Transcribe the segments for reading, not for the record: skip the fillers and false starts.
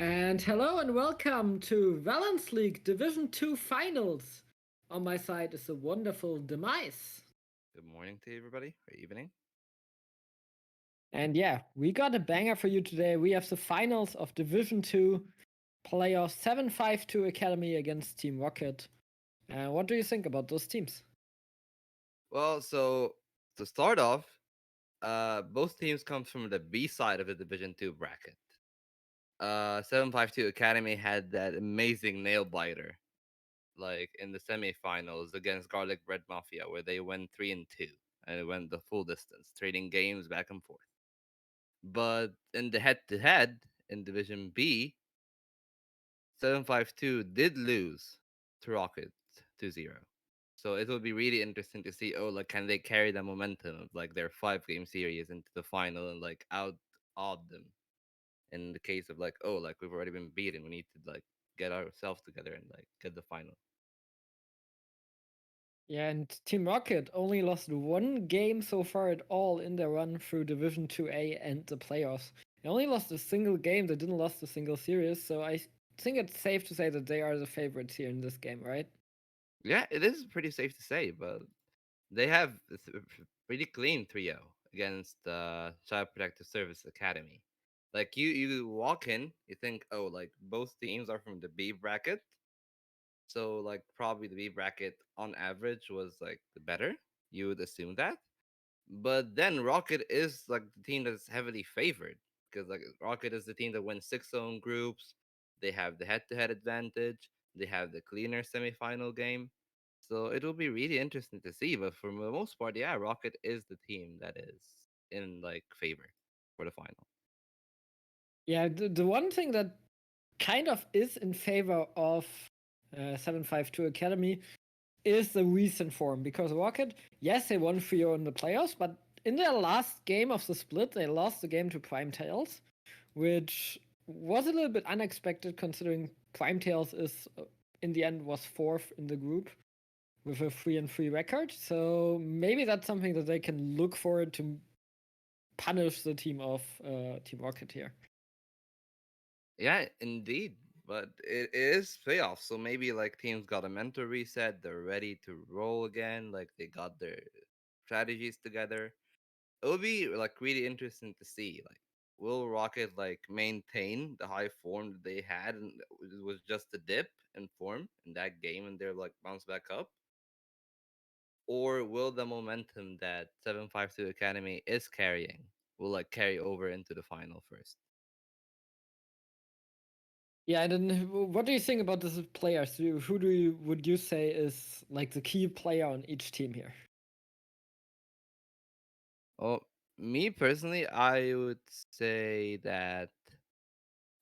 And hello and welcome to Valence League Division 2 Finals. On my side is the wonderful Demise. Good morning to everybody, or evening. And yeah, we got a banger for you today. We have the finals of Division 2 playoff 752 Academy against Team Rocket. What do you think about those teams? Well, so to start off, both teams come from the B side of the Division Two bracket. 752 Academy had that amazing nail biter, like in the semifinals against Garlic Bread Mafia, where they went 3-2 and it went the full distance, trading games back and forth. But in the head-to-head in Division B, 752 did lose to Rocket 2-0. So it will be really interesting to see, like, can they carry the momentum of like their 5 game series into the final and like out odd them in the case of like, like we've already been beaten. We need to like get ourselves together and like get the final. Yeah, and Team Rocket only lost one game so far at all in their run through Division 2A and the playoffs. They only lost a single game, they didn't lost a single series, so I think it's safe to say that they are the favorites here in this game, right? Yeah, it is pretty safe to say, but they have pretty clean 3-0 against Child Protective Service Academy. Like you walk in, you think, like both teams are from the B bracket. So like probably the B bracket on average was like the better. You would assume that. But then Rocket is like the team that's heavily favored because like Rocket is the team that wins 6 zone groups. They have the head-to-head advantage. They have the cleaner semifinal game. So it will be really interesting to see. But for the most part, yeah, Rocket is the team that is in like favor for the final. Yeah, the one thing that kind of is in favor of 752 Academy is the recent form because Rocket, yes, they won 3 in the playoffs, but in their last game of the split, they lost the game to Prime Tails, which was a little bit unexpected considering Prime Tails is in the end was fourth in the group with a 3-3 record. So maybe that's something that they can look forward to punish the team of Team Rocket here. Yeah, indeed. But it is playoffs, so maybe like teams got a mental reset. They're ready to roll again. Like they got their strategies together. It will be like really interesting to see. Like, will Rocket like maintain the high form that they had, and it was just a dip in form in that game, and they're like bounce back up, or will the momentum that 752 Academy is carrying will like carry over into the final first? Yeah, and then what do you think about these players? Who do you would you say is like the key player on each team here? Well, me personally, I would say that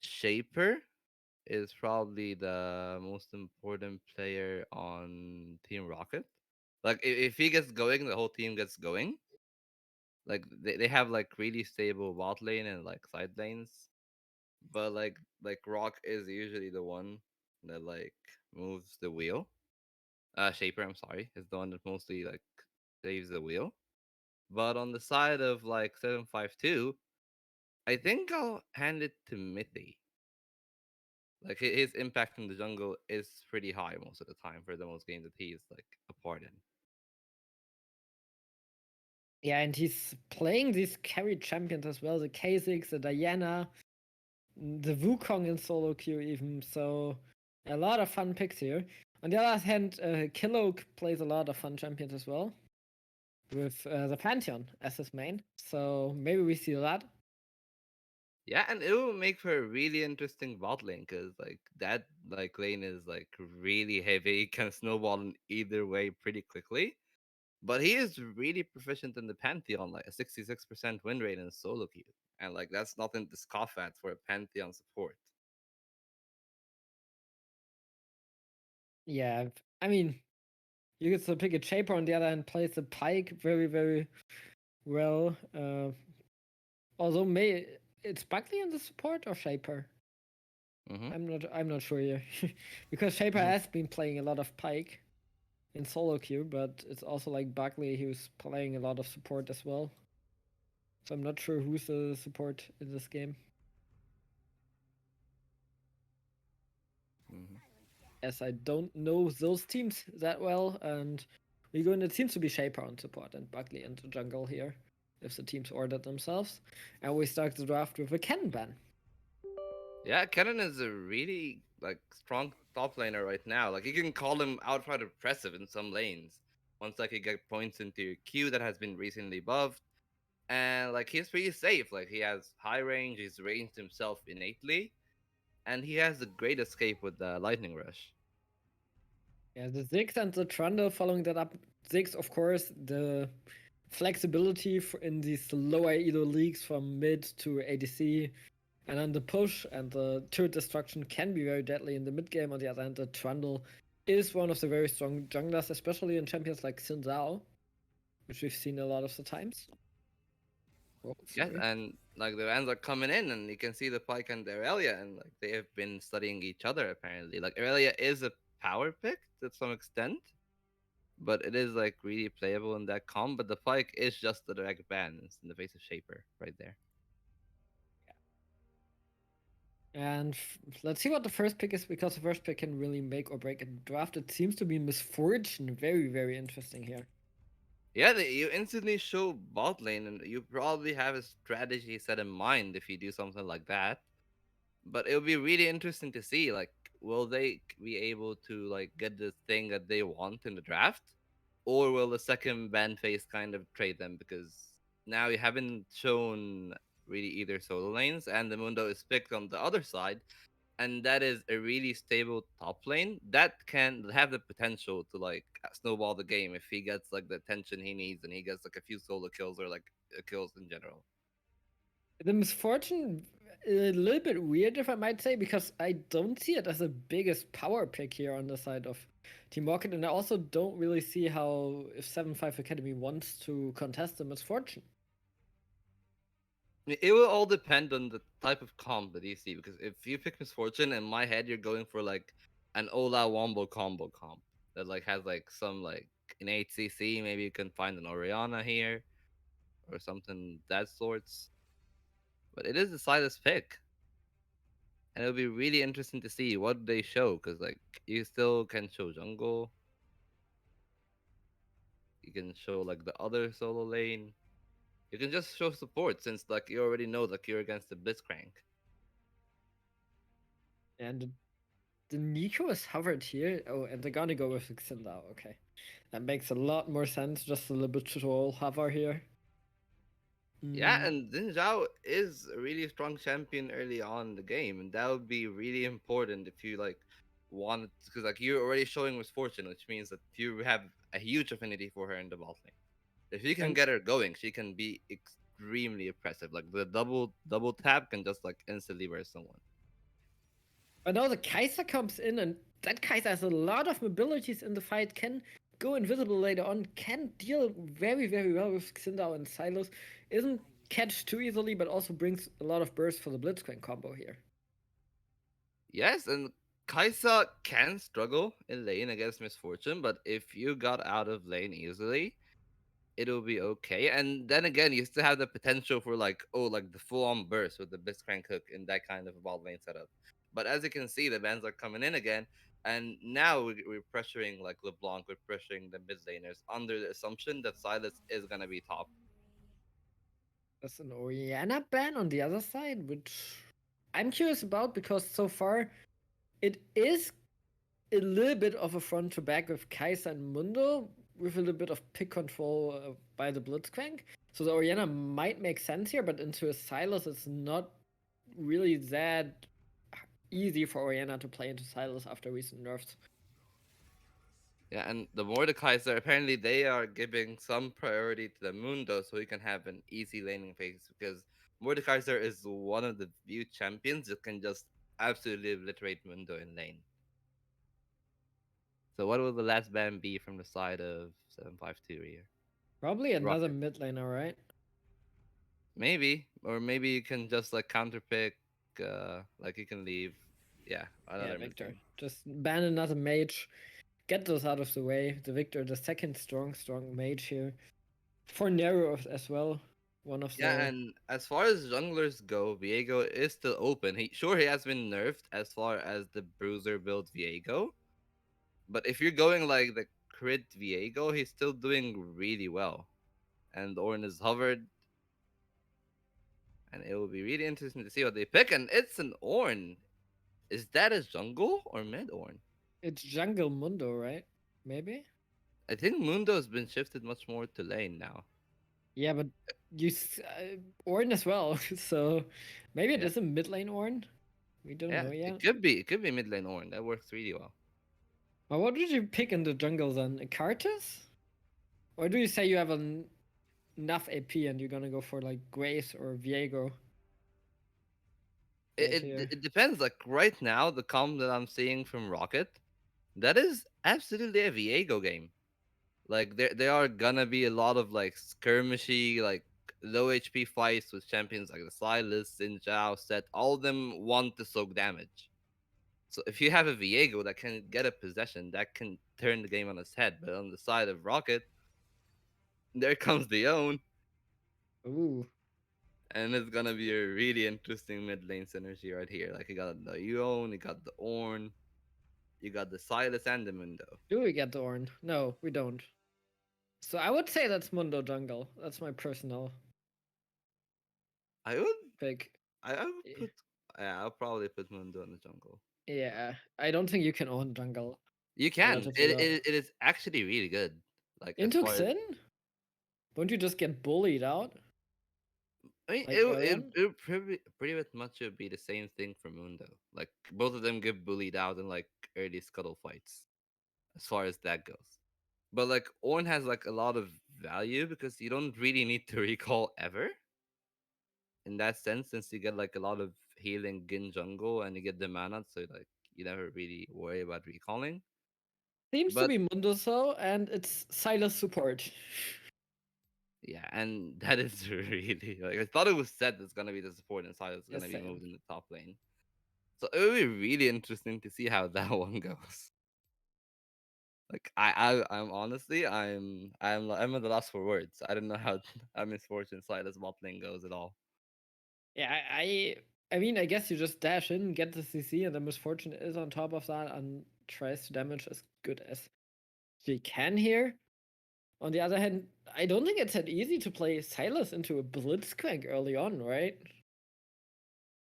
Shaper is probably the most important player on Team Rocket. Like if he gets going, the whole team gets going. Like they have like really stable bot lane and like side lanes. But like Rock is usually the one that like moves the wheel. Shaper, I'm sorry, is the one that mostly like saves the wheel. But on the side of like 752, I think I'll hand it to Mithy. Like his impact in the jungle is pretty high most of the time for the most games that he's like a part in. Yeah, and he's playing these carry champions as well, the Kha'Zix, the Diana, the Wukong in solo queue even. So a lot of fun picks here. On the other hand, Kilo plays a lot of fun champions as well, with the Pantheon as his main. So maybe we see that. Yeah, and it will make for a really interesting bot lane because like that like lane is like really heavy, can snowball in either way pretty quickly. But he is really proficient in the Pantheon, like a 66% win rate in solo queue. And like that's nothing to scoff at for a Pantheon support. Yeah, I mean, you could still pick a Shaper on the other hand, plays the Pike very, very well. Although may it's Buckley in the support or Shaper? Mm-hmm. I'm not sure here. Because Shaper has been playing a lot of Pike in solo queue, but it's also like Buckley who's playing a lot of support as well. So I'm not sure who's the support in this game. as I don't know those teams that well, and we go in. It seems to be Shaper on support and Buckley into jungle here, if the teams ordered themselves. And we start the draft with a Ken ban. Yeah, Kennen is a really like strong top laner right now. Like you can call him outright oppressive in some lanes. Once like you get points into your queue that has been recently buffed, and like he's pretty safe. Like he has high range, he's ranged himself innately, and he has a great escape with the lightning rush. Yeah, the Ziggs and the Trundle following that up. Ziggs, of course, the flexibility in these lower elo leagues from mid to ADC, and then the push and the turret destruction can be very deadly in the mid game. On the other hand, the Trundle is one of the very strong junglers, especially in champions like Xin Zhao, which we've seen a lot of the times. Oh, Yes, sorry. and like the Rams are coming in, and you can see the Pyke and the Aurelia, and like they have been studying each other apparently. Like Aurelia is a power pick to some extent, but it is like really playable in that comp. But the Pyke is just the direct ban in the face of Shaper right there. And let's see what the first pick is, because the first pick can really make or break a draft. It seems to be Misfortune. Very, very interesting here. Yeah, you instantly show bot lane, and you probably have a strategy set in mind if you do something like that. But it'll be really interesting to see, like, will they be able to like get the thing that they want in the draft, or will the second ban phase kind of trade them? Because now you haven't shown really either solo lanes, and the Mundo is picked on the other side, and that is a really stable top lane that can have the potential to like snowball the game if he gets like the attention he needs and he gets like a few solo kills or like kills in general. The Misfortune, a little bit weird, if I might say, because I don't see it as the biggest power pick here on the side of Team Rocket, and I also don't really see how if 7-5 Academy wants to contest the Misfortune. It will all depend on the type of comp that you see, because if you pick Misfortune, in my head you're going for like an Ola Wombo combo comp that like has like some like innate CC. Maybe you can find an Oriana here or something that sorts. But it is the slightest pick, and it'll be really interesting to see what they show, because like you still can show jungle, you can show like the other solo lane, you can just show support since like you already know like you're against the Blitzcrank. And the Nico is hovered here. Oh, and they're gonna go with Xindao. Okay. That makes a lot more sense. Just a little bit troll hover here. Yeah, Mm. and Xin Zhao is a really strong champion early on in the game, and that would be really important if you like wanted, because like you're already showing misfortune, which means that you have a huge affinity for her in the bot lane. If you can And get her going, she can be extremely oppressive. Like the double tap can just like instantly burst someone. but now the Kaiser comes in, and that Kaiser has a lot of mobilities in the fight, can go invisible later on, can deal very, very well with Xindao and Silos, isn't catched too easily, but also brings a lot of burst for the Blitzcrank combo here. Yes, and Kaisa can struggle in lane against misfortune, but if you got out of lane easily, it'll be okay. And then again, you still have the potential for like, oh, like the full on burst with the Blitzcrank hook in that kind of bot lane setup. But as you can see, the bans are coming in again, and now we're pressuring like LeBlanc, we're pressuring the mid laners under the assumption that Silas is gonna be top. There's an Oriana ban on the other side, which I'm curious about, because so far it is a little bit of a front to back with Kaiser and Mundo, with a little bit of pick control by the Blitzcrank. So the Oriana might make sense here, but into a Silas, it's not really that easy for Oriana to play into Silas after recent nerfs. Yeah, and the Mordekaiser, apparently they are giving some priority to the Mundo so he can have an easy laning phase, because Mordekaiser is one of the few champions that can just absolutely obliterate Mundo in lane. So what will the last ban be from the side of 752 here? Probably another Rocket. mid laner, right? Maybe. Or maybe you can just like counterpick, like you can leave. Yeah, Yeah, another mid Victor. lane. Just ban another mage. Get those out of the way. The Victor, the second strong mage here. For Nero as well. One of Yeah, the. and as far as junglers go, Viego is still open. He has been nerfed as far as the bruiser build Viego, But if you're going like the crit Viego, he's still doing really well. And Ornn is hovered, and it will be really interesting to see what they pick. And it's an Ornn. Is that a jungle or mid Ornn? It's Jungle Mundo, right? Maybe? I think Mundo has been shifted much more to lane now. Yeah, but Ornn as well. So maybe it Yeah, is a mid lane Ornn. We don't yeah, know yet. it could be mid lane Ornn. That works really well. But what did you pick in the jungle then? A Cartus? Or do you say you have enough AP and you're gonna go for like Grace or Viego right here? It depends. Like right now, the comp that I'm seeing from Rocket, that is absolutely a Viego game. Like there are gonna be a lot of like skirmishy, like low HP fights with champions like the Silas, Xin Zhao, Set. All of them want to soak damage. So if you have a Viego that can get a possession, that can turn the game on its head. But on the side of Rocket, there comes the own, Ooh. and it's gonna be a really interesting mid lane synergy right here. Like you got the Eon, you got the Ornn, you got the Silas and the Mundo. Do we get the Ornn? No, we don't. So I would say that's Mundo Jungle. That's my personal I would pick. I would put yeah, I'll probably put Mundo in the jungle. Yeah, I don't think you can own jungle You can. relatively well. It is actually really good. Like as Into far as Xin? Won't you just get bullied out I mean, like early on? it would pretty much would be the same thing for Mundo. Like both of them get bullied out in like early scuttle fights, as far as that goes. But like Ornn has like a lot of value because you don't really need to recall ever in that sense, since you get like a lot of healing in jungle and you get the mana, so like you never really worry about recalling. Seems to But be Mundo so, and it's Silas support. yeah, and that is really like I thought it was set that's gonna be the support inside that's Yes, gonna be same. moved in the top lane. So it would be really interesting to see how that one goes. Like I'm honestly I'm at the loss for words. I don't know how how Miss Fortune side as bot lane goes at all. Yeah, I mean, I guess you just dash in, get the CC, and the misfortune is on top of that and tries to damage as good as she can here. On the other hand, I don't think it's that easy to play Silas into a Blitzcrank early on, right?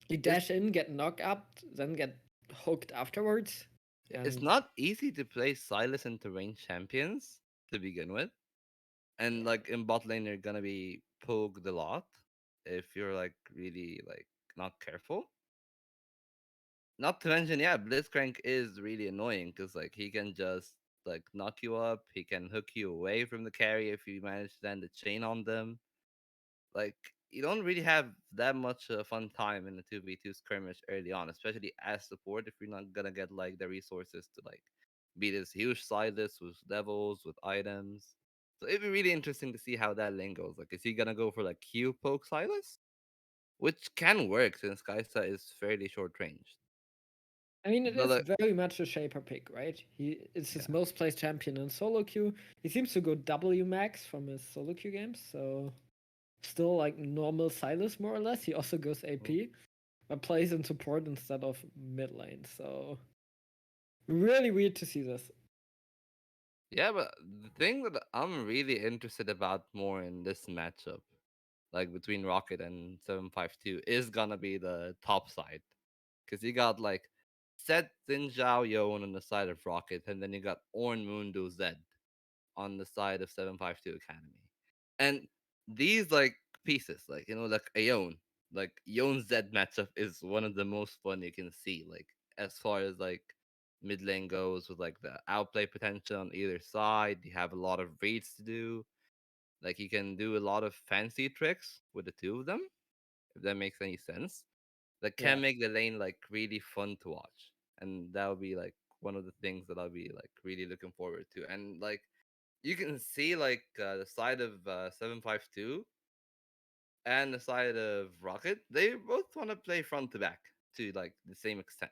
You It's dash in, get knocked up, then get hooked afterwards. it's And not easy to play Silas into range champions to begin with. And yeah, like in bot lane you're gonna be poked a lot if you're like really like not careful. Not to mention, yeah, Blitzcrank is really annoying because like he can just like knock you up. He can hook you away from the carry if you manage to land the chain on them. Like you don't really have that much fun time in the 2v2 skirmish early on, especially as support if you're not gonna get like the resources to like be this huge Silas with levels with items. So it'd be really interesting to see how that lane goes. Like, is he gonna go for like Q poke Silas, which can work since Kaisa is fairly short ranged. I mean, it But is like, very much a Shaper pick, right? It's his yeah. most played champion in solo queue. He seems to go W max from his solo queue games, so still like normal Silas more or less. He also goes AP, but plays in support instead of mid lane. So really weird to see this. Yeah, but the thing that I'm really interested about more in this matchup, like between Rocket and 752, is gonna be the top side. Because you got like Set Xin Zhao Yon on the side of Rocket, and then you got Orn Mundo Zed on the side of 752 Academy. And these like pieces, like like Aeon, like Yon Zed matchup is one of the most fun you can see. Like as far as like mid lane goes, with like the outplay potential on either side, you have a lot of reads to do. Like you can do a lot of fancy tricks with the two of them, if that makes any sense. That Yeah. can make the lane like really fun to watch, and that would be like one of the things that I'll be like really looking forward to. And like you can see like the side of 752 and the side of Rocket, they both want to play front to back to like the same extent.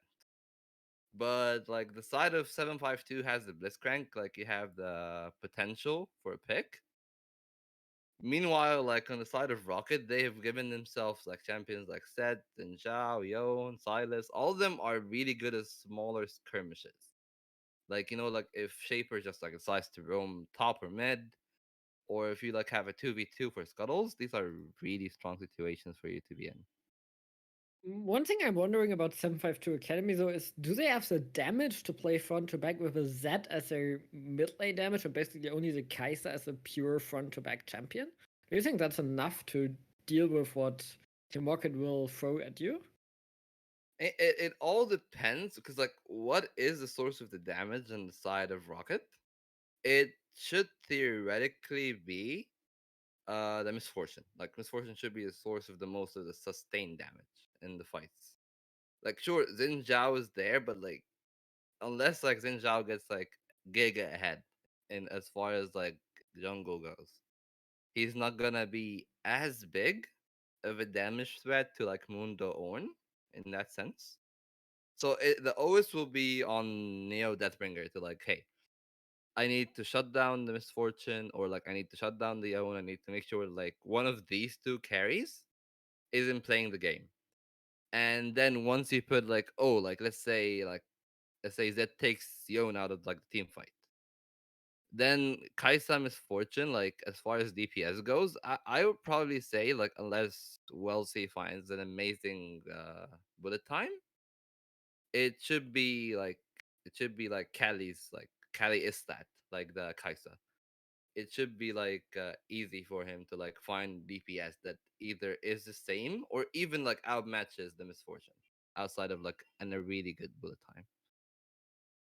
But like the side of 752 has the Blitzcrank, like you have the potential for a pick. Meanwhile, like on the side of Rocket, they have given themselves like champions like Set and Zhao, Yon, Silas. All of them are really good at smaller skirmishes. Like like if Shaper just like decides to roam top or mid, or if you like have a 2v2 for scuttles, these are really strong situations for you to be in. One thing I'm wondering about 752 Academy though is do they have the damage to play front to back with a Z as their mid lane damage, or basically only the Kai'Sa as a pure front to back champion? Do you think that's enough to deal with what Team Rocket will throw at you? It all depends because like what is the source of the damage on the side of Rocket? It should theoretically be the misfortune. Like misfortune should be the source of the most of the sustained damage in the fights. Like sure, Xin Zhao is there, but like unless like Xin Zhao gets like giga ahead in as far as like jungle goes, he's not gonna be as big of a damage threat to like Mundo Orn in that sense. So the OS will be on Neo Deathbringer to like, hey, I need to shut down the misfortune, or like I need to shut down the own. I need to make sure like one of these two carries isn't playing the game. And then once you put like, oh, like let's say Zed takes Yon out of like the team fight. Then Kaisa Misfortune, like as far as DPS goes, I would probably say like unless Wellesley finds an amazing bullet time, it should be like Cali is that like the Kaisa. It should be like easy for him to like find DPS that either is the same or even like outmatches the misfortune outside of like a really good bullet time.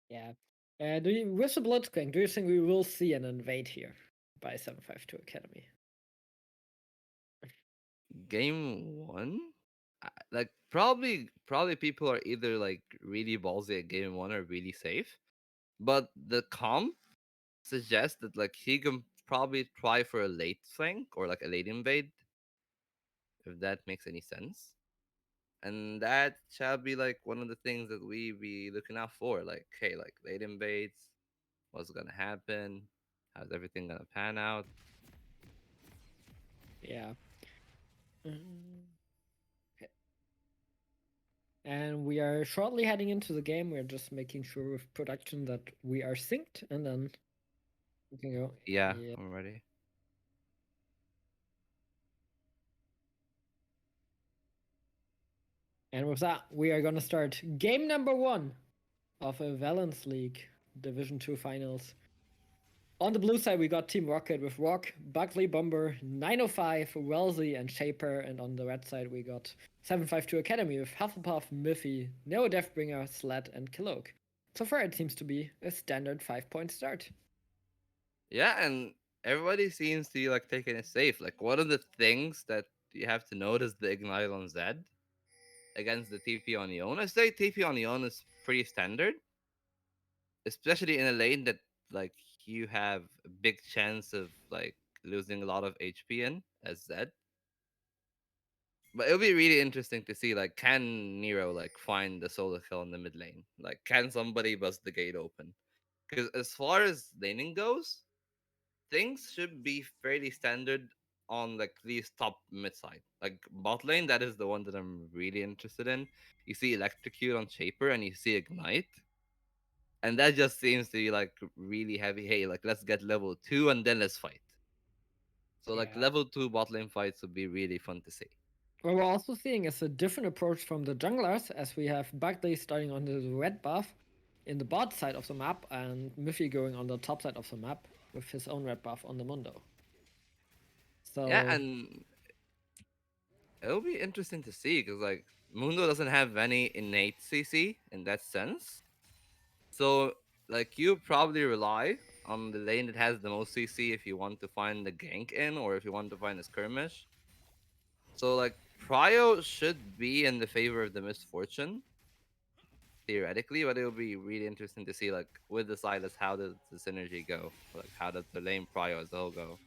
Yeah. Do you, with the Blitzcrank, do you think we will see an invade here by 752 Academy? Game one, like probably people are either like really ballsy at game one or really safe, but the comp suggests that like he can probably try for a late flank or like a late invade, if that makes any sense. And that shall be like one of the things that we be looking out for. Like, hey, like late invades, what's gonna happen? How's everything gonna pan out? Yeah. Mm, okay. And we are shortly heading into the game. We're just making sure with production that we are synced, and then we can go. Yeah, Yeah. I'm ready. And with that, we are gonna start game number 1 of a Valence League Division 2 finals. On the blue side, we got Team Rocket with Rock, Buckley, Bomber, 905, Wellesley, and Shaper. And on the red side, we got 752 Academy with Hufflepuff, Miffy, Neo Deathbringer, Sled, and Killoak. So far, it seems to be a standard 5-point start. Yeah, and everybody seems to be like taking it safe. Like one of the things that you have to note is the ignite on Zed against the TP on Yon. I say TP on Yon is pretty standard, especially in a lane that like you have a big chance of like losing a lot of HP in as Zed. But it'll be really interesting to see like can Nero like find the solo kill in the mid lane? Like can somebody bust the gate open? Because as far as laning goes, things should be fairly standard on like these top mid side. Like bot lane, that is the one that I'm really interested in. You see electrocute on Shaper and you see ignite. And that just seems to be like really heavy. Hey, like let's get level 2 and then let's fight. So like Yeah. level 2 bot lane fights would be really fun to see. What we're also seeing is a different approach from the junglers, as we have Buckley starting on the red buff in the bot side of the map, and Miffy going on the top side of the map with his own red buff on the Mundo. Yeah, So, and it'll be interesting to see because like Mundo doesn't have any innate CC in that sense. So like you probably rely on the lane that has the most CC if you want to find the gank in or if you want to find a skirmish. So like Prio should be in the favor of the misfortune theoretically, but it'll be really interesting to see like with the Silas how does the synergy go? Like how does the lane Prio as a whole go?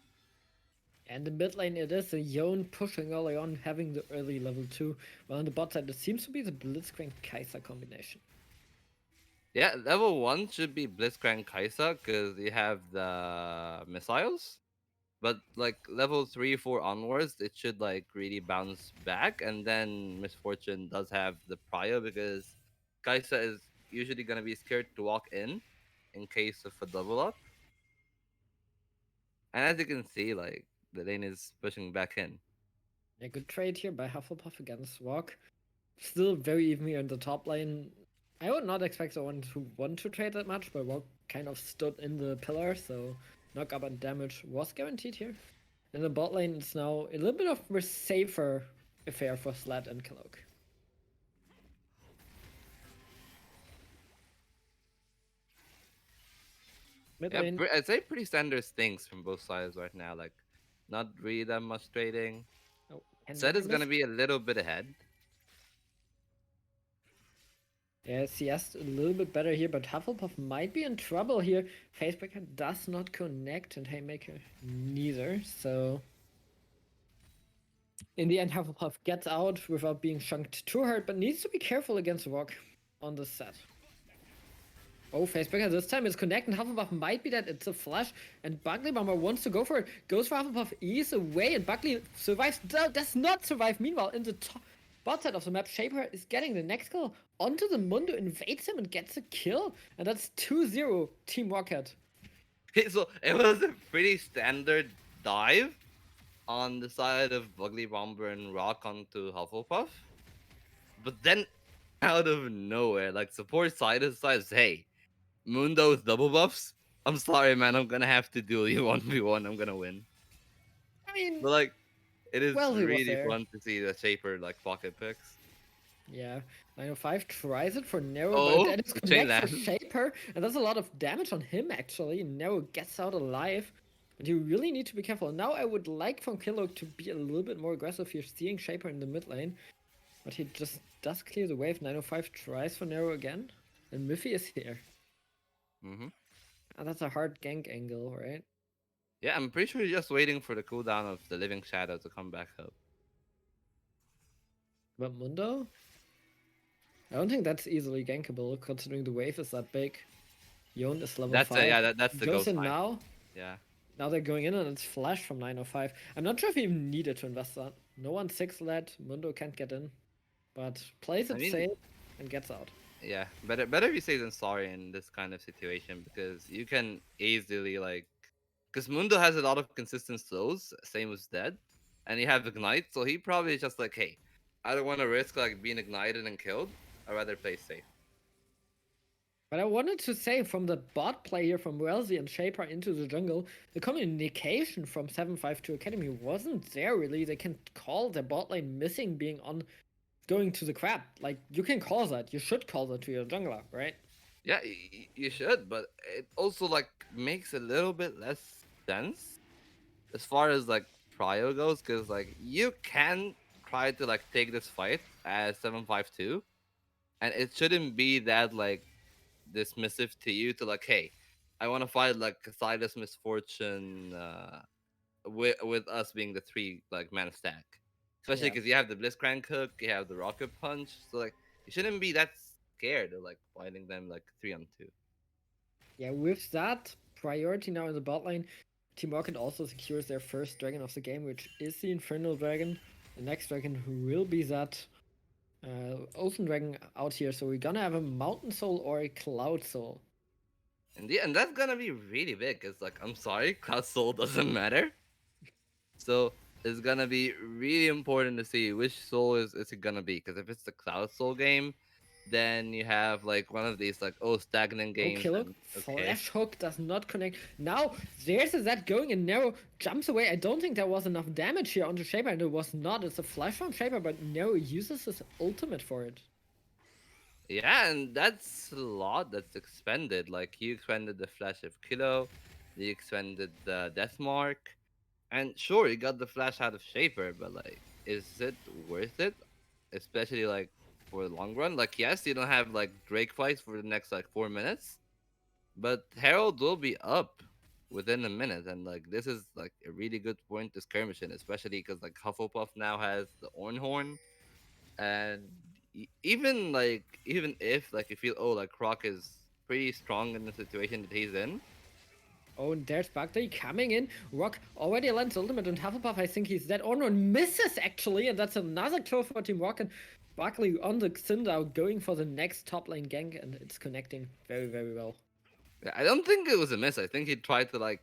and in mid lane, it is a Yone pushing early on, having the early level 2. While on the bot side, it seems to be the Blitzcrank Kai'Sa combination. Yeah, level 1 should be Blitzcrank Kaisa because you have the missiles. But like level 3, 4 onwards, it should like really bounce back. And then Misfortune does have the Prio because Kaisa is usually gonna be scared to walk in. in case of a double up. And as you can see, like the lane is pushing back in. A good trade here by Hufflepuff against Walk. Still very even here in the top lane. I would not expect someone to want to trade that much, but Walk kind of stood in the pillar, so knockup and damage was guaranteed here. In the bot lane, it's now a little bit of a safer affair for Sled and Cloak. Mid Yeah, lane, I'd say pretty standard things from both sides right now. Like, not really that much trading. oh, and Set never is gonna missed. be a little bit ahead. Yeah, CS a little bit better here, but Hufflepuff might be in trouble here. Facebreaker does not connect, and Haymaker neither, so in the end, Hufflepuff gets out without being chunked too hard, but needs to be careful against Rock on this set. Oh, Facebreaker this time is connecting. Hufflepuff might be dead. It's a flash, and Buckley Bomber wants to go for it. Goes for Hufflepuff, ease away, and Buckley survives. Does not survive. Meanwhile, in the top bot side of the map, Shaper is getting the next kill onto the Mundo, invades him, and gets a kill. And that's 2-0 Team Rocket. So it was a pretty standard dive on the side of Bugly Bomber and Rock onto Hufflepuff. But then out of nowhere, like support side decides, hey, Mundo with double buffs. I'm sorry, man. I'm gonna have to duel you 1v1. I'm gonna win. I mean, But like, it is well, he was really there. fun to see the Shaper like pocket picks. Yeah, 905 tries it for Nero, but Oh, that is the chain connect for land. Shaper, and that's a lot of damage on him actually. Nero gets out alive, but you really need to be careful. Now I would like from Killok to be a little bit more aggressive here, seeing Shaper in the mid lane, but he just does clear the wave. 905 tries for Nero again, and Miffy is here. Mm-hmm. And that's a hard gank angle, right? Yeah, I'm pretty sure you're just waiting for the cooldown of the Living Shadow to come back up. But Mundo? I don't think that's easily gankable, considering the wave is that big. Yon is level That's 5. that's the Goes ghost in line. now. Yeah. Now they're going in and it's flash from 905. I'm not sure if he even needed to invest that. No one 6 led, Mundo can't get in. But plays I it mean, safe and gets out. yeah, better be safe than sorry in this kind of situation because you can easily like, because Mundo has a lot of consistent slows, same as Dead, and you have Ignite, so he probably is just like, hey, I don't want to risk like being ignited and killed. I'd rather play safe. But I wanted to say from the bot play here from Wellesley and Shaper into the jungle, the communication from 752 Academy wasn't there really. They can call their bot lane missing being on going to the crab. Like, you can call that. You should call that to your jungler, right? Yeah, you should, but it also like makes a little bit less sense as far as like prio goes, because like you can try to like take this fight as 752, and it shouldn't be that like dismissive to you to like, hey, I want to fight like Silas Misfortune with us being the three like mana stack, especially Yeah. because you have the Blitzcrank hook, you have the Rocket Punch, so like you shouldn't be that scared of like fighting them like 3-on-2. Yeah, with that priority now in the bot lane, Team Rocket also secures their first dragon of the game, which is the Infernal Dragon. The next dragon will be that Ocean Dragon out here. So we're gonna have a Mountain Soul or a Cloud Soul. And yeah, and that's gonna be really big. Cause like I'm sorry, Cloud Soul doesn't matter. So it's gonna be really important to see which soul is it gonna be. Because if it's the Cloud Soul game, then you have like one of these like stagnant games Okay, look, and okay. Flash Hook does not connect. Now there's a Zed going and Nero jumps away. I don't think there was enough damage here onto Shaper, and it was not. It's a flash from Shaper, but Nero uses his ultimate for it. Yeah, and that's a lot that's expended. Like you expended the Flash of Kilo, you expended the Death Mark, and sure you got the Flash out of Shaper, but like, is it worth it? Especially like for the long run. Like yes, you don't have like Drake fights for the next like 4 minutes, but Herald will be up within a minute, and like this is like a really good point to skirmish in, especially because like Hufflepuff now has the Ornhorn, and even if like you feel oh like Croc is pretty strong in the situation that he's in. Oh, and there's Buckley coming in. Rock already lands ultimate, and Hufflepuff, I think he's dead. Oh no, and misses actually, and that's another kill for Team Rock. And Buckley on the Cinder going for the next top lane gank, and it's connecting very, very well. Yeah, I don't think it was a miss. I think he tried to like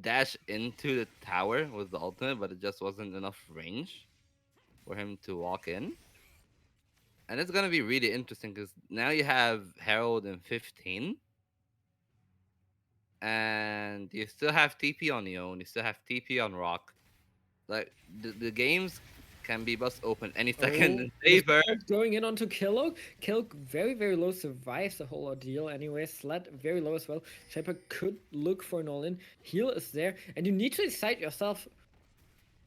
dash into the tower with the ultimate, but it just wasn't enough range for him to walk in. And it's gonna be really interesting because now you have Herald in 15, and you still have TP on Yone, you still have TP on Rock. Like the games can be bust open any second Oh, in and the favor. Sled going in onto Killo. Killo very, very low, survives the whole ordeal anyway. Sled very low as well. Shaper could look for an all-in. Heal is there, and you need to decide yourself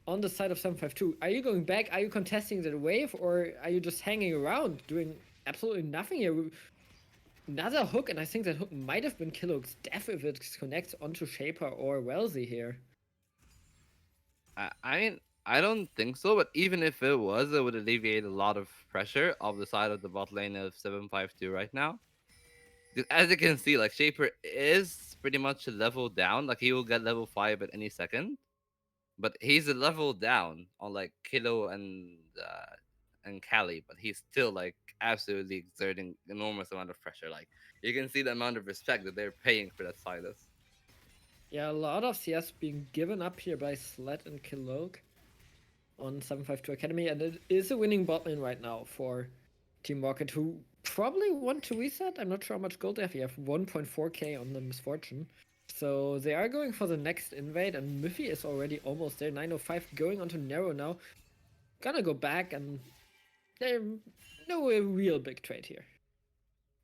on the side of 752. Are you going back? Are you contesting the wave, or are you just hanging around doing absolutely nothing here? Another hook, and I think that hook might have been Killo's death if it connects onto Shaper or Wellesley here. I mean, I don't think so, but even if it was, it would alleviate a lot of pressure off the side of the bot lane of 752 right now. 'Cause as you can see, like Shaper is pretty much a level down. Like he will get level 5 at any second, but he's a level down on like Kilo and Cali, but he's still like absolutely exerting enormous amount of pressure. Like you can see the amount of respect that they're paying for that Silas. Yeah, a lot of CS being given up here by Sled and Killoak on 752 Academy, and it is a winning bot lane right now for Team Rocket, who probably want to reset. I'm not sure how much gold they have. You have 1.4k on the Misfortune. So they are going for the next invade, and Miffy is already almost there. 905 going onto Narrow now. Gonna go back, and there's no real big trade here.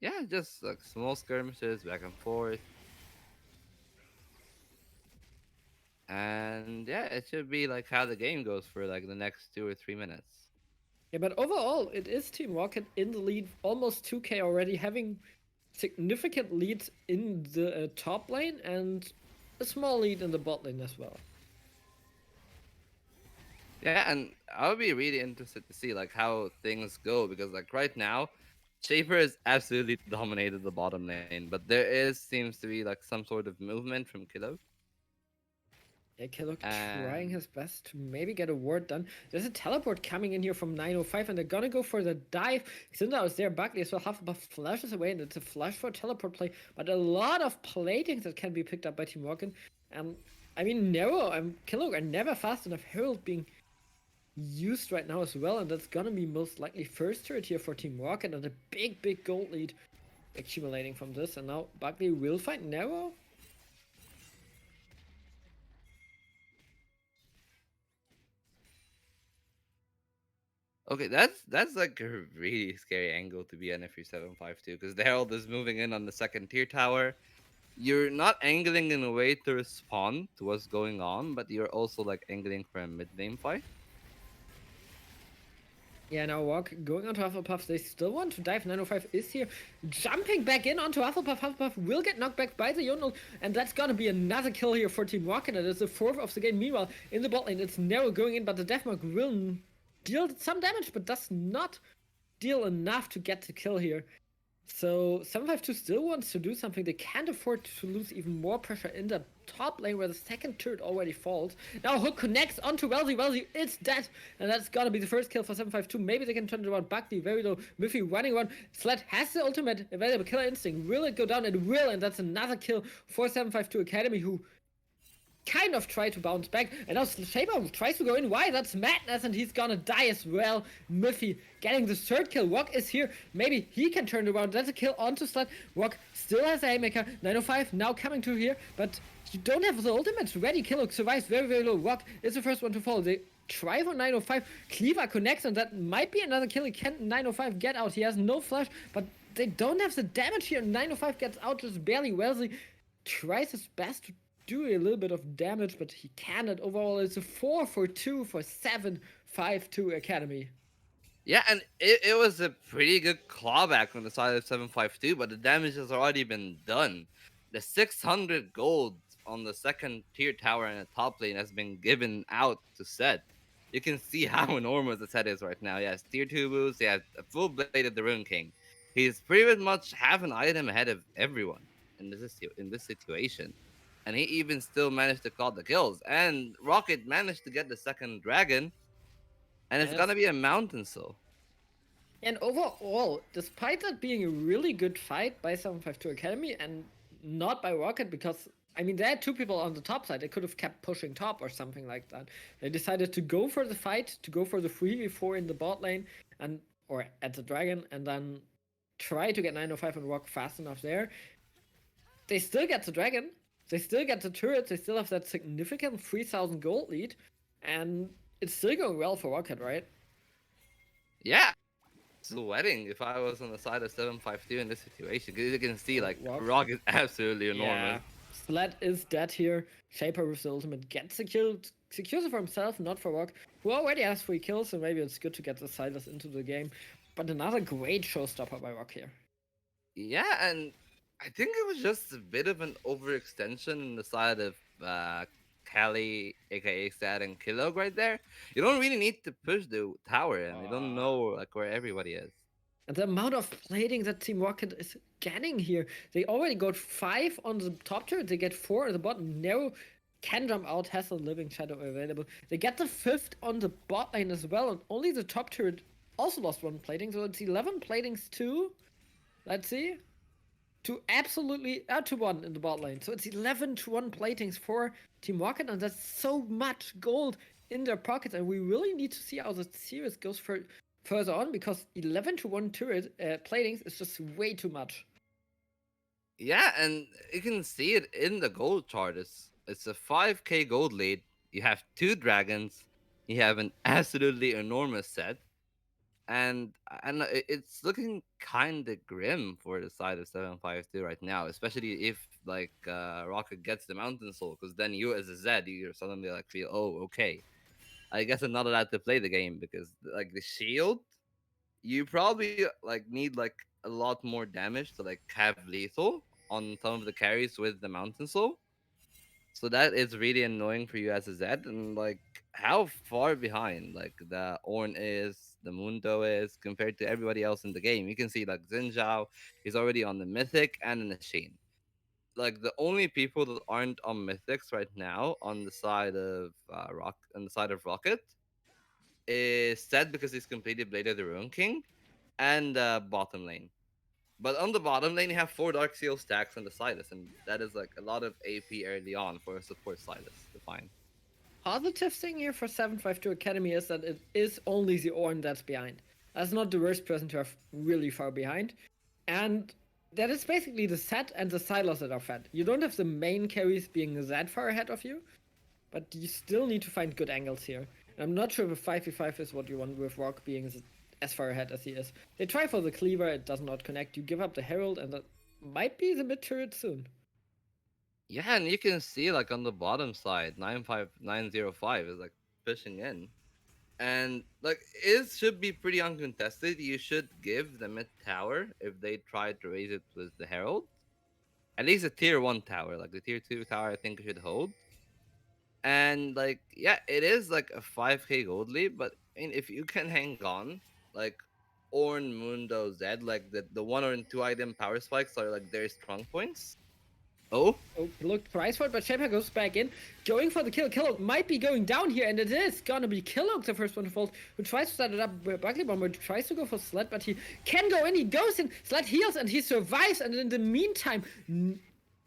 Yeah, just like small skirmishes back and forth. And yeah, it should be like how the game goes for like the next 2 or 3 minutes. Yeah, but overall, it is Team Rocket in the lead, almost 2k already, having significant leads in the top lane and a small lead in the bot lane as well. Yeah, and I would be really interested to see like how things go because like right now, Shaper has absolutely dominated the bottom lane, but there is seems to be like some sort of movement from Kilo. Yeah, Killock trying And his best to maybe get a ward done. There's a teleport coming in here from 905, and they're gonna go for the dive. Cinder is there, Buckley as well. Hufflepuff flashes away, and it's a flash for a teleport play, but a lot of plating that can be picked up by Team Rocket. Um, I mean, Nero and Killock are never fast enough. Herald being used right now as well, and that's gonna be most likely first turret here for Team Rocket, and a big, big gold lead accumulating from this. And now Buckley will find Nero. okay, that's like a really scary angle to be in if you're 752 because the Herald is moving in on the second tier tower. You're not angling in a way to respond to what's going on, but you're also like angling for a mid lane fight. Yeah, now Walk going onto Hufflepuff. They still want to dive. 905 is here. Jumping back in onto Hufflepuff. Hufflepuff will get knocked back by the Yonel. And that's gonna be another kill here for Team Rocket. And it's the fourth of the game. Meanwhile, in the bot lane, it's Nero going in, but the Deathmark will deal some damage, but does not deal enough to get the kill here. So 752 still wants to do something. They can't afford to lose even more pressure in the top lane where the second turret already falls. Now Hook connects onto Wellesley. Wellesley is dead. And that's gonna be the first kill for 752. Maybe they can turn it around. Buckley very low. Miffy running around. Sled has the ultimate available. Killer Instinct. Will it go down? It will. And that's another kill for 752 Academy, who kind of try to bounce back. And now Shaper tries to go in. Why? That's madness, and he's gonna die as well. Miffy getting the third kill. Rock is here. Maybe he can turn it around. That's a kill onto Sled. Rock still has a haymaker. 905 now coming to here, but you don't have the ultimates ready. Killock survives very, very low. Rock is the first one to fall. They try for 905. Cleaver connects, and that might be another kill. Can 905 get out? He has no flash, but they don't have the damage here. 905 gets out just barely. Wellesley tries his best to do a little bit of damage, but he cannot. Overall, it's a 4 for 2 for 752 Academy. Yeah, and it was a pretty good clawback from the side of 752, but the damage has already been done. The 600 gold on the second tier tower in the top lane has been given out to Set. You can see how enormous the set is right now. He has tier 2 boots, he has a full blade of the Rune King. He's pretty much half an item ahead of everyone in this situation. And he even still managed to call the kills. And Rocket managed to get the second dragon, and it's Yes. gonna be a mountain soul. And overall, despite that being a really good fight by 752 Academy, and not by Rocket because I mean there are two people on the top side. They could have kept pushing top or something like that. They decided to go for the fight, to go for the 3v4 in the bot lane and or at the dragon, and then try to get 905 and Rock fast enough there. They still get the dragon, they still get the turret, they still have that significant 3,000 gold lead, and it's still going well for Rocket, right? Yeah, sweating if I was on the side of 752 in this situation. Because you can see, Oh, like, Rock. Rock is absolutely Yeah. enormous. Sled is dead here. Shaper with the ultimate gets the kill, secures it for himself, not for Rock, who already has 3 kills, so maybe it's good to get the Silas into the game. But another great showstopper by Rock here. Yeah, and I think it was just a bit of an overextension on the side of Cali, aka Sad and Killog right there. You don't really need to push the tower in. You don't know like where everybody is. And the amount of plating that Team Rocket is getting here. They already got 5 on the top turret, they get 4 on the bottom. Nero can jump out, has a living shadow available. They get the 5th on the bot lane as well, and only the top turret also lost 1 plating, so it's 11 platings too. Let's see. To absolutely to 1 in the bot lane. So it's 11-1 platings for Team Rocket, and that's so much gold in their pockets. And we really need to see how the series goes further on, because 11-1 turret platings is just way too much. Yeah, and you can see it in the gold chart. It's a 5k gold lead. You have two dragons. You have an absolutely enormous set. And it's looking kind of grim for the side of 752 right now, especially if like Rocket gets the Mountain Soul, because then you as a Z, you're suddenly like feel, oh, okay, I guess I'm not allowed to play the game because like the shield, you probably like need like a lot more damage to like have lethal on some of the carries with the Mountain Soul. So that is really annoying for you as a Z, and like how far behind like the Orn is, the Mundo is compared to everybody else in the game. You can see like Zinzhao, he's already on the Mythic and in the Sheen. Like the only people that aren't on Mythics right now on the side of Rocket is Zed because he's completed Blade of the Ruin King and bottom lane. But on the bottom lane, you have 4 Dark Seal stacks on the Silas, and that is like a lot of AP early on for a support Silas to find. Positive thing here for 752 Academy is that it is only the Orn that's behind. That's not the worst person to have really far behind. And that is basically the set and the silos that are fed. You don't have the main carries being that far ahead of you, but you still need to find good angles here. And I'm not sure if 5v5 is what you want with Rock being as far ahead as he is. They try for the cleaver, it does not connect. You give up the Herald, and that might be the mid turret soon. Yeah, and you can see like on the bottom side, 95905 is like pushing in. And like it should be pretty uncontested. You should give the mid tower if they try to raise it with the Herald. At least a tier 1 tower. Like the tier 2 tower I think should hold. And like yeah, it is like a 5k gold lead, but I mean if you can hang on, like Orn Mundo Z, like the 1 or 2 item power spikes are like their strong points. Oh, Oh, look, tries for it, but Shaper goes back in, going for the kill. Killog might be going down here, and it is gonna be Killog, the first one to fall, who tries to set it up. Buckley Bomber tries to go for Sled, but he can go in, he goes in, Sled heals, and he survives, and in the meantime,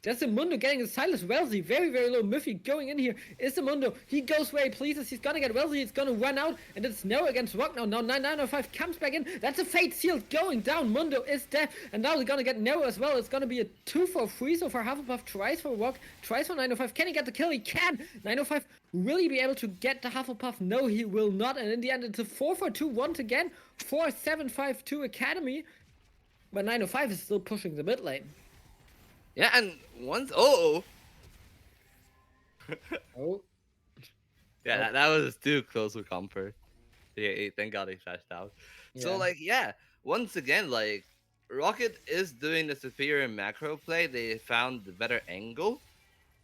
there's the Mundo getting the Silas Wellesley, very, very low. Miffy going in here is the Mundo. He goes where he pleases. He's gonna get Wellesley. He's gonna run out, and it's Nero against Rock now. Now 9905 comes back in. That's a Fate Seal going down. Mundo is dead, and now they're gonna get Nero as well. It's gonna be a 2 for 3. So for Hufflepuff, tries for Rock, tries for 905. Can he get the kill? He can. 905 will he be able to get the Hufflepuff? No, he will not. And in the end, it's a 4 for 2 once again for 752 Academy. But 905 is still pushing the mid lane. yeah, and once oh Oh, yeah, oh, that was too close for comfort. Yeah, thank God he flashed out. So yeah. like yeah, once again like Rocket is doing the superior macro play. They found the better angle.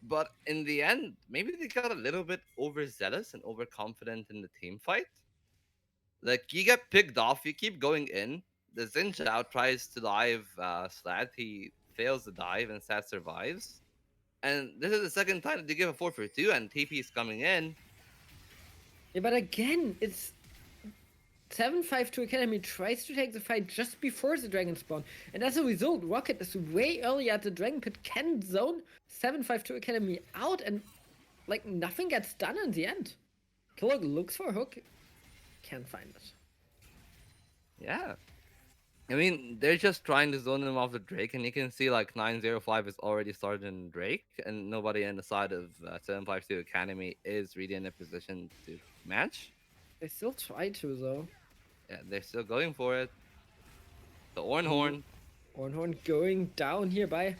But in the end, maybe they got a little bit overzealous and overconfident in the team fight. Like you get picked off, you keep going in. The Zinchao tries to dive Slat. He fails the dive and Slat survives. And this is the second time that they give a 4 for 2 and TP is coming in. Yeah, but again, it's 752 Academy tries to take the fight just before the dragon spawn, and as a result, Rocket is way early at the dragon pit, can zone 752 Academy out, and like nothing gets done in the end. Killog looks for a hook, can't find it. Yeah. I mean, they're just trying to zone him off the Drake, and you can see like 905 is already started in Drake, and nobody on the side of 752 Academy is really in a position to match. They still try to though. Yeah, they're still going for it. The Ooh, Ornhorn. Ornhorn going down here by.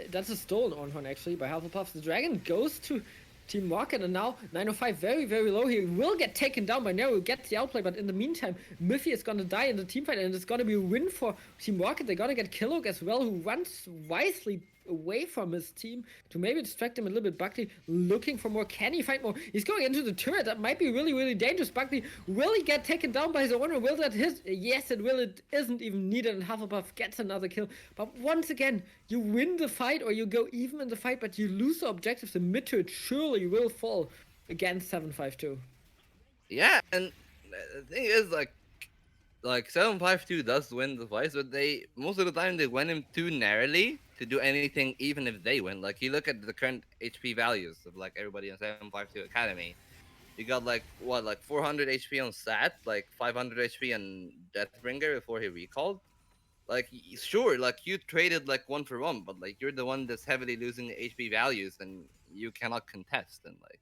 That's a stolen Ornhorn actually by Hufflepuff. The dragon goes to Team Rocket, and now 905 very, very low here. Will get taken down by Nero, gets the outplay, but in the meantime, Miffy is gonna die in the team fight, and it's gonna be a win for Team Rocket. They're gonna get Killog as well, who runs wisely away from his team to maybe distract him a little bit. Buckley looking for more. Can he find more? He's going into the turret. That might be really, really dangerous. Buckley, will he get taken down by his owner? Will that hit? Yes, it will. It isn't even needed, and Hufflepuff gets another kill. But once again, you win the fight or you go even in the fight, but you lose the objectives. The mid turret surely will fall against 752. Yeah, and the thing is, like 752 does win the fight, but they most of the time they win him too narrowly to do anything, even if they win. Like you look at the current HP values of like everybody in 752 Academy. You got like what, like 400 HP on Sat, like 500 HP on Deathbringer before he recalled. Like sure, like you traded like one for one, but like you're the one that's heavily losing the HP values, and you cannot contest. And like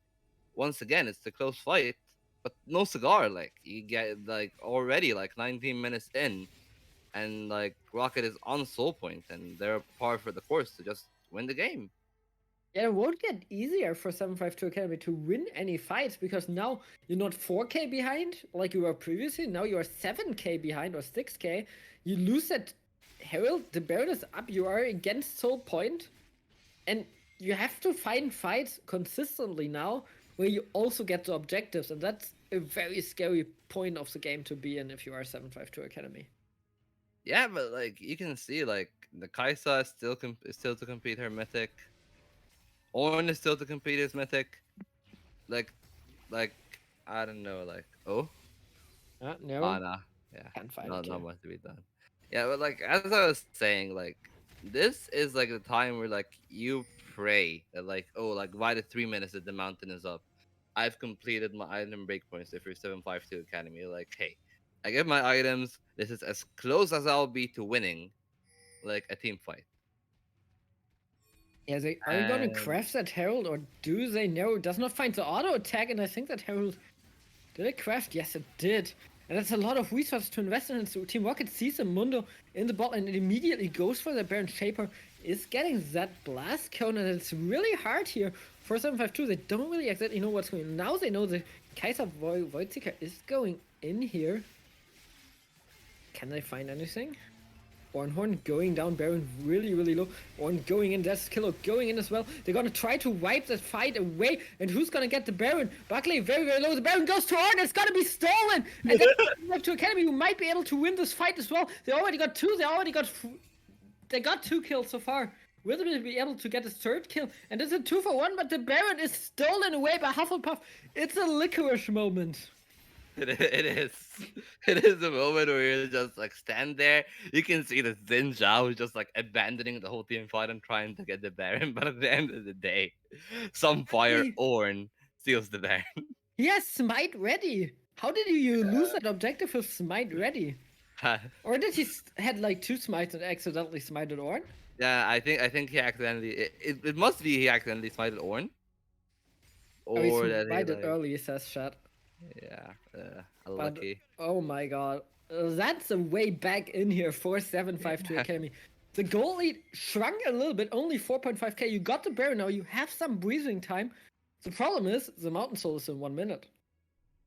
once again, it's a close fight, but no cigar. Like you get like already like 19 minutes in, and like Rocket is on Soul Point, and they're par for the course to just win the game. Yeah, it won't get easier for 752 Academy to win any fights because now you're not 4k behind like you were previously. Now you are 7k behind or 6k. You lose that Herald, the Baron is up, you are against Soul Point, and you have to find fights consistently now where you also get the objectives, and that's a very scary point of the game to be in if you are 752 Academy. Yeah, but like you can see, like the Kaisa is is still to compete her mythic. Orn is still to compete his mythic. Like, like I don't know, like oh, No, nah, yeah, can't find no, it not here. much to be done. Yeah, but like as I was saying, like this is like the time where like you pray that like oh, like by the 3 minutes that the mountain is up, I've completed my item breakpoints if you're 752 Academy. Like hey, I get my items. This is as close as I'll be to winning like a team fight. Yeah, they are gonna And craft that Herald, or do they? No, it does not find the auto attack, and I think that Herald did it craft? Yes, it did. And that's a lot of resources to invest in. So Team Rocket sees a Mundo in the bot and it immediately goes for the Baron. Shaper is getting that blast cone, and it's really hard here for 752. They don't really exactly know what's going on. Now they know the Kaiser Voidseeker is going in here. Can they find anything? Ornhorn going down, Baron really, really low. Orn going in, that's Killer going in as well. They're gonna try to wipe that fight away. And who's gonna get the Baron? Buckley very, very low. The Baron goes to Orn, it's gonna be stolen! And then to Academy, who might be able to win this fight as well. They already got two, they got two kills so far. Will they be able to get a third kill? And it's a 2-for-1, but the Baron is stolen away by Hufflepuff. It's a licorice moment. it is. It is a moment where you just like stand there. You can see the Xin Zhao who's just like abandoning the whole team fight and trying to get the Baron. But at the end of the day, some fire Buckley, Orn steals the Baron. he has Smite ready. How did you lose that objective with Smite ready? Or did he had like two smites and accidentally smited Orn? Yeah, I think he accidentally. It must be he accidentally smited Orn, Oh, he or that he smited like early, says Chat. yeah, But unlucky. oh my god, that's a way back in here for 752 Academy. The goal lead shrunk a little bit, only 4.5k. You got the Baron now, you have some breathing time. The problem is the Mountain Soul is in 1 minute.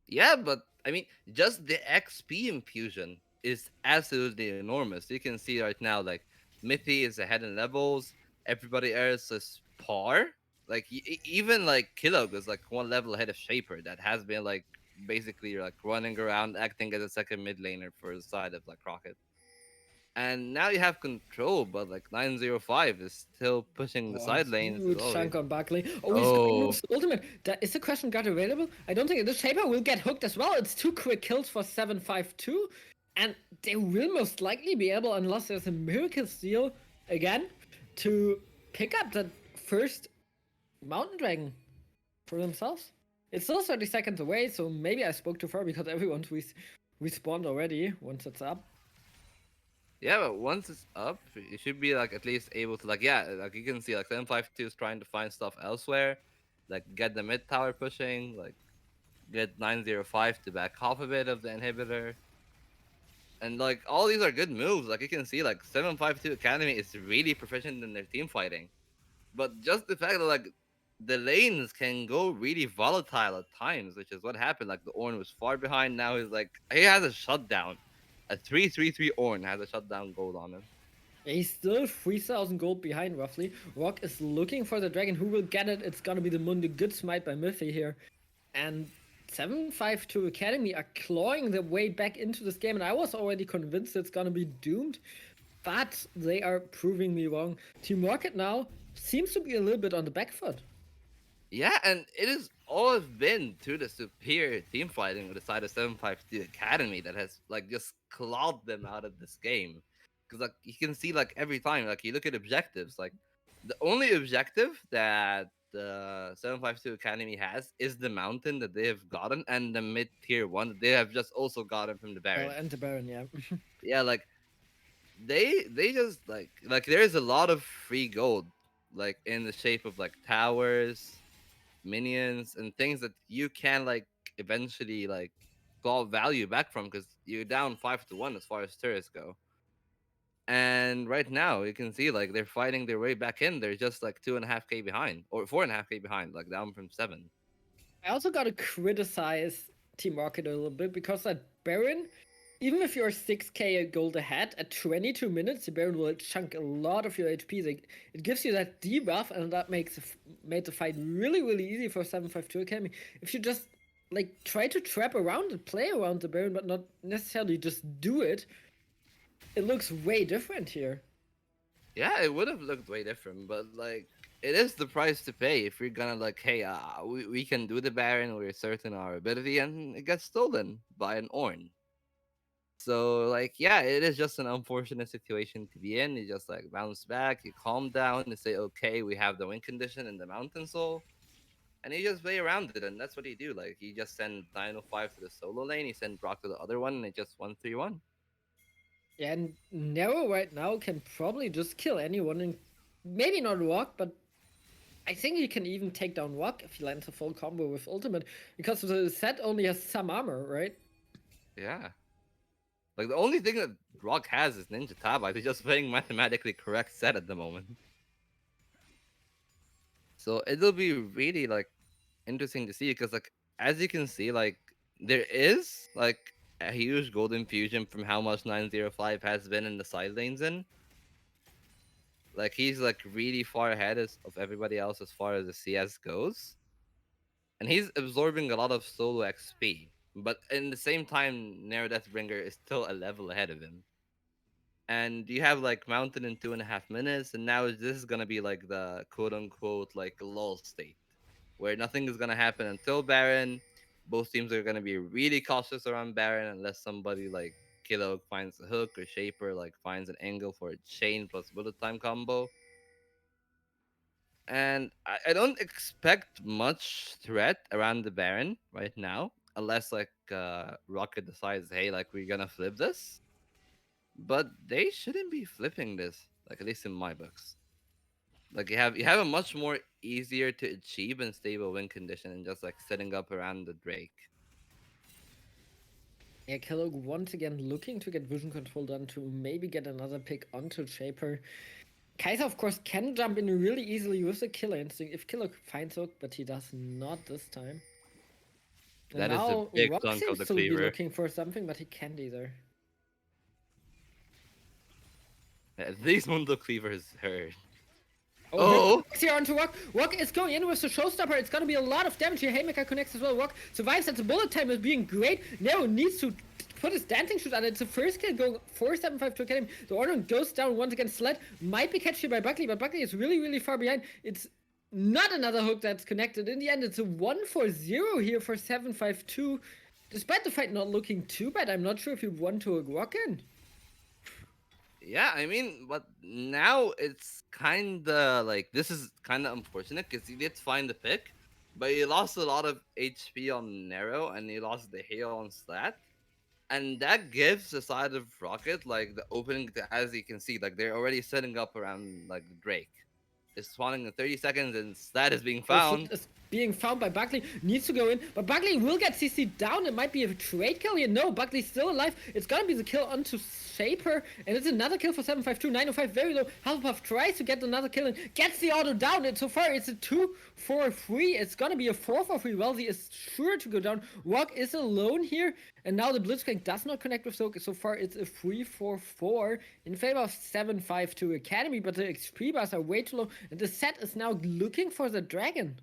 Yeah, but I mean, just the XP infusion is absolutely enormous. You can see right now, like Mithy is ahead in levels. Everybody else is par. Like even like Killog is like one level ahead of Shaper, that has been like basically like running around acting as a second mid laner for the side of like Rocket. And now you have control, but like 905 is still pushing the Oh, side lanes as huge well. chunk on Buckley. Oh, he's going Oh, moves ultimate. Is the question guard available? I don't think it is. Shaper will get hooked as well. It's 2 quick kills for 752. And they will most likely be able, unless there's a miracle steal again, to pick up that first Mountain Dragon for themselves. It's still 30 seconds away, so maybe I spoke too far because everyone's respawned already once it's up. yeah, but once it's up, you should be like at least able to like yeah, like you can see like 752 is trying to find stuff elsewhere, like get the mid tower pushing, like get 905 to back half a bit of the inhibitor. And like all these are good moves. Like you can see like 752 Academy is really proficient in their team fighting. But just the fact that like the lanes can go really volatile at times, which is what happened. Like the Ornn was far behind, now he's like he has a shutdown. A 3-3-3 Ornn has a shutdown gold on him. He's still 3,000 gold behind, roughly. Rock is looking for the dragon. Who will get it? It's gonna be the Mundi. Good smite by Miffy here. And 752 Academy are clawing their way back into this game. And I was already convinced it's gonna be doomed. But they are proving me wrong. Team Rocket now seems to be a little bit on the back foot. Yeah, and it has always been to the superior team fighting with the side of 752 Academy that has like just clawed them out of this game. Because like you can see like every time, like you look at objectives, like the only objective that the 752 Academy has is the mountain that they have gotten and the mid tier one that they have just also gotten from the Oh, Baron. and the Baron, yeah. Yeah, like they just like there's a lot of free gold like in the shape of like towers, minions, and things that you can like eventually like claw value back from because you're down 5-1 as far as tourists go. And right now you can see like they're fighting their way back in. They're just like 2.5k behind or 4.5k behind, like down from 7. I also gotta criticize Team Rocket a little bit because that Baron, even if you're 6k gold ahead, at 22 minutes, the Baron will chunk a lot of your HP. Like, it gives you that debuff, and that made the fight really, really easy for 752 Academy. If you just like try to trap around and play around the Baron, but not necessarily just do it, it looks way different here. Yeah, it would have looked way different, but like it is the price to pay if you're gonna like, hey, we can do the Baron, we're certain our ability, and it gets stolen by an Ornn. So like yeah, it is just an unfortunate situation to be in. You just like bounce back, you calm down, you say, okay, we have the win condition and the mountain soul, and you just play around it, and that's what you do. Like you just send 905 to the solo lane, you send Brock to the other one, and it just 1-3-1. Yeah, and Nero right now can probably just kill anyone, and maybe not Rock, but I think he can even take down Rock if he lands a full combo with ultimate, because the set only has some armor, right? Yeah. Like the only thing that Brock has is Ninja Tabai. He's just playing mathematically correct set at the moment. So it'll be really like interesting to see because like as you can see, like there is like a huge golden fusion from how much 905 has been in the side lanes in. Like he's like really far ahead of everybody else as far as the CS goes. And he's absorbing a lot of solo XP. But in the same time, Nero Deathbringer is still a level ahead of him. And you have like Mountain in 2.5 minutes, and now this is gonna be like the quote unquote like lull state, where nothing is gonna happen until Baron. Both teams are gonna be really cautious around Baron unless somebody like Kilo finds a hook or Shaper like finds an angle for a chain plus bullet time combo. And I don't expect much threat around the Baron right now, unless like Rocket decides, hey, like we're gonna flip this. But they shouldn't be flipping this, like at least in my books. Like you have a much more easier to achieve and stable win condition and just like setting up around the Drake. Yeah, Kellogg once again looking to get vision control done to maybe get another pick onto Shaper. Kaiser, of course, can jump in really easily with the killer instinct if Kellogg finds hook, but he does not this time. And That is a now big Rock chunk of seems the to be cleaver. looking for something, but he can't either. Yeah, these Mundo cleavers hurt. Oh, Oh, here onto Rock. Rock is going in with the showstopper. It's gonna be a lot of damage here. Haymaker connects as well. Rock survives, and the bullet time is being great. Nero needs to put his dancing shoes on. It's the first kill going for 752 Academy. The Ornament goes down once again. Sled might be catched here by Buckley, but Buckley is really, really far behind. It's not another hook that's connected. In the end, it's a 1-4-0 here for 752. Despite the fight not looking too bad, I'm not sure if you want to walk in. Yeah, I mean, but now it's kind of like this is kind of unfortunate because he did find the pick, but he lost a lot of HP on Narrow and he lost the heal on Slat. And that gives the side of Rocket like the opening as you can see, like they're already setting up around like the Drake. It's spawning in 30 seconds and Slat is being Oh, found. is being found by Buckley. Needs to go in, but Buckley will get CC down. It might be a trade kill here. No, Buckley's still alive. It's gonna be the kill onto Shaper, and it's another kill for 752. 905 very low. Hufflepuff tries to get another kill and gets the auto down. And so far, it's a 2-4-3. It's gonna be a 4-4-3. Wellesley is sure to go down. Rock is alone here, and now the Blitzcrank does not connect with Soak. So far, it's a 3-4-4 in favor of 752 Academy, but the XP bars are way too low, and the set is now looking for the dragon.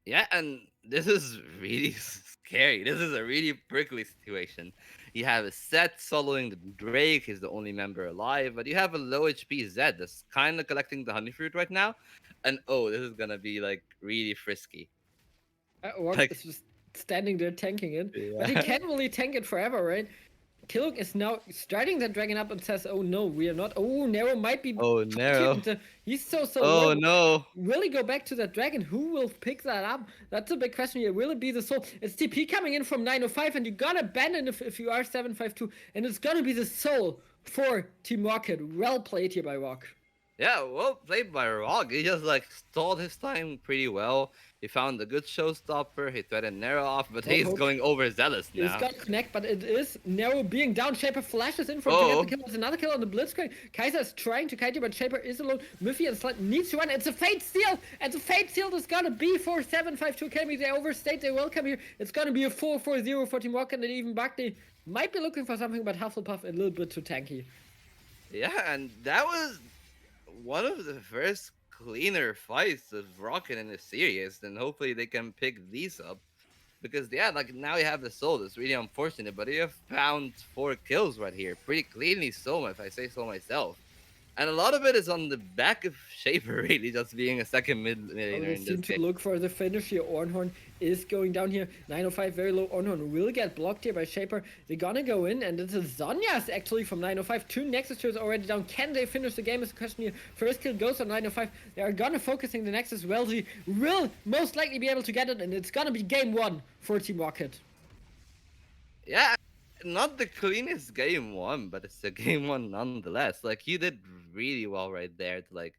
Yeah, and this is really scary. This is a really prickly situation. You have a Set soloing the Drake, he's the only member alive, but you have a low HP Zed that's kind of collecting the honey fruit right now. And oh, this is gonna be like really frisky. Rock Like, is just standing there tanking it, but he yeah. can't really tank it forever, right? Killuk is now starting that dragon up and says, "Oh no, we are not. Oh, Nero might be Oh, trapped here. Narrow. And, he's so Oh low. no. Will he go back to that dragon? Who will pick that up? That's a big question here. Will it be the soul? It's TP coming in from 905, and you gotta abandon if you are 752, and it's gonna be the soul for Team Rocket. Well played here by Rock. Yeah, well played by Rock. He just like stalled his time pretty well. He found a good showstopper. He threaded Narrow off, but Don't he's hope. going overzealous He's now. got connect, but it is Nero being down. Shaper flashes in from to get the Oh, kill. It's another kill on the Blitzcrank. Kaiser is trying to kite you, but Shaper is alone. Miffy and Slut needs to run. It's a Fate Seal, and the Fate Seal is gonna be for 752 Academy. They overstayed their welcome here. It's gonna be a 4-4-0 for Team Rocket, and even Buckley might be looking for something, but Hufflepuff a little bit too tanky. yeah, and that was one of the first cleaner fights of Rocket in the series, and hopefully they can pick these up. Because yeah, like now you have the soul. It's really unfortunate, but you have found 4 kills right here, pretty cleanly so, if I say so myself. And a lot of it is on the back of Shaper, really, just being a second mid Oh, laner they in this seem to game. look for the finish here. Ornhorn is going down here. 905 very low. Ornhorn will get blocked here by Shaper. They're gonna go in, and it's a Zonias actually from 905. 2 Nexus turrets already down. Can they finish the game is the question here. First kill goes on 905. They are gonna focusing the Nexus. Wellesley will most likely be able to get it, and it's gonna be game 1 for Team Rocket. Yeah, not the cleanest game one, but it's a game one nonetheless. Like you did really well right there to like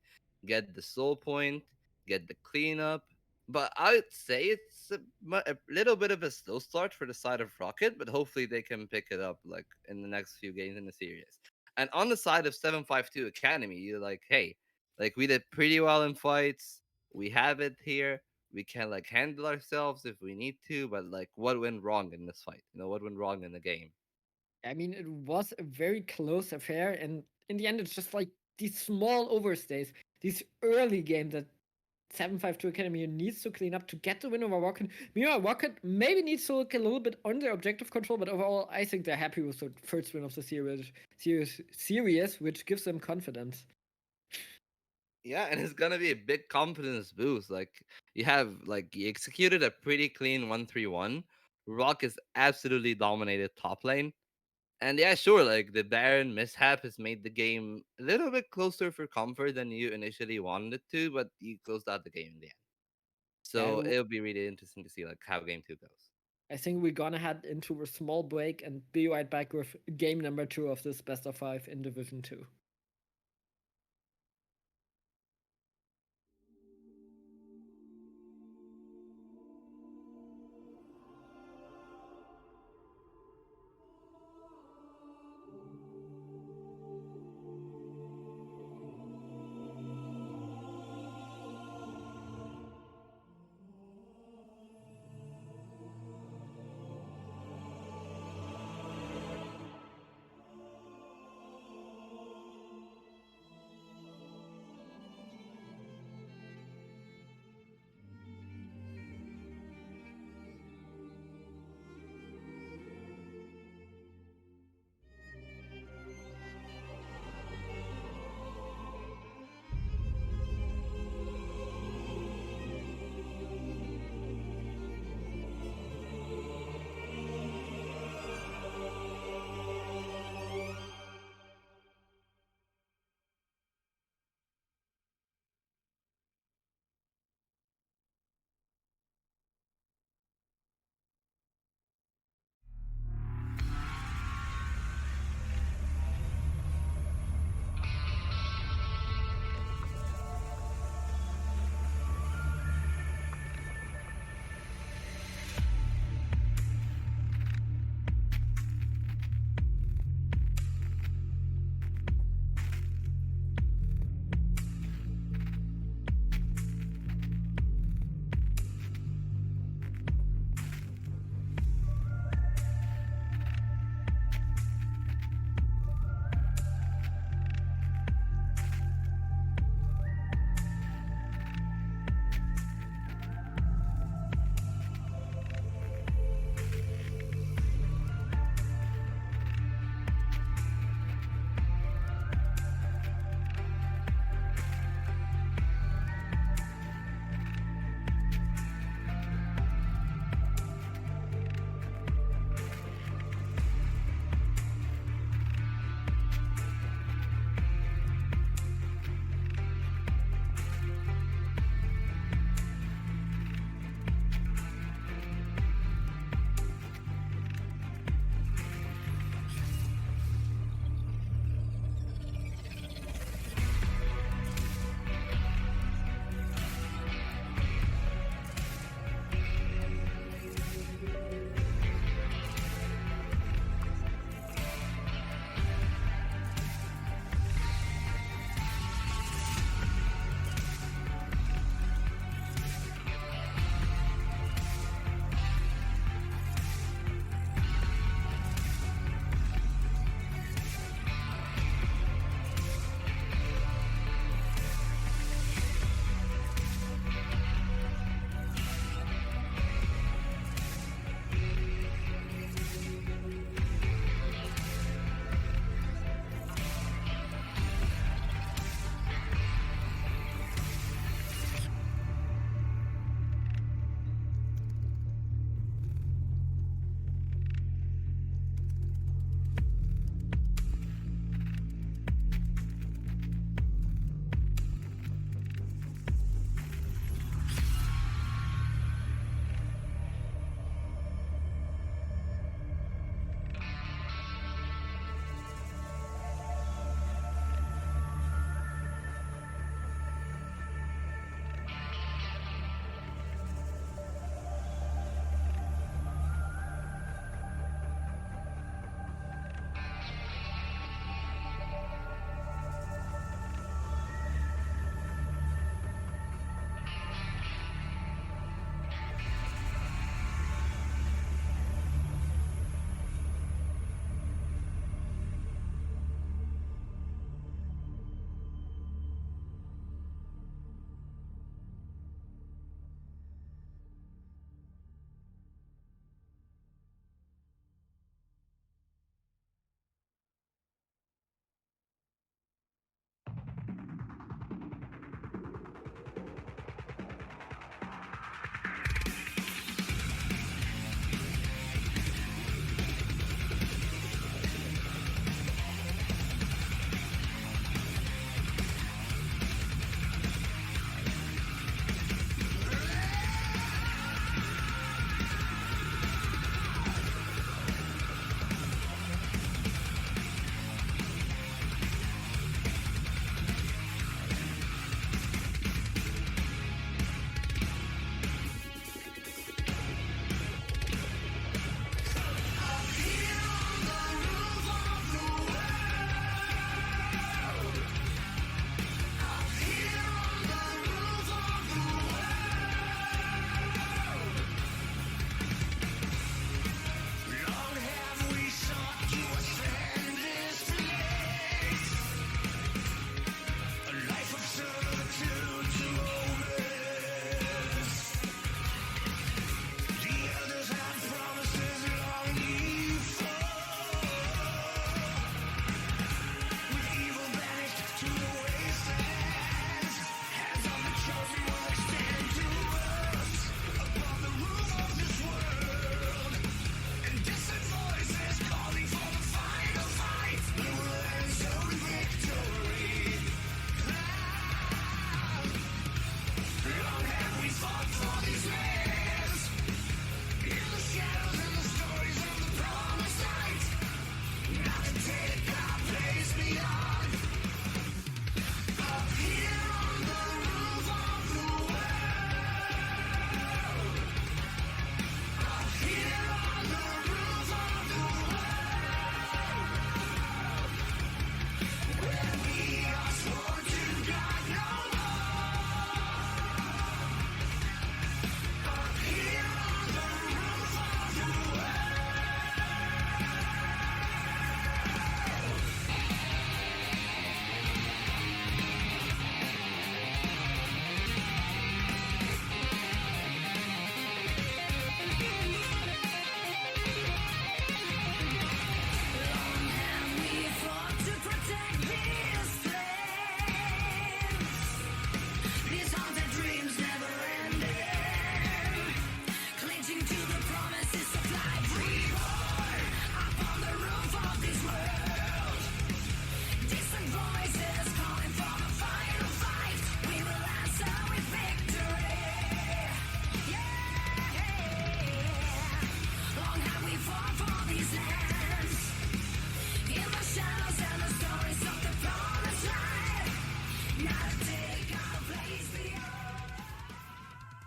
get the soul point, get the cleanup. But I would say it's a little bit of a slow start for the side of Rocket, but hopefully they can pick it up like in the next few games in the series. And on the side of 752 Academy, you're like, hey, like we did pretty well in fights. We have it here. We can like handle ourselves if we need to, but like what went wrong in this fight? You know, what went wrong in the game? I mean, it was a very close affair, and in the end, it's just like these small overstays, these early games that 752 Academy needs to clean up to get the win over Rocket. Meanwhile, Rocket maybe needs to look a little bit on their objective control, but overall, I think they're happy with the first win of the series, which gives them confidence. Yeah, and it's gonna be a big confidence boost. Like you executed a pretty clean 1-3-1. Rock is absolutely dominated top lane. And yeah, sure, like the Baron mishap has made the game a little bit closer for comfort than you initially wanted it to, but you closed out the game in the end. Yeah, So it'll be really interesting to see like how game 2 goes. I think we're gonna head into a small break and be right back with game number 2 of this best of 5 in Division 2.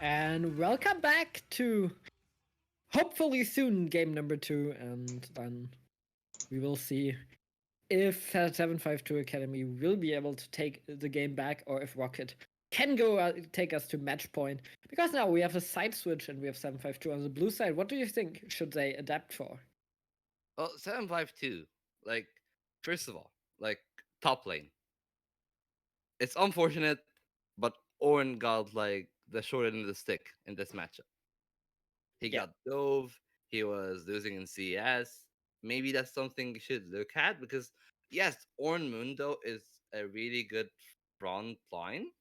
And welcome back to hopefully soon game number 2, and then we will see if 752 Academy will be able to take the game back or if Rocket can go take us to match point. Because now we have a side switch and we have 752 on the blue side. What do you think should they adapt for? Well, 752, like, first of all, like, top lane. It's unfortunate, but Ornn got, like, the short end of the stick in this matchup. He Yeah. got Dove, he was losing in CS. Maybe that's something you should look at because, yes, Ornn Mundo is a really good front line,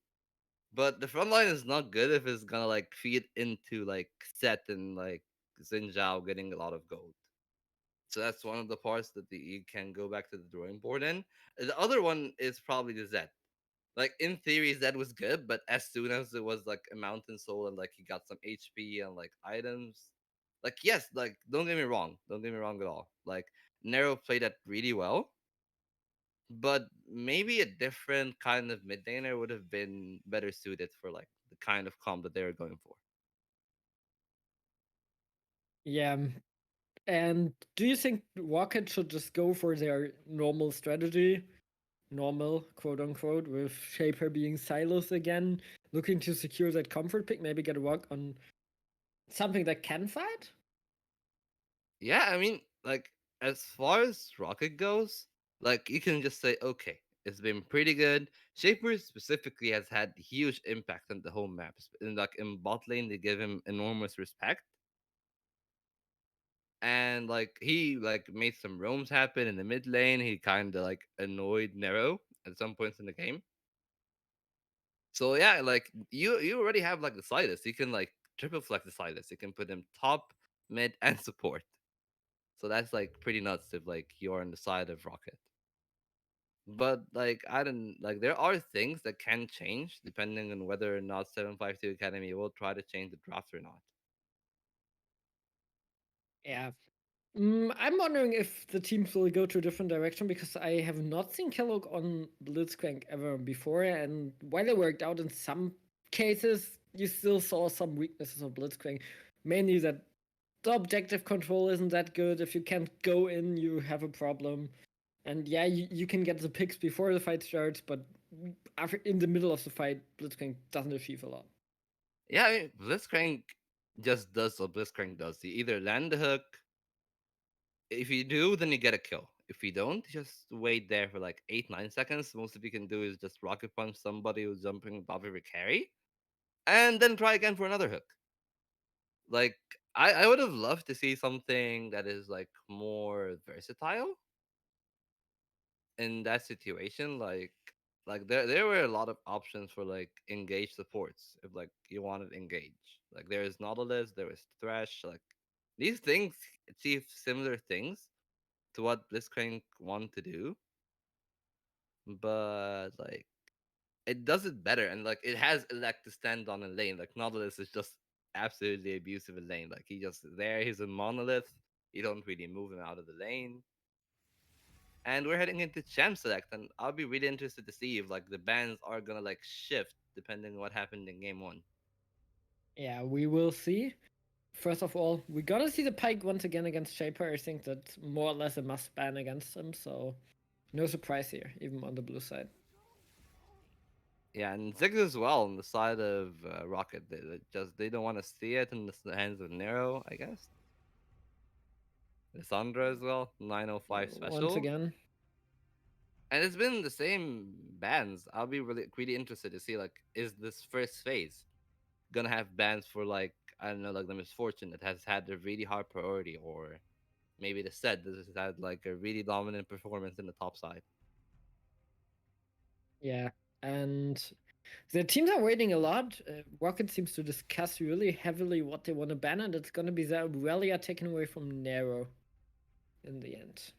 but the front line is not good if it's gonna, like, feed into, like, Set and, like, Xinjiao getting a lot of gold. So that's one of the parts that you can go back to the drawing board in. The other one is probably the Zed. Like, in theory, Zed was good, but as soon as it was like a mountain soul and like he got some HP and like items, like, yes, like, don't get me wrong at all. Like, Nero played that really well, but maybe a different kind of mid laner would have been better suited for like the kind of comp that they were going for. Yeah. And do you think Rocket should just go for their normal strategy? Normal, quote unquote, with Shaper being silos again, looking to secure that comfort pick, maybe get a walk on something that can fight? Yeah, I mean, like, as far as Rocket goes, like, you can just say, okay, it's been pretty good. Shaper specifically has had huge impact on the home maps. And like in bot lane, they give him enormous respect. And like he like made some roams happen in the mid lane. He kind of like annoyed Nero at some points in the game. So yeah, like you already have like the Silas. You can like triple flex the Silas. You can put him top, mid, and support. So that's like pretty nuts if like you're on the side of Rocket. But like I don't like there are things that can change depending on whether or not 752 Academy will try to change the draft or not. Yeah. I'm wondering if the teams will go to a different direction because I have not seen Kellogg on Blitzcrank ever before, and while it worked out in some cases, you still saw some weaknesses of Blitzcrank. Mainly that the objective control isn't that good. If you can't go in, you have a problem. And yeah, you can get the picks before the fight starts, but after in the middle of the fight, Blitzcrank doesn't achieve a lot. Yeah, I mean, Blitzcrank just does what Blitzcrank does. You either land the hook. If you do, then you get a kill. If you don't, just wait there for like 8 9 seconds. Most of you can do is just rocket punch somebody who's jumping above every carry, and then try again for another hook. Like I would have loved to see something that is like more versatile in that situation. Like there were a lot of options for like engage supports if like you wanted engage. Like there is Nautilus, there is Thresh. Like these things achieve similar things to what Blitzcrank want to do, but like it does it better, and like it has elect to stand on a lane. Like Nautilus is just absolutely abusive in lane. Like he just there, he's a monolith. You don't really move him out of the lane. And we're heading into champ select, and I'll be really interested to see if like the bans are gonna like shift depending on what happened in game one. Yeah, we will see. First of all, we gotta see the Pike once again against Shaper. I think that's more or less a must ban against him, so no surprise here, even on the blue side. Yeah, and Ziggs as well on the side of Rocket. They don't want to see it in the hands of Nero, I guess. Lissandra as well, 905 Once special. again, And it's been the same bands. I'll be really interested to see like is this first phase gonna have bands for like I don't know like the misfortune that has had a really hard priority, or maybe the set that has had like a really dominant performance in the top side. yeah. And the teams are waiting a lot. Rocket seems to discuss really heavily what they want to ban, and it's gonna be the Aurelia taken away from Nero in the end.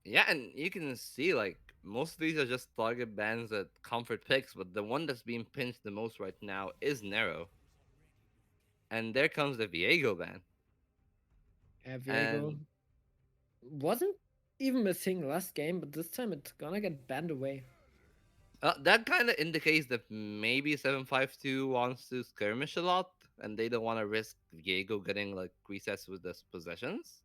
Yeah, and you can see like most of these are just target bans at comfort picks, but the one that's being pinched the most right now is Nero. And there comes the Viego ban. Viego And wasn't even a thing last game, but this time it's gonna get banned away. That kind of indicates that maybe 752 wants to skirmish a lot, and they don't want to risk Viego getting like resets with his possessions.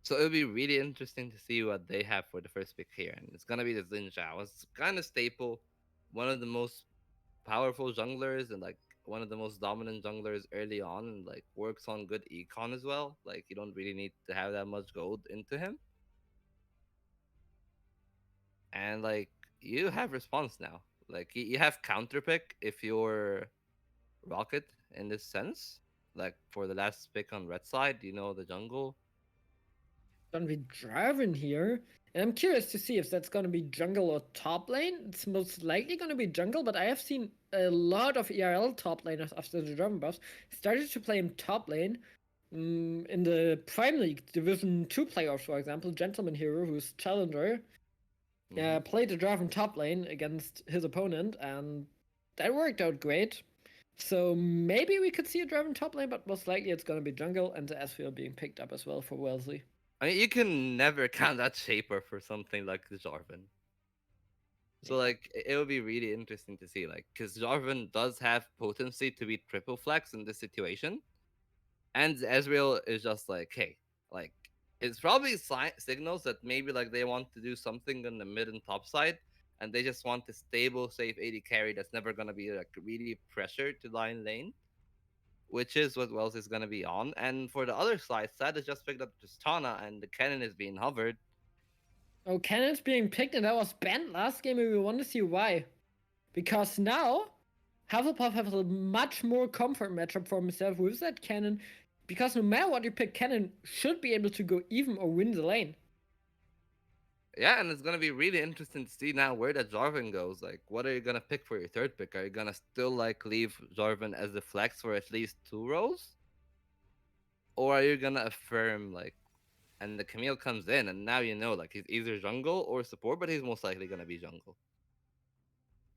So it'll be really interesting to see what they have for the first pick here, and it's gonna be the Xin Zhao. It's kind of staple, one of the most powerful junglers, and like one of the most dominant junglers early on, and like works on good econ as well. Like you don't really need to have that much gold into him, and like you have response now. Like you have counter pick if you're Rocket in this sense. Like for the last pick on red side, you know the jungle. Gonna be Draven here. And I'm curious to see if that's gonna be jungle or top lane. It's most likely gonna be jungle, but I have seen a lot of ERL top laners after the Draven buffs started to play in top lane. In the Prime League Division 2 playoffs, for example, Gentleman Hero, who's challenger, Hmm. played the Draven top lane against his opponent, and that worked out great. So maybe we could see a Draven top lane, but most likely it's gonna be jungle and the Ezreal being picked up as well for Wellesley. I mean, you can never count that Shaper for something like the Jarvan. So Yeah. like it would be really interesting to see, like, because Jarvan does have potency to be triple flex in this situation, and Ezreal is just like, hey, like it's probably signals that maybe like they want to do something on the mid and top side, and they just want a stable, safe AD carry that's never gonna be like really pressured to line lane, which is what Wells is gonna be on. And for the other side, Sad has just picked up Tristana, and the cannon is being hovered. Oh, Cannon's being picked, and that was banned last game, and we want to see why. Because now, Hufflepuff has a much more comfort matchup for himself with that Cannon. Because no matter what you pick, Cannon should be able to go even or win the lane. Yeah, and it's gonna be really interesting to see now where that Jarvan goes. Like, what are you gonna pick for your third pick? Are you gonna still like leave Jarvan as the flex for at least 2 rows, or are you gonna affirm like? And the Camille comes in, and now you know like he's either jungle or support, but he's most likely gonna be jungle.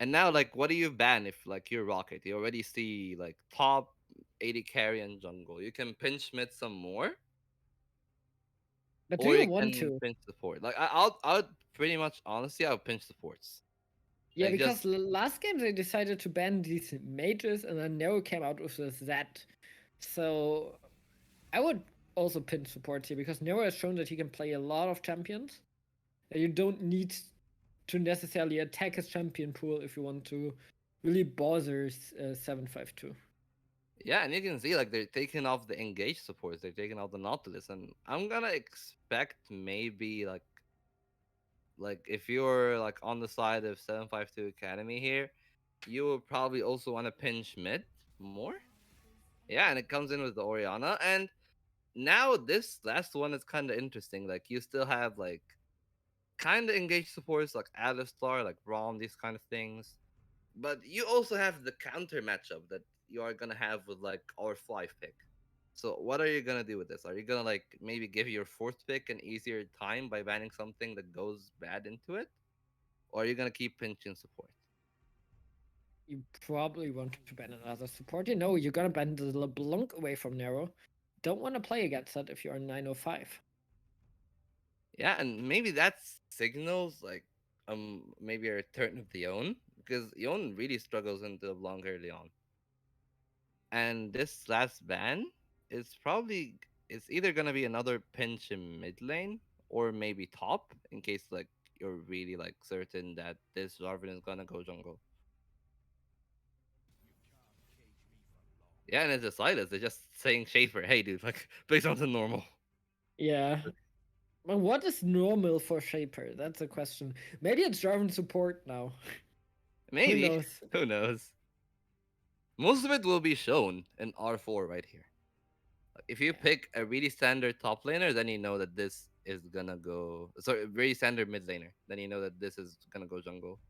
And now, like, what do you ban if like you're Rocket? You already see like top 80 carry and jungle. You can pinch mid some more, But do or you you want can to? pinch support. Like I'll pretty much honestly I'll pinch supports. Yeah, Like because just last game they decided to ban these mages, and then Nero came out with this that. So I would also pin support here because Nero has shown that he can play a lot of champions. You don't need to necessarily attack his champion pool if you want to really bother 752. yeah, and you can see like they're taking off the engaged supports. They're taking off the Nautilus, and I'm gonna expect maybe like if you're like on the side of 752 Academy here, you will probably also want to pinch mid more. Yeah, and it comes in with the Oriana. And now this last one is kind of interesting. Like you still have like kind of engaged supports like Alistar, like Braum, these kind of things. But you also have the counter matchup that you are gonna have with like our five pick. So what are you gonna do with this? Are you gonna like maybe give your fourth pick an easier time by banning something that goes bad into it? Or are you gonna keep pinching support? You probably want to ban another support. You know, you're gonna ban the LeBlanc away from Nero. Don't want to play against that if you're in 905. Yeah, and maybe that signals like maybe a return of the Yon, because Yon really struggles into the long early on. And this last ban is probably it's either gonna be another pinch in mid lane or maybe top in case like you're really like certain that this Jarvan is gonna go jungle. Yeah, and it's a silence. They're just saying Schaefer, hey dude, like play something normal. Yeah. Well, what is normal for Shaper? That's a question. Maybe it's Jarvan support now. Who Maybe. knows? Who knows? Most of it will be shown in R4 right here. Like, if you Yeah. pick a really standard top laner, then you know that this is gonna go. Sorry, very standard mid laner. Then you know that this is gonna go jungle.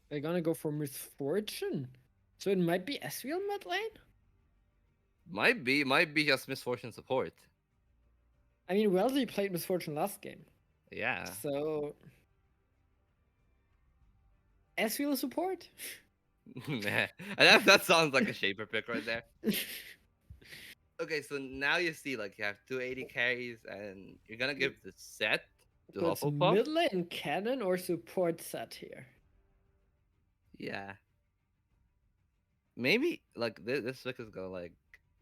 They're gonna go for misfortune. So it might be Ezreal mid lane? Might be just misfortune support. I mean, Wellesley played misfortune last game. Yeah. So Ezreal support? Nah. That sounds like a shaper pick right there. Okay, so now you see like you have 280 carries and you're gonna give the set. to So it's Hufflepuff. mid lane cannon or support set here. Yeah, maybe like this pick is gonna like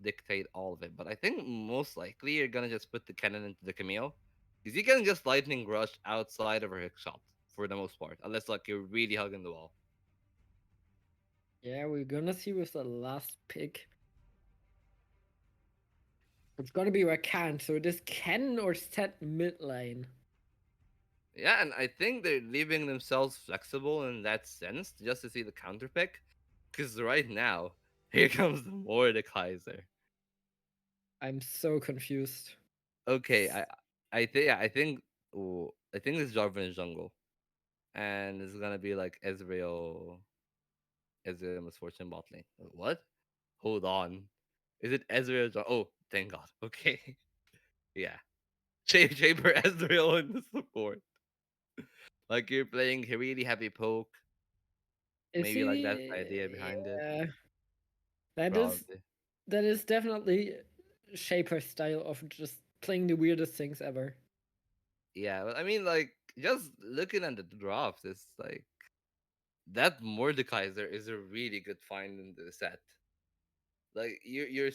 dictate all of it, but I think most likely you're gonna just put the cannon into the Camille because you can just lightning rush outside of her hook shot for the most part, unless like you're really hugging the wall. Yeah, we're gonna see with the last pick. It's gonna be Rakan, so it is cannon or set mid lane. Yeah, and I think they're leaving themselves flexible in that sense just to see the counter pick. Because right now, here comes the Mordekaiser. I'm so confused. Okay, I think yeah, I think this is Jarvan is jungle, and it's gonna be like Ezreal Misfortune bot lane. What? Hold on, is it Ezreal? Oh, thank God. Okay, yeah, Shaper Ezreal in the support. Like you're playing a really heavy poke. Is Maybe like that's he? the idea behind it. Yeah, that is Probably. that is definitely Shaper's style of just playing the weirdest things ever. Yeah, but I mean, like, just looking at the drafts, it's like that Mordekaiser is a really good find in the set. Like, you're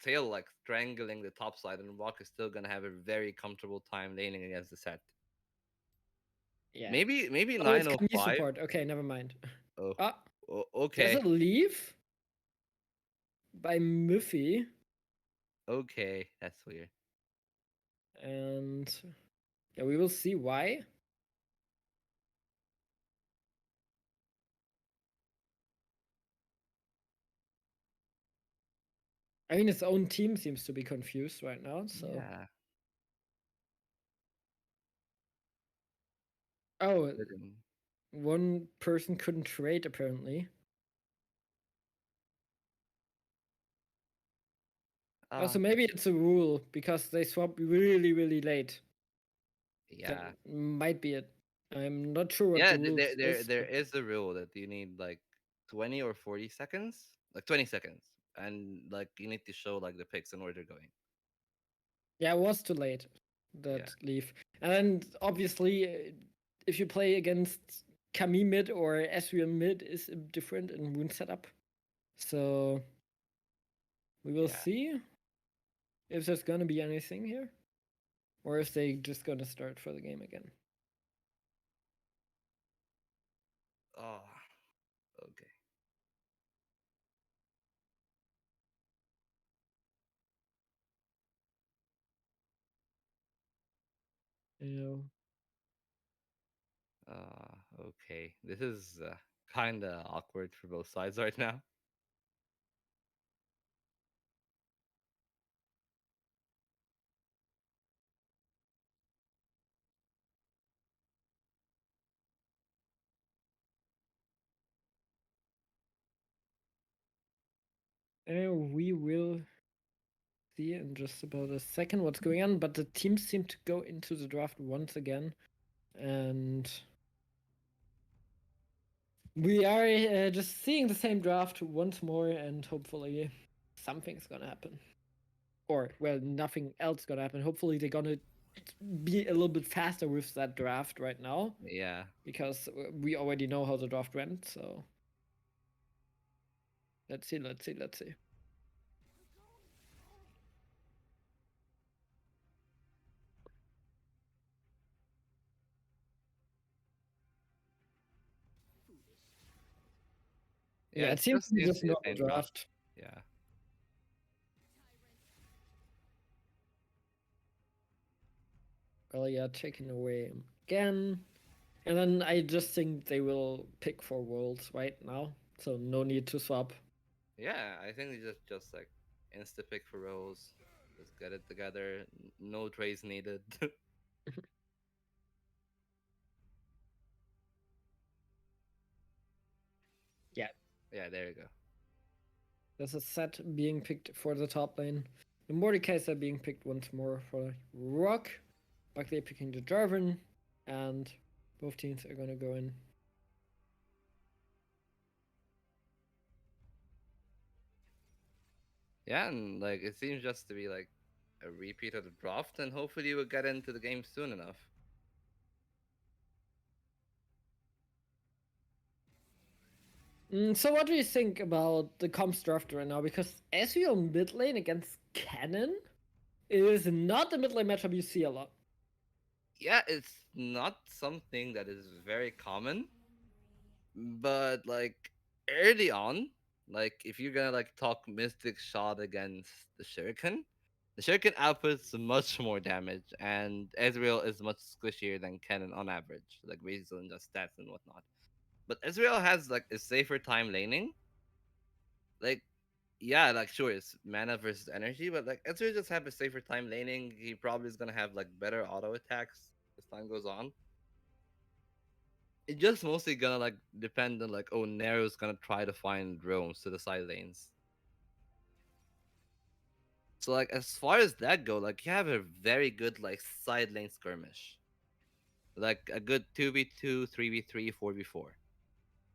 still like strangling the top side, and Rock is still gonna have a very comfortable time laning against the set. Yeah. Maybe Oh, it's Camille 905. support. Okay, never mind. Oh, Ah, there's a okay, leave by Muffy, okay, that's weird. and yeah, we will see why. I mean, his own team seems to be confused right now. So, Yeah, oh, didn't. one person couldn't trade apparently. Also, Ah, maybe it's a rule because they swap really, really late. That yeah, might be it. I'm not sure what yeah. the rules is, There but is a rule that you need like 20 or 40 seconds, like 20 seconds, and like you need to show like the picks and where they're going. yeah, it was too late Yeah, that leave. And obviously, if you play against Kami mid or Ezreal mid is different in rune setup. So we will yeah. see if there's gonna be anything here, or if they just gonna start for the game again. Oh, okay. You know. Okay. This is kind of awkward for both sides right now. We will see in just about a second what's going on, but the teams seem to go into the draft once again, and we are just seeing the same draft once more, and hopefully something's gonna happen. Or, well, nothing else gonna happen. Hopefully they're gonna be a little bit faster with that draft right now, Yeah. because we already know how the draft went, so let's see. Yeah, Yeah, it it seems just to be seems to just be the normal same draft. draft. Yeah. Well, yeah, taken away again. And then I just think they will pick for worlds right now, so no need to swap. Yeah, I think they just like insta pick for roles. Just get it together. No trades needed. Yeah, Yeah, there you go. there's a set being picked for the top lane. The Mordekaiser being picked once more for Rock. Buckley picking the Jarvan, and both teams are gonna go in. Yeah, and like it seems just to be like a repeat of the draft, and hopefully we'll get into the game soon enough. So what do you think about the comps draft right now? Because Ezreal mid lane against Cannon is not the mid lane matchup you see a lot. Yeah, it's not something that is very common, but like early on, like if you're gonna like talk Mystic Shot against the Shuriken outputs much more damage, and Ezreal is much squishier than Kennen on average, like based on just stats and whatnot. But Ezreal has like a safer time laning. Like, yeah, like sure, it's mana versus energy, but like Ezreal just have a safer time laning. He probably is gonna have like better auto attacks as time goes on. It just mostly gonna like depend on like, oh, Nero's gonna try to find roams to the side lanes. So like as far as that go, like you have a very good like side lane skirmish. Like a good 2v2, 3v3, 4v4.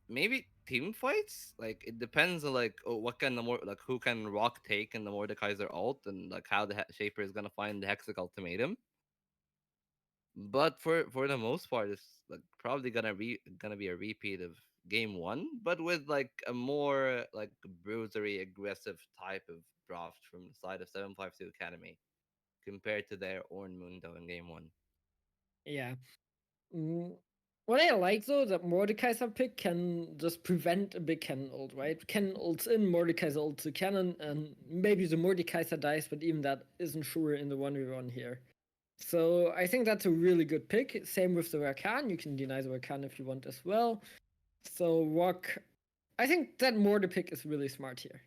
Maybe team fights? Like it depends on like, oh, what kind of more like who can rock take in the Mordekaiser ult, and like how the Shaper is gonna find the Hexic ultimatum. But for the most part, it's like probably gonna be a repeat of game one, but with like a more like bruisery aggressive type of draft from the side of 752 Academy compared to their Orn Mundo in game one. Yeah. Mm, what I like though that Mordekaiser pick can just prevent a big cannon ult, right? Cannon ults in, Mordekaiser ults the cannon, and maybe the Mordekaiser dies, but even that isn't sure in the 1v1 here. So I think that's a really good pick. Same with the Rakan. You can deny the Rakan if you want as well. So Rock, I think that Mortar pick is really smart here.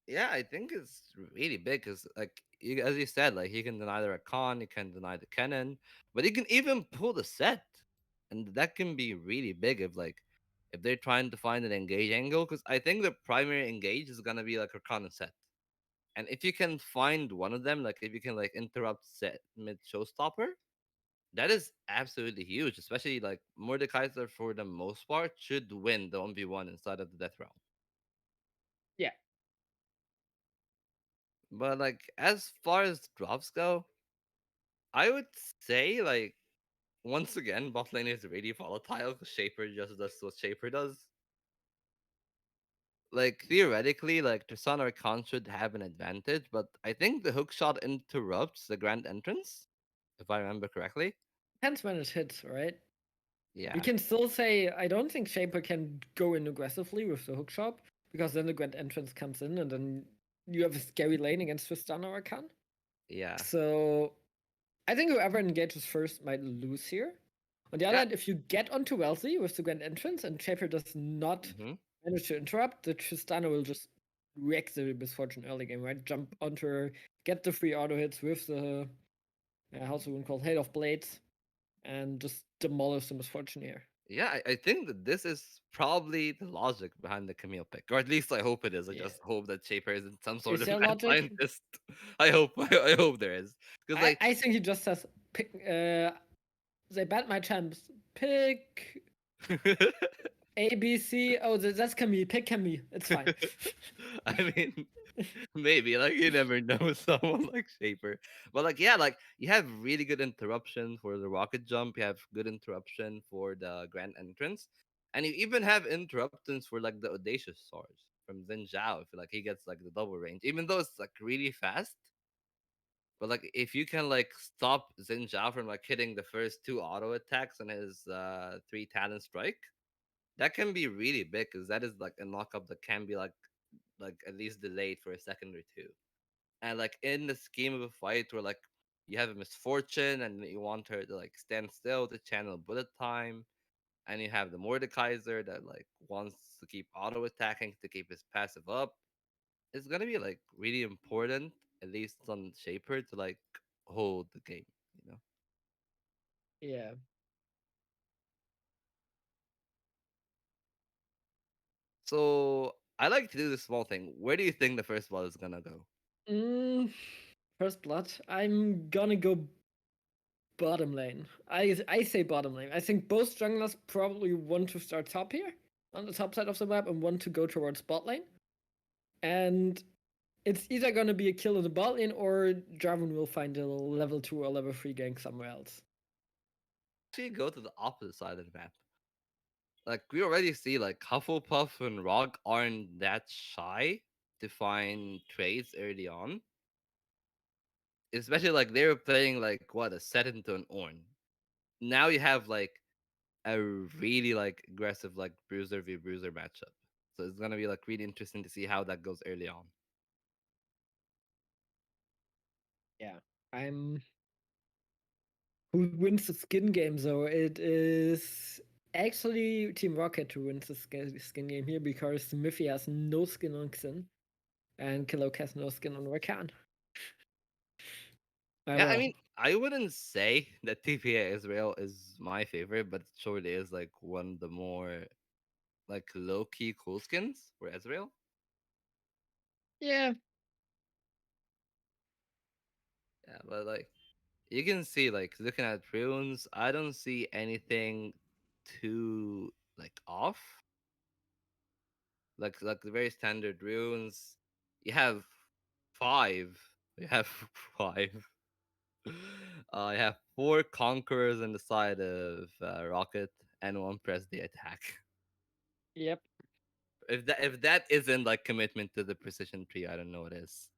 Yeah, I think it's really big because, like, as you said, like he can deny the Rakan, he can deny the Kennen, but he can even pull the set, and that can be really big if they're trying to find an engage angle. Because I think the primary engage is gonna be like Rakan and set, and if you can find one of them, like if you can like interrupt set mid showstopper, that is absolutely huge. Especially like Mordekaiser for the most part should win the 1v1 inside of the death realm. Yeah. But like as far as drops go, I would say like once again, bot lane is really volatile because Shaper just does what Shaper does. Like theoretically, like Tristan or Khan should have an advantage, but I think the hook shot interrupts the grand entrance, if I remember correctly. Depends when it hits, right? We Yeah, can still say I don't think Shaper can go in aggressively with the hook shot because then the Grand Entrance comes in and then you have a scary lane against Tristana or Khan. yeah, So I think whoever engages first might lose here. On the other yeah. hand, if you get onto Wealthy with the Grand Entrance and Shaper does not Hmm. manage to interrupt, the Tristana will just wreck the Misfortune early game, right? Jump onto her, get the free auto hits with the how's the one called? Hail of Blades, and just demolish the Misfortune here. Yeah, I think that this is probably the logic behind the Camille pick, or at least I hope it is. I Yeah. just hope that Shaper isn't some sort Is of there mad logic? scientist. I hope, I hope there is, because like I think he just says pick. They bet my champs. Pick A B C. Oh, that's Camille. Pick Camille. It's fine. I mean, maybe like you never know someone like Shaper, but like yeah, like you have really good interruption for the rocket jump. You have good interruption for the grand entrance, and you even have interruptions for like the audacious swords from Xin Zhao. I feel like he gets like the double range, even though it's like really fast. But like if you can like stop Xin Zhao from like hitting the first two auto attacks on his three talent strike, that can be really big because that is like a knockup that can be like at least delayed for a second or two. And like in the scheme of a fight where like you have a misfortune and you want her to like stand still to channel bullet time, and you have the Mordekaiser that like wants to keep auto attacking to keep his passive up, it's gonna be like really important, at least on Shaper, to like hold the game, you know. Yeah. So I like to do this small thing. Where do you think the first ball is gonna go? Mm, first blood. I'm gonna go bottom lane. I say bottom lane. I think both junglers probably want to start top here on the top side of the map and want to go towards bot lane. And it's either gonna be a kill in the bot lane or Jarvan will find a level 2 or level 3 gank somewhere else. Actually, go to the opposite side of the map. like we already see like Hufflepuff and Rock aren't that shy to find trades early on. Especially like they were playing like what a set into an Orn. Now you have like a really like aggressive like bruiser v bruiser matchup. So it's gonna be like really interesting to see how that goes early on. Yeah. I'm who wins the skin game though? It is actually Team Rocket who wins the skin game here because Smithy has no skin on Xin and Kilok has no skin on Rakan. Yeah, I Well, mean, I wouldn't say that TPA Israel is my favorite, but it surely is like one of the more like low key cool skins for Israel. yeah, Yeah, but like you can see like looking at runes, I don't see anything too like off. Like the very standard runes. You have five. You have five. I have four conquerors on the side of Rocket and one press the attack. yep. If that isn't like commitment to the precision tree, I don't know what is.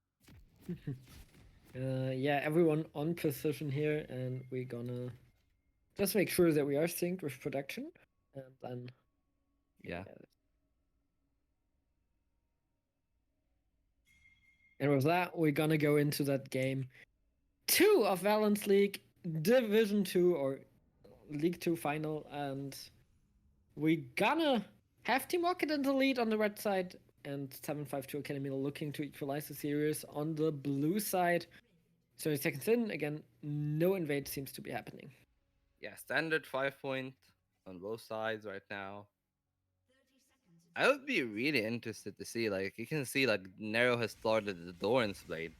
Yeah, everyone on position here, and we're gonna just make sure that we are synced with production, and then Yeah. yeah. And with that, we're gonna go into that game two of Valence League Division Two or League Two final, and we gonna have Team Rocket in the lead on the red side, and 752 Academy looking to equalize the series on the blue side. So seconds in, again, no invade seems to be happening. Yeah, standard 5 point on both sides right now. I would be really interested to see like you can see like Nero has started the Doran's blade.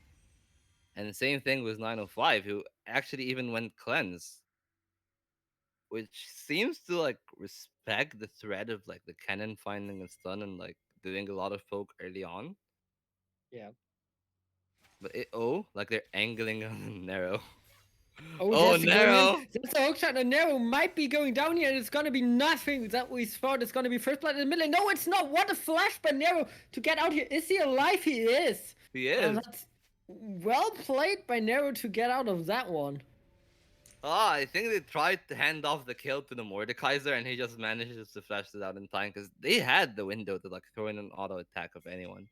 And the same thing with 905, who actually even went cleanse, which seems to like respect the threat of like the cannon finding a stun and like doing a lot of poke early on. Yeah. But like they're angling on Nero. Oh, Oh, that's going in. Nero! That's a hook shot. And Nero might be going down here, and it's gonna be nothing that we thought. It's gonna be first blood in the middle. No, it's not. What a flash by Nero to get out here. Is he alive? He is. He And is. that's well played by Nero to get out of that one. Ah, I think they tried to hand off the kill to the Mordekaiser, and he just manages to flash it out in time because they had the window to like throw in an auto attack of anyone.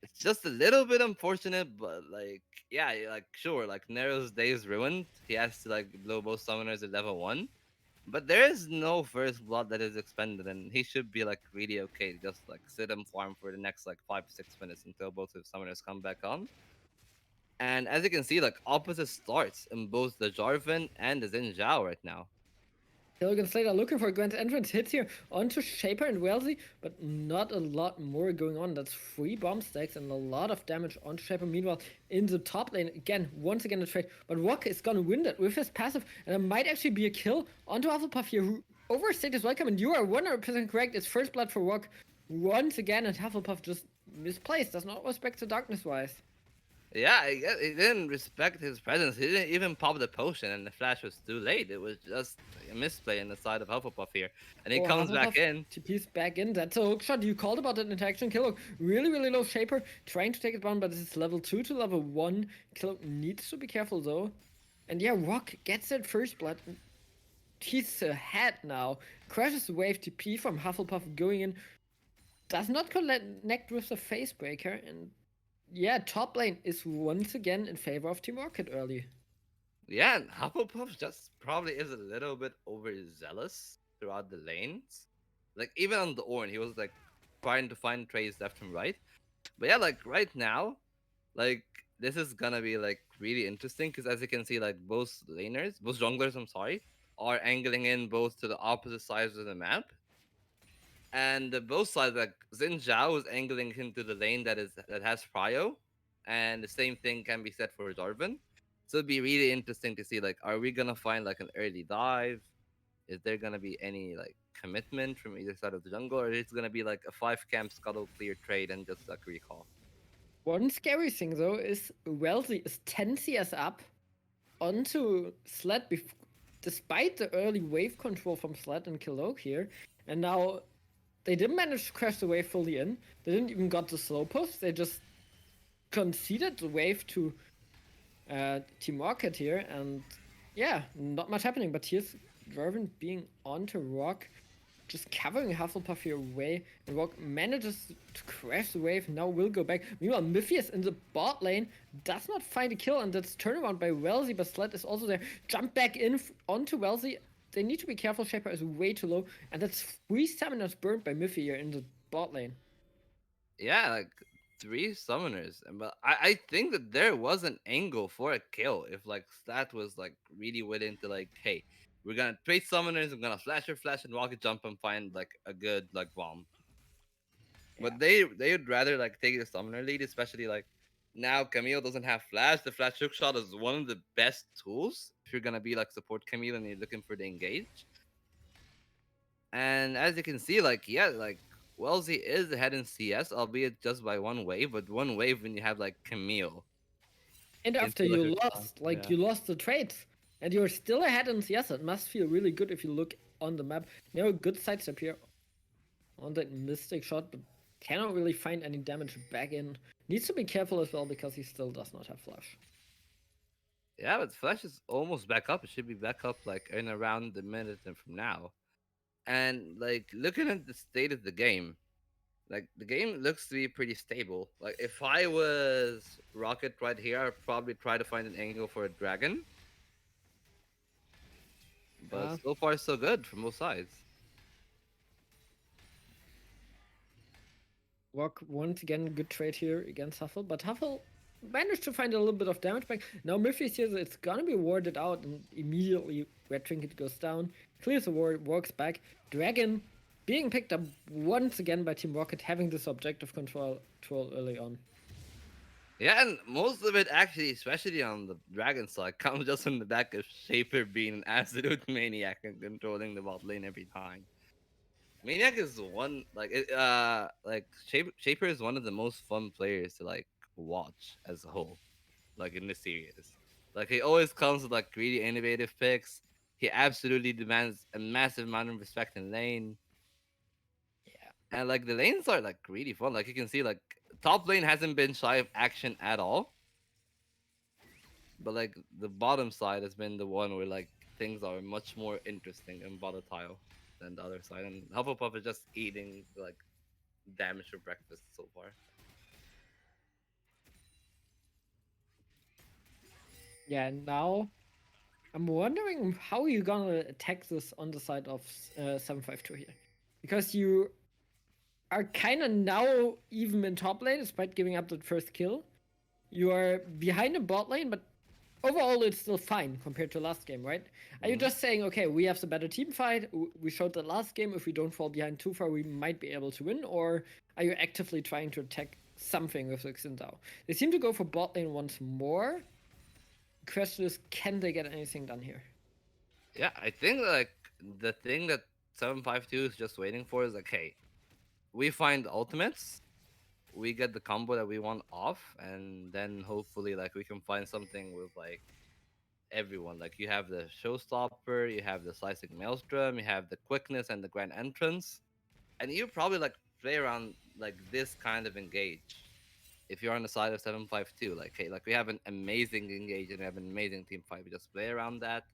It's just a little bit unfortunate, but like, yeah, like sure, like Nero's day is ruined. He has to like blow both summoners at level one, but there is no first blood that is expended, and he should be like really okay to just like sit and farm for the next like 5 to 6 minutes until both of his summoners come back on. And as you can see, like opposite starts in both the Jarvan and the Xin Zhao right now. Gilligan Slater looking for a grand entrance hits here onto Shaper and Wellesley, but not a lot more going on. That's 3 bomb stacks and a lot of damage onto Shaper. Meanwhile, in the top lane, again, once again a trade. But Rock is gonna win that with his passive, and it might actually be a kill onto Hufflepuff here, who overstayed his welcome. And you are 100% correct. It's first blood for Rock once again, and Hufflepuff just misplaced. Does not respect the darkness wise. Yeah, I guess he didn't respect his presence. He didn't even pop the potion, and the flash was too late. It was just a misplay in the side of Hufflepuff here, and he Oh, comes back Hufflepuff in. TP's back in. That's a hook shot. You called about that interaction. Killok really, really low Shaper. Trying to take it down, but it's level 2 to level 1. Killok needs to be careful though. And yeah, Rock gets that first blood. He's ahead now. Crashes the wave TP from Hufflepuff going in. Does not connect with the Facebreaker. And yeah, top lane is once again in favor of Team Rocket early. Yeah, and Hufflepuff just probably is a little bit overzealous throughout the lanes. Like even on the Orn, he was like trying to find trades left and right. But yeah, like right now, like this is gonna be like really interesting because as you can see, like both laners, both junglers, I'm sorry, are angling in both to the opposite sides of the map. And both sides, like Xin Zhao is angling into the lane that has Prio, and the same thing can be said for Jarvan. So it'd be really interesting to see, like, are we gonna find like an early dive? Is there gonna be any like commitment from either side of the jungle, or is it gonna be like a 5 camp scuttle clear trade and just like recall? One scary thing though is Wellesley is 10 CS up onto Sled despite the early wave control from Sled and Kilok here, and now they didn't manage to crash the wave fully in. They didn't even got the slow push. They just conceded the wave to Team Rocket here, and yeah, not much happening. But here's Vervin being onto Rock, just covering Hufflepuff here away, and Rock manages to crash the wave. Now will go back. Meanwhile, Miphius in the bot lane does not find a kill, and that's turnaround by Wellesley, but Sled is also there. Jump back in onto Wellesley. They need to be careful. Shaper is way too low, and that's 3 summoners burned by Miffy here in the bot lane. Yeah, like three summoners. But I think that there was an angle for a kill if like Stat was like really willing to like, hey, we're gonna trade summoners, I'm gonna flash or flash and rocket jump and find like a good like bomb. Yeah. But they would rather like take the summoner lead, especially like now Camille doesn't have flash. The flash hook shot is one of the best tools if you're gonna be like support Camille and you're looking for the engage. And as you can see, like yeah, like Wellesley is ahead in CS, albeit just by one wave, but one wave when you have like Camille And after into the you hook shot. lost, like Yeah. you lost the trades, and you're still ahead in CS, it must feel really good if you look on the map. Now a good sidestep here on that Mystic shot, but cannot really find any damage back in. Needs to be careful as well because he still does not have flash. Yeah, but Flash is almost back up. It should be back up like in around a minute and from now. And like looking at the state of the game, like the game looks to be pretty stable. Like if I was Rocket right here, I'd probably try to find an angle for a dragon. But Uh, so far so good from both sides. Rock once again good trade here against Huffle, but Huffle managed to find a little bit of damage back. Now Murphy's here, so it's gonna be warded out, and immediately Red Trinket goes down, clears the ward, walks back. Dragon being picked up once again by Team Rocket, having this objective control early on. Yeah, and most of it actually, especially on the dragon side, comes just from the back of Shaper being an absolute maniac and controlling the bot lane every time. Maniac is one like Shaper is one of the most fun players to like watch as a whole, like in this series. Like he always comes with like really innovative picks. He absolutely demands a massive amount of respect in lane. Yeah. And like the lanes are like really fun. Like you can see like top lane hasn't been shy of action at all. But like the bottom side has been the one where like things are much more interesting and volatile than the other side. And Hufflepuff is just eating like damage for breakfast so far. Yeah, and now I'm wondering how you're gonna attack this on the side of 752 here. Because you are kind of now even in top lane despite giving up that first kill. You are behind in bot lane, but overall it's still fine compared to last game, right? Are you Hmm. just saying, okay, we have the better team fight, we showed that last game, if we don't fall behind too far, we might be able to win? Or are you actively trying to attack something with the Xindao? They seem to go for bot lane once more. Question is, can they get anything done here? Yeah, I think like the thing that 752 is just waiting for is like, hey, we find ultimates, we get the combo that we want off, and then hopefully like we can find something with like everyone. Like you have the showstopper, you have the slicing maelstrom, you have the quickness and the grand entrance, and you probably like play around like this kind of engage. If you're on the side of 752, like hey, like we have an amazing engage and we have an amazing team fight. We just play around that.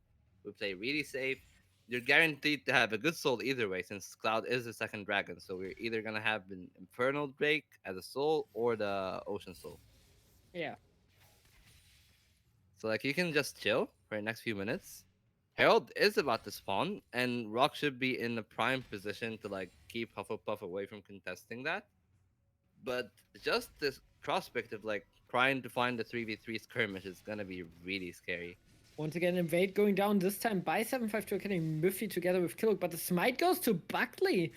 We play really safe. You're guaranteed to have a good soul either way, since Cloud is the second dragon. So we're either gonna have an Infernal Drake as a soul or the Ocean Soul. Yeah. So like you can just chill for the next few minutes. Herald is about to spawn, and Rock should be in the prime position to like keep Hufflepuff away from contesting that. But just this prospect of like trying to find the 3v3 skirmish is gonna be really scary. Once again, Invade going down this time by 752, getting Miffy together with Killock, but the smite goes to Buckley.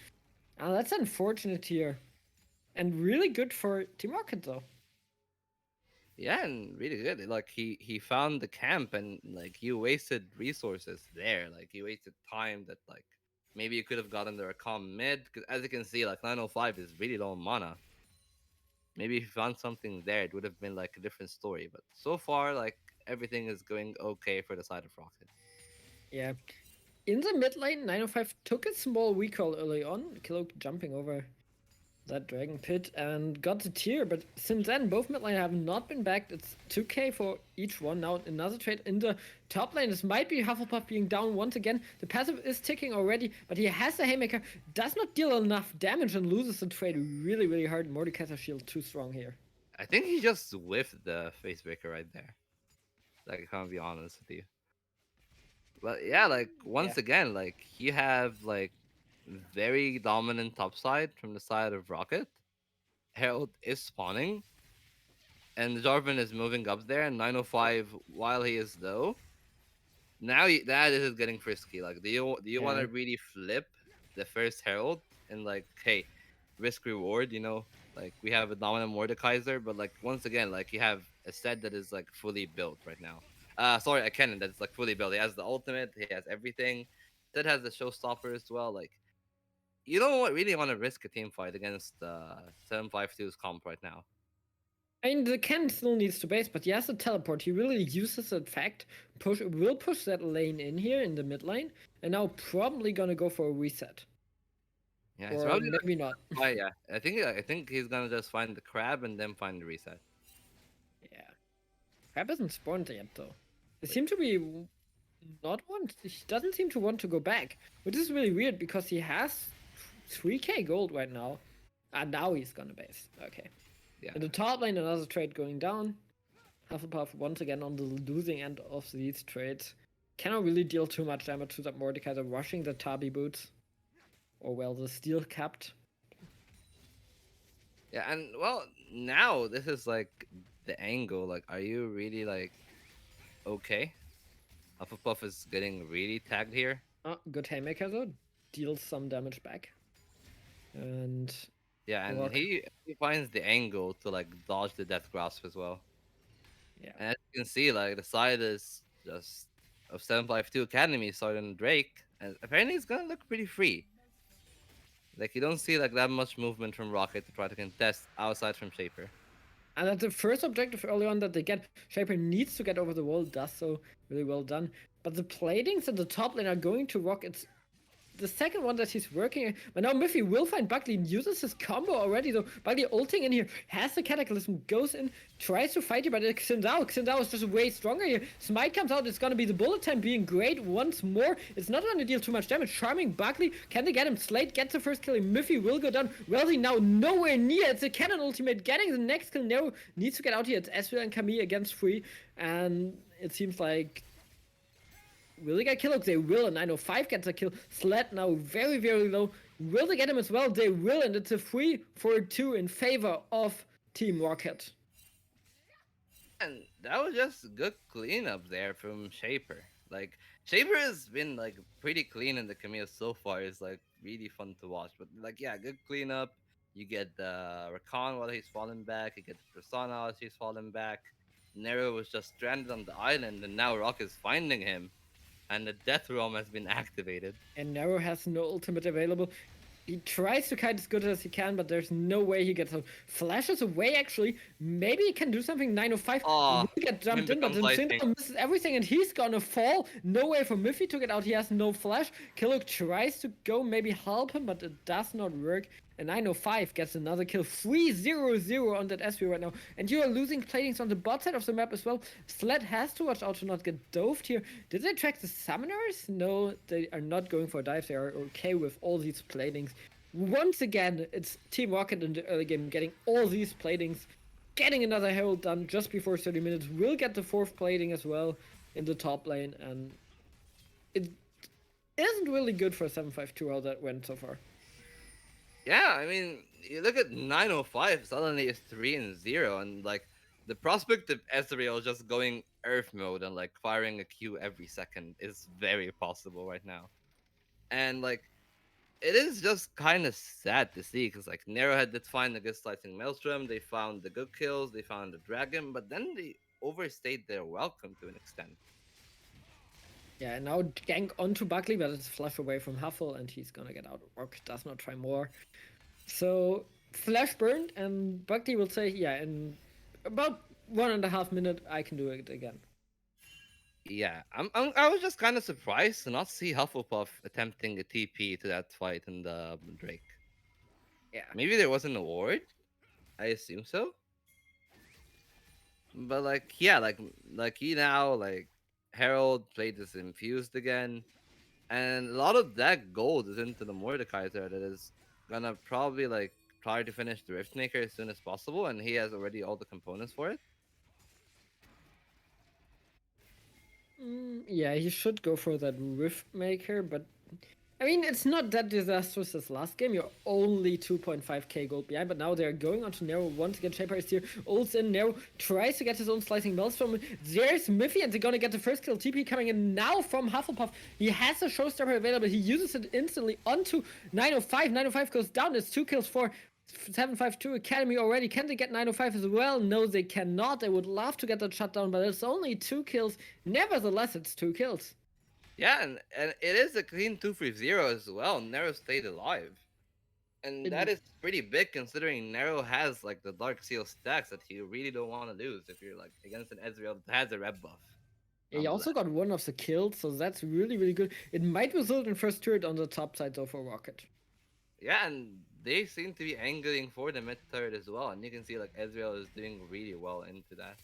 Oh, that's unfortunate here. And really good for Team Rocket, though. Yeah, and really good. Like he found the camp, and like you wasted resources there. Like you wasted time that like maybe you could have gotten there a calm mid. Because as you can see, like 905 is really low on mana. Maybe if you found something there, it would have been like a different story. But so far, like everything is going okay for the side of Rocket. Yeah. In the mid lane, 905 took a small recall early on. Kilo jumping over that Dragon Pit and got the tier, but since then, both mid lane have not been backed. It's 2k for each one. Now, another trade in the top lane. This might be Hufflepuff being down once again. The passive is ticking already, but he has the Haymaker, does not deal enough damage and loses the trade really, really hard. Mordekaiser shield too strong here. I think he just whiffed the facebreaker right there. Like, I can't be honest with you. But yeah, like Yeah. once again, like you have like very dominant top side from the side of Rocket. Herald is spawning, and Jarvan is moving up there, and 905 while he is low. Now that is getting frisky. Like, do you want Yeah. to really flip the first Herald and like, hey, risk reward? Like we have a dominant Mordekaiser, but like once again, like you have a set that is like fully built right now. Sorry, a cannon that's like fully built. He has the ultimate. He has everything. That has the showstopper as well. Like you don't really want to risk a team fight against 752's comp right now. I mean, the Ken still needs to base, but he has a teleport. He really uses that fact. Will push that lane in here in the mid lane, and now probably gonna go for a reset, Yeah, he's or probably maybe not. gonna. Yeah, I think he's gonna just find the crab and then find the reset. Yeah, Crab isn't spawned yet though. They Wait, seem to be not want. He doesn't seem to want to go back, which is really weird because he has 3k gold right now, and now he's gonna base. Okay. yeah. In the top lane, another trade going down. Hufflepuff once again on the losing end of these trades. Cannot really deal too much damage to that Mordekaiser rushing the Tabi boots. Or well, the steel capped. Yeah, and well, now this is like the angle. Like, are you really like okay? Hufflepuff is getting really tagged here. Good Haymaker though. Deals some damage back. And Yeah, and Rock. he finds the angle to like dodge the death grasp as well. Yeah. And as you can see, like the side is just of 752 Academy starting Drake, and apparently it's gonna look pretty free. Like you don't see like that much movement from Rocket to try to contest outside from Shaper. And that's the first objective early on that they get. Shaper needs to get over the wall, does so really well done. But the platings at the top lane are going to Rock. It's the second one that he's working. But now Miffy will find Buckley and uses his combo already. So Buckley ulting in here, has the Cataclysm, goes in, tries to fight you, but it's Xindao. Xindao is just way stronger here. Smite comes out, it's gonna be the bullet time being great once more. It's not gonna deal too much damage. Charming Buckley, can they get him? Slate gets the first kill. Miffy will go down. Wealthy now nowhere near. It's a cannon ultimate getting the next kill. Nero needs to get out here. It's Eswil and Camille against 3. And it seems like will they get killed? They will, and 905 gets a kill. Sled now very, very low. Will they get him as well? They will, and it's a 3-4-2 in favor of Team Rocket. And that was just good cleanup there from Shaper. Like Shaper has been like pretty clean in the Camille so far. It's like really fun to watch. But like yeah, good cleanup. You get the Rakan while he's falling back. You get the Persona as he's falling back. Nero was just stranded on the island, and now Rock is finding him, and the Death Realm has been activated. And Nero has no ultimate available. He tries to kite as good as he can, but there's no way he gets out. Flashes away, actually. Maybe he can do something. 905 will Oh, get jumped Min in, but becomes then lightning. Sinto misses everything, and he's gonna fall. No way for Miffy to get out. He has no flash. Killuk tries to go, maybe help him, but it does not work. And 905 gets another kill. 3-0-0 on that SV right now. And you are losing platings on the bot side of the map as well. Sled has to watch out to not get doved here. Did they track the summoners? No, they are not going for dives. They are okay with all these platings. Once again, it's Team Rocket in the early game getting all these platings. Getting another Herald done just before 30 minutes. Will get the 4th plating as well in the top lane. And it isn't really good for 752 how that went so far. Yeah, I mean, you look at 905, suddenly it's 3-0, and like the prospect of Ezreal just going Earth mode and like firing a Q every second is very possible right now. And like, it is just kind of sad to see because like Narrowhead did find a good slicing Maelstrom, they found the good kills, they found the dragon, but then they overstayed their welcome to an extent. Yeah, and now gank onto Buckley, but it's flash away from Huffle, and he's gonna get out. Rock does not try more. So, flash burned, and Buckley will say, yeah, in about 1.5 minutes, I can do it again. I was just kind of surprised to not see Hufflepuff attempting a TP to that fight in the Drake. Yeah. Maybe there was an award. I assume so. But like, yeah, like he now like Harold played this infused again, and a lot of that gold is into the Mordekaiser that is gonna probably like try to finish the Riftmaker as soon as possible, and he has already all the components for it. Yeah, he should go for that Rift Maker, but I mean, it's not that disastrous as last game. You're only 2.5k gold behind, but now they're going on to Nero once again. Shaper is here, ults in. Nero tries to get his own slicing maelstrom. There's Miffy, and they're gonna get the first kill. TP coming in now from Hufflepuff. He has a showstopper available. He uses it instantly onto 905. 905 goes down. It's 2 kills for 752 Academy already. Can they get 905 as well? No, they cannot. They would love to get that shut down, but it's only 2 kills. Nevertheless, it's 2 kills. Yeah, and it is a clean 2-3-0 as well. Nero stayed alive. And that It, is pretty big considering Nero has like the Dark Seal stacks that you really don't want to lose if you're like against an Ezreal that has a red buff. he also got one of the kills, so that's really, really good. It might result in first turret on the top side though for Rocket. Yeah, and they seem to be angling for the mid turret as well, and you can see like Ezreal is doing really well into that.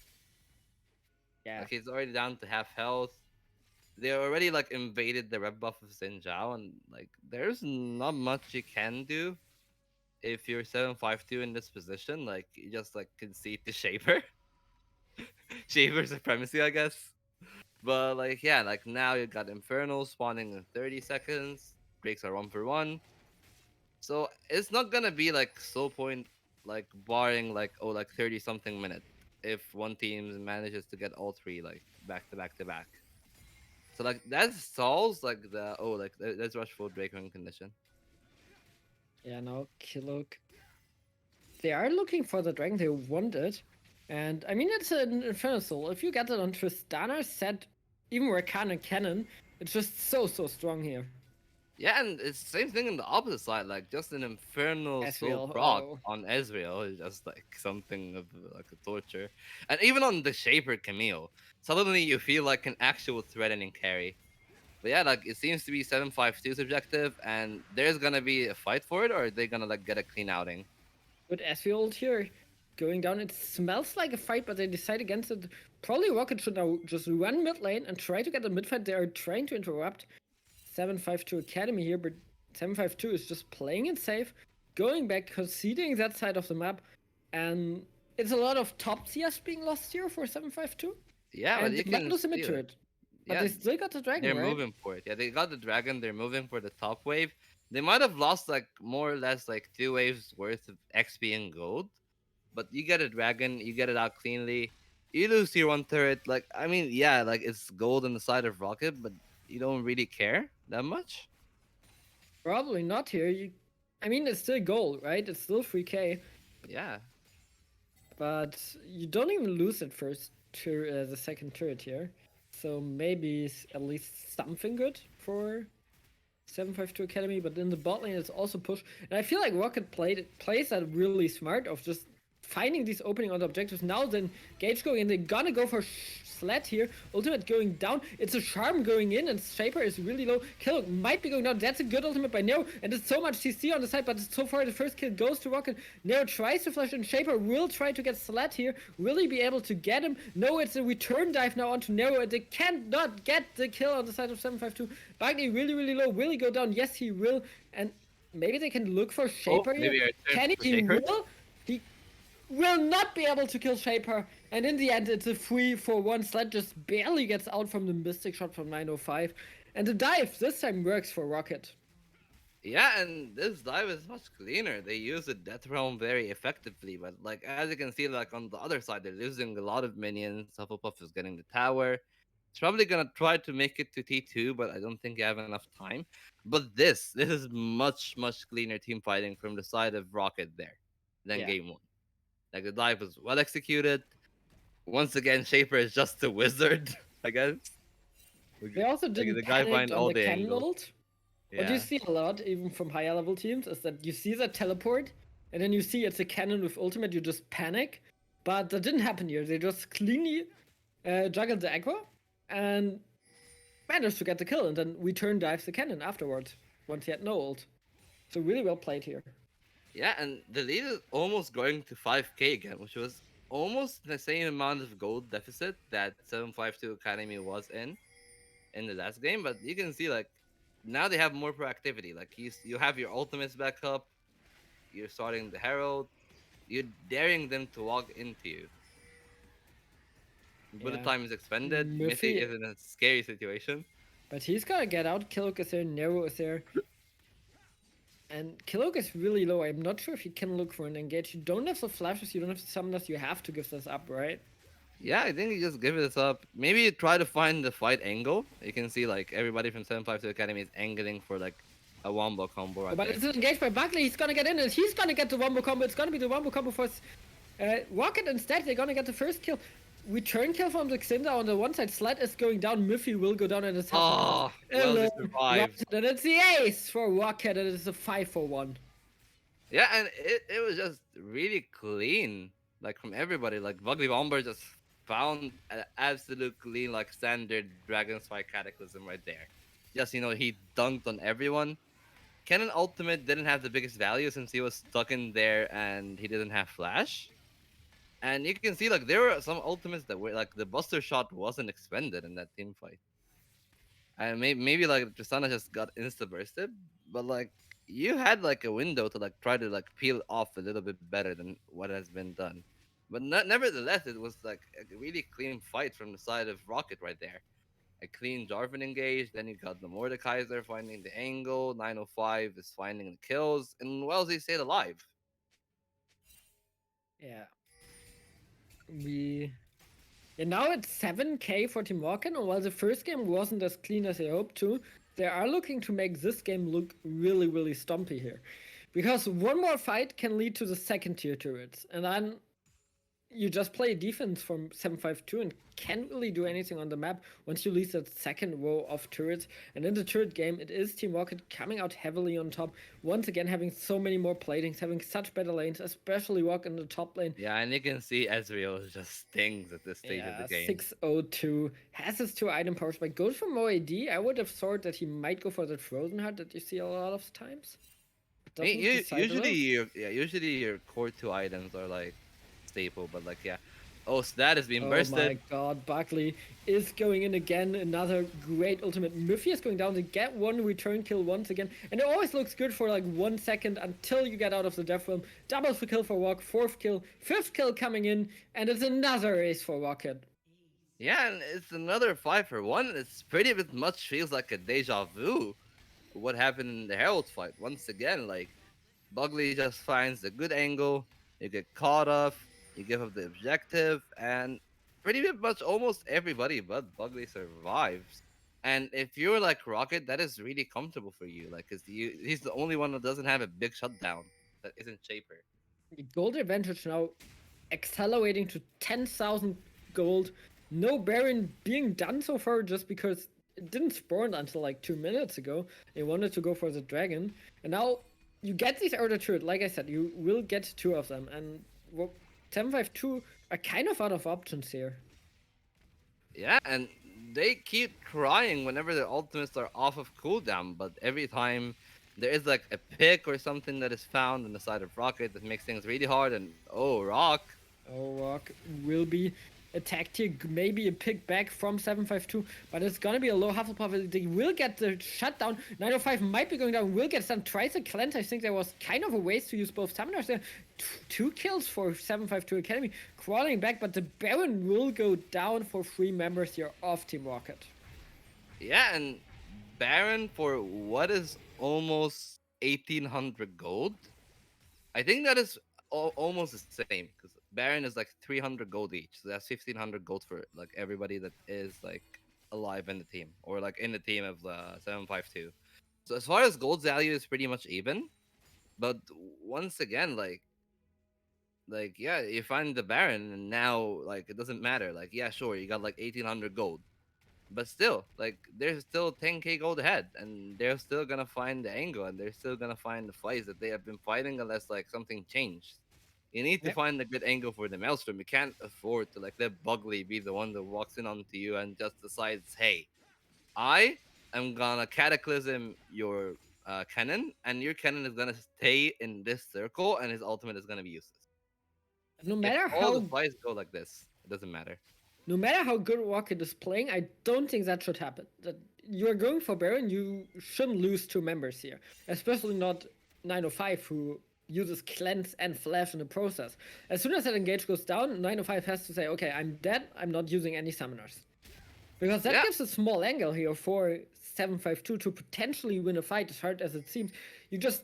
Yeah. Like he's already down to half health. They already like invaded the red buff of Xin and like there's not much you can do if you're 752 in this position. Like you just like concede to Shaper. Shaper supremacy, I guess. But like yeah, like now you got Infernal spawning in 30 seconds. Breaks are 1 for 1. So it's not gonna be like slow point like barring like oh like 30 something minute if one team manages to get all three like back to back to back. So like that solves like the oh like let's rush full breaker in condition. Yeah, now Killok. They are looking for the dragon they wanted. And I mean, it's an Inferno Soul. If you get it on Tristana, set, even Rakan and Cannon, it's just so, so strong here. Yeah, and it's the same thing on the opposite side. Like just an infernal soul Ezreal, proc oh. on Ezreal is just like something of like a torture. And even on the Shaper Camille, suddenly you feel like an actual threatening carry. But yeah, like it seems to be 752's objective, and there's gonna be a fight for it, or are they gonna like get a clean outing? With Ezreal here going down, it smells like a fight, but they decide against it. Probably Rocket should now just run mid lane and try to get a mid fight. They are trying to interrupt 752 Academy here, but 752 is just playing it safe, going back, conceding that side of the map, and it's a lot of top CS being lost here for 752. Yeah, but And you they might can lose a mid see it. turret. But Yeah, they still got the dragon, they're right? moving for it. Yeah, they got the dragon. They're moving for the top wave. They might have lost like more or less like 2 waves worth of XP and gold, but you get a dragon, you get it out cleanly. You lose your one turret. Like I mean, yeah, like it's gold on the side of Rocket, but you don't really care that much. Probably not here. I mean, it's still gold, right? It's still 3k, Yeah, but you don't even lose it the second turret here. So maybe at least something good for 752 Academy, but in the bot lane it's also push. And I feel like Rocket plays that really smart of just finding these opening on the objectives. Now then Gage going in, they're gonna go for Sled here. Ultimate going down. It's a Charm going in, and Shaper is really low. Kill might be going down. That's a good ultimate by Nero, and it's so much CC on the side, but so far the first kill goes to Rocket. Nero tries to flash, and Shaper will try to get Sled here. Will he be able to get him? No, it's a return dive now onto Nero, and they cannot get the kill on the side of 752. Bagni really, really low. Will he go down? Yes, he will. And maybe they can look for oh, Shaper here. maybe I turn Can he? for He Shaker. will. He will not be able to kill Shaper. And in the end, it's a 3-for-1. Sled just barely gets out from the Mystic Shot from 905. And the dive this time works for Rocket. Yeah, and this dive is much cleaner. They use the Death Realm very effectively, but like as you can see, like on the other side, they're losing a lot of minions. Hufflepuff is getting the tower. It's probably gonna try to make it to T2, but I don't think you have enough time. But this is much cleaner team fighting from the side of Rocket there than Yeah. game one. Like the dive was well executed. Once again, Shaper is just a wizard, I guess. Like They also like, didn't the guy panic find on all the the cannon angles. ult. What you Yeah. see a lot, even from higher level teams, is that you see that teleport, and then you see it's a cannon with ultimate, you just panic. But that didn't happen here. They just cleanly juggled the aggro, and managed to get the kill, and then return dives the cannon afterwards once he had no ult. So really well played here. Yeah, and the lead is almost going to 5k again, which was almost the same amount of gold deficit that 752 Academy was in the last game. But you can see like now they have more proactivity. Like you have your ultimates back up, you're starting the Herald, you're daring them to walk into you. Bullet Yeah. time is expended. Mythic Murphy, is in a scary situation. but he's gotta get out. Kilok is there, Nero is there. And Kilok is really low. I'm not sure if you can look for an engage. You don't have the flashes, you don't have the summoners, you have to give this up, right? Yeah, I think you just give this up. Maybe you try to find the fight angle. You can see like everybody from 752 Academy is angling for like a wombo combo Oh, right but there. it's engaged by Buckley. He's gonna get in and he's gonna get the wombo combo. It's gonna be the wombo combo for Rocket instead. They're gonna get the first kill. Return kill from the Xinda on the one side. Sled is going down. Miffy will go down and it's half Oh, well, they alone. Right. survived. And it's the ace for Rocket and it's a 5-1. Yeah, and it was just really clean, like from everybody. Like Bugly Bomber just found an absolute clean, like standard Dragon Spike Cataclysm right there. Just he dunked on everyone. Cannon Ultimate didn't have the biggest value since he was stuck in there and he didn't have Flash. And you can see like there were some ultimates that were like the Buster Shot wasn't expended in that team fight. And maybe like Tristana just got insta bursted, but like you had like a window to like try to like peel off a little bit better than what has been done. But nevertheless, it was like a really clean fight from the side of Rocket right there. A clean Jarvan engage, then you got the Mordekaiser finding the angle, 905 is finding the kills, and Wellesley stayed alive. Yeah. We And now it's 7k for Team Rocket, and while the first game wasn't as clean as they hoped to, they are looking to make this game look really, really stumpy here. Because one more fight can lead to the second tier turrets, and then you just play defense from 752 and can't really do anything on the map once you lose that second row of turrets. And in the turret game, it is Team Rocket coming out heavily on top. Once again, having so many more platings, having such better lanes, especially Rock in the top lane. Yeah, and you can see Ezreal just stings at this stage of the Yeah, game. 602 has his two item powers, but goes for more AD. I would have thought that he might go for the Frozen Heart that you see a lot of times. Doesn't decide well. Usually your core two items are like staple, but like yeah. Oh, so that is being Oh my bursted. god, Buckley is going in again. Another great ultimate. Murphy is going down to get one return kill once again. And it always looks good for like 1 second until you get out of the death realm. Double for kill for Rock, fourth kill, fifth kill coming in, and it's another ace for Rocket. Yeah, and it's another 5-for-1. It's pretty bit much feels like a deja vu. What happened in the Herald fight? Once again, like Bugley just finds a good angle. You get caught off. You give up the objective, and pretty much almost everybody but Bugley survives. And if you're like Rocket, that is really comfortable for you. Like, cause he's the only one that doesn't have a big shutdown that isn't Shaper. Gold advantage now accelerating to 10,000 gold. No Baron being done so far just because it didn't spawn until like 2 minutes ago. They wanted to go for the dragon. And now you get these outer turret. Like I said, you will get two of them. And 752 are kind of out of options here. Yeah, and they keep trying whenever their ultimates are off of cooldown, but every time there is like a pick or something that is found on the side of Rocket that makes things really hard. And oh, Rock. Oh, Rock will be attacked here. Maybe a pick back from 752, but it's gonna be a low Hufflepuff. They will get the shutdown. 905 might be going down, will get some. Tries a cleanse. I think there was kind of a waste to use both summoners there. Two kills for 752 Academy. Crawling back, but the Baron will go down for 3 members here of Team Rocket. Yeah, and Baron for what is almost 1800 gold. I think that is almost the same because Baron is like 300 gold each. So that's 1500 gold for like everybody that is like alive in the team or like in the team of the 752. So as far as gold value is pretty much even, but once again, like yeah, you find the Baron and now like it doesn't matter. Like yeah, sure, you got like 1800 gold, but still, like there's still 10k gold ahead, and they're still gonna find the angle, and they're still gonna find the fights that they have been fighting unless like something changed. You need to Yep. find a good angle for the maelstrom. You can't afford to like let Bugley be the one that walks in onto you and just decides, hey, I am gonna cataclysm your cannon, and your cannon is gonna stay in this circle, and his ultimate is gonna be useless. No If matter all the how fights go like this, it doesn't matter. no matter how good Rocket is playing, I don't think that should happen. That you're going for Baron, you shouldn't lose two members here, especially not 905 who uses cleanse and flash in the process. As soon as that engage goes down, 905 has to say, okay, I'm dead. I'm not using any summoners. Because that Yeah, gives a small angle here for 752 to potentially win a fight, as hard as it seems. You just,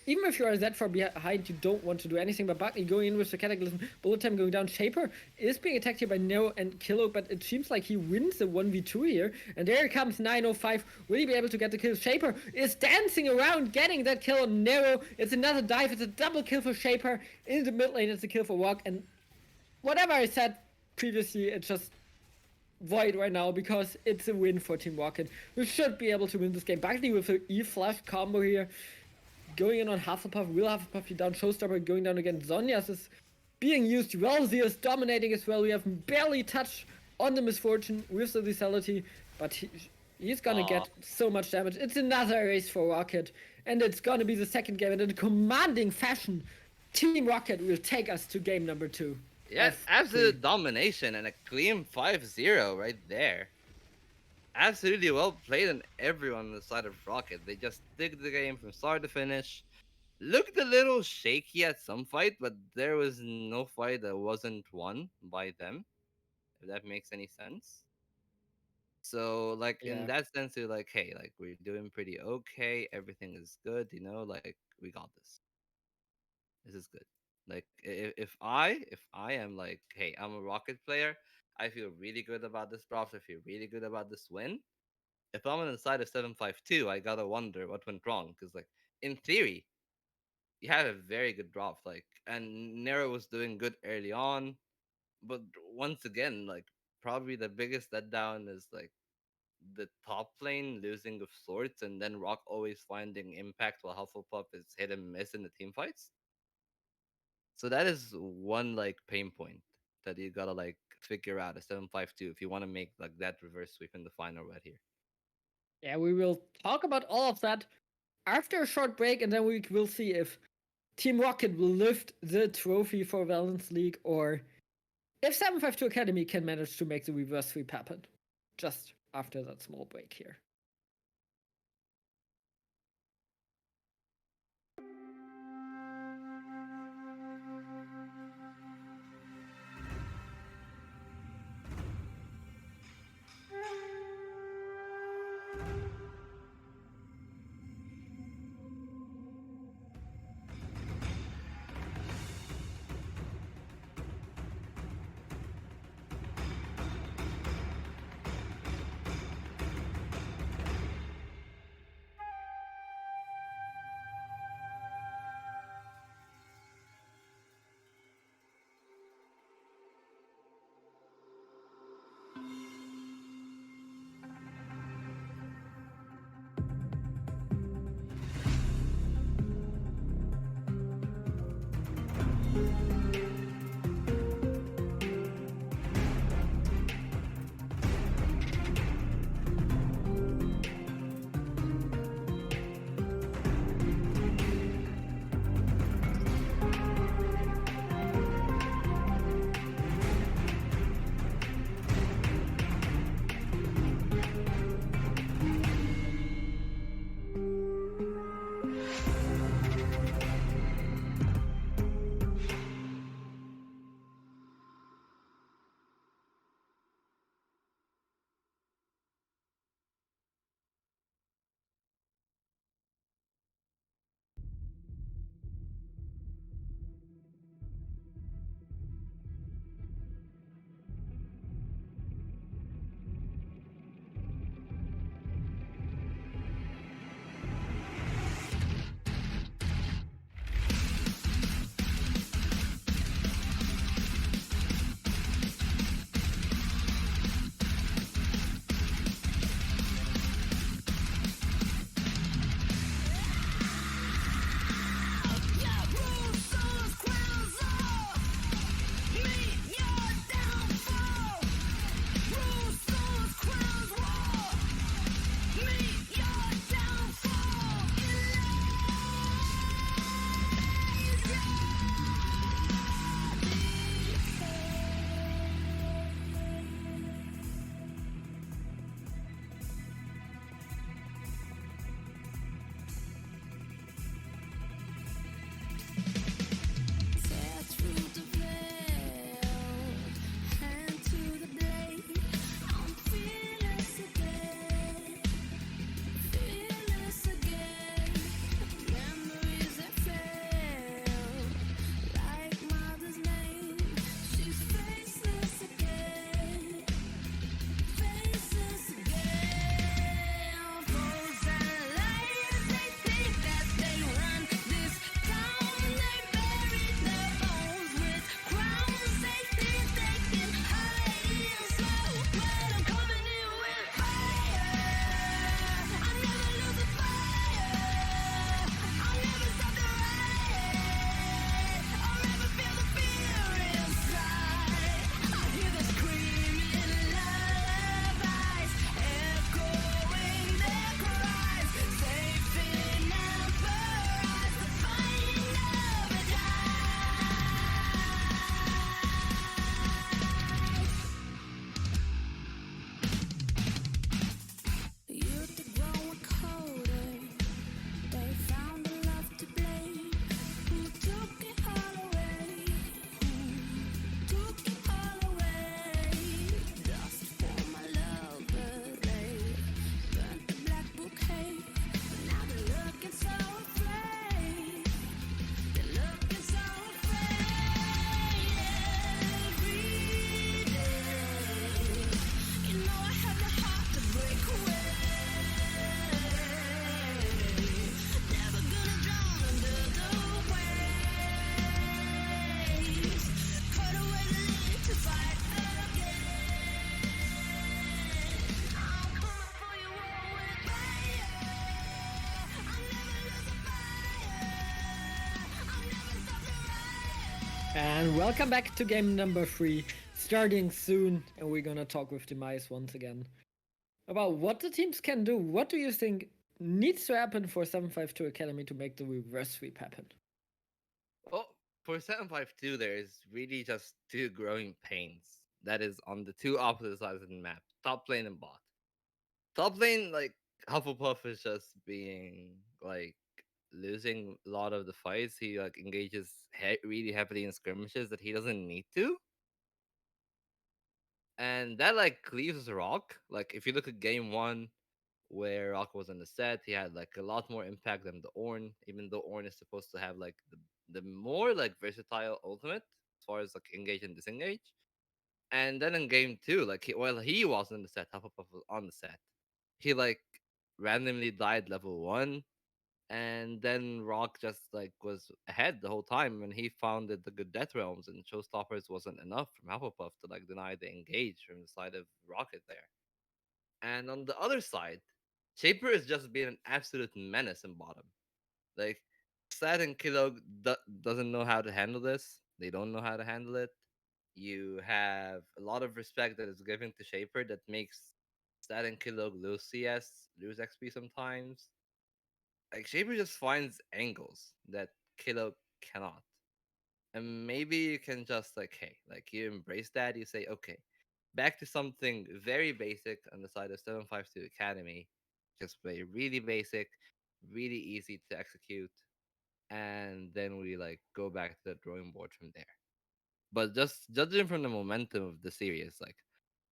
even if you are that far behind, you don't want to do anything but Buckley going in with the Cataclysm, bullet time going down. Shaper is being attacked here by Nero and Kilo, but it seems like he wins the 1v2 here. And there comes 905. Will he be able to get the kill? Shaper is dancing around, getting that kill on Nero. It's another dive. It's a double kill for Shaper. In the mid lane, it's a kill for Walk. And whatever I said previously, it's just void right now because it's a win for Team Rocket. We should be able to win this game. Buckley with the E-Flash combo here. Going in on Hufflepuff, will Hufflepuff be down? Showstopper going down again. Zonia's is being used well. Is dominating as well. We have barely touched on the Misfortune with the Lethality, but he's gonna uh, get so much damage. It's another race for Rocket, and it's gonna be the second game. And in a commanding fashion, Team Rocket will take us to game number 2 yeah, of 3. absolute domination and a clean 5-0 right there. Absolutely well played on everyone on the side of Rocket. They just took the game from start to finish. Looked a little shaky at some fight, but there was no fight that wasn't won by them, if that makes any sense. So, like, in Yeah. that sense, you're like, hey, like, we're doing pretty okay. Everything is good, like, we got this. This is good. Like, if I am like, hey, I'm a Rocket player, I feel really good about this draft. I feel really good about this win. If I'm on the side of 752, I gotta wonder what went wrong. Because, like, in theory, you have a very good draft. Like, and Nero was doing good early on. But once again, like, probably the biggest letdown is, like, the top lane losing of sorts, and then Rock always finding impact while Hufflepuff is hit and miss in the team fights. So that is one, like, pain point that you gotta, like, figure out a 752 if you want to make like that reverse sweep in the final right here. Yeah, we will talk about all of that after a short break, and then we will see if Team Rocket will lift the trophy for Valence League or if 752 Academy can manage to make the reverse sweep happen. Just after that small break here. And welcome back to game number 3, starting soon, and we're gonna talk with Demise once again about what the teams can do. What do you think needs to happen for 752 Academy to make the reverse sweep happen? Well, for 752, there is really just two growing pains. That is on the two opposite sides of the map, top lane and bot. Top lane, like, Hufflepuff is just being, like, losing a lot of the fights. He, like, engages really heavily in skirmishes that he doesn't need to. And that, like, leaves Rock. Like, if you look at game one, where Rock was in the set, he had, like, a lot more impact than the Ornn, even though Ornn is supposed to have, like, the more, like, versatile ultimate as far as, like, engage and disengage. And then in game two, like, while he was in the set, Hufflepuff was on the set. He, like, randomly died level one, and then Rock just, like, was ahead the whole time, and he founded the good Death Realms, and Showstoppers wasn't enough from Hufflepuff to, like, deny the engage from the side of Rocket there. And on the other side, Shaper is just being an absolute menace in bottom. Like, Sad and Kilo doesn't know how to handle this. They don't know how to handle it. You have a lot of respect that is given to Shaper that makes Sad and Kilo lose CS, lose XP sometimes. Like, Shaper just finds angles that Kilo cannot. And maybe you can just, like, hey, like, you embrace that. You say, okay, back to something very basic on the side of 752 Academy. Just play really basic, really easy to execute, and then we, like, go back to the drawing board from there. But just judging from the momentum of the series, like,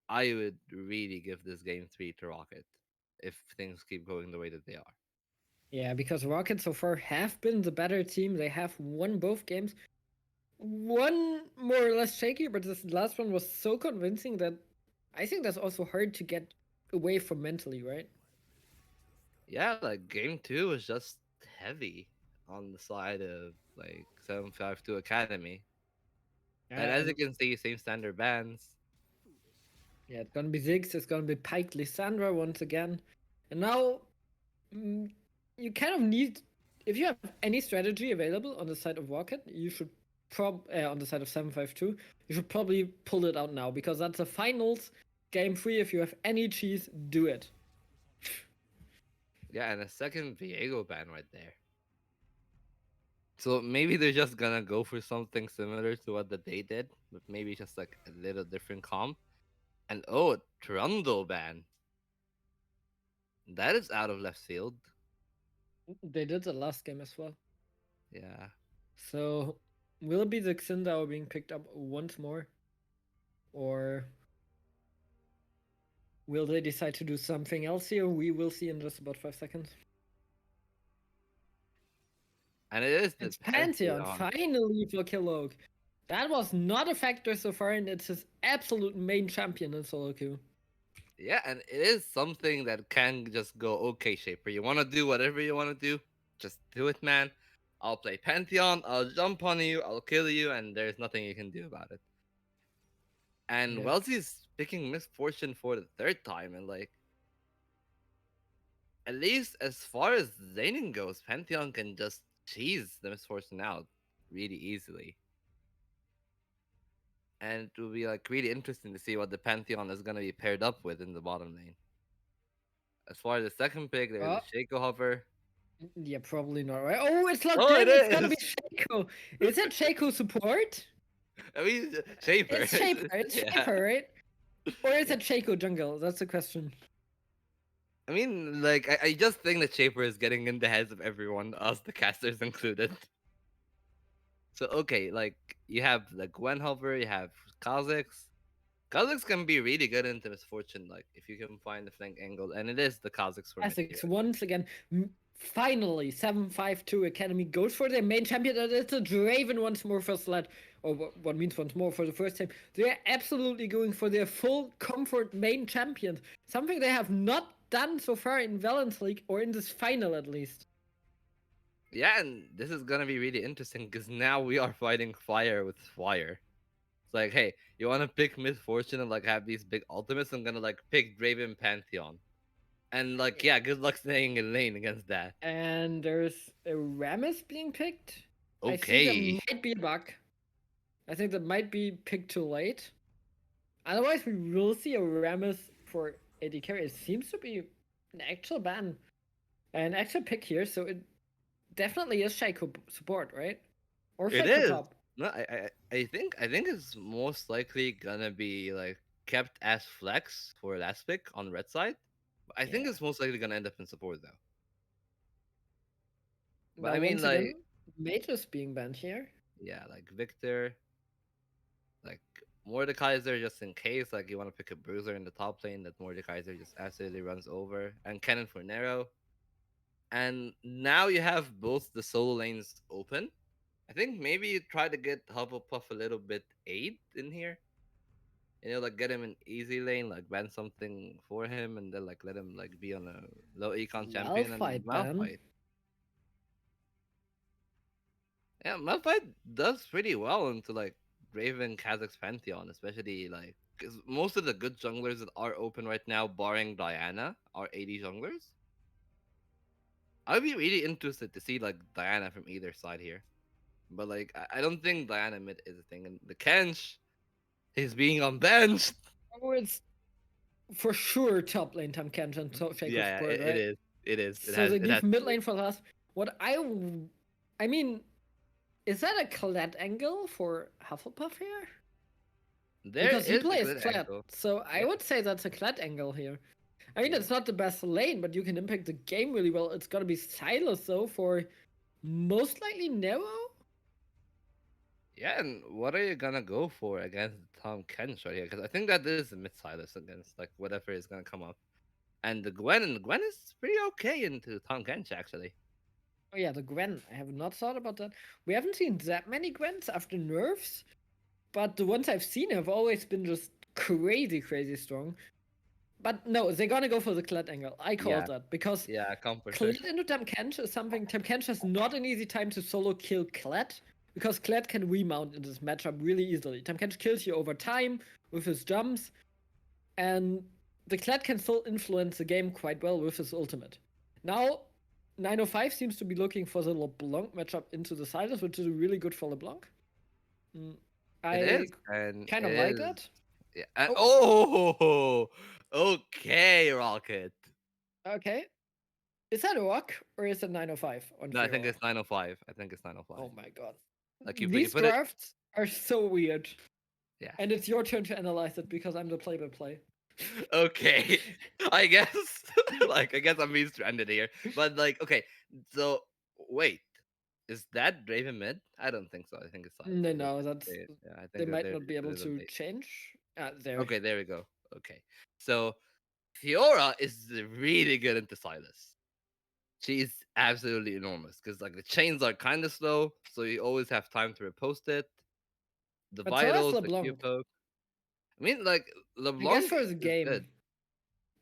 I would really give this game 3 to Rocket if things keep going the way that they are. Yeah, because Rocket so far have been the better team. They have won both games. One more or less shaky, but this last one was so convincing that I think that's also hard to get away from mentally, right? Yeah, like, game 2 was just heavy on the side of, like, 752 Academy. And as you And can see, same standard bans. yeah, it's gonna be Ziggs, it's gonna be Pike Lissandra once again. And now mm, you kind of need, if you have any strategy available on the side of Rocket, you should on the side of 752, you should probably pull it out now because that's the finals game 3. If you have any cheese, do it. Yeah, and a second Viego ban right there. So maybe they're just gonna go for something similar to what the they did, but maybe just, like, a little different comp. And oh, Trundle ban. That is out of left field. They did the last game as well. Yeah. So will it be the Xindao being picked up once more? Or will they decide to do something else here? We will see in just about 5 seconds. And it is the It's Pantheon, Pantheon. finally for Killoak. That was not a factor so far, and it's his absolute main champion in solo queue. Yeah, and it is something that can just go, okay, Shaper, you wanna do whatever you wanna do, just do it, man. I'll play Pantheon, I'll jump on you, I'll kill you, and there's nothing you can do about it. And Yeah. Wellesley's picking Misfortune for the third time, and, like, at least as far as laning goes, Pantheon can just cheese the Misfortune out really easily. And it will be, like, really interesting to see what the Pantheon is gonna be paired up with in the bottom lane. As far as the second pick, there is a Oh, Shaco hover. yeah, probably not, right? Oh, it's locked Oh, it in. It's gonna be is. Shaco. Is it Shaco support? I mean, Shaper. It's Shaper. It's Yeah. Shaper, right? Or is Yeah. it Shaco jungle? That's the question. I mean, like, I just think that Shaper is getting in the heads of everyone, us the casters included. So okay, like, you have, like, Gwen hover, you have Kha'Zix. Kha'Zix can be really good into Misfortune, like, if you can find the flank angle, and it is the Kha'Zix for mid tier Essex right there. once again. Finally, 752 Academy goes for their main champion, and it's a Draven once more for Sled. Or what means once more for the first time. They're absolutely going for their full comfort main champions. Something they have not done so far in Valence League, or in this final at least. Yeah, and this is gonna be really interesting because now we are fighting fire with fire. It's like, hey, you want to pick Misfortune and, like, have these big ultimates? I'm gonna, like, pick Draven Pantheon, and, like, yeah, good luck staying in lane against that. And there's a Rammus being picked. I see there Okay, might be a bug. I think that might be picked too late. Otherwise, we will see a Rammus for AD carry. It seems to be an actual ban, an actual pick here, so it definitely is Shaco support, right? Or It Shaco is. top. No, I think it's most likely gonna be like kept as flex for last pick on red side. I think Yeah. it's most likely gonna end up in support though. But Now, I mean, once like, again, Mage is being banned here. yeah, like Victor, like Mordekaiser, just in case, like you want to pick a bruiser in the top lane that Mordekaiser just absolutely runs over, and Cannon for Nero. And now you have both the solo lanes open. I think maybe you try to get Hufflepuff a little bit aid in here. Like get him an easy lane, like ban something for him, and then like let him like be on a low econ champion and Malphite ban. Malphite. Yeah, Malphite does pretty well into like Raven Kazakh's Pantheon, especially like because most of the good junglers that are open right now, barring Diana, are 80 junglers. I'd be really interested to see like Diana from either side here. But like I don't think Diana mid is a thing. And the Kench is being unbenched. Oh, it's for sure top lane Tam Kench and Shaco Yeah, support, it right? is. It is. So they It leave has mid to be. lane for last. What I mean, is that a Colette angle for Hufflepuff here? There Because he is a plays good Kled, angle. so I Yeah. would say that's a Kled angle here. I mean, Yeah. it's not the best lane, but you can impact the game really well. It's gonna be Silas though for most likely Nero. Yeah, and what are you gonna go for against Tom Kench right here? Because I think that is a mid Silas against like whatever is gonna come up. And the Gwen is pretty okay into Tom Kench actually. Oh yeah, the Gwen. I have not thought about that. We haven't seen that many Gwens after nerfs, but the ones I've seen have always been just crazy, crazy strong. But no, they're gonna go for the Kled angle. I called Yeah, that because yeah, come for sure. Kled into Tamkench is something. Tamkench has not an easy time to solo kill Kled because Kled can remount in this matchup really easily. Tamkench kills you over time with his jumps, and the Kled can still influence the game quite well with his ultimate. Now, 905 seems to be looking for the LeBlanc matchup into the Silas, which is really good for LeBlanc. Mm, It is, I and kind it of like is. that. Yeah. Oh, Oh, okay, Rocket. okay. Is that a rock or is it 905 on No, I think Fiora? it's 905. I think it's 905. Oh my god. Like you These put it. drafts are so weird. Yeah. And it's your turn to analyze it because I'm the play by play. Okay. I guess. Like I guess I'm being stranded here. But like, okay. So wait, is that Draven mid? I don't think so. I think it's Silas. No, no, that's Yeah, I they think that might they're not be just a able little to late. change. There. Okay, there we go. Okay. So Fiora is really good into Silas. She's absolutely enormous because like the chains are kind of slow, so you always have time to repost it. The But so has vitals, the Q LeBlanc. poke. I mean, like I guess LeBlanc for the is good, game.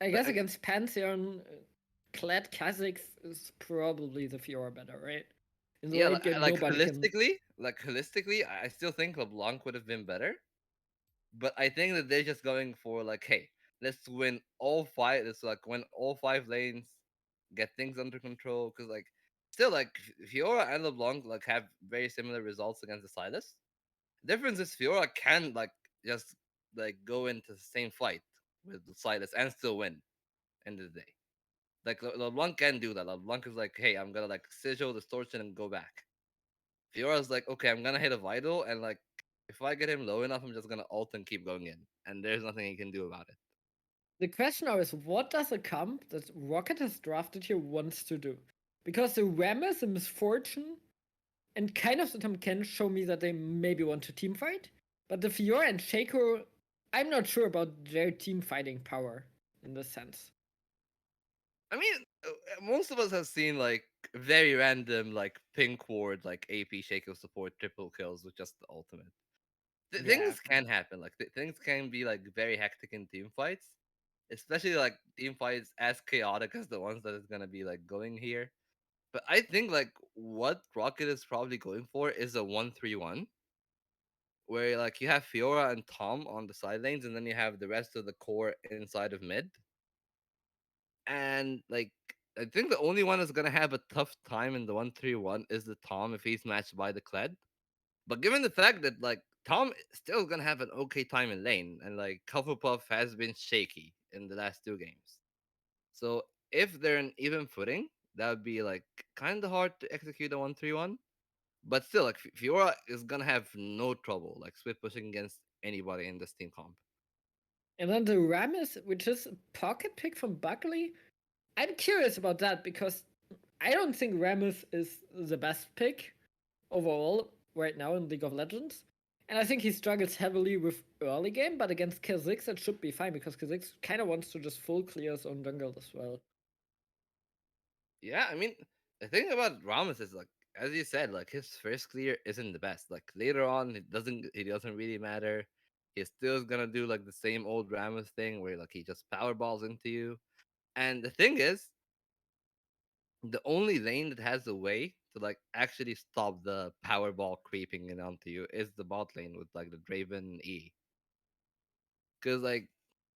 I but guess against Pantheon, Kled Kha'Zix is probably the Fiora better, right? In the yeah, late game, nobody can. like holistically, I still think LeBlanc would have been better. But I think that they're just going for like, hey, let's win all five. Let's like win all five lanes, get things under control. Because like, still like Fiora and LeBlanc like have very similar results against the Silas. Difference is Fiora can like just like go into the same fight with the Silas and still win end of the day. Like LeBlanc can do that. LeBlanc is like, hey, I'm gonna like sigil distortion and go back. Fiora's like, okay, I'm gonna hit a vital and like if I get him low enough, I'm just gonna ult and keep going in. And there's nothing he can do about it. The question now is what does a comp that Rocket has drafted here wants to do? Because the Rammus and Misfortune and kind of the Tom can show me that they maybe want to team fight. But the Fiora and Shaco, I'm not sure about their team fighting power in this sense. I mean, most of us have seen like very random like pink ward like AP Shaco support triple kills with just the ultimate. Yeah. Things can happen. Like things can be like very hectic in team fights, especially like team fights as chaotic as the ones that is gonna be like going here. But I think like what Rocket is probably going for is a 1-3-1 where like you have Fiora and Tom on the side lanes, and then you have the rest of the core inside of mid. And like I think the only one that's gonna have a tough time in the 1-3-1 is the Tom if he's matched by the Kled. But given the fact that like Tom still gonna have an okay time in lane, and like Hufflepuff has been shaky in the last two games. So if they're in even footing, that would be like kind of hard to execute a 1-3-1. But still, like Fiora is gonna have no trouble like split pushing against anybody in this team comp. And then the Rammus, which is a pocket pick from Buckley. I'm curious about that because I don't think Rammus is the best pick overall right now in League of Legends. And I think he struggles heavily with early game, but against Kha'Zix it should be fine because Kha'Zix kind of wants to just full clears on jungle as well. Yeah, I mean, the thing about Ramos is like, as you said, like his first clear isn't the best. Like later on, it doesn't really matter. He still gonna do like the same old Ramos thing where like he just power balls into you. And the thing is, the only lane that has a way to like actually stop the power ball creeping in onto you is the bot lane with like the Draven E. Because like,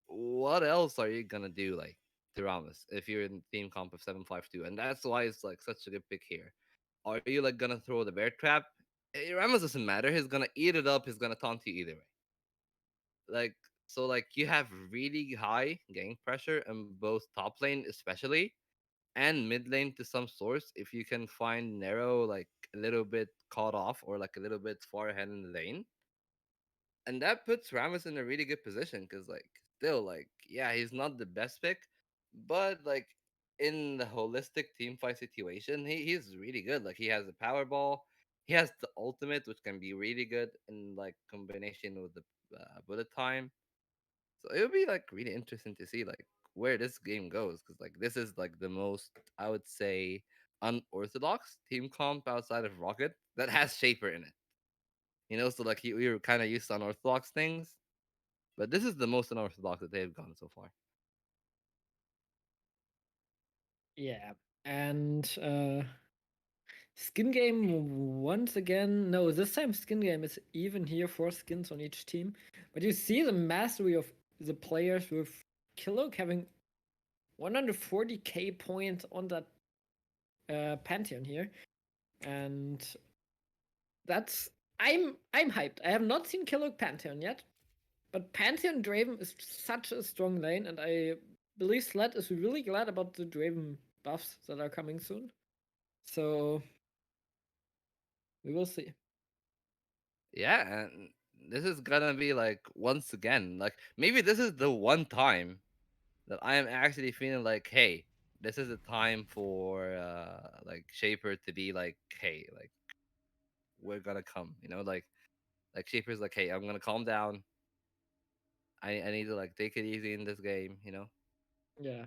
what else are you gonna do like to Ramos if you're in team comp of 752? And that's why it's like such a good pick here. Are you like gonna throw the bear trap? Ramos doesn't matter. He's gonna eat it up. He's gonna taunt you either way. Like so, like you have really high gank pressure in both top lane, especially, and mid lane to some source. If you can find narrow, like a little bit caught off or like a little bit far ahead in the lane, and that puts Ramos in a really good position because like still like yeah he's not the best pick, but like in the holistic team fight situation he's really good. Like he has a power ball, he has the ultimate which can be really good in like combination with the bullet time. So it would be like really interesting to see like where this game goes because like this is like the most I would say unorthodox team comp outside of Rocket that has Shaper in it. So like we were kind of used to unorthodox things, but this is the most unorthodox that they've gone so far. Yeah. And Skin game once again. No, this time Skin game is even here, 4 skins on each team. But you see the mastery of the players with Killok having 140k points on that Pantheon here. And that's I'm hyped. I have not seen Killok Pantheon yet, but Pantheon Draven is such a strong lane, and I believe Sled is really glad about the Draven buffs that are coming soon. So we will see. Yeah, and this is gonna be like once again, like maybe this is the one time that I am actually feeling like, hey, this is a time for like Shaper to be like, hey, like we're gonna come, like Shaper's like, hey, I'm gonna calm down. I need to like take it easy in this game. Yeah.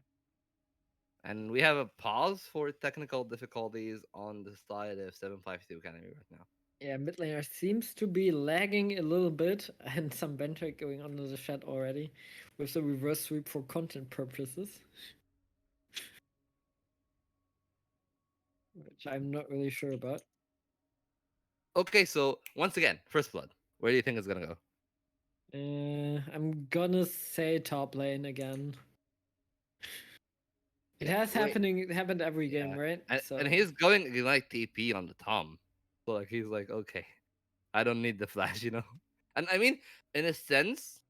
And we have a pause for technical difficulties on the side of 752 Academy right now. Yeah, mid laner seems to be lagging a little bit, and some banter going on in the chat already with the reverse sweep for content purposes, which I'm not really sure about. Okay, so once again, first blood. Where do you think it's gonna go? I'm gonna say top lane again. It Yeah, has wait, happened every game, yeah, right? and So he's going like TP on the Tom, so like he's like, okay, I don't need the flash. And I mean, in a sense,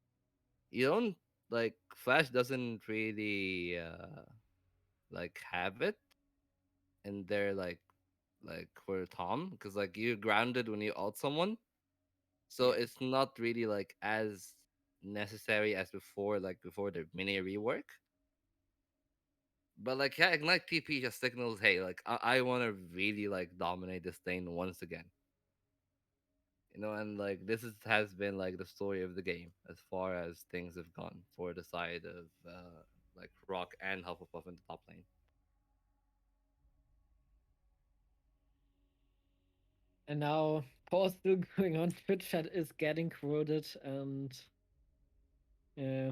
you don't like Flash doesn't really like have it in there like for Tom because like you're grounded when you ult someone, so yeah, it's not really like as necessary as before, like before the mini rework. But like yeah, Ignite TP just signals, hey, like I want to really like dominate this lane once again. And like has been like the story of the game as far as things have gone for the side of like Rock and Hufflepuff in the top lane. and now pause still going on. Twitch chat is getting quoted, and yeah,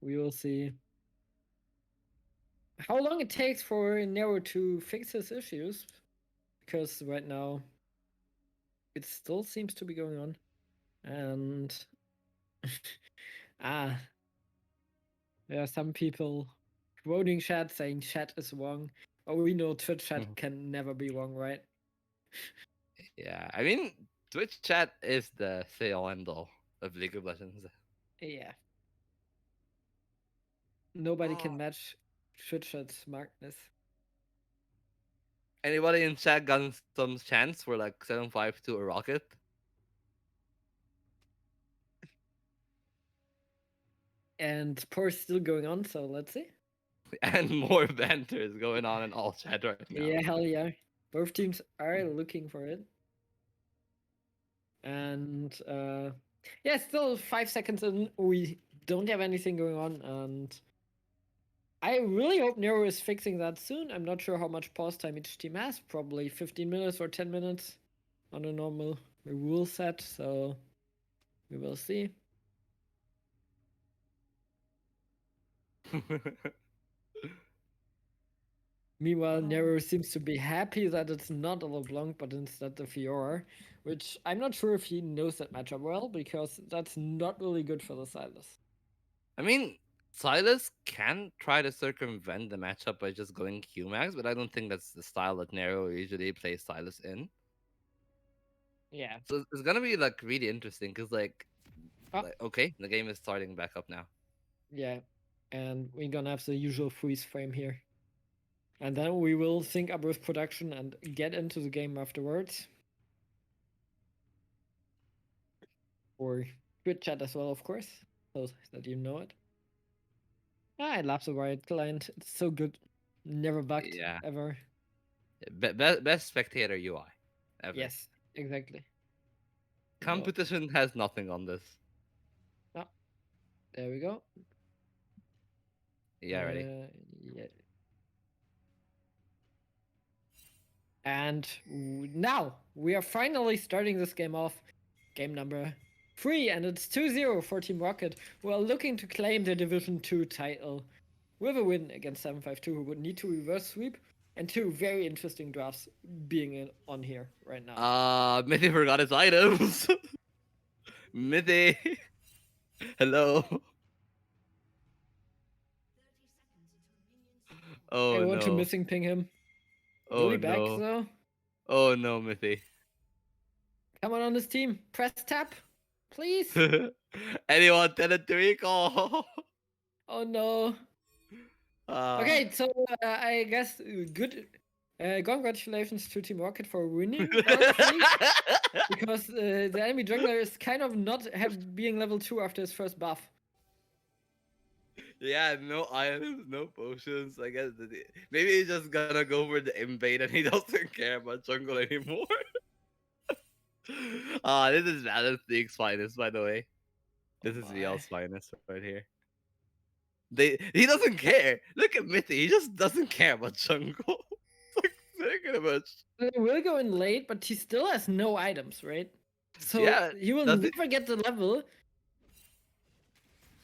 we will see how long it takes for Nero to fix his issues, because right now it still seems to be going on. And ah, there are some people quoting chat saying chat is wrong. But we know Twitch chat Mhm. can never be wrong, right? Yeah, I mean, Twitch chat is the say all end all of League of Legends. Yeah, nobody Oh, can match Twitch's smartness. anybody in chat got some chance for like 752 a rocket? And Poor's still going on, so let's see. And more banter is going on in all chat right now. Yeah, hell yeah. Both teams are looking for it. And yeah, still 5 seconds in. We don't have anything going on, and I really hope Nero is fixing that soon. I'm not sure how much pause time each team has. Probably 15 minutes or 10 minutes on a normal rule set. So we will see. Meanwhile, Nero seems to be happy that it's not a LeBlanc, but instead the Fiora, which I'm not sure if he knows that matchup well, because that's not really good for the Silas. I mean, Silas can try to circumvent the matchup by just going Qmax, but I don't think that's the style that Nero usually plays Silas in. Yeah. So it's gonna be like really interesting because Oh, like okay, the game is starting back up now. yeah. And we're gonna have the usual freeze frame here. And then we will sync up with production and get into the game afterwards. Or Twitch chat as well, of course, so that you know it. I love the Riot client. It's so good. Never bugged, Yeah, ever. best spectator UI ever. Yes, exactly. So, Competition has nothing on this. ah, there we go. Yeah, ready. Yeah. And now we are finally starting this game off. Game number 3, and it's 2-0 for Team Rocket, who are looking to claim the Division 2 title with a win against 752, who would need to reverse sweep, and two very interesting drafts being on here right now. Mithy forgot his items. Mithy, hello. I Oh want to no. missing ping him. Will Oh he back no. though? Oh no, Mithy. Come on this team. Press tap. Please. Anyone tell it to recall? Oh no. uh, Okay, so I guess good. Congratulations to Team Rocket for winning round 3. Because the enemy jungler is kind of not being level 2 after his first buff. yeah, no items, no potions. I guess maybe he's just gonna go for the invade and he doesn't care about jungle anymore. This is Valor's League's finest, by the way. Oh This is my. VL's finest right here. He doesn't care. Look at Mithy. He just doesn't care about jungle. It's like thinking about. He will go in late, but he still has no items, right? So Yeah, he will does it? never get the level.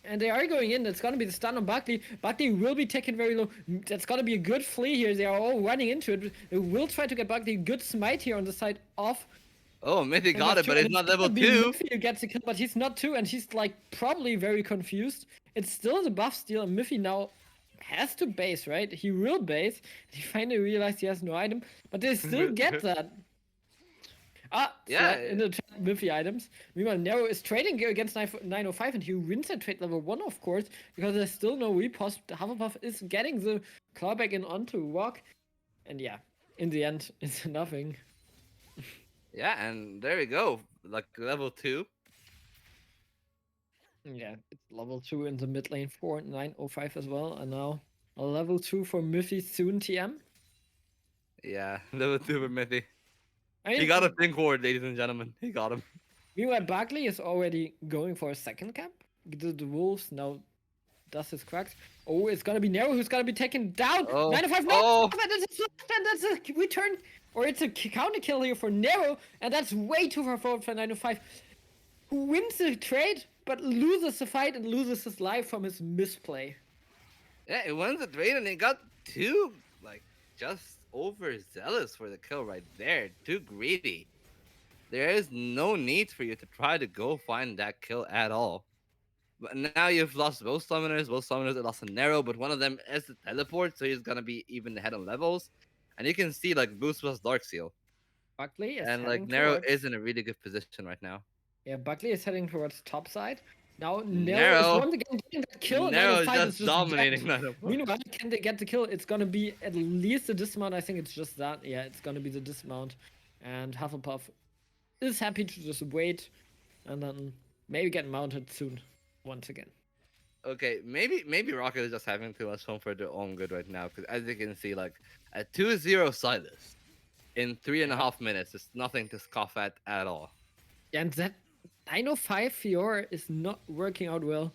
And they are going in. That's gonna be the stun on Buckley. Buckley will be taken very low. That's gonna be a good flea here. They are all running into it. They will try to get Buckley. Good smite here on the side of Oh, Mithy got it, 2, but and it's it's not level gonna be two. Miffy who gets the kill, but he's not 2, and he's like probably very confused. It's still the buff steal, and Miffy now has to base, right? He will base. He finally realized he has no item, but they still get that. Ah, Yeah, flat in the chat, Miffy items. Meanwhile, Nero is trading against 905, and he wins at trade level 1, of course, because there's still no repost. Hufflepuff is getting the clawback in onto Rock, and yeah, in the end, it's nothing. yeah, and there we go. Like level two. Yeah, it's level 2 in the mid lane for 905 as well, and now a level 2 for Miffy soon TM. Yeah, level two for Mithy. I He got a mean, thing forward, ladies and gentlemen. He got him. meanwhile, Barkley is already going for a second cap. The Wolves now does his cracks. Oh, it's gonna be Nero who's gonna be taken down. Oh, 905, no! oh, That's a flash, and that's a return, or it's a counter kill here for Nero, and that's way too far forward for 905, who wins the trade but loses the fight and loses his life from his misplay. yeah, he won the trade and he got too like just overzealous for the kill right there. Too greedy. There is no need for you to try to go find that kill at all. But now you've lost both summoners. Both summoners are lost in narrow, but one of them is the teleport, so he's gonna be even ahead on levels. And you can see like boost plus dark seal. Buckley is And like heading Nero is towards. in a really good position right now. Yeah, Buckley is heading towards top side. Now Nero is Nero, once again getting that kill, and Nero is 905 is just just dominating dead. 905. Meanwhile, can they get the kill? It's gonna be at least a dismount. I think it's just that. Yeah, it's gonna be the dismount. And Hufflepuff is happy to just wait and then maybe get mounted soon once again. Okay, maybe Rocket is just having too much fun for their own good right now. Because as you can see, like a 2-0 Silas in three and a Yep. half minutes is nothing to scoff at all. And that 905 Fiora is not working out well.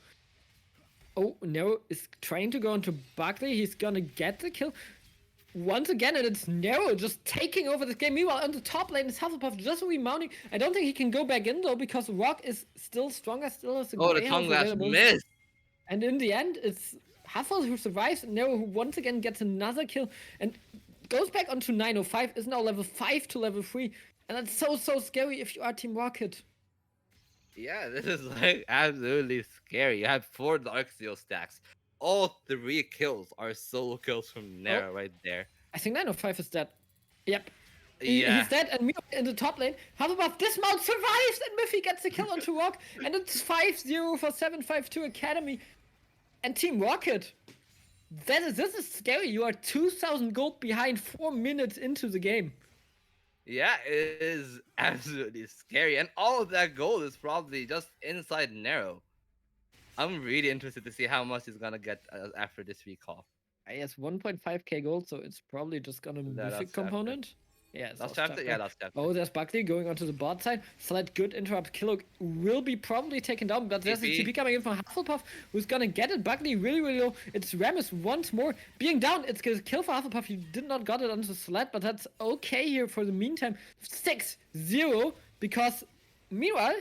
Oh, Nero is trying to go into Buckley. He's gonna get the kill once again, and it's Nero just taking over this game. Meanwhile, on the top lane is Hufflepuff just remounting. I don't think he can go back in though because Rock is still stronger, still has a Oh, the Grey tongue Health lash available. missed. And in the end, it's Huffle who survives, and Nero who once again gets another kill and goes back onto 905, is now level 5 to level 3. And that's so scary if you are Team Rocket. Yeah, this is like absolutely scary. You have 4 Dark Seal stacks. All 3 kills are solo kills from Oh, Nero right there. I think 905 is dead. Yep. He's Yeah, dead, and meanwhile in the top lane, Hufflepuff dismount survives, and Miffy gets the kill onto Rock, and it's 5-0 for 752 Academy. And Team Rocket, this is scary. You are 2,000 gold behind 4 minutes into the game. yeah, it is absolutely scary. And all of that gold is probably just inside Nero. I'm really interested to see how much he's gonna get after this recall. I guess 1.5k gold, so it's probably just gonna The mythic last chapter. component. Yeah, it's Last last chapter? Yeah, chapter. last chapter. Oh, there's Buckley going onto the bot side. Slight good interrupt. Killog will be probably taken down, but there's a TP. TP coming in from Hufflepuff who's gonna get it. Buckley really low. It's Ramus once more being down. It's a kill for Hufflepuff. He did not got it onto Sled, but that's okay here for the meantime. 6-0 because meanwhile,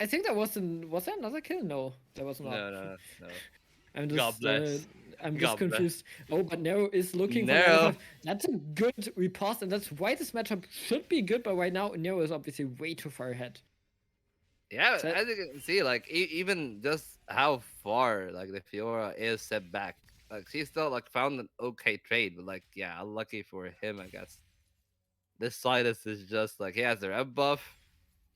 I think was there another kill? No, there was not. No. I'm God just bless. I'm just God bless. confused. Oh, but Nero is looking for Nero. 905. That's a good riposte, and that's why this matchup should be good. But right now, Nero is obviously way too far ahead. Yeah, So, as you can see, like even just how far like the Fiora is set back, like she still like found an okay trade, but like yeah, lucky for him, I guess. This Silas is just like he has the red buff,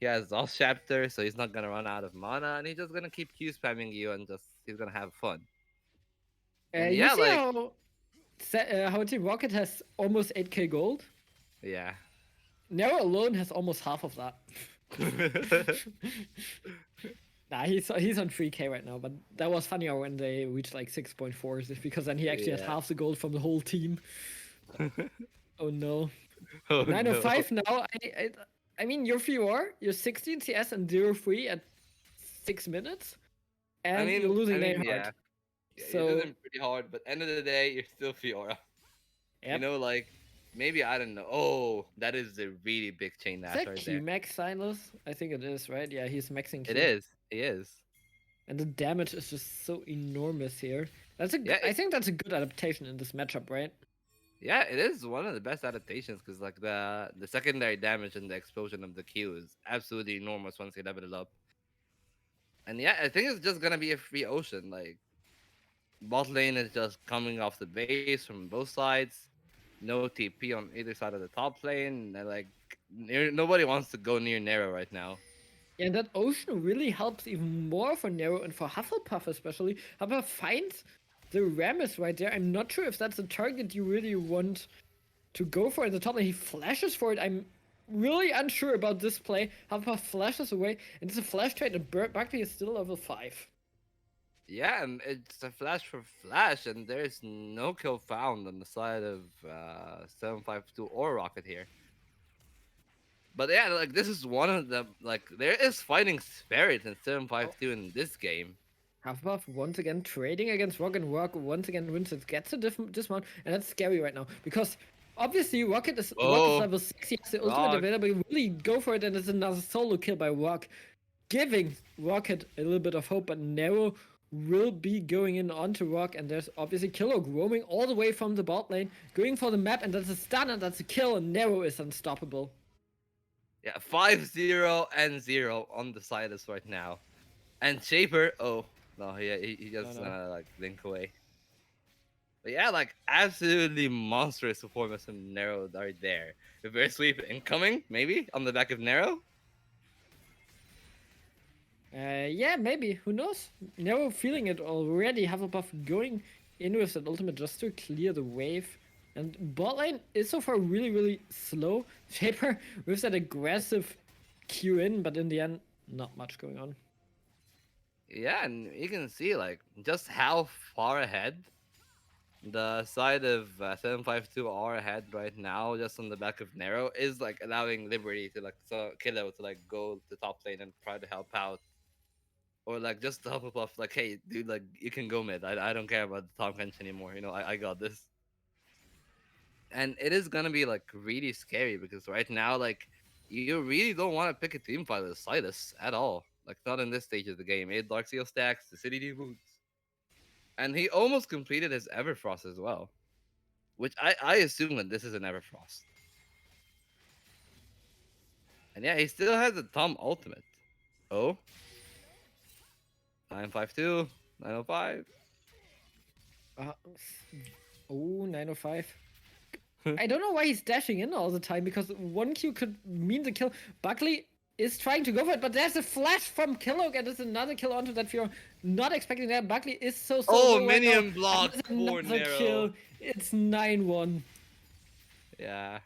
he has all chapter, so he's not gonna run out of mana, and he's just gonna keep Q spamming you and just he's gonna have fun. And you yeah, see like how Team Rocket has almost 8k gold. yeah. Nero alone has almost half of that. Nah, he's on 3k right now, but that was funnier when they reached like 6.4, because then he actually had Yeah. half the gold from the whole team. Oh no. Oh no. 905 now. I mean, you're Fior, you're 16 CS and 0-3 at 6 minutes, and you're losing lane hard. Yeah. Yeah, you're So, losing pretty hard, but end of the day, you're still Fiora. You yep. know, like maybe I don't know. Oh, that is a really big chain Is dash that right Q there. max Silas? I think it is, right? Yeah, he's maxing It Q. is. He is. And the damage is just so enormous here. Yeah, I think that's a good adaptation in this matchup, right? yeah. It is one of the best adaptations because like the secondary damage and the explosion of the Q is absolutely enormous once you level it up. And yeah, I think it's just gonna be a free ocean. Like bot lane is just coming off the base from both sides. No TP on either side of the top lane. And, like nobody wants to go near Nero right now. Yeah, and that ocean really helps even more for Nero and for Hufflepuff especially. Hufflepuff finds the Rammus right there. I'm not sure if that's a target you really want to go for in the top lane. He flashes for it. I'm really unsure about this play. Hufflepuff flashes away, and it's a flash trade, and Buckley is still level 5. Yeah, and it's a flash for flash, and there's no kill found on the side of 752 or Rocket here. But yeah, like this is one of the like there is fighting spirit in 752 in this game. Hufflepuff once again trading against Rock, and Rock once again wins it, gets a dismount, and that's scary right now because obviously Rock is Oh, level 6, he has the ultimate Rock. available, really go for it, and it's another solo kill by Rock, giving Rocket a little bit of hope, but Nero will be going in onto Rock, and there's obviously Killog roaming all the way from the bot lane, going for the map, and that's a stun, and that's a kill, and Nero is unstoppable. Yeah, 5-0 and 0 on the Silas right now. And Shaper, oh no, he No, just no. like blink away. But yeah, like absolutely monstrous performance from Nero are there. Reverse sweep incoming, maybe on the back of Nero. Yeah, maybe. Who knows? Nero feeling it already. Hufflepuff going in with that ultimate just to clear the wave. And bot lane is so far really, really slow. Shaper with that aggressive Q in, but in the end, not much going on. Yeah, and you can see like just how far ahead the side of 752 are ahead right now, just on the back of Nero, is like allowing Liberty to like so Kiddo to like go to top lane and try to help out, or like just to help Hufflepuff, like, hey, dude, like you can go mid. I don't care about the top bench anymore. You know, I got this. And it is gonna be like really scary because right now, like, you really don't want to pick a team fight with Silas at all. Like, not in this stage of the game. 8 Dark Seal stacks, the City D boots, and he almost completed his Everfrost as well, which I assume that this is an Everfrost. And yeah, he still has the Tom ultimate. Oh, 952, 905. Uh, oh, 905. I don't know why he's dashing in all the time because one Q could mean the kill. Buckley is trying to go for it, but there's a flash from Kellogg and there's another kill onto that Fiora. Not expecting that. Buckley is so Oh, low right now. minion And block there's for another Nero. kill. It's 9-1. Yeah.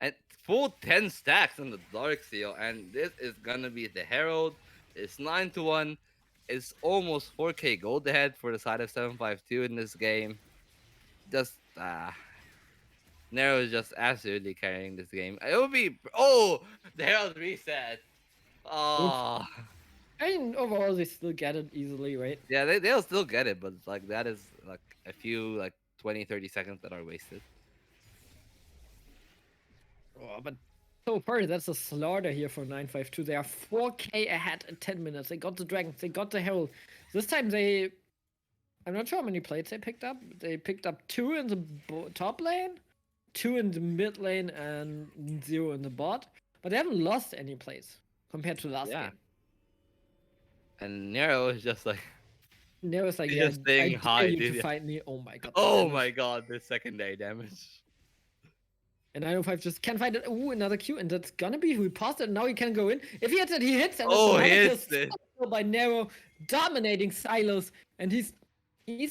And full 10 stacks on the Dark Seal, and this is gonna be the Herald. It's 9-1. It's almost 4k gold ahead for the side of 752 in this game. Just Nero is just absolutely carrying this game. It would be the Herald reset. Oops. Oh I mean, overall, they still get it easily, right? yeah, they'll still get it, but like that is like a few like 20-30 seconds that are wasted. Oh, but so far, that's a slaughter here for 952. They are 4k ahead in 10 minutes. They got the Dragon, they got the Herald. This time, I'm not sure how many plates they picked up. They picked up 2 in the top lane, 2 in the mid lane, and 0 in the bot. But they haven't lost any plays compared to last Yeah, game. and Nero is just like There was like, he's yeah, just I staying dare high, you to dude. fight me. Oh my god, the Oh my damage. god, the secondary damage. And 905 just can't find it. Ooh, another Q, and that's gonna be who passed it. Now he can go in. If he hits it, he hits, and it's Oh, another kill hits it. still by Nero, dominating Silos. And he's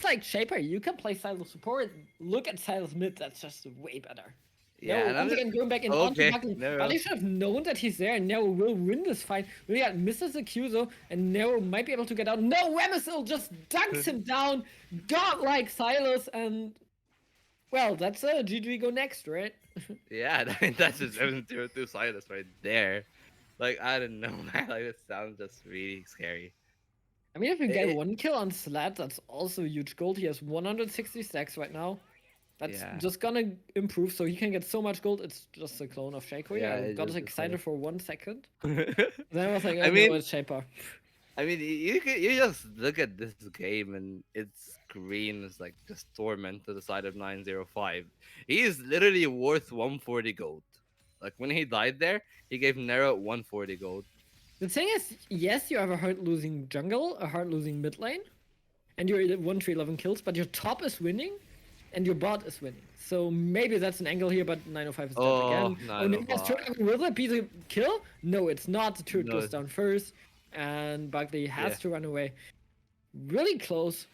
like Shaper. You can play Silos support. Look at Silos mid. That's just way better. Yeah, Nero and I'm once just again going back in onto okay, Buckley. Nero. Buckley should have known that he's there, and Nero will win this fight. Really, yeah, misses the Q though, and Nero might be able to get out. No, Ramisil just dunks him down, godlike Silos, and well, that's a GG go next, right? Yeah, I mean, that's just 702 Silas right there. Like I don't know, man. Like this sounds just really scary. I mean, if you get It, one kill on Slat, that's also huge gold. He has 160 stacks right now. That's yeah, just gonna improve, so he can get so much gold. It's just a clone of Shaco. yeah. I It's got just the excited same. for 1 second. Then I was like, I oh no, mean, it's Shaper. you just look at this game and its green is like just torment to the side of 905. He is literally worth 140 gold. Like when he died there, he gave Nero 140 gold. The thing is, yes, you have a hard losing jungle, a hard losing mid lane, and you're at 1 to 11 kills, but your top is winning, and your bot is winning. So maybe that's an angle here, but 905 is dead Oh, again. Oh, Nick's turret. 905. Will that be the kill? No, it's not. The turret No, goes down first, and Buckley yeah. has to run away. Really close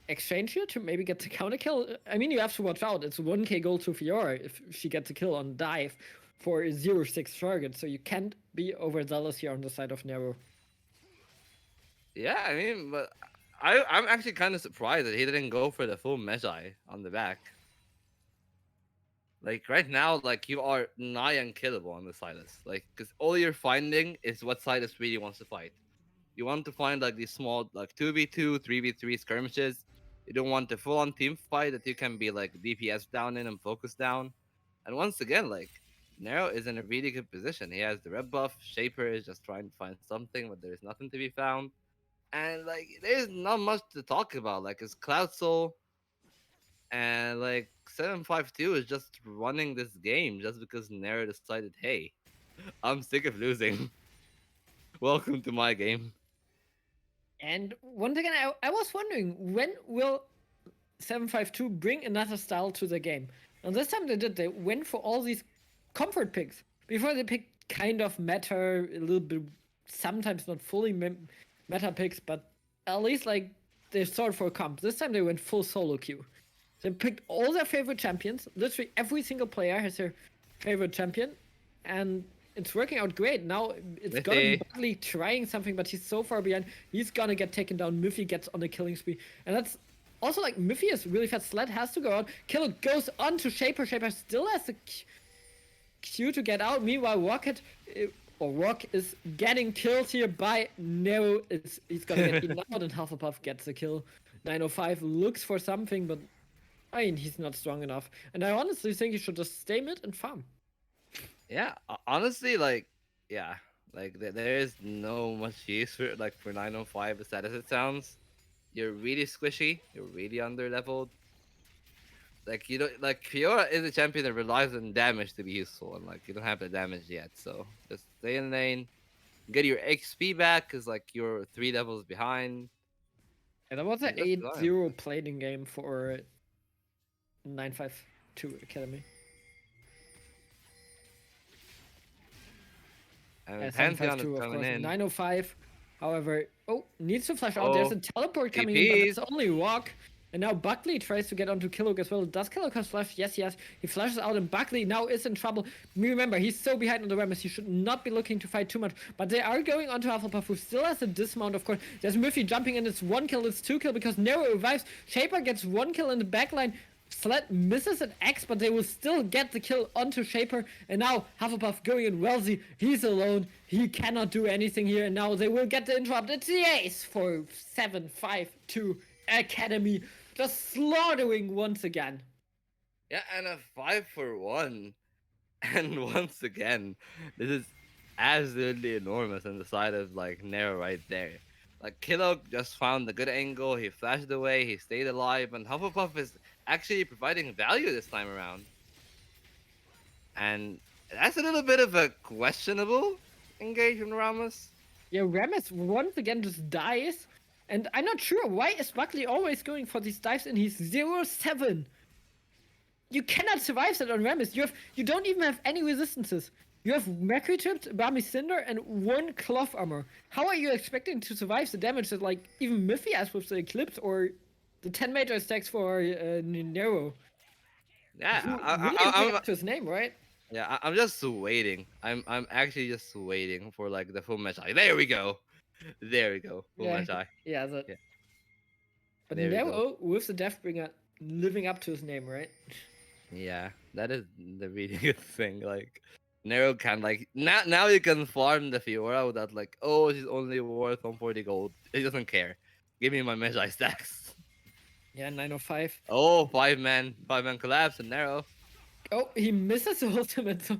exchange here to maybe get the counter kill. I mean, you have to watch out. It's 1k gold to Fiora if she gets a kill on dive for a 0-6 target, so you can't be overzealous here on the side of Nero. Yeah, I mean, but I'm actually kind of surprised that he didn't go for the full Magi on the back. Like right now, like you are nigh unkillable on the Silas. Like, because all you're finding is what Silas really wants to fight. You want to find like these small like 2v2, 3v3 skirmishes. You don't want the full on team fight that you can be like DPS down in and focus down. And once again, like Nero is in a really good position. He has the red buff. Shaper is just trying to find something, but there's nothing to be found. And like there's not much to talk about. Like it's Cloud Soul and like 752 is just running this game just because Nero decided, hey, I'm sick of losing. Welcome to my game. And once again, I was wondering when will 752 bring another style to the game. And this time they did. They went for all these comfort picks. Before they picked kind of meta, a little bit, sometimes not fully meta picks, but at least like they sought for a comp. This time they went full solo queue. They picked all their favorite champions. Literally every single player has their favorite champion, and it's working out great. Now it's gonna be Mithy. Buckley trying something, but he's so far behind. He's gonna get taken down. Miffy gets on the killing spree, and that's also like Miffy is really fast. Sled has to go out. Killer goes on to Shaper. Shaper still has the Q to get out. Meanwhile, Rock is getting killed here by Nero. He's gonna get eaten out, and Hufflepuff gets the kill. 905 looks for something, but I mean, he's not strong enough. And I honestly think he should just stay mid and farm. Yeah, honestly, like, yeah, like there is no much use for like for 905 as sad as it sounds. You're really squishy. You're really under leveled. Like you don't like Fiora is a champion that relies on damage to be useful, and like you don't have the damage yet. So just stay in lane, get your XP back, cause like you're 3 levels behind, And that was an and just rely. 8-0 plating game for 952 Academy. And Pantheon is 752, of coming course. in. 905, however, needs to flash out. There's Oh, a teleport coming in, but it's only Rock. And now Buckley tries to get onto Killok as well. Does Killok have flash? Yes, yes. He flashes out, and Buckley now is in trouble. Remember, he's so behind on the Rammus. He should not be looking to fight too much. But they are going onto Hufflepuff, who still has a dismount, of course. There's Murphy jumping in. It's 1 kill, it's 2 kill because Nero revives. Shaper gets 1 kill in the backline. Sled misses an X, but they will still get the kill onto Shaper. And now Hufflepuff going in Wellesley. He's alone. He cannot do anything here. And now they will get the interrupt. It's the ace for 7-5-2 Academy. Just slaughtering once again. Yeah, and a 5-for-1. And once again, this is absolutely enormous on the side of like Nero right there. Like Killok just found the good angle, he flashed away, he stayed alive, and Hufflepuff is actually providing value this time around. And that's a little bit of a questionable engage from Ramos. Yeah, Rammus once again just dies. And I'm not sure, why is Buckley always going for these dives and he's 0-7? You cannot survive that on Rammus. You don't even have any resistances. You have Mercury Chipped, Barmy Cinder, and 1 Cloth Armor. How are you expecting to survive the damage that like even Miffy has with the Eclipse or the 10 major stacks for Nero? Yeah, Really living up to his name, right? yeah, I'm just waiting. I'm actually just waiting for like the full match eye. There we go. There we go. Full Yeah, match eye. yeah. That. Yeah. But There we go. Nero with the Deathbringer living up to his name, right? Yeah, that is the really good thing. Like Nero can like now you can farm the Fiora without like, oh, she's only worth 140 gold. He doesn't care. Give me my Magi stacks. Yeah, 905. Oh, 5-man collapse and Nero. Oh, he misses the ultimate. So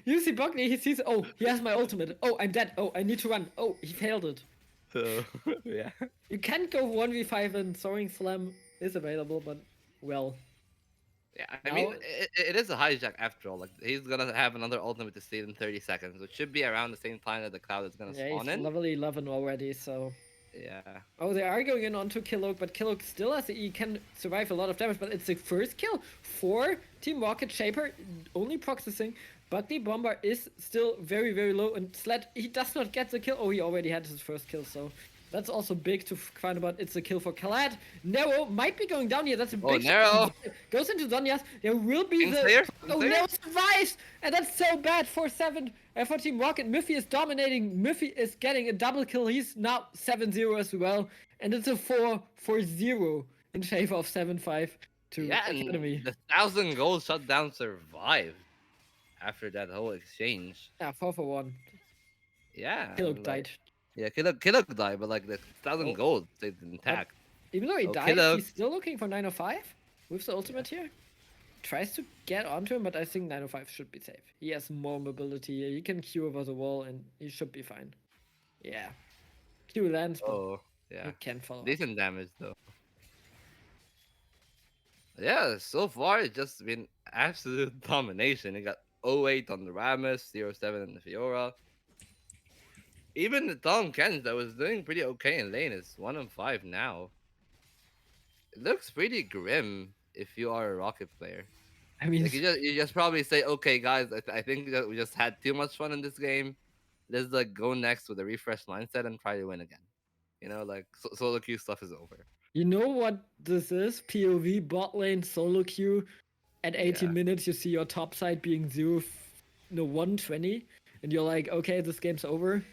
you see Buckley, he sees, oh, he has my ultimate. Oh, I'm dead. Oh, I need to run. Oh, he failed it. So yeah. You can't go 1v5 and Soaring Slam is available, but well. Yeah, I mean, it is a hijack after all. Like he's gonna have another ultimate to steal in 30 seconds, which should be around the same time that the cloud is gonna Yeah, spawn he's in. level 11 already, so. Yeah. Oh, they are going in onto Killok, but Killok still has he can survive a lot of damage, but it's the first kill for Team Rocket. Shaper only processing, but the Bomber is still very, very low, and Sled, he does not get the kill. Oh, he already had his first kill, so that's also big to find about. It's a kill for Khaled. Nero might be going down here. That's a big Nero goes into Zonias. There will be Kingslayer? Oh, Kingslayer? Nero survives, and that's so bad for for Team Rocket. Miffy is dominating. Miffy is getting a double kill. He's now 7-0 as well, and it's a 4-0 in favor of 7-5 to Yeah, Academy. and the 1,000 gold shutdown survived after that whole exchange. Yeah, 4-1. Yeah. Killok like- died. Yeah, Killok died, but like the 1,000 Oh. gold stayed intact. Even though he Oh, died, Killok. he's still looking for 905 with the ultimate here. Tries to get onto him, but I think 905 should be safe. He has more mobility here. He can Q over the wall, and he should be fine. Yeah. Q lands, but Oh, yeah. he can't follow up. Decent damage though. Yeah, so far it's just been absolute domination. It got 08 on the Rammus, 07 on the Fiora. Even the Tom Kens that was doing pretty okay in lane is 1-5 now. it looks pretty grim if you are a Rocket player. I mean, Like you just probably say, okay, guys, I think that we just had too much fun in this game. Let's like go next with a refreshed mindset and try to win again. Like solo queue stuff is over. you know what this is? POV bot lane solo queue. At 18 Yeah, minutes, you see your top side being 120, and you're like, okay, this game's over.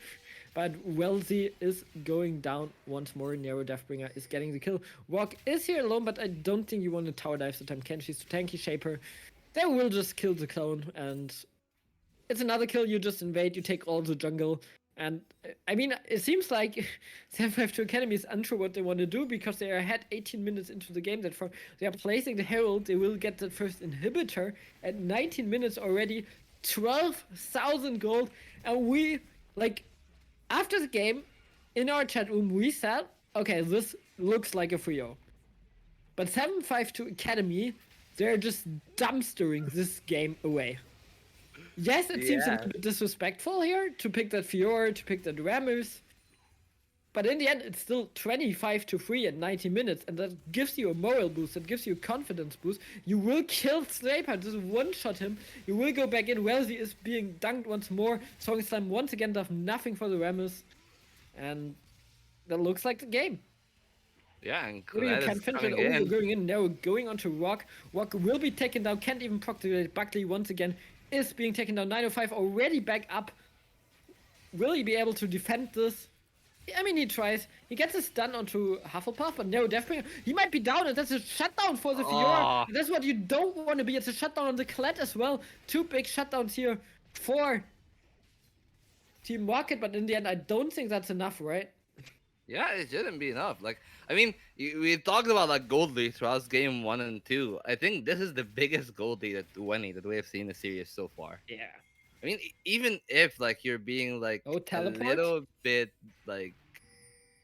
But Wellesley is going down once more. Nero Deathbringer is getting the kill. Rock is here alone, but I don't think you want to tower dive the time. Kenshi's too tanky. Shaper. They will just kill the clone, and it's another kill. You just invade. You take all the jungle. And I mean, it seems like 752 Academy is unsure what they want to do because they are ahead 18 minutes into the game. That they are placing the Herald. They will get the first inhibitor at 19 minutes already. 12,000 gold. And we, like, after the game, in our chat room, we said, okay, this looks like a 3-0. But 752 Academy, they're just dumpstering this game away. Yes, it seems a yeah, little bit disrespectful here to pick that Fiora, to pick that Ramus. But in the end, it's still 25-3 at 90 minutes, and that gives you a moral boost, that gives you a confidence boost. You will kill Sniper, just one-shot him. You will go back in. Wellesley is being dunked once more. Song Slam once again does nothing for the Ramus. And that looks like the game. yeah. And Maybe you Colette can is finish it. coming Oh, you're in. going in now, going onto Rock. Rock will be taken down, can't even procreate. Buckley once again is being taken down. 905 already back up. Will he be able to defend this? I mean, he tries. He gets a stun onto Hufflepuff, but no Deathbringer. He might be down, and that's a shutdown for the Fiora. Oh, That's what you don't want to be. It's a shutdown on the Colette as well. Two big shutdowns here for Team Rocket, but in the end, I don't think that's enough, right? yeah. It shouldn't be enough. Like, I mean, we talked about like gold lead throughout game 1 and 2. I think this is the biggest gold lead at 20 that we have seen in the series so far. Yeah. I mean, even if like you're being like Oh, a teleport? little bit like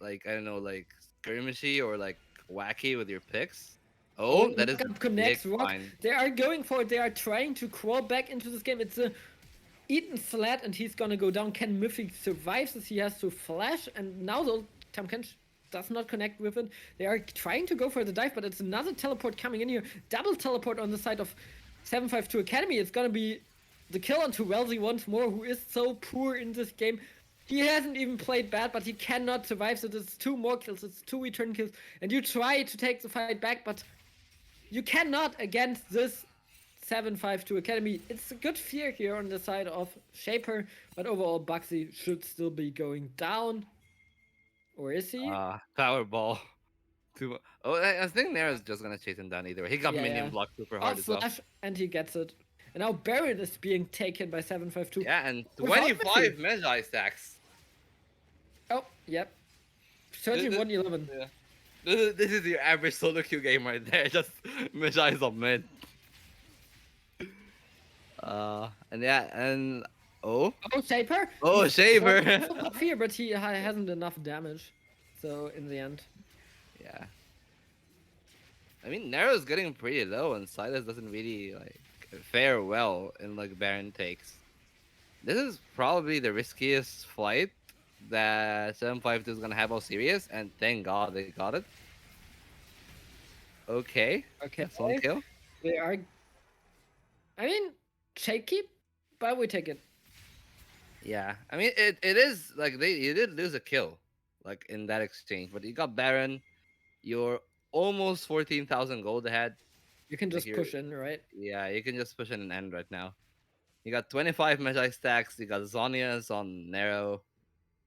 I don't know, like skirmishy or like wacky with your picks. Oh, Oh, that is a knockup big connects Rock. find. They are going for it. They are trying to crawl back into this game. It's a Eaton flat, and he's gonna go down. Ken Miffy survives as he has to flash, and now the Tam Kench does not connect with it. They are trying to go for the dive, but it's another teleport coming in here. Double teleport on the side of 752 Academy. It's gonna be the kill onto Wellesley once more, who is so poor in this game. He hasn't even played bad, but he cannot survive. So it's two more kills, it's two return kills, and you try to take the fight back, but you cannot against this 752 Academy. It's a good fear here on the side of Shaper, but overall Bugsy should still be going down. Or is he? Power ball. Oh, I think Nera's just gonna chase him down either way. He got Yeah, minion yeah. blocked super Oh, hard as well. flash, and he gets it. And now Baron is being taken by 752. Yeah, and Without Miffy. 25 Magi stacks. Oh, yep. This, this, 31-11. yeah. This is your average solo queue game right there. Just Magi's on mid. And yeah, and oh, Oh, Shaper? oh, He's Shaver. off here, but he hasn't enough damage. So, in the end. Yeah. I mean, Nero's getting pretty low, and Silas doesn't really like fare well in like Baron takes. This is probably the riskiest fight that 752 is gonna have all serious, and thank God they got it. Okay, Okay. that's one kill. They are. I mean, shaky, but we take it. Yeah, I mean it is like you did lose a kill, like in that exchange, but you got Baron. You're almost 14,000 gold ahead. You can Like just you're push in, right? yeah, you can just push in an end right now. You got 25 Magi stacks. You got Zonia's on Nero.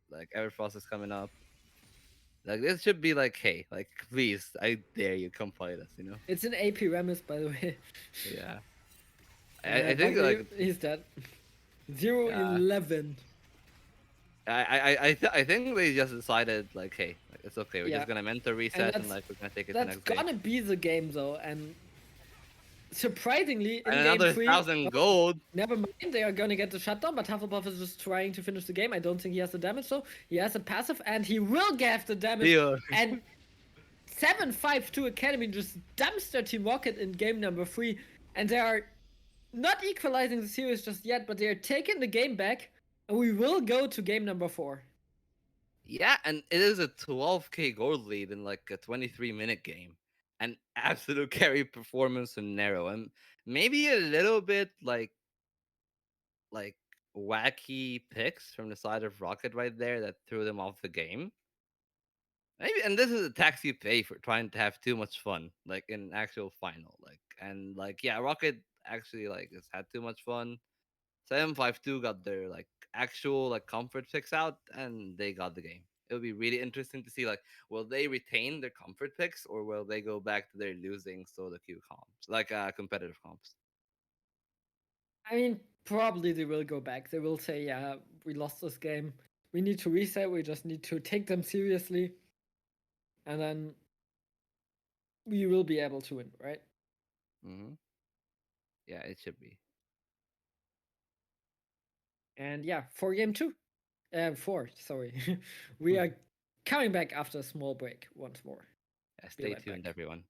Like Everfrost is coming up. Like this should be like, hey, like please, I dare you, come fight us. It's an AP Remus, by the way. Yeah. And I think Bugsy, like he's dead. 0 yeah. 11. I think they just decided like, hey, like, it's okay. We're Yeah. just gonna mentor reset and like we're gonna take it the That's next day. gonna be the game, though. And surprisingly, in And game another 3, 1,000 gold. never mind, they are gonna get the shutdown, but Hufflepuff is just trying to finish the game. I don't think he has the damage, though. He has a passive, and he will get the damage. Yeah. And 752 Academy just dumpster Team Rocket in game number 3, and they are not equalizing the series just yet, but they are taking the game back, and we will go to game number 4. Yeah, and it is a 12k gold lead in like a 23-minute game. an absolute carry performance from Nero, and maybe a little bit like wacky picks from the side of Rocket right there that threw them off the game. Maybe, and this is a tax you pay for trying to have too much fun, like in actual final, yeah, Rocket actually has had too much fun. 752 got their actual comfort picks out, and they got the game. It'll be really interesting to see will they retain their comfort picks or will they go back to their losing solo queue comps, competitive comps. I mean, probably they will go back. They will say, yeah, we lost this game. We need to reset. We just need to take them seriously. And then we will be able to win, right? Hmm. Yeah, it should be. And yeah, for game two, four, sorry. We are coming back after a small break once more. Yeah, Be stay right tuned, back. everyone.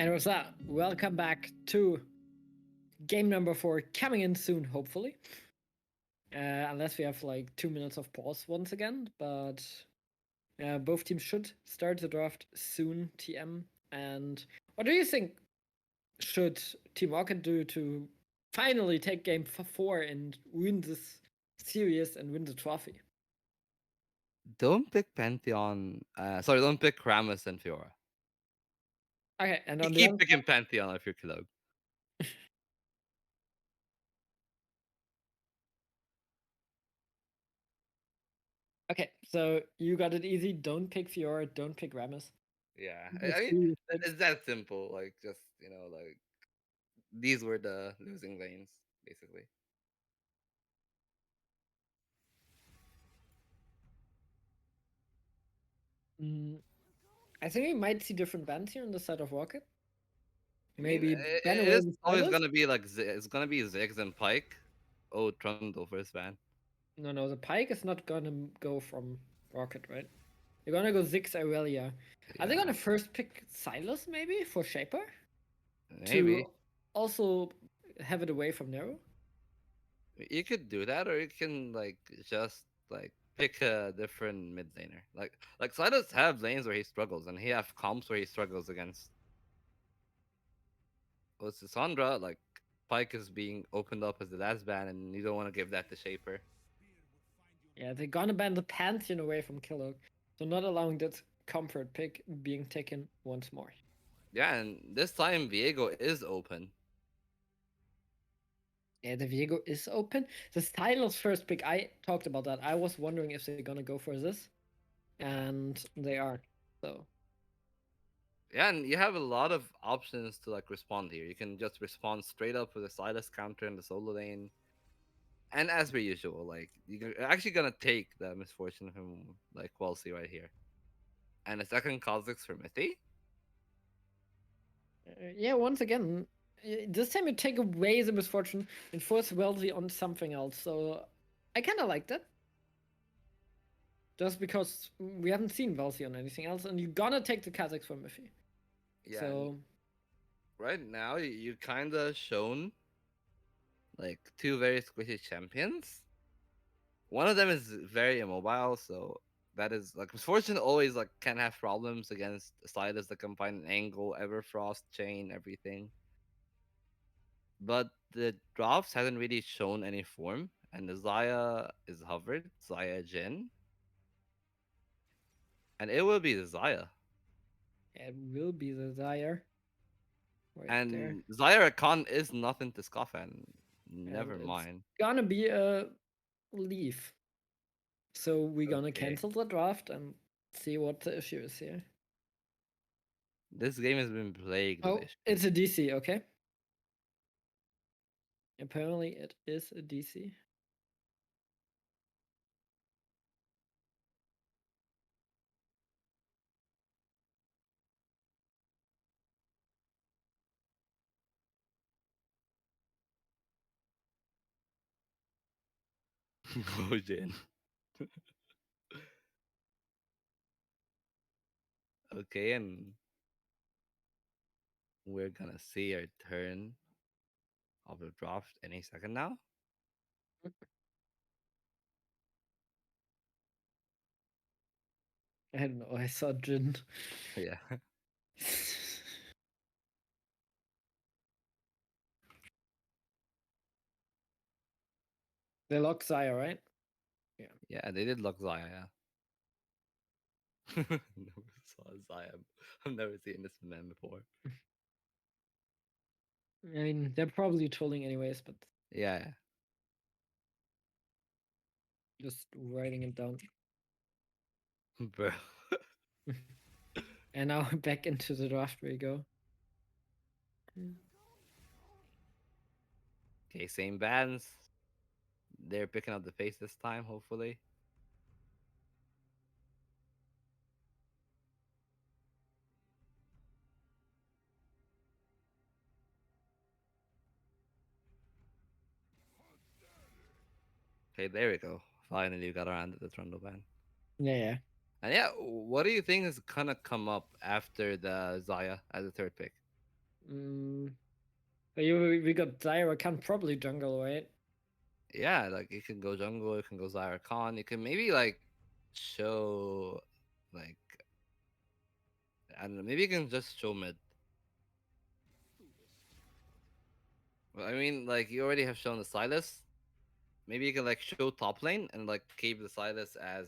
And with that, welcome back to game number 4 coming in soon, hopefully. Unless we have like 2 minutes of pause once again, but both teams should start the draft soon, TM. And what do you think should Team Rocket do to finally take game 4 and win this series and win the trophy? Don't pick Pantheon. Sorry, don't pick Rammus and Fiora. Okay, and You on the keep other picking Pantheon if you're Kilog. okay, so you got it easy. Don't pick Fiora, don't pick Rammus. Yeah, Just I mean, do picks. it's that simple. Like, just like these were the losing lanes, basically. Mm, I think we might see different bands here on the side of Rocket. I mean, Maybe ban it away is the always Silas? gonna be like it's gonna be Ziggs and Pike. Oh, Trundle first ban. No, no, the Pike is not gonna go from Rocket, right? They're gonna go Ziggs Aurelia. Are they Yeah, gonna first pick Silas maybe for Shaper? To maybe also have it away from Nero? you could do that, or you can like just like pick a different mid laner. Like Silas have lanes where he struggles, and he have comps where he struggles against. With Sandra, like Pike is being opened up as the last ban, and you don't want to give that to Shaper. Yeah, they're gonna ban the Pantheon away from Killog. So not allowing that comfort pick being taken once more. Yeah, and this time Viego is open. Yeah, the Viego is open. The Silas first pick, I talked about that. I was wondering if they're gonna go for this. And they are. So Yeah, and you have a lot of options to like respond here. You can just respond straight up with a Silas counter in the solo lane. And as per usual, like you're actually gonna take the misfortune from like Qualcy right here. And a second Kha'Zix for Mithy. yeah, once again, this time you take away the misfortune and force Wellesley on something else. So I kind of like that. Just because we haven't seen Wellesley on anything else, and you're gonna take the Kazakhs from Miffy. Yeah, and So right now you kinda shown like two very squishy champions. One of them is very immobile, so that is like misfortune always like can have problems against Silas that can find an angle, Everfrost, chain, everything. But the drops hasn't really shown any form, and the Zaya is hovered, Zaya Jin, and it will be the Zaya. yeah, it will be the Zaire right there. And Zaya Rakan is nothing to scoff at. And Never it's mind. gonna be a leaf. So we're gonna Okay. cancel the draft and see what the issue is here. This game has been plagued with Oh, issues. it's a DC, okay? Apparently it is a DC. Gojin. Okay, and we're gonna see our turn of the draft any second now. I don't know, I saw Jin. Yeah. They lock Zaya, right? Yeah. Yeah, they did lock Zaya, yeah. Never saw Zaya. I've never seen this man before. I mean, they're probably trolling anyways, but Yeah, just writing it down. bro. And now back into the draft we go. Okay, same bands. They're picking up the pace this time, hopefully. Okay, there we go. Finally, we got around to the Trundle ban. Yeah, yeah. And yeah, what do you think is gonna come up after the Zaya as a third pick? Mm, but we got Zyra can probably jungle, right? Yeah, like you can go jungle, you can go Zyra Khan, you can maybe like show like I don't know, maybe you can just show mid. Well, I mean, like you already have shown the Silas. Maybe you can like show top lane and like keep the Silas as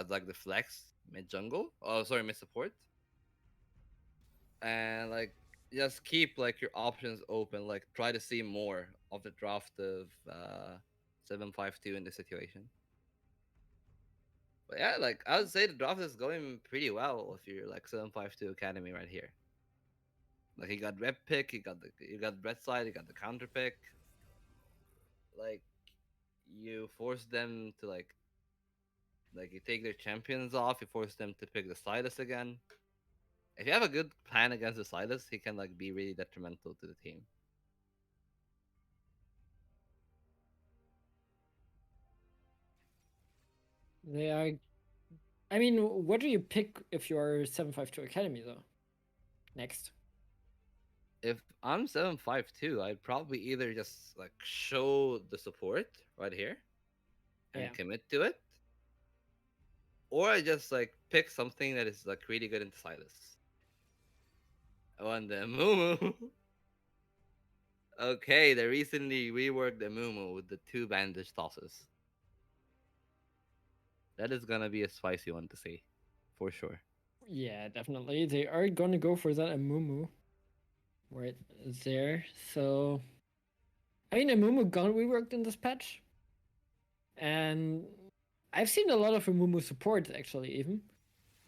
like the flex mid jungle. Oh, sorry, mid support, and like just keep like your options open. Like try to see more of the draft of 752 in this situation. But yeah, like I would say the draft is going pretty well if you're like 752 Academy right here. Like you got red pick, you got red side, you got the counter pick. Like you force them to like you take their champions off, you force them to pick the Silas again. If you have a good plan against the Silas, he can like be really detrimental to the team. They are. I mean, what do you pick if you're 752 Academy though? Next. If I'm 752, I'd probably either just like show the support right here Yeah. and commit to it, or I just like pick something that is like really good into Silas. Oh, and the Mumu. Okay, they recently reworked the Mumu with the two bandage tosses. That is gonna be a spicy one to see, for sure. Yeah, definitely. They are gonna go for that Amumu right there. So I mean, Amumu got reworked in this patch, and I've seen a lot of Amumu support actually, even.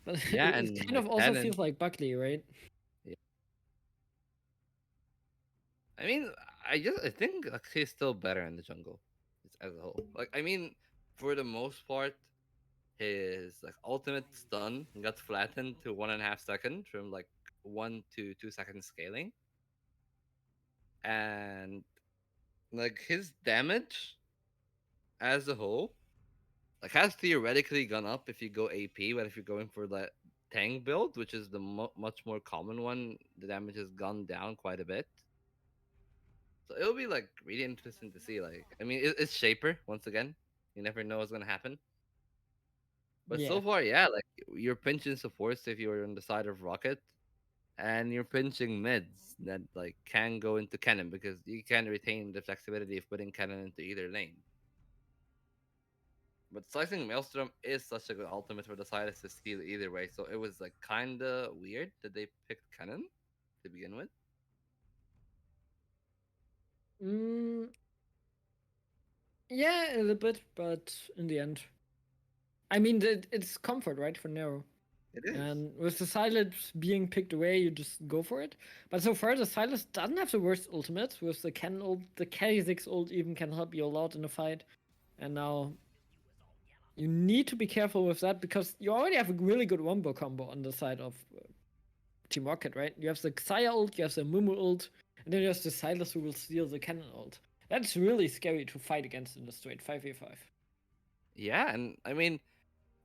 But Yeah, it and kind the of also cannon. feels like Buckley, right? Yeah. I mean, I think like he's still better in the jungle as a whole. Like I mean, for the most part, his like ultimate stun got flattened to 1.5 seconds from like 1 to 2 seconds scaling, and like his damage as a whole like has theoretically gone up if you go AP, but if you're going for that tank build, which is the much more common one, the damage has gone down quite a bit. So it'll be like really interesting to see. Like, I mean, it's Shaper once again. You never know what's gonna happen. But Yeah. so far, yeah, like you're pinching supports if you're on the side of Rocket, and you're pinching mids that like can go into cannon because you can retain the flexibility of putting cannon into either lane. But slicing Maelstrom is such a good ultimate for the Silas to steal either way, so it was like kinda weird that they picked cannon to begin with. Mm, yeah, a little bit, but in the end, I mean, it's comfort, right, for Nero. It is. And with the Silas being picked away, you just go for it. But so far, the Silas doesn't have the worst ultimate. With the Cannon ult, the K6 ult even can help you a lot in a fight. And now you need to be careful with that because you already have a really good wombo combo on the side of Team Rocket, right? You have the Xayah ult, you have the Mumu ult, and then you have the Silas who will steal the Cannon ult. That's really scary to fight against in the straight 5v5. Yeah, and I mean,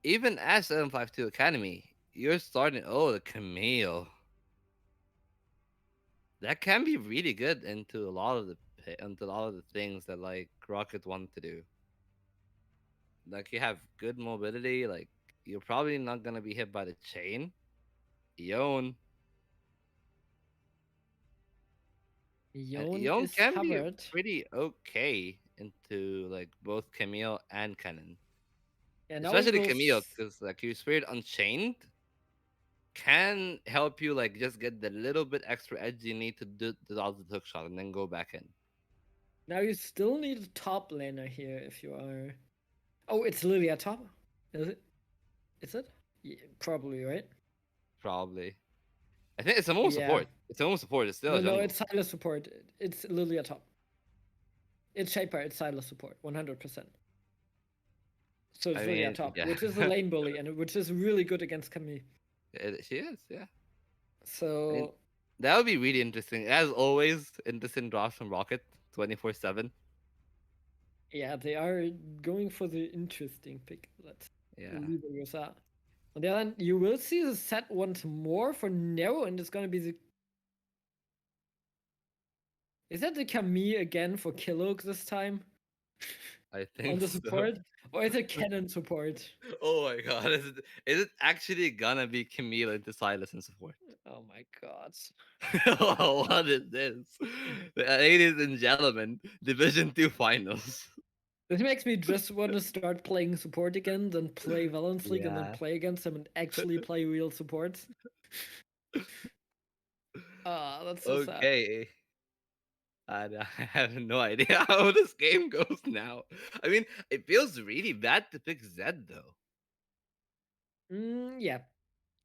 even as 752 Academy, you're starting. Oh, the Camille. That can be really good into a lot of into a lot of the things that like Rocket want to do. Like you have good mobility. Like you're probably not gonna be hit by the chain. Yon. And Yone Yon is can be covered. pretty okay into like both Camille and Cannon. And now he Especially Camille, goes. because like your Spirit Unchained can help you like just get the little bit extra edge you need to do the dodge the hook shot and then go back in. Now you still need a top laner here if you are. Oh, it's Lilia top. Is it? Is it? Yeah, probably, right? Probably. I think it's a more Yeah. support. It's a more support. It's still No, a no, jungle. it's Silas support. It's Lilia top. It's Shaper, it's Silas support, 100%. So I it's Lilia mean, top, yeah, which is a lane bully and which is really good against Camille. she is. Yeah. I mean, So that would be really interesting. As always, interesting drops from Rocket 24/7. yeah, they are going for the interesting pick. Let's Yeah. leave it with that. On the other hand, you will see the set once more for Nero, and it's gonna be the Is that the Camille again for Killock this time I on think the so. support? Or is it Cannon support? Oh my god, is it actually gonna be Camille into Silas in support? Oh my god. What is this? Ladies and gentlemen, Division 2 finals. This makes me just want to start playing support again, then play Valence League, and then Yeah. play against them and actually play real supports. Ah, that's so sad. Okay. I have no idea how this game goes now. I mean, it feels really bad to pick Zed though. Yeah,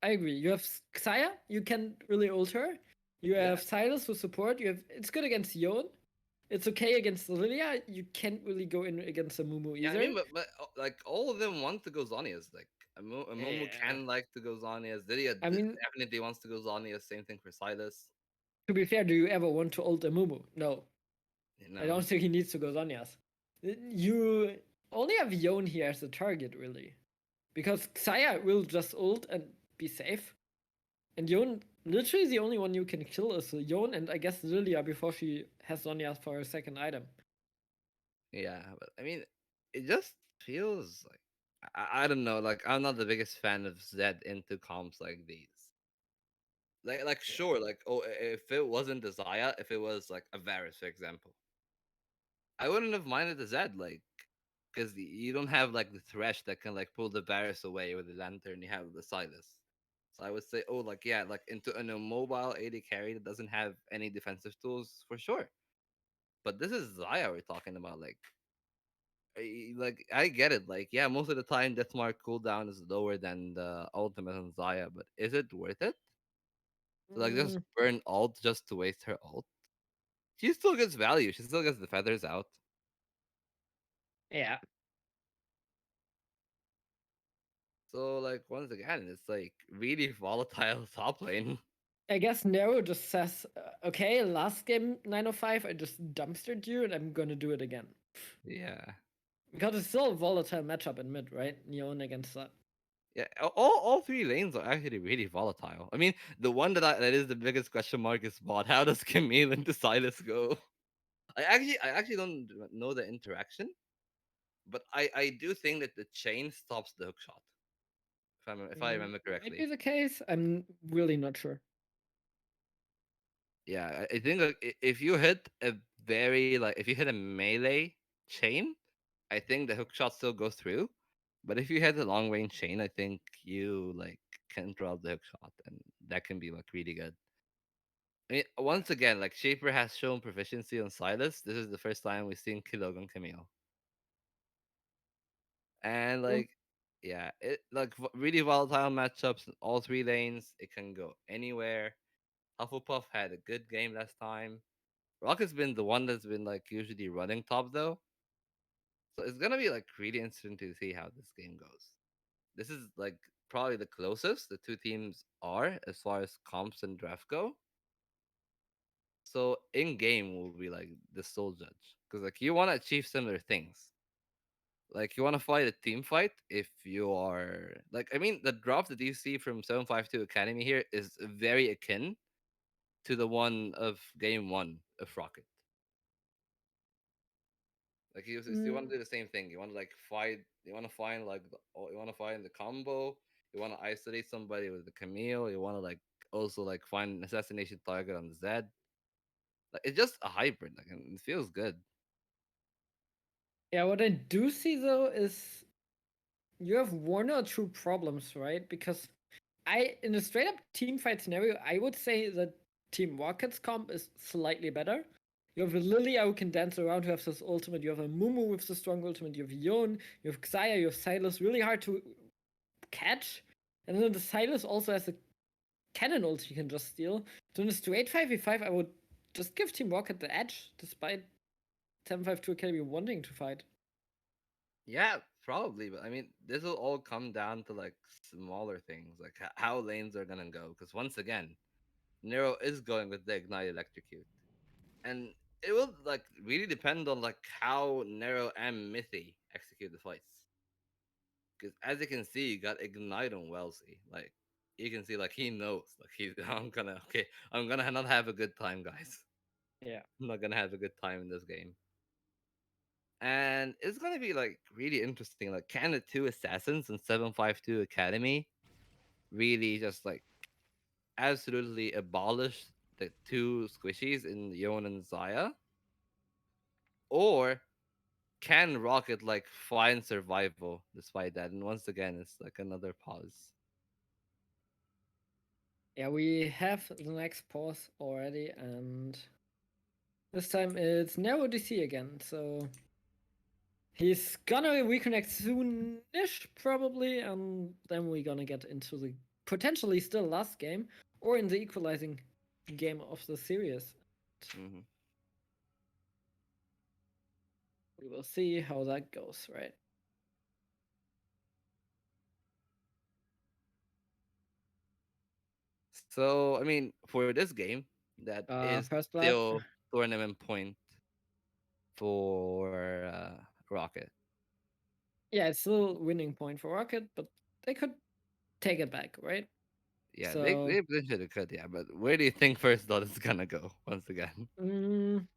I agree. You have Xayah, you can really ult her. You Yeah. have Silas for support. You have it's good against Yon. It's okay against Lilia. You can't really go in against a Mumu Yeah, I either. mean, but like all of them want to go Zonias. Like a Momo Yeah. can like to go Zonias. Lydia I mean, definitely wants to go Zonias. Same thing for Silas. to be fair, do you ever want to ult a Mumu? No. You I know. don't think he needs to go Zonias. You only have Yon here as a target, really. Because Xayah will just ult and be safe. And Yon, literally the only one you can kill is Yon and I guess Lilia before she has Zonias for her second item. Yeah, but I mean, it just feels like I don't know. Like I'm not the biggest fan of Zed into comps like these. Like Yeah. sure, like oh, if it wasn't Desire, if it was like a Varus, for example, I wouldn't have minded the Zed, like, because you don't have like the Thresh that can like pull the Varus away with the Lantern. You have the Silas. So I would say, oh, like yeah, like into an immobile AD carry that doesn't have any defensive tools for sure. But this is Zaya we're talking about. Like I get it. Like yeah, most of the time Deathmark cooldown is lower than the ultimate on Zaya, but is it worth it? To like just Mm, burn ult just to waste her ult? She still gets value. She still gets the feathers out. yeah. So like once again, it's like really volatile top lane. I guess Nero just says, okay, last game 905, I just dumpstered you and I'm gonna do it again. Yeah. Because it's still a volatile matchup in mid, right? Neon against that. Yeah, all three lanes are actually really volatile. I mean, the one that is the biggest question mark is bot. How does Camille into Silas go? I actually don't know the interaction, but I do think that the chain stops the hook shot. If I remember Might be correctly. the case. I'm really not sure. Yeah, I think like if you hit a very like if you hit a melee chain, I think the hook shot still goes through. But if you hit a long range chain, I think you like can drop the hook shot, and that can be like really good. I mean, once again, like Shaper has shown proficiency on Silas. This is the first time we've seen Kilog on Camille, and True. like, yeah, it like really volatile matchups in all three lanes. It can go anywhere. Hufflepuff had a good game last time. Rocket's been the one that's been like usually running top though, so it's gonna be like really interesting to see how this game goes. This is like probably the closest the two teams are as far as comps and draft go. So in game will be like the sole judge because like you want to achieve similar things. Like you want to fight a team fight if you are like I mean the drop that you see from 752 Academy here is very akin to the one of game one of Rocket. Like you want Mm, to do the same thing. You want to like fight. You want to find like you want to find the combo. You want to isolate somebody with the Camille. You want to like also like find an assassination target on the Zed. Like it's just a hybrid. Like and it feels good. yeah, what I do see though is you have one or two problems, right? Because in a straight up team fight scenario, I would say that Team Rocket's comp is slightly better. You have a Lilia who can dance around, who has this ultimate. You have a Mumu with the strong ultimate. You have Yon, you have Xayah, you have Silas, really hard to catch. And then the Silas also has a cannon ult you can just steal. So in a straight 5v5, I would just give Team Rocket the edge, despite 752 Academy wanting to fight. Yeah, probably. But I mean, this will all come down to like smaller things, like how lanes are gonna go. Because once again, Nero is going with the Ignite Electrocute, and it will like really depend on like how Nero and Mithy execute the fights. Because as you can see, you got Ignite on Wellesley. Like you can see, like he knows, like he's I'm gonna not have a good time, guys. Yeah. I'm not gonna have a good time in this game. And it's gonna be like really interesting. Like, can the two assassins in 752 Academy really just like absolutely abolish the two squishies in Yon and Zaya? Or can Rocket like find survival despite that? And once again, it's like another pause. Yeah, we have the next pause already, and this time it's Nero DC again. So he's gonna reconnect soonish, probably, and then we're gonna get into the potentially still last game, or in the equalizing game of the series. Hmm. We will see how that goes, right? So, I mean, for this game, that is First blood. still tournament point for Rocket. Yeah, it's still winning point for Rocket, but they could take it back, right? Yeah, So, they potentially could, yeah. But where do you think first blood is gonna go once again? mm,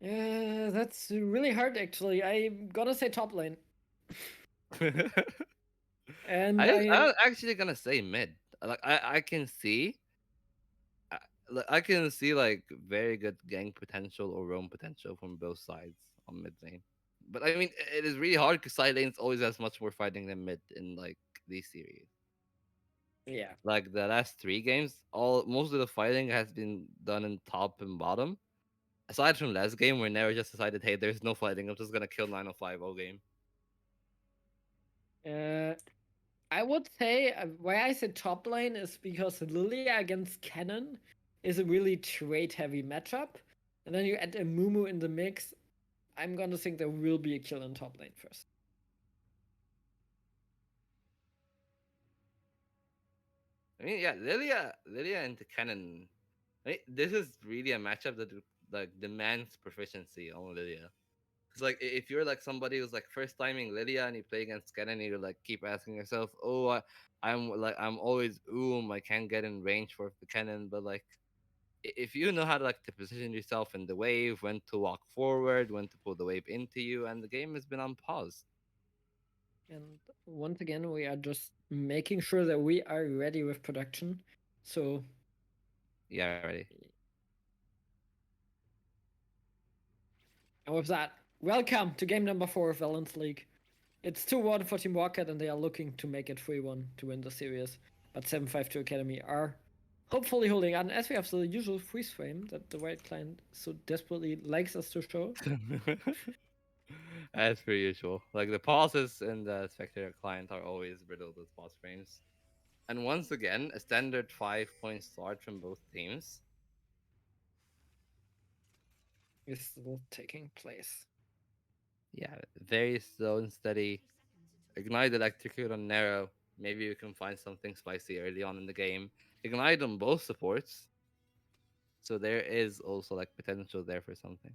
yeah, that's really hard actually. I'm gonna say top lane, and I I'm actually gonna say mid. Like I can see I, I can see like very good gang potential or roam potential from both sides on mid lane. But I mean, it is really hard because side lanes always has much more fighting than mid in like these series. yeah, Like the last three games, all most of the fighting has been done in top and bottom. Aside from last game, where Nero just decided, hey, there's no fighting. I'm just gonna kill 905 all game. uh, I would say why I said top lane is because Lilia against Cannon is a really trade heavy matchup, and then you add a Mumu in the mix. I'm gonna think there will be a kill in top lane first. I mean, yeah, Lilia into Cannon. I mean, this is really a matchup that like demands proficiency on Lilia. Because like if you're like somebody who's like first timing Lilia and you play against Kennen, you like keep asking yourself, oh, I'm always I can't get in range for the Kennen, but like if you know how to like to position yourself in the wave, when to walk forward, when to pull the wave into you, and the game has been on pause. And once again, we are just making sure that we are ready with production. So, Yeah, ready. and with that, welcome to game number 4 of Valence League. It's 2-1 for Team Rocket, and they are looking to make it 3-1 to win the series. But 752 Academy are hopefully holding on, as we have the usual freeze frame that the white client so desperately likes us to show. As per usual. Like the pauses in the spectator client are always riddled with pause frames. And once again, a standard 5 point start from both teams. Is still taking place. Yeah, very slow and steady. Ignite electrocute on narrow. Maybe we can find something spicy early on in the game. Ignite on both supports. So there is also like potential there for something.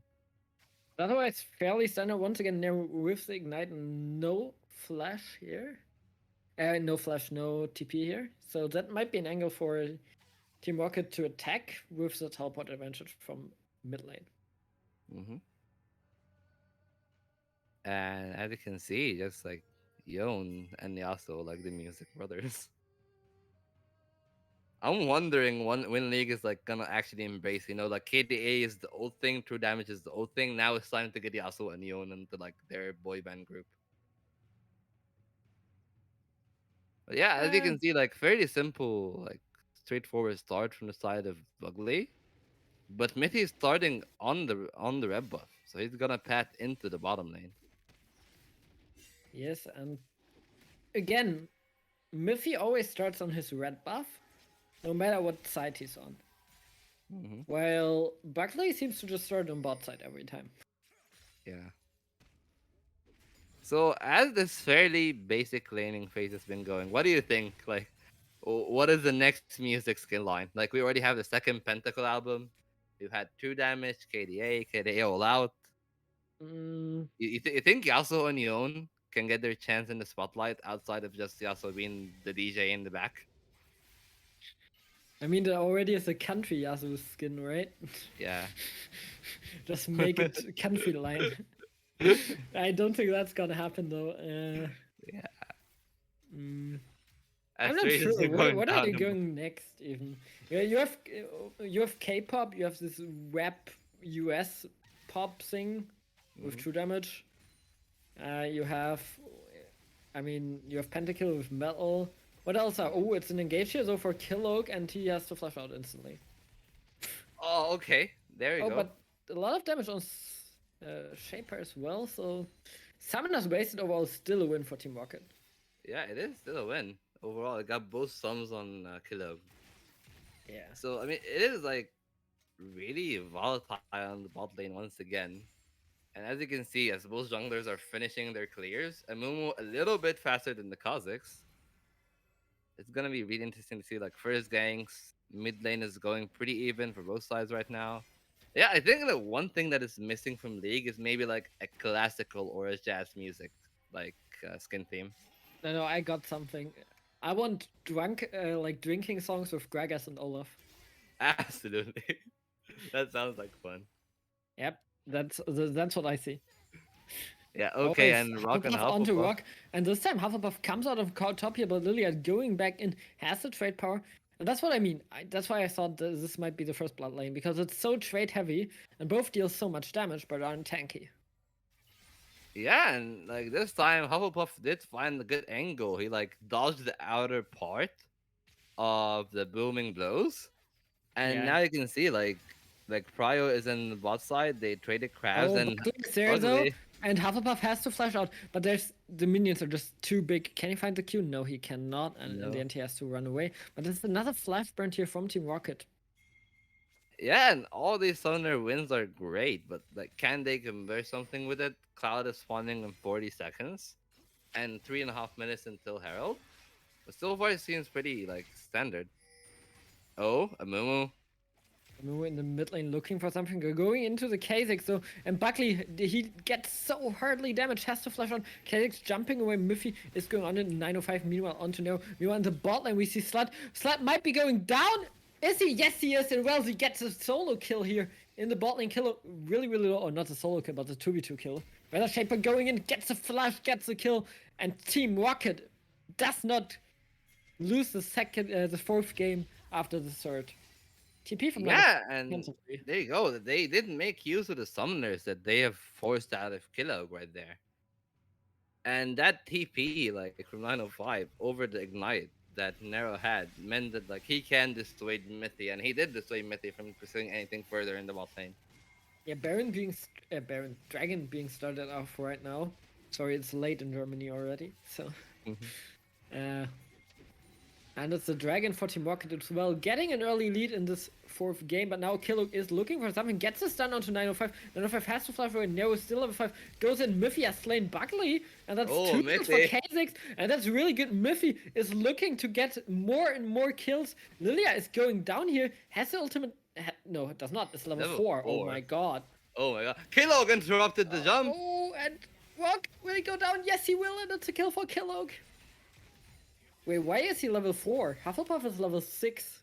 Otherwise, fairly standard. Once again, now with the Ignite, no flash here. No flash, no TP here. So that might be an angle for Team Rocket to attack with the teleport advantage from mid lane. Hmm. And as you can see, just like Yon and Yasuo, like the Music Brothers. I'm wondering when League is like gonna actually embrace, like KDA is the old thing, True Damage is the old thing. Now it's time to get Yasuo and Yon into like their boy band group. But yeah, as you Uh, can see, like fairly simple, like straightforward start from the side of Ugly. But Mithy is starting on the red buff, so he's gonna pat into the bottom lane. yes, and again, Miffy always starts on his red buff, no matter what side he's on. Hmm. While Buckley seems to just start on bot side every time. Yeah. So as this fairly basic laning phase has been going, what do you think? Like, what is the next music skill line? Like, we already have the second Pentacle album. We've had True Damage, KDA all out. Mm, You think Yasuo and Yon can get their chance in the spotlight outside of just Yasuo being the DJ in the back? I mean, there already is a country Yasuo skin, right? Yeah. Just make it country line. I don't think that's gonna happen though. Yeah. Mm, I'm As not trade sure. is going What are they down. going next? Even yeah, you have K-pop. You have this rap US pop thing with Mhm. true damage. You have, I mean, you have Pentakill with metal. What else are? Oh, it's an engage here, so for Killoak, and he has to flash out instantly. Oh, okay. There you Oh, go. but a lot of damage on Shaper as well. So Summoner's wasted overall still a win for Team Rocket. Yeah, it is still a win overall. It got both sums on Kilo. Yeah. So I mean, it is like really volatile on the bot lane once again. And as you can see, as both junglers are finishing their clears, Amumu a little bit faster than the Kazakhs. It's gonna be really interesting to see like first ganks. Mid lane is going pretty even for both sides right now. Yeah, I think the one thing that is missing from League is maybe like a classical or a jazz music like skin theme. No, I got something. I want like drinking songs with Gragas and Olaf. Absolutely, that sounds like fun. Yep, that's what I see. Yeah, Oh, okay, it's and Rock and Hufflepuff onto Hufflepuff. Rock, and this time Hufflepuff comes out of top here, but Lilia going back in has the trade power, and that's what I mean. That's why I thought this might be the first blood lane because it's so trade heavy, and both deal so much damage but aren't tanky. Yeah, and like this time, Hufflepuff did find a good angle. He like dodged the outer part of the booming blows, and Yeah. now you can see like Pryo is in the bot side. They traded crabs, Oh, and Buckley is there though, Ugly. and Hufflepuff has to flash out, but there's the minions are just too big. Can he find the Q? No, he cannot, and in the No. end he has to run away. But there's another flash burn here from Team Rocket. Yeah, and all these Summoner wins are great, but like, can they convert something with it? Cloud is spawning in 40 seconds, and 3.5 minutes until Herald. But so far, it seems pretty like standard. Oh, a Mumu. We're in the mid lane looking for something. We're going into the Kha'Zix though, and Buckley he gets so hardly damaged. Has to flash on. Kha'Zix jumping away. Miffy is going on in 905. Meanwhile, onto Nero. Meanwhile, in the bot lane we see Slut. Slut might be going down. Is he? Yes, he is. And Wellesley gets a solo kill here in the bot lane. Kill really low. Or not a solo kill, but a 2v2 kill. Weather Shaper going in, gets a flash, gets a kill, and Team Rocket does not lose the fourth game after the third. TP from line of Yeah, and cancel free. there you go. They didn't make use of the summoners that they have forced out of Kilog right there. And that TP, like from 905 over the Ignite that Nero had, meant that like he can dissuade Mithy, and he did dissuade Mithy from pursuing anything further in the bot lane. Yeah, Baron Dragon being started off right now. Sorry, it's late in Germany already. So, Mhm. uh, and it's the Dragon for Team Rocket as well, getting an early lead in this fourth game. But now Killuk is looking for something, gets a stun onto 905. 905 has to fly for it. Nero is still level 5. Goes in. Miffy has slain Buckley, and that's Oh, 2 kills for Mithy. Kha'Zix, and that's really good. Miffy is looking to get more and more kills. Lilia is going down here. Has the ultimate. No, it does not. It's level Level 4. Oh my 4. god. Oh my god. Kilog interrupted the jump. Oh, and Rock, will he go down? Yes, he will, and it's a kill for Kellogg. Wait, why is he level 4? Hufflepuff is level 6.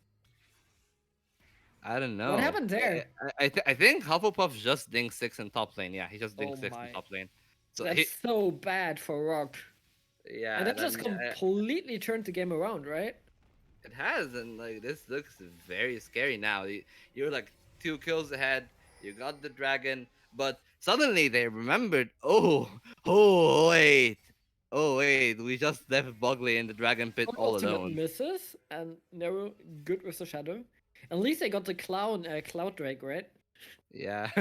I don't What know. happened there? I think Hufflepuff just ding 6 in top lane. Yeah, he just ding Oh 6 in my. top lane. So That's he, so bad for Rock. And yeah, that just then completely turned the game around, right? it has, and like this looks very scary now. You're like 2 kills ahead. You got the dragon, but suddenly they remembered. Oh, oh wait. We just left Bugley in the dragon pit Oh, all ultimate alone. misses, and Nero good with the shadow. At least they got the Cloud Drake, right? Yeah.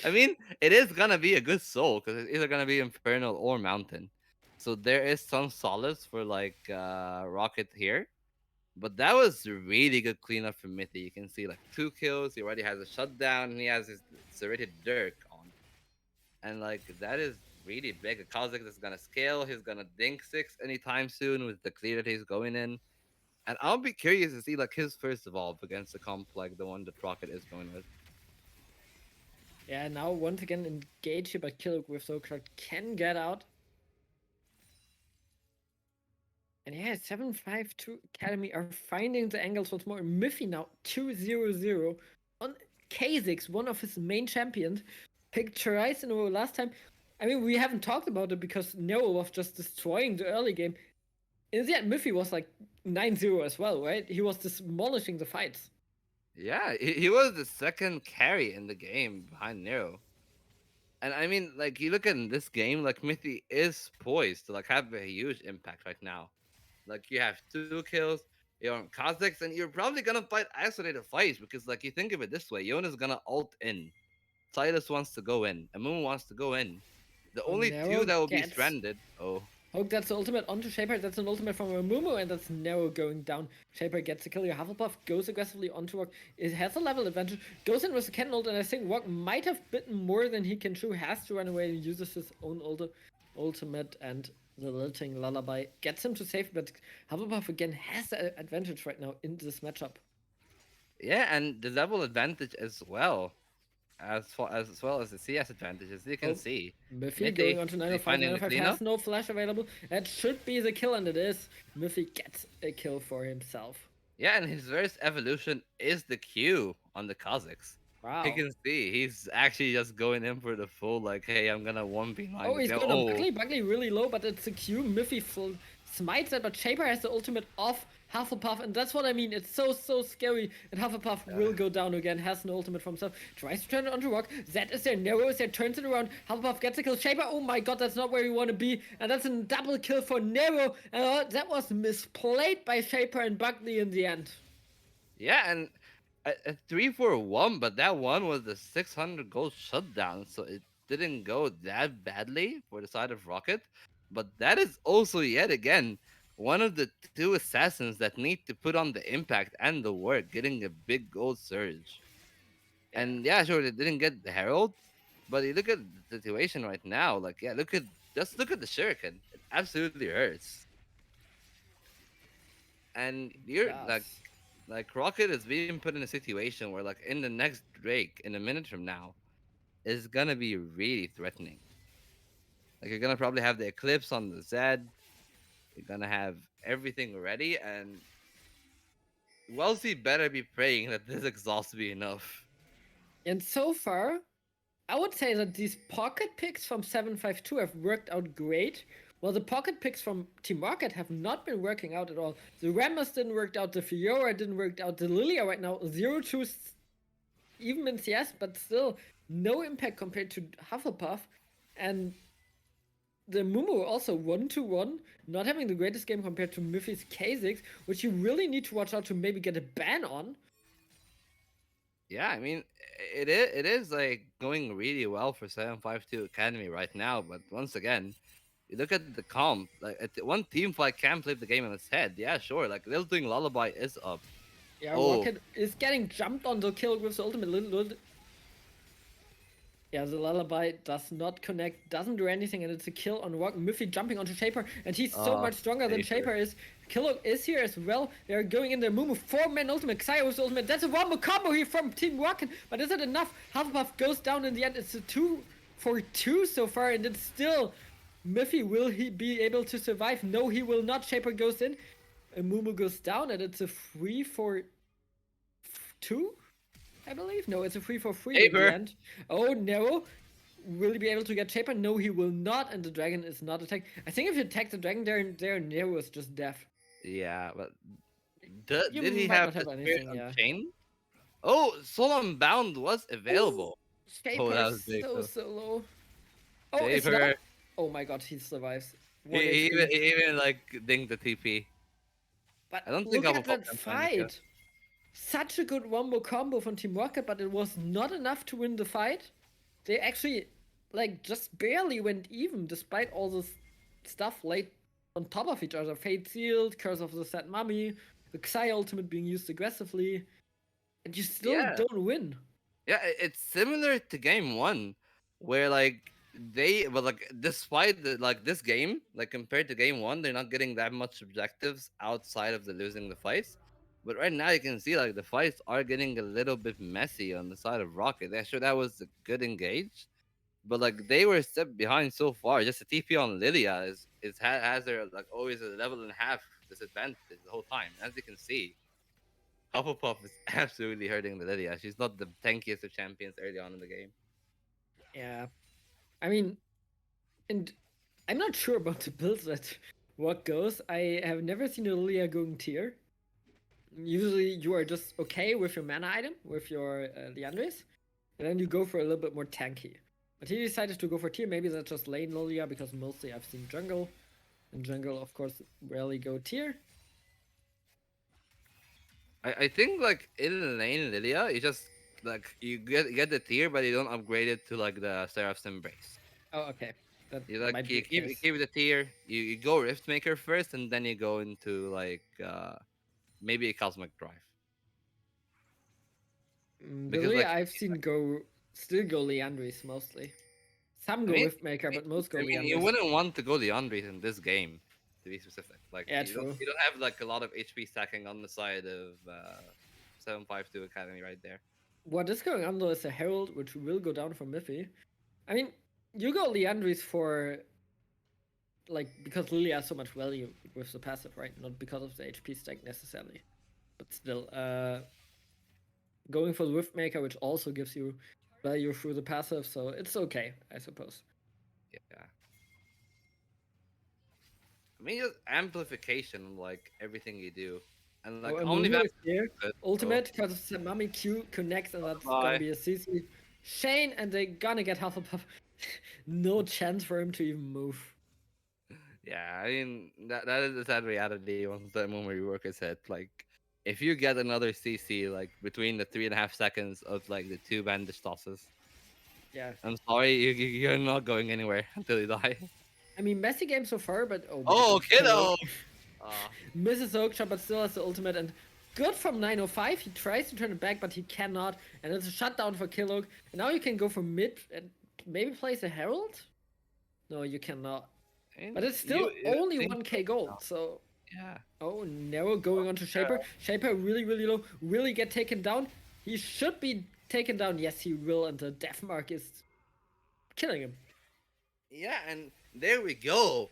I mean, it is gonna be a good soul because it's either gonna be Infernal or Mountain. So there is some solace for like Rocket here. But that was a really good cleanup from Mithy. You can see like 2 kills. He already has a shutdown and he has his serrated Dirk on. And like that is really big. A Kazakh is gonna scale. He's gonna dink 6 anytime soon with the clear that he's going in. And I'll be curious to see like his first evolve against a comp like the one that Rocket is going with. Yeah, now once again engaged here, but Killuk with Soulcard can get out. And yeah, 752 Academy are finding the angles once more. Miffy now 2-0-0 on Kha'Zix, one of his main champions. Picked Therese in a row last time. I mean, we haven't talked about it because Nero was just destroying the early game. In the end, Miffy was like 9-0 as well, right? He was demolishing the fights. Yeah, he was the second carry in the game behind Nero. And I mean, like you look at this game, like Mithy is poised to like have a huge impact right now. Like you have 2 kills, you're on Kha'Zix, and you're probably gonna fight isolated fights because like you think of it this way, Yona's gonna ult in. Silas wants to go in, Amumu wants to go in. The Oh, only two Nero that will be gets stranded. Oh, Hook, that's the ultimate onto Shaper. That's an ultimate from Amumu, and that's Nero going down. Shaper gets the kill. Your Hufflepuff goes aggressively onto Rock. It has a level advantage. Goes in with the cannon ult, and I think Rock might have bitten more than he can chew. Has to run away and uses his own ultimate, and the lilting lullaby gets him to safe. But Hufflepuff again has the advantage right now in this matchup. yeah, and the level advantage as well, as well as the CS advantage, as you can Oh, see. Miffy going Mithy on to is he 905. finding the 905 cleanup? has no flash available. That should be the kill, and it is. Miffy gets a kill for himself. Yeah, and his first evolution is the Q on the Kazakhs. You Wow. can see he's actually just going in for the full like, hey, I'm gonna 1v9 Oh, this he's guy. going on Oh, Buckley. Buckley really low, but it's a Q. Miffy smites it, but Shaper has the ultimate off Hufflepuff, and that's what I mean. It's so scary. And Hufflepuff uh, will go down again, has no ultimate from himself. Tries to turn it onto Rock. Zed is there, Nero is there, turns it around. Hufflepuff gets a kill. Shaper, oh my god, that's not where you want to be. And that's a double kill for Nero. And that was misplayed by Shaper and Buckley in the end. yeah, and a 3-4-1, but that one was the 600 gold shutdown, so it didn't go that badly for the side of Rocket. But that is also yet again one of the two assassins that need to put on the impact and the work, getting a big gold surge. Yeah. And yeah, sure, they didn't get the Herald, but you look at the situation right now. Like, yeah, look at the Shuriken. It absolutely hurts. And It you're does. like Rocket is being put in a situation where, like, in the next Drake, in a minute from now, is gonna be really threatening. Like, you're gonna probably have the Eclipse on the Zed. You're gonna have everything ready, and Wellesley better be praying that this exhaust be enough. And so far, I would say that these pocket picks from 752 have worked out great, while the pocket picks from Team Rocket have not been working out at all. The Ramos didn't work out, the Fiora didn't work out, the Lilia right now, 0-2 even in CS, but still no impact compared to Hufflepuff. And the Mumu also 1-1, not having the greatest game compared to Miffy's Kha'Zix, which you really need to watch out to maybe get a ban on. Yeah, I mean, it is like going really well for 752 Academy right now, but once again, you look at the comp, like one team fight can flip the game on its head. Yeah, sure. Like Lilting Lullaby is up. Yeah, Oh, Rocket is getting jumped on the kill with the ultimate. Yeah, the lullaby does not connect, doesn't do anything, and it's a kill on Rock. Miffy jumping onto Shaper, and he's so much stronger than paper. Shaper is. Killog is here as well. They're going in their Mumu 4-man ultimate. Xayos ultimate. That's a one combo here from Team Rocket, but is it enough? Hufflepuff goes down in the end. It's a 2-for-2 so far, and it's still Miffy. Will he be able to survive? No, he will not. Shaper goes in. Mumu goes down, and it's a 3-for-2. I believe. No, it's a 3-for-3 in the Paper. end. Oh no. Will he be able to get Shaper? No, he will not, and the dragon is not attacked. I think if you attack the dragon there Nero is just death. Yeah, but You did he might have not the have Spirit anything, yeah. Unchained? Oh, Soul Unbound was Oh, available. Oh, Shaper that was big so though. so low. Oh, it's Paper. not. Oh my god, he survives. He, 1 he even HP. he even like dinged the TP. But I don't think look I'll at pop that can find the kill. fight. Such a good wombo combo from Team Rocket, but it was not enough to win the fight. They actually, like, just barely went even, despite all this stuff laid on top of each other. Fate Sealed, Curse of the Sad Mummy, the Xi ultimate being used aggressively, and you still Yeah, don't win. yeah, it's similar to game one, where like but like despite like this game, like compared to game one, they're not getting that much objectives outside of the losing the fights. But right now, you can see like the fights are getting a little bit messy on the side of Rocket. Yeah, sure, that was a good engage, but like they were a step behind so far. Just a TP on Lilia has their like always a level and a half disadvantage the whole time. As you can see, Hufflepuff is absolutely hurting the Lilia. She's not the tankiest of champions early on in the game. Yeah. I mean, and I'm not sure about the builds that what goes. I have never seen a Lilia going tier. Usually you are just okay with your mana item, with your Liandres, and then you go for a little bit more tanky. But he decided to go for tier. Maybe that's just lane Lilia because mostly I've seen jungle. And jungle, of course, rarely go tier. I think like in lane Lilia, you just like you get the tier, but you don't upgrade it to like the Seraph's Embrace. Oh, okay. That You like might be you the keep you case. keep the tier. You go Riftmaker first, and then you go into like maybe a Cosmic Drive The because Lilia like I've seen go still go Liandris mostly. Some I go mean Riftmaker, but most go you Liandris. wouldn't want to go Leandris in this game to be specific. Like Yeah, true. you don't have like a lot of HP stacking on the side of 752 Academy right there. What is going on though is a Herald, which will go down for Miffy. I mean, you go Liandris for like because Lilia has so much value with the passive, right? Not because of the HP stack necessarily, but still, going for the Riftmaker, which also gives you value through the passive, so it's okay, I suppose. Yeah. I mean, just amplification, on, like everything you do, and Oh, like and only Mumu that. is here. So Ultimate, because Mami Q connects, and that's gonna bye. be a CC. Shane, and they're gonna get Hufflepuff. No chance for him to even move. Yeah, I mean that is the sad reality once the moment rework is hit. Like, if you get another CC like between the 3.5 seconds of like the two bandage tosses, Yeah. I'm sorry, you're not going anywhere until you die. I mean, messy game so far, but oh my Oh, god, Killog kiddo! Uh, misses Oakshot, but still has the ultimate, and good from 905. He tries to turn it back, but he cannot, and it's a shutdown for Killog. And now you can go for mid and maybe place a Herald? No, you cannot. But and it's still it only seems 1k gold, so yeah. oh, Nero going on to Shaper. Shaper really, really low. Will he get taken down? He should be taken down. Yes, he will. And the death mark is killing him. Yeah, and there we go.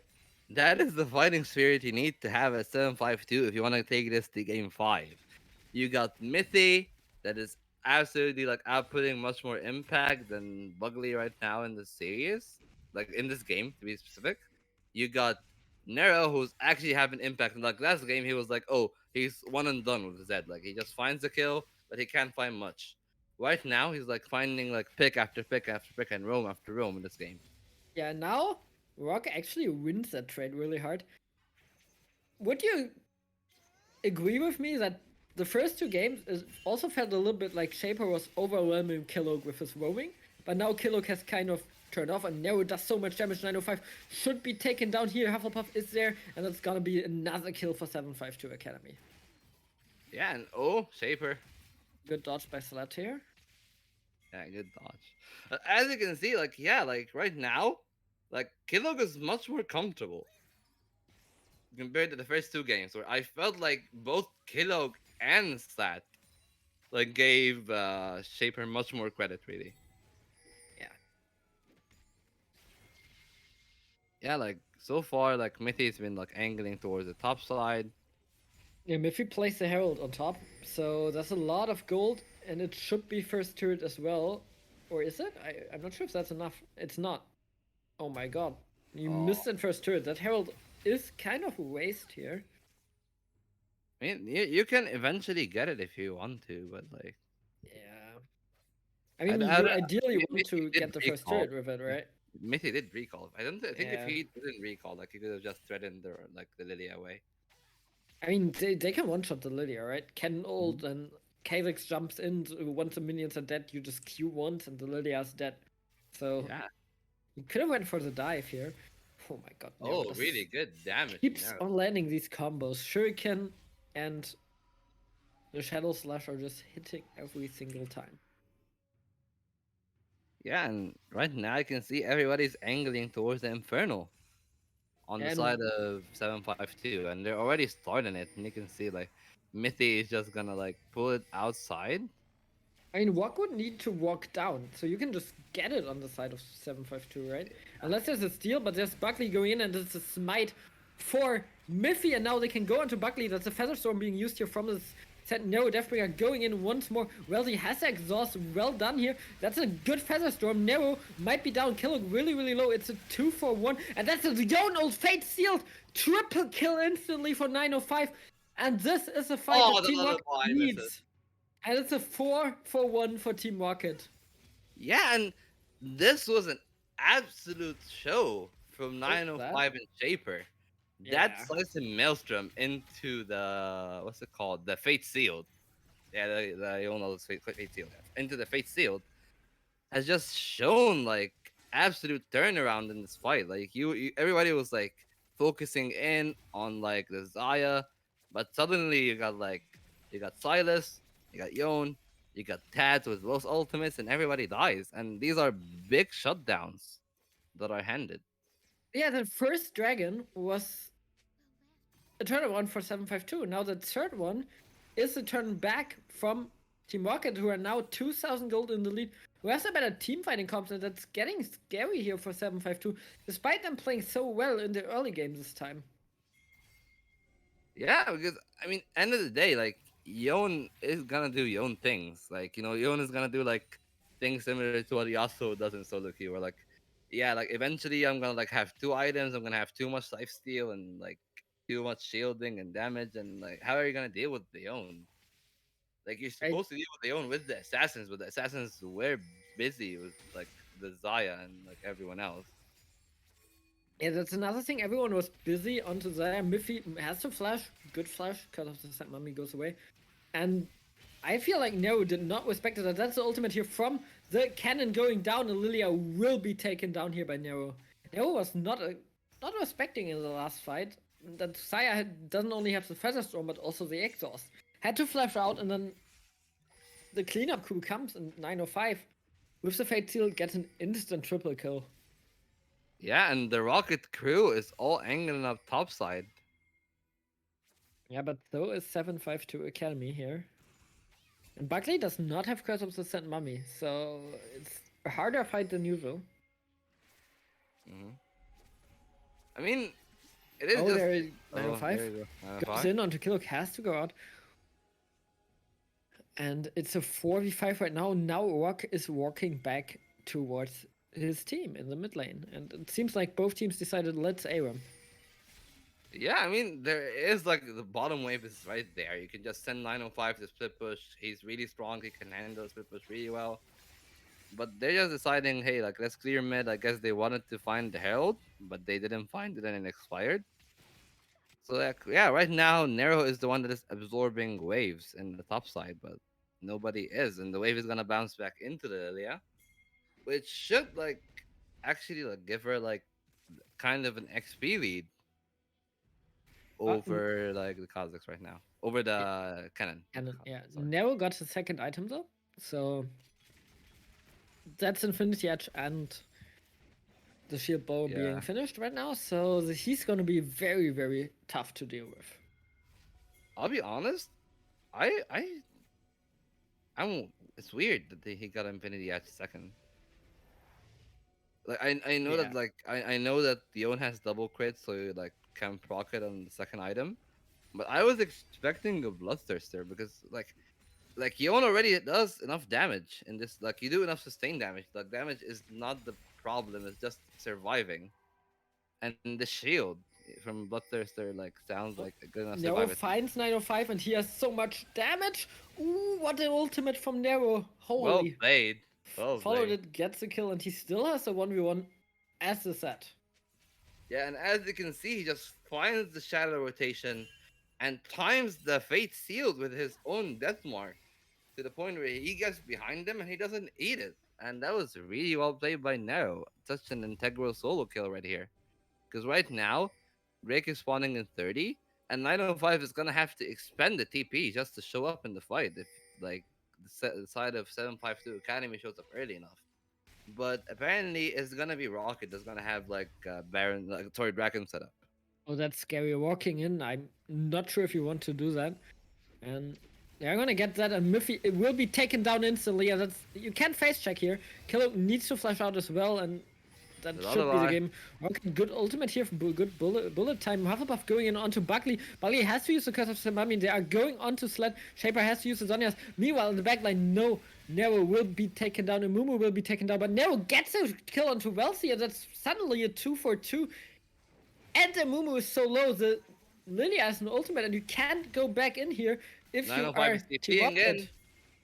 That is the fighting spirit you need to have at 752 if you want to take this to game 5. You got Mithy, that is absolutely like outputting much more impact than Bugly right now in the series, like in this game to be specific. You got Nero, who's actually having impact. And like last game, he was like, oh, he's one and done with Zed. Like he just finds a kill, but he can't find much. Right now, he's like finding like pick after pick after pick and roam after roam in this game. Yeah, now Rock actually wins that trade really hard. Would you agree with me that the first two games also felt a little bit like Shaper was overwhelming Killog with his roaming, but now Killog has kind of turned off and Nero does so much damage. 905 should be taken down here. Hufflepuff is there, and it's gonna be another kill for 752 Academy. Yeah, and oh, Shaper. Good dodge by Slat here. Yeah, good dodge. As you can see, like, yeah, like right now, like, Kilog is much more comfortable compared to the first two games where I felt like both Kilog and Slat like gave Shaper much more credit really. Yeah. Yeah, like so far like Mithy's been like angling towards the top side. Yeah, Miffy plays the Herald on top, so that's a lot of gold, and it should be first turret as well. Or is it? I'm not sure if that's enough. It's not. Oh my god. You Oh, missed it first turret. That Herald is kind of a waste here. I mean you can eventually get it if you want to, but like Yeah. I mean, I you don't, ideally want Mithy to did get the first recall. turret with it, right? Mithy did recall. I think if Yeah. he didn't recall, like he could have just threatened the like the Lily away. I mean, they can one-shot the Lydia, right? Cannon ult, Mhm. and Kazix jumps in. Once the minions are dead, you just Q once, and the Lydia's dead. So Yeah. he could have went for the dive here. Oh my god, Nero Oh, really does good damage from keeps Nero. on landing these combos. Shuriken and the Shadow Slash are just hitting every single time. Yeah, and right now I can see everybody's angling towards the Infernal on the And side of 752, and they're already starting it. And you can see like Mithy is just gonna like pull it outside. I mean, Walk would need to walk down, so you can just get it on the side of 752, right? Unless there's a steal, but there's Buckley going in, and it's a smite for Miffy, and now they can go into Buckley. That's a Feather Storm being used here from this set. Nero Deathbringer going in once more. Well, he has the exhaust. Well done here. That's a good Feather Storm. Nero might be down. Killing really, really low. It's a 2-for-1. And that's a Yon old Fate Sealed. Triple kill instantly for 905. And this is a fight Oh, that the Team little Rocket boy misses. needs. And it's a 4-for-1 for Team Rocket. Yeah, and this was an absolute show from Oh, that? 905 and Shaper. That Yeah. sliced a maelstrom into the what's it called? The Fate Sealed. Yeah, the you all know Fate Sealed. Into the Fate Sealed has just shown like absolute turnaround in this fight. Like everybody was like focusing in on like the Zaya, but suddenly you got Silas, you got Yon, you got Tats with those ultimates, and everybody dies. And these are big shutdowns that are handed. Yeah, the first dragon was a turnaround for 752. Now the third one is a turn back from Team Rocket, who are now 2,000 gold in the lead. Who has a better team fighting comp, and that's getting scary here for 752, despite them playing so well in the early game this time. Yeah, because I mean, end of the day, like Yon is gonna do Yon things. Like Yon is gonna do like things similar to what Yasuo does in solo queue, where like, yeah, like eventually I'm gonna like have two items. I'm gonna have too much life steal and like too much shielding and damage, and like how are you gonna deal with the Yon? Like you're Right? supposed to deal with the Yon with the assassins, but the assassins were busy with like the Zaya and like everyone else. Yeah, that's another thing. Everyone was busy onto there. Miffy has to flash, good flash, because of the set mummy goes away. And I feel like Nero did not respect it. That's the ultimate here from the cannon going down, and Lilia will be taken down here by Nero. Nero was not respecting in the last fight that Saya doesn't only have the Feather Storm but also the exhaust. Had to flash out, and then the cleanup crew comes in 905 with the Fate Seal, gets an instant triple kill. Yeah, and the Rocket crew is all angling up topside. Yeah, but so is 752 Academy here. And Buckley does not have Curse of the Sand Mummy, so it's a harder fight than usual. Hmm. I mean, it is Oh, just there is oh, there 905. you go. Goes 905. in onto Killok, has to go out. And it's a 4v5 right now. Now Rock is walking back towards his team in the mid lane. And it seems like both teams decided, let's ARAM. Yeah, I mean, there is like the bottom wave is right there. You can just send 905 to split push. He's really strong. He can handle split push really well. But they're just deciding, hey, like let's clear mid. I guess they wanted to find the Herald, but they didn't find it and it expired. So like, yeah, right now Nero is the one that is absorbing waves in the top side, but nobody is, and the wave is gonna bounce back into the Lilia, which should like actually like give her like kind of an XP lead Uh, over like the Kazakhs right now. Over yeah, the cannon. Not the yeah. Kazakhs, sorry. Nero got the second item though. So that's Infinity Edge and the shield bow being Yeah. finished right now. So he's gonna be very, very tough to deal with. I'll be honest. I I I'm. It's weird that he got Infinity at second. Like I know Yeah. that like I know that Dion has double crit, so you like can proc it on the second item. But I was expecting a Bloodthirster because like Yon already does enough damage in this. Like you do enough sustained damage. Like damage is not the problem. It's just surviving. And the shield from Bloodthirster like sounds like a good enough Nero survivor. finds 905 and he has so much damage. Ooh, what an ultimate from Nero. Well Holy. played. Well Followed played. it, gets the kill, and he still has a 1v1 as the set. Yeah, and as you can see, he just finds the shadow rotation and times the fate sealed with his own death mark to the point where he gets behind him and he doesn't eat it. And that was really well played by Nero. Such an integral solo kill right here. Because right now, Drake is spawning in 30, and 905 is gonna have to expend the TP just to show up in the fight if like the side of 752 Academy shows up early enough. But apparently, it's gonna be Rocket that's gonna have like Baron, like sorry, Dragon setup. Oh, that's scary. Walking in, I'm not sure if you want to do that. And they're gonna get that, and Miffy it will be taken down instantly. And that's you can't face check here. Killer needs to flash out as well, and that A lot of should be the life. game. Okay, good ultimate here from good bullet time. Hufflepuff going in onto Buckley. Buckley has to use the Curse of Samami. They are going onto Sled. Shaper has to use the Zonias. Meanwhile, in the backline, no. Nero will be taken down and Mumu will be taken down. But Nero gets a kill onto Welsi, and that's suddenly a 2-for-2. And the Mumu is so low. The Lily has an ultimate, and you can't go back in here if you 905 are is Team TPing Rocket. in.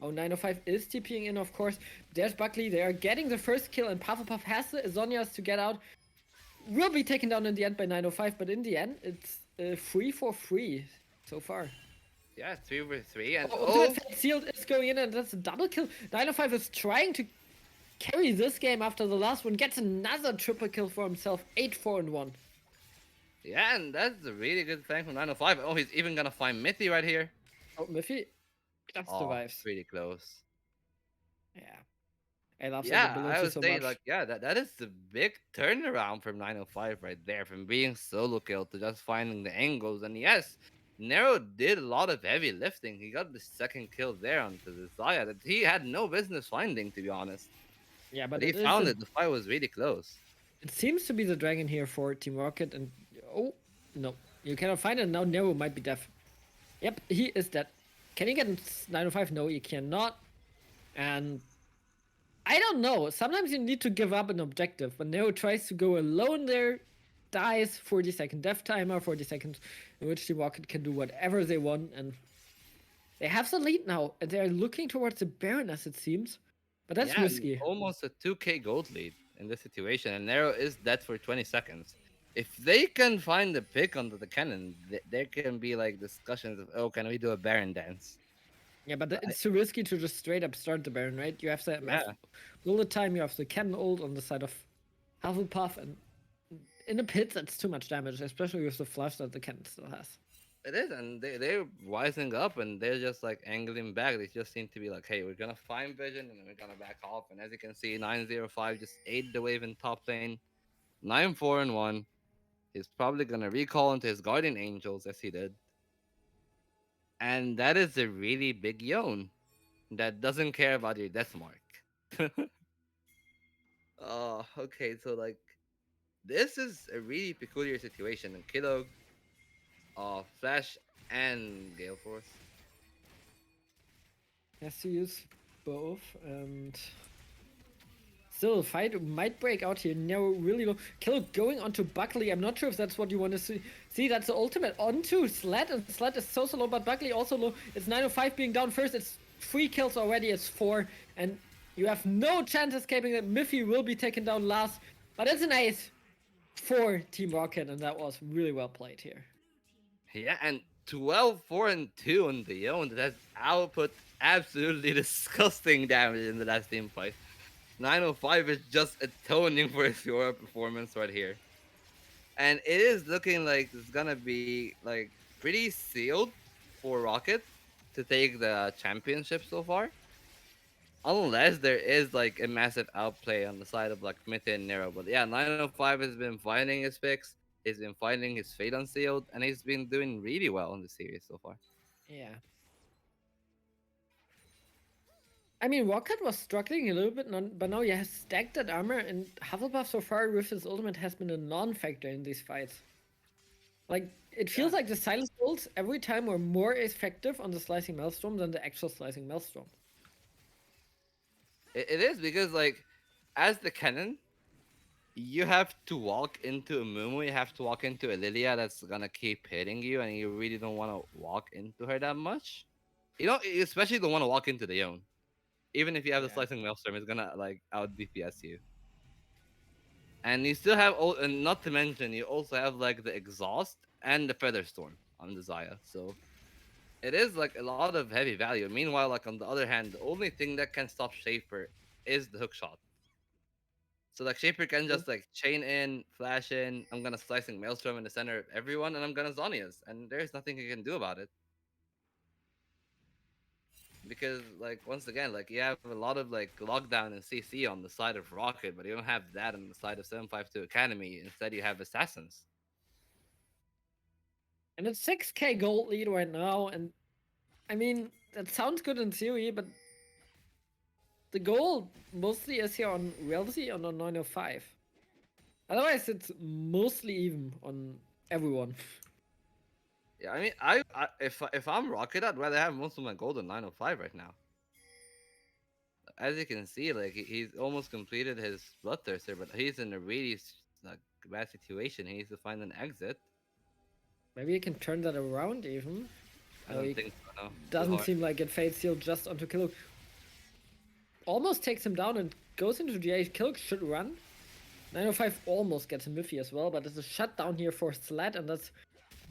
Oh, 905 is TPing in, of course. There's Buckley. They are getting the first kill, and Pufflepuff has the Zonias to get out. Will be taken down in the end by 905, but in the end, it's 3-for-3 so far. Yeah, 3 over 3. And Oh, Ultimate oh, Fate Sealed is going in, and that's a double kill. 905 is trying to carry this game after the last one. Gets another triple kill for himself. 8-4-1. yeah, and that's a really good thing from 905. Oh, he's even gonna find Mithy right here. Oh, Miffy just Oh, survives. pretty close. Yeah. I love that Yeah, I ability would so say much. like yeah, that is the big turnaround from 905 right there, from being solo kill to just finding the angles. And yes, Nero did a lot of heavy lifting. He got the second kill there onto the Zaya that he had no business finding, to be honest. Yeah, But but he it is found a. it. The fight was really close. It seems to be the dragon here for Team Rocket, and oh no, you cannot find it now. Nero might be deaf. Yep, he is dead. Can you get 905? No, you cannot. And I don't know. Sometimes you need to give up an objective. When Nero tries to go alone there, dies, 40-second death timer, 40 seconds in which Team Rocket can do whatever they want. And they have the lead now. And they're looking towards the Baron, as it seems. But that's Yeah, and risky. almost a 2k gold lead in this situation, and Nero is dead for 20 seconds. If they can find a pick onto the cannon, there can be like discussions of, oh, can we do a Baron dance? Yeah, but But it's too risky to just straight up start the Baron, right? You have the MF yeah, bullet time, you have the cannon ult on the side of Hufflepuff, and in the pit, that's too much damage, especially with the flush that the cannon still has. it is, and they're wising up and they're just like angling back. They just seem to be like, hey, we're gonna find vision and then we're gonna back off. And as you can see, 905 just ate the wave in top lane. 9-4-1. He's probably gonna recall into his guardian angels as he did. And that is a really big Yon that doesn't care about your death mark. Oh, okay, so like this is a really peculiar situation. And Killog, Flash, and Gale Force. Has to use both, and still, a fight might break out here. Nero really low. Kill going onto Buckley. I'm not sure if that's what you want to see. See, that's the ultimate onto Sled, and Sled is so low, but Buckley also low. It's 905 being down first. It's 3 kills already. It's 4, and you have no chance escaping that. Miffy will be taken down last, but it's an ace for Team Rocket, and that was really well played here. Yeah, and 12, 4, and 2 on the Yon that has output absolutely disgusting damage in the last team fight. 905 is just atoning for his Fiora performance right here. And it is looking like it's gonna be like pretty sealed for Rocket to take the championship so far. Unless there is like a massive outplay on the side of like Mythic and Nero. But yeah, 905 has been finding his picks, he's been finding his fate unsealed, and he's been doing really well in the series so far. Yeah. I mean, Rocket was struggling a little bit, but now he has stacked that armor, and Hufflepuff so far with his ultimate has been a non-factor in these fights. Like, it Yeah. feels like the silence bolts every time were more effective on the slicing maelstrom than the actual slicing maelstrom. It is because like as the cannon, you have to walk into a Mumu, you have to walk into a Lilia that's gonna keep hitting you, and you really don't want to walk into her that much. You don't, you especially don't want to walk into the Yone. Even if you have the Yeah. slicing maelstrom, it's gonna like out DPS you. And you still have all, and not to mention, you also have like the exhaust and the feather storm on the Zaya. So it is like a lot of heavy value. Meanwhile, like on the other hand, the only thing that can stop Shaper is the hook shot. So like Shaper can just like chain in, flash in. I'm gonna slicing maelstrom in the center of everyone, and I'm gonna Zonias, and there's nothing he can do about it. Because like once again, like you have a lot of like lockdown and CC on the side of Rocket, but you don't have that on the side of 752 Academy. Instead, you have assassins. And it's 6k gold lead right now, and I mean, that sounds good in theory, but the goal mostly is here on Realty and on 905. Otherwise, it's mostly even on everyone. Yeah, I mean, if I'm Rocket, I'd rather have most of my gold on 905 right now. As you can see, like he's almost completed his bloodthirster, but he's in a really like bad situation. He needs to find an exit. Maybe you can turn that around even. I No, don't he think so. No, too doesn't hard. seem like it. Fade Seal just onto Killuk. Almost takes him down and goes into GA. Killuk should run. 905 almost gets a Miffy as well, but it's a shutdown here for Sled, and that's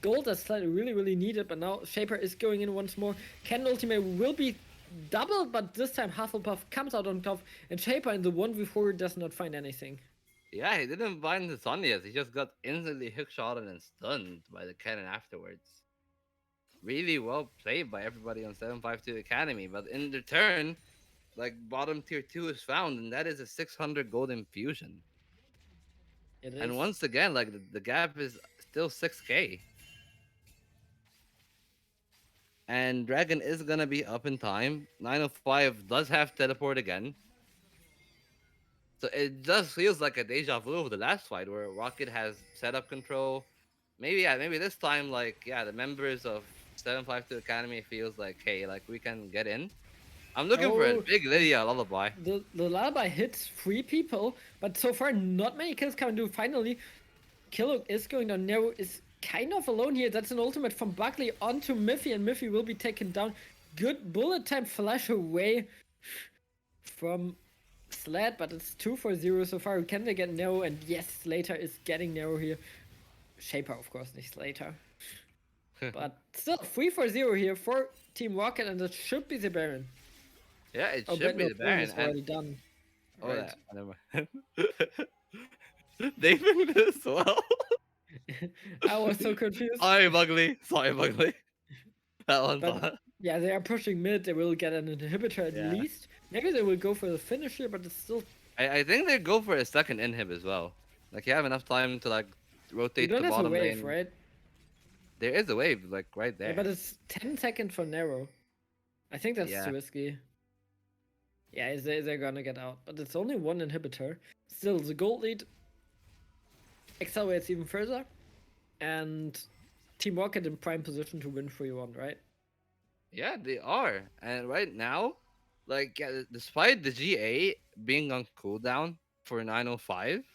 gold that Sled really needed. But now Shaper is going in once more. Cannon ultimate will be doubled, but this time Hufflepuff comes out on top, and Shaper in the 1v4 does not find anything. Yeah, he didn't find the sun yet. He just got instantly hookshotted and stunned by the cannon afterwards. Really well played by everybody on 752 Academy, but in return, like bottom tier 2 is found, and that is a 600 gold infusion. It And is. once again, like the gap is still 6k. And Dragon is gonna be up in time. 905 does have teleport again. So it just feels like a deja vu of the last fight where Rocket has setup control. Maybe yeah, maybe this time like yeah, the members of 752 Academy feels like hey, like we can get in. I'm looking for a Oh, big Lydia lullaby. the lullaby hits 3 people, but so far not many kills coming to. Finally, Killuk is going down. Nero is kind of alone here. That's an ultimate from Buckley onto Miffy, and Miffy will be taken down. Good bullet time flash away from Sled, but it's 2-0 so far. Can they get Nero? And yes, Slater is getting Nero here. Shaper, of course, not Slater. But still, 3-0 here for Team Rocket, and that should be the Baron. Yeah, it Oh, should but be no, the Baron Baron. is And already done. oh, Right. that never mind. They picked it as well. I was so confused. Sorry, Bugly. Sorry, Bugly. That one But thought. yeah, they are pushing mid. They will get an inhibitor at Yeah. least. Maybe they will go for the finisher, but it's still. I think they go for a second inhib as well. Like you have enough time to like You rotate don't the have a bottom wave, lane. right? There is a wave like right Yeah, there. but it's 10 seconds for Narrow. I think that's Yeah. too risky. Yeah, they're gonna get out. But it's only one inhibitor. Still, the gold lead accelerates even further. And Team Rocket in prime position to win 3-1, right? Yeah, they are. And right now, like yeah, despite the GA being on cooldown for 905,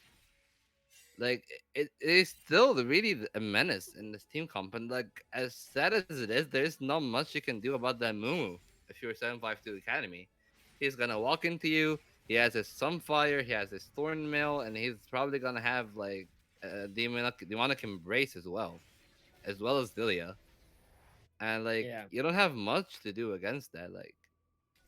like it is still really a menace in this team comp. And like as sad as it is, there's not much you can do about that Mumu if you're 752 Academy. He's gonna walk into you. He has his Sunfire, he has his Thornmail, and he's probably gonna have like a demonic embrace as well as Dilia. And like Yeah. you don't have much to do against that. Like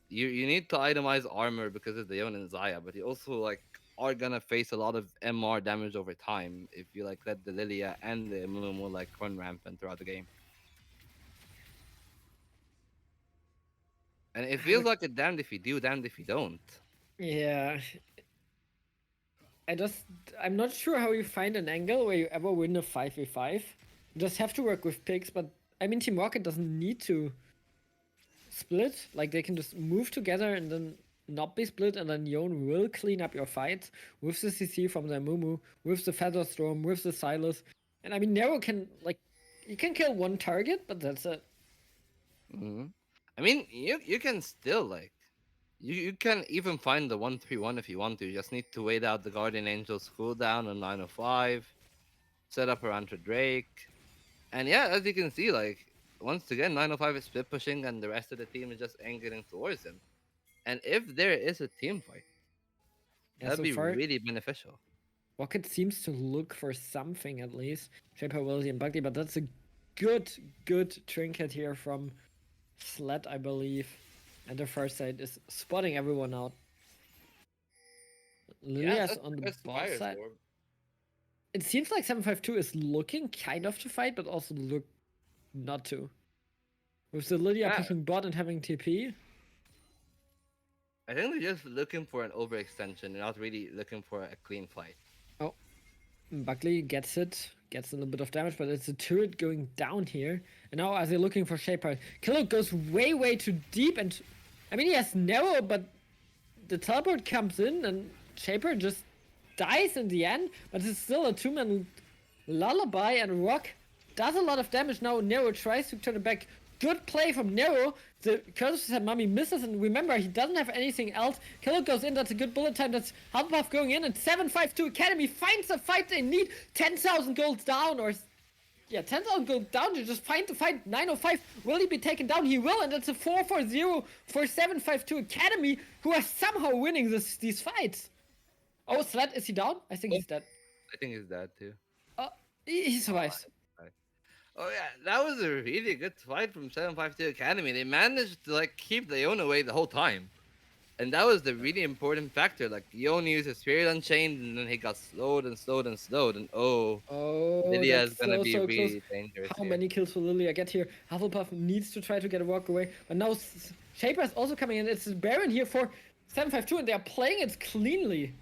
you need to itemize armor because of the Yon and Zaya, but you also like are gonna face a lot of MR damage over time if you like let the Lilia and the Mumu like run rampant throughout the game. And it feels But like a damned if you do, damned if you don't. yeah, I just I'm not sure how you find an angle where you ever win a 5v5. You just have to work with picks, but I mean Team Rocket doesn't need to split. Like they can just move together and then not be split, and then Yon will clean up your fights with the CC from their Mumu, with the Feather Storm, with the Silas. And I mean Nero can like you can kill one target, but that's it. hmm I mean, you can still like you can even find the 1-3-1 if you want to. You just need to wait out the Guardian Angel's cooldown on 905, set up around for Drake. And yeah, as you can see, like once again, 905 is split pushing, and the rest of the team is just angling towards him. And if there is a team fight, Yeah, that'd so be far really beneficial. Rocket seems to look for something at least. Shaper, Willie, and Buckley, but that's a good trinket here from Sled, I believe. And the first side is spotting everyone out. Yeah, Lilia's that's on the the best bot fire side. score. It seems like 752 is looking kind of to fight, but also look not to. With the Lilia Yeah, pushing bot and having TP. I think they're just looking for an overextension. They're not really looking for a clean fight. Oh, Buckley gets it. Gets a little bit of damage, but it's a turret going down here. And now as they're looking for Shaper, Killer goes way too deep, and I mean he has narrow, but the teleport comes in and Shaper just dies in the end, but it's still a 2-man lullaby, and Rock does a lot of damage now. Nero tries to turn it back. Good play from Nero. The Curse said Mummy misses, and remember, he doesn't have anything else. Killer goes in, that's a good bullet time. That's Hufflepuff going in, and 752 Academy finds the fight they need. 10,000 gold down, or 10,000 gold down to just find the fight. 905, will he be taken down? He will, and that's a 4-4-0 for 752 Academy, who are somehow winning these fights. Oh, Sled, is he down? I think he's dead. I think he's dead too. Oh, he survives. Oh yeah, that was a really good fight from 752 Academy. They managed to like keep Leon away the whole time. And that was the really important factor. Like Leon used his Spirit Unchained and then he got slowed and slowed and slowed, and Lydia is that's gonna be so really close. dangerous. How here. many kills will Lilia get here? Hufflepuff needs to try to get a walk away, but now Shaper is also coming in. It's Baron here for 752, and they are playing it cleanly.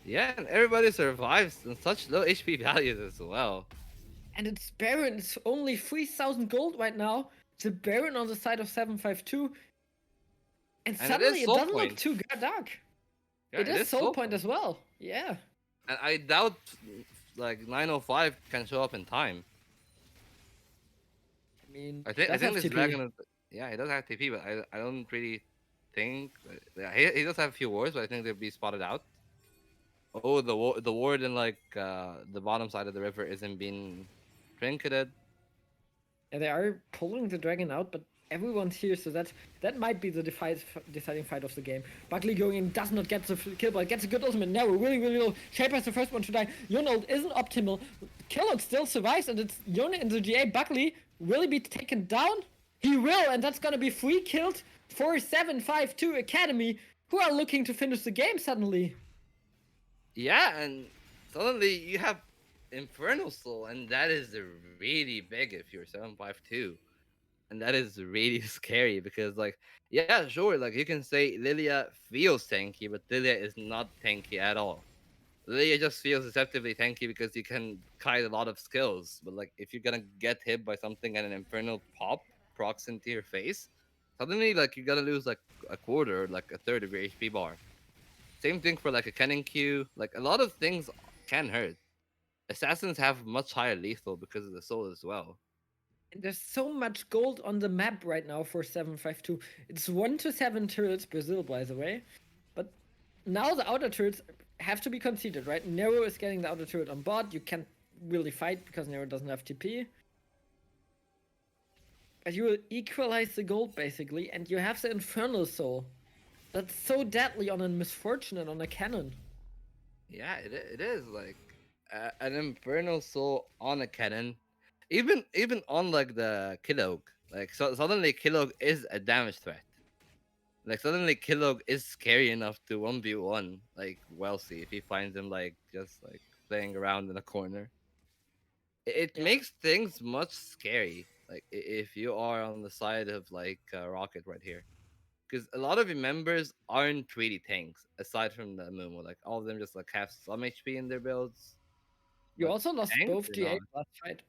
Yeah, and everybody survives on such low HP values as well. And it's Baron. It's only 3,000 gold right now. The Baron on the side of 752. And suddenly it doesn't look too dark. Yeah, it is Soul Point as well. Yeah. And I doubt like 905 can show up in time. I mean, I think this dragon. Yeah, he does have TP, but I don't really think. He does have a few wards, but I think they'll be spotted out. Oh, the ward in like the bottom side of the river isn't being trinketed. Yeah, they are pulling the dragon out, but everyone's here, so that might be the deciding fight of the game. Buckley going in, does not get the kill, but gets a good ultimate. Now really low. Shaper is the first one to die. Yonold isn't optimal. Kellogg still survives, and it's Yone in the GA. Buckley, will he be taken down? He will, and that's gonna be 3 killed for 752 Academy, who are looking to finish the game suddenly. Yeah, and suddenly you have Infernal Soul, and that is really big if you're 752. And that is really scary because, like, yeah, sure, like you can say Lilia feels tanky, but Lilia is not tanky at all. Lilia just feels deceptively tanky because you can kite a lot of skills. But like, if you're gonna get hit by something and an Infernal pop procs into your face, suddenly like you gotta lose like a quarter, like a third of your HP bar. Same thing for like a cannon Q. Like a lot of things can hurt. Assassins have much higher lethal because of the soul as well. And there's so much gold on the map right now for 752. It's 1 to 7 turrets, Brazil, by the way. But now the outer turrets have to be conceded, right? Nero is getting the outer turret on board. You can't really fight because Nero doesn't have TP. But you will equalize the gold, basically, and you have the Infernal Soul. That's so deadly on a Misfortune and on a cannon. Yeah, it is like an Infernal Soul on a cannon, even on like the Kilog. Like so suddenly Kilog is a damage threat. Like suddenly Kilog is scary enough to 1v1 like Wellesley if he finds him like just like playing around in a corner. It makes things much scary. Like if you are on the side of like Rocket right here. Because a lot of your members aren't really tanks, aside from the Mumu. Like all of them just like have some HP in their builds. You also lost both GA last fight.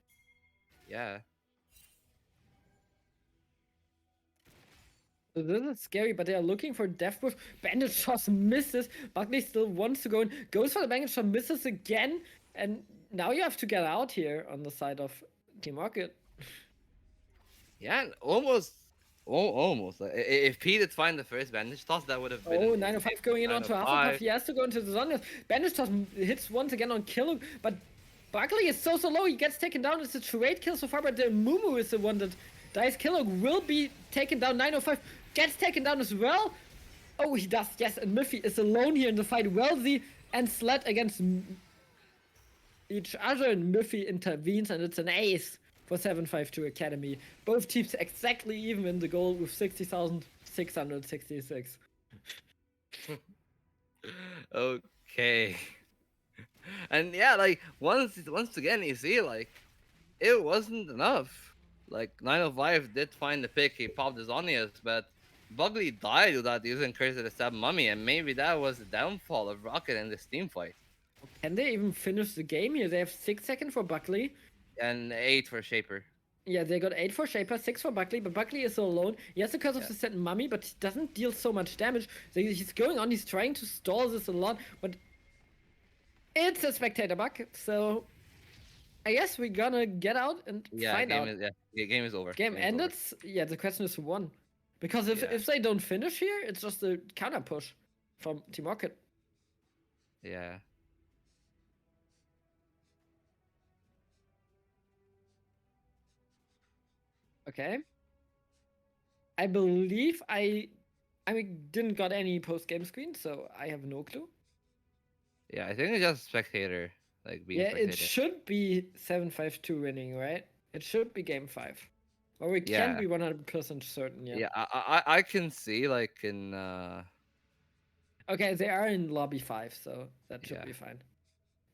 Yeah. So this is scary, but they are looking for Death Proof. Bandage Shot misses. Buckley still wants to go in. Goes for the Bandage Shot, misses again. And now you have to get out here on the side of Team Rocket. Yeah, almost. Like, if Pete had find the first bandage toss, that would have been. Oh, 905 going in onto Hufflepuff. He has to go into the Zonias. Bandage toss hits once again on Killug, but Buckley is so low. He gets taken down. It's a trade kill so far, but the Mumu is the one that dies. Killug will be taken down. 905 gets taken down as well. Oh, he does. Yes, and Miffy is alone here in the fight. Wellesley and Sled against each other, and Miffy intervenes, and it's an ace for 752 Academy. Both teams exactly even in the goal with 60,666. Okay. And yeah, like once again you see like it wasn't enough. Like 905 did find the pick, he popped his Onias, but Buckley died without using Curse to stab Mummy, and maybe that was the downfall of Rocket in this team fight. Can they even finish the game here? They have 6 seconds for Buckley. And 8 for Shaper. Yeah, they got 8 for Shaper, 6 for Buckley, but Buckley is so alone. He has the Curse of the Set Mummy, but he doesn't deal so much damage. So he's going on, he's trying to stall this a lot, but It's a spectator bug, so I guess we're gonna get out and Yeah, find out. game is over. Game Game is over. ended. Yeah, the question is who won. Because Yeah, if they don't finish here, it's just a counter push from Team Rocket. yeah. Okay. I believe I didn't got any post game screen, so I have no clue. Yeah, I think it's just spectator, like being Yeah, it spectator. should be 7-5-2 winning, right? It should be game 5. Or we can't Yeah, be 100% certain yet. yeah. I can see like in Okay, they are in lobby 5, so that should yeah. be fine.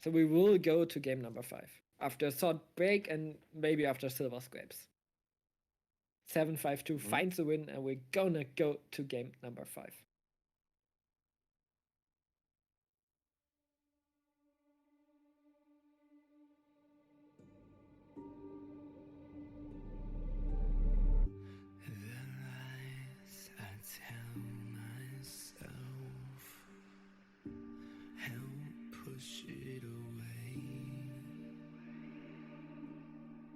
So we will go to game number 5 after a short break and maybe after silver scrapes. 7-5-2 Mhm. finds a win, and we're gonna go to game number 5. Push it away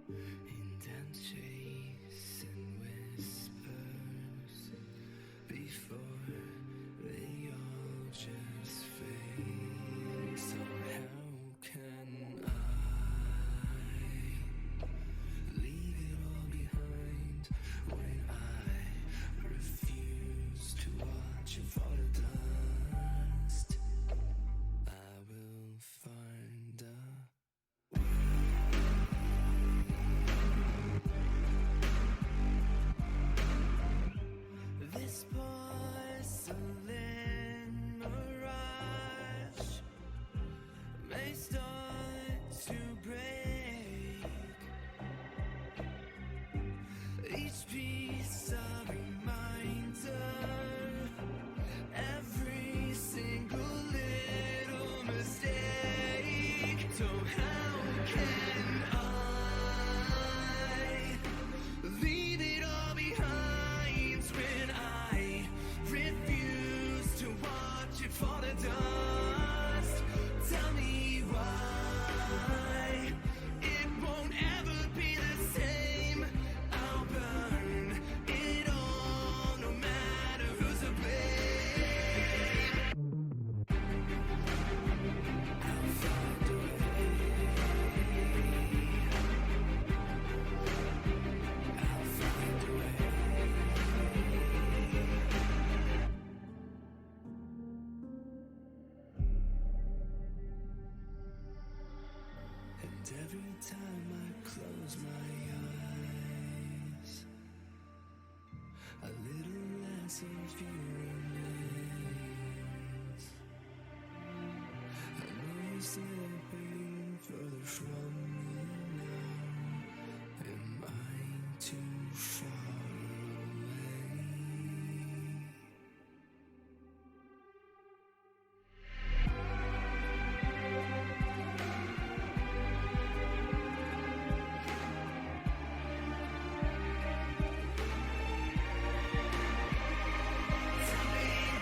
and chase and whispers before they all just fade. So how can I leave it all behind when I refuse to watch it fall to dust? I will find a this porcelain mirage may start to break. Each piece a reminder, every single little mistake. So how can I leave it all behind when I refuse to watch it fall to dust? Tell me why it won't ever be the same. I'll burn it all, no matter who's to blame. I'll find a way. I'll find a way. And every time I close my eyes, a little less of you remains. I know you're slipping further from me now. Am I too far away? Tell me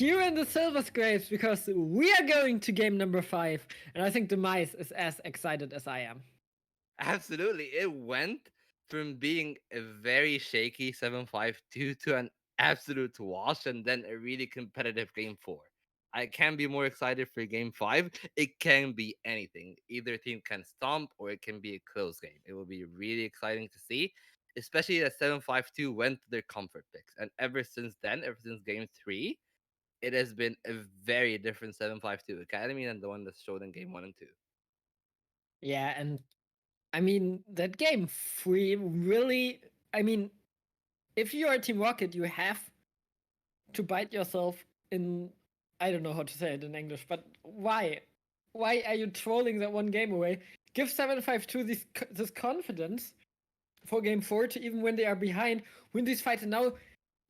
here in the Silver Scrapes because we are going to game number 5, and I think Demise is as excited as I am. Absolutely. It went from being a very shaky 7-5-2 to an absolute wash and then a really competitive game 4. I can't be more excited for game 5. It can be anything. Either team can stomp or it can be a close game. It will be really exciting to see, especially that 7-5-2 went to their comfort picks. And ever since then, ever since game 3, it has been a very different 7-5-2 Academy than the one that's showed in game 1 and 2. Yeah, and I mean, that game 3 really. I mean, if you are Team Rocket, you have to bite yourself in. I don't know how to say it in English, but why? Why are you trolling that one game away? Give 7-5-2 this confidence for game 4 to even when they are behind, win these fights. And now,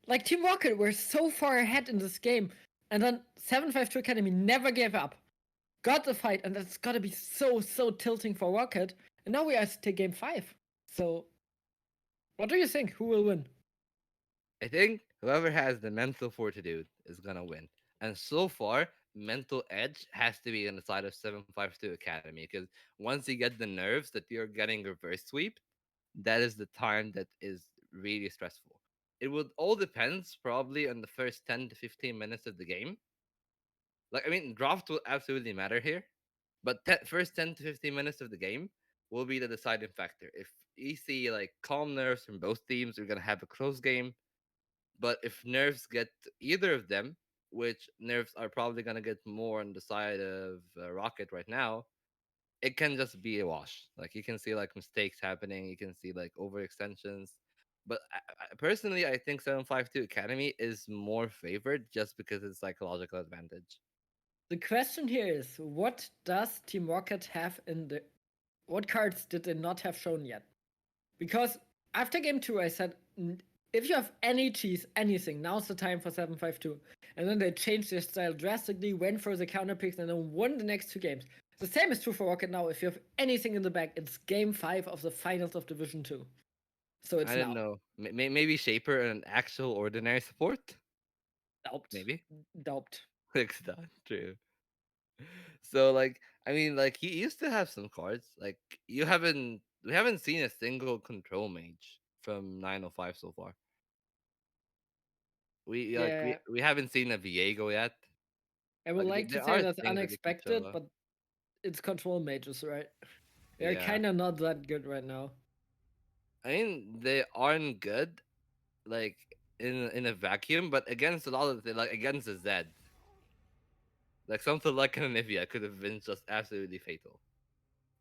like Team Rocket, we're so far ahead in this game. And then 7-5-2 Academy never gave up. Got the fight, and that's gotta be so tilting for Rocket. And now we are to game 5. So, what do you think? Who will win? I think whoever has the mental fortitude is gonna win. And so far, mental edge has to be on the side of 7-5-2 Academy because once you get the nerves that you're getting reverse sweep, that is the time that is really stressful. It would all depends probably on the first 10 to 15 minutes of the game. Like I mean, draft will absolutely matter here, but first 10 to 15 minutes of the game will be the deciding factor. If you see like calm nerves from both teams, we're gonna have a close game. But if nerves get either of them, which nerves are probably going to get more on the side of Rocket right now, it can just be a wash. Like you can see like mistakes happening, you can see like overextensions. But personally, I think 7-5-2 Academy is more favored just because it's psychological advantage. The question here is, what does Team Rocket have in the... What cards did they not have shown yet? Because after game 2, I said, if you have any cheese, anything, now's the time for 7-5-2. And then they changed their style drastically, went for the counter picks, and then won the next 2 games. The same is true for Rocket now. If you have anything in the bag, it's game 5 of the finals of Division 2. So I it's don't now. know. Maybe Shaper an actual ordinary support? Doubt. Maybe. Doubt. It's not true. So like I mean like he used to have some cards. Like we haven't seen a single control mage from 905 so far. We like Yeah, we haven't seen a Viego yet. I would Like like to there say are that's things that they can show unexpected, up. but it's control mages, right? They're Yeah. kind of not that good right now. I mean they aren't good like in a vacuum, but against a lot of the, like against the Zed. Like something like an Anivia could have been just absolutely fatal.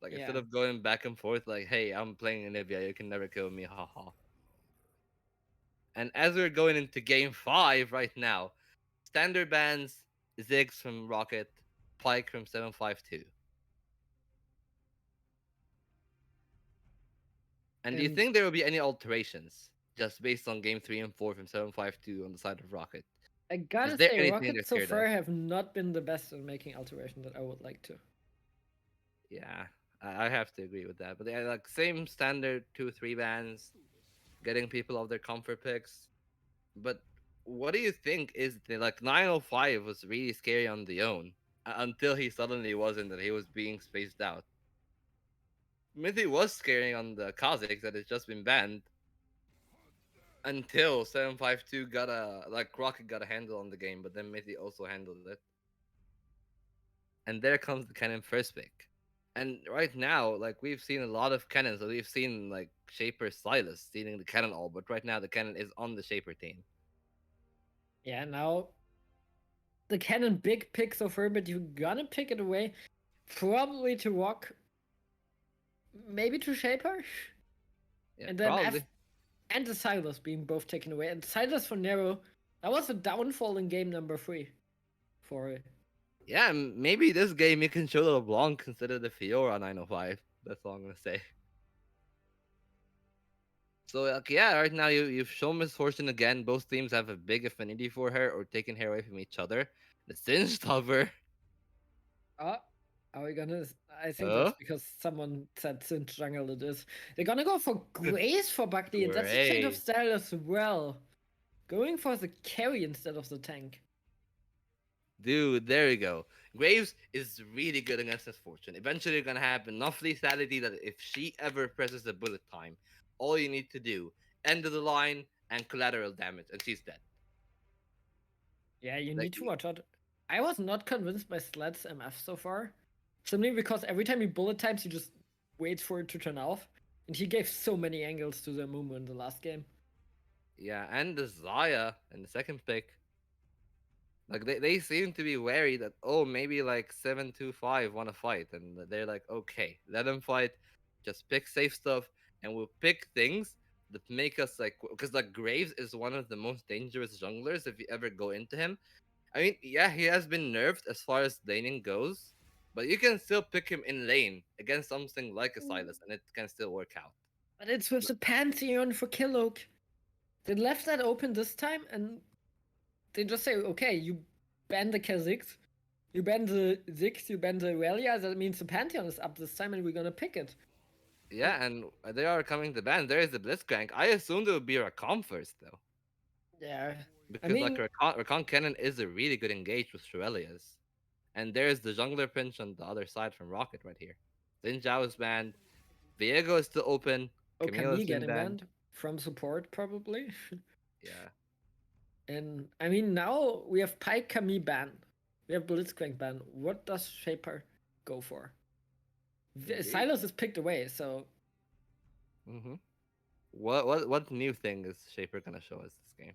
Like instead Yeah. of going back and forth like, hey, I'm playing Anivia, you can never kill me, haha. And as we're going into game 5 right now, standard bans Ziggs from Rocket, Pike from 7-5-2. And do you And think there will be any alterations just based on game 3 and 4 from 7-5-2 on the side of Rocket? I Is gotta there say, anything Rocket they're so scared far of? have not been the best in making alteration that I would like to. Yeah, I have to agree with that. But yeah, like same standard 2-3 bans, getting people off their comfort picks. But what do you think is like 905 was really scary on the own until he suddenly wasn't, that he was being spaced out. Mithy was scaring on the Kazakhs that it's just been banned until 7-5-2 got a like Rocket got a handle on the game, but then Mithy also handled it. And there comes the cannon first pick. And right now, like we've seen a lot of cannons. So we've seen like Shaper Silas stealing the cannon all, but right now the cannon is on the Shaper team. Yeah, now the cannon big pick so far, but you're gonna pick it away. Probably to Rock, maybe to Shaper? Yeah, And then probably. and the Silas being both taken away. And Silas for Nero, that was a downfall in game number 3 for Yeah, maybe this game you can show the LeBlanc instead of the Fiora 905. That's all I'm gonna say. So like, yeah, right now you've shown Misfortune again. Both teams have a big affinity for her or taking her away from each other. The Singed Hover. Oh, are we gonna? I think Huh? that's because someone said since jungle it is. They're gonna go for Grace for Buckley, and that's a change of Great. style as well. Going for the carry instead of the tank. Dude, there we go. Graves is really good against Misfortune. Eventually, you're gonna have enough lethality that if she ever presses the bullet time, all you need to do, end of the line and collateral damage, and she's dead. Yeah, you Like, need to watch out. I was not convinced by Sled's MF so far. Simply because every time he bullet times, he just waits for it to turn off. And he gave so many angles to the Mumu in the last game. yeah, and the Zaya in the second pick. Like they seem to be wary that oh maybe like 725 want to fight and they're like okay let them fight, just pick safe stuff and we'll pick things that make us like because like Graves is one of the most dangerous junglers if you ever go into him. I mean yeah he has been nerfed as far as laning goes, but you can still pick him in lane against something like a Silas and it can still work out. But it's with But the Pantheon for Killock. They left that open this time and they just say, okay, you ban the Kha'Zix, you ban the Zix, you ban the Aurelia, that means the Pantheon is up this time and we're gonna pick it. And yeah, and they are coming to ban. There is the Blitzcrank. I assumed it would be Rakan first though. yeah, I Because like mean, Rakan Cannon is a really good engage with Shurelias. And there's the jungler pinch on the other side from Rocket right here. Xin Zhao is banned. Viego is still open. Camille has Okami been getting banned. banned from support probably. Yeah. And I mean, now we have Pike Kami ban. We have Blitzcrank ban. What does Shaper go for? Viego. Silas is picked away, so hmm what new thing is Shaper gonna show us this game?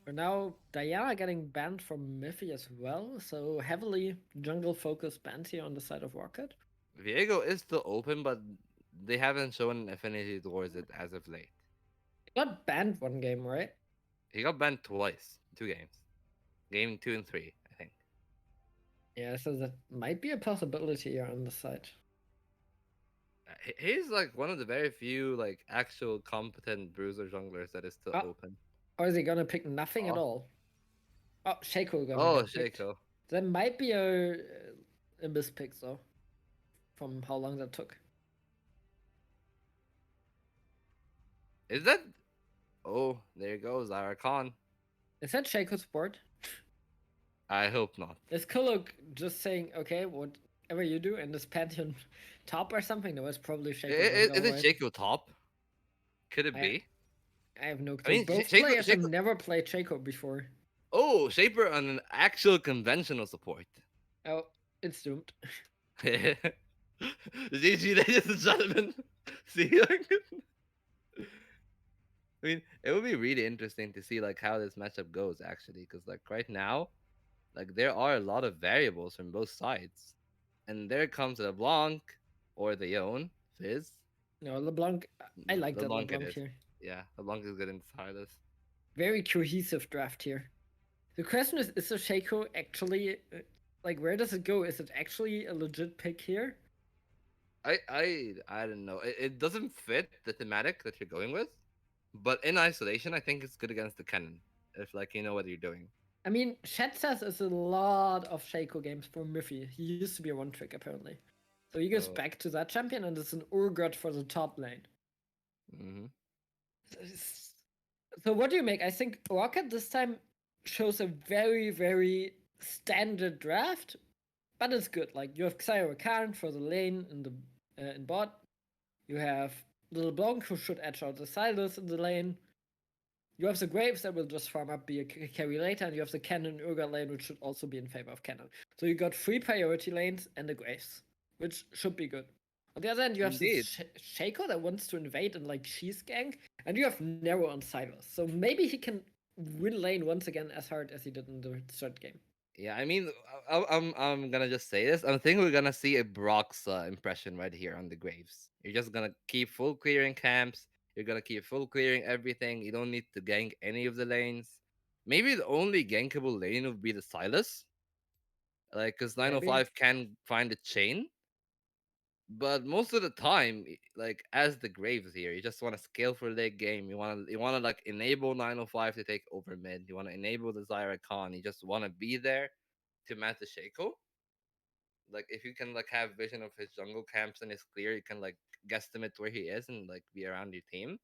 we're now Diana getting banned from Miffy as well. So heavily jungle focused bans here on the side of Rocket. Viego is still open, but they haven't shown an affinity towards it as of late. He got banned one game, right? He got banned twice, 2 games. Game 2 and 3, I think. Yeah, so that might be a possibility here on the side. He's like one of the very few like actual competent bruiser junglers that is still Oh, open. or is he gonna pick nothing at Oh, all? Oh, Shaco gonna oh, get picked. Shaco. That might be a mispick though, from how long that took. Is that? Oh, there goes Arakan. Is that Shaco's board? I hope not. Is Kuluk just saying, okay, whatever you do, and this Pantheon top or something? No, it's probably Shaco Is jungle, it right? Shaco top? Could it I be? I have no I clue. mean, Both Shaco, players have Shaco. never played Shaco before. Oh, Shaper on an actual conventional support. Oh, it's doomed. GG, ladies and gentlemen. See you. I mean, it would be really interesting to see like how this matchup goes actually, because like right now, like there are a lot of variables from both sides, and there comes LeBlanc or the Yone Fizz. No, LeBlanc. I No, like that LeBlanc it LeBlanc is. here. Yeah, LeBlanc is good inside this. Very cohesive draft here. The question is the Shaco actually like where does it go? Is it actually a legit pick here? I don't know. It doesn't fit the thematic that you're going with, but in isolation, I think it's good against the cannon if like you know what you're doing. I mean, Shed says it's a lot of Shaco games for Miffy. He used to be a one trick apparently. So he goes So, back to that champion and it's an Urgot for the top lane. hmm So what do you make? I think Rocket this time shows a very, very standard draft, but it's good. Like you have Xayah Khan for the lane in the in bot. You have Little Blanc who should edge out the Silas in the lane. You have the Graves that will just farm up, be a carry later, and you have the Cannon Urgot lane, which should also be in favor of Cannon. So you got 3 priority lanes and the Graves, which should be good. On the other hand, you have this Indeed. Shaco that wants to invade and like cheese gang, and you have Nero on Silas. So maybe he can win lane once again as hard as he did in the third game. Yeah, I mean, I'm gonna just say this. I think we're gonna see a Brock's impression right here on the Graves. You're just gonna keep full clearing camps. You're gonna keep full clearing everything. You don't need to gank any of the lanes. Maybe the only gankable lane would be the Silas, like because Maybe. 905 can find a chain. But most of the time, like as the Graves here, you just want to scale for late game. You wanna like enable 905 to take over mid. You wanna enable the Zyra Khan. You just wanna be there to match the Shaco. Like if you can like have vision of his jungle camps and it's clear, you can like guesstimate where he is and like be around your team.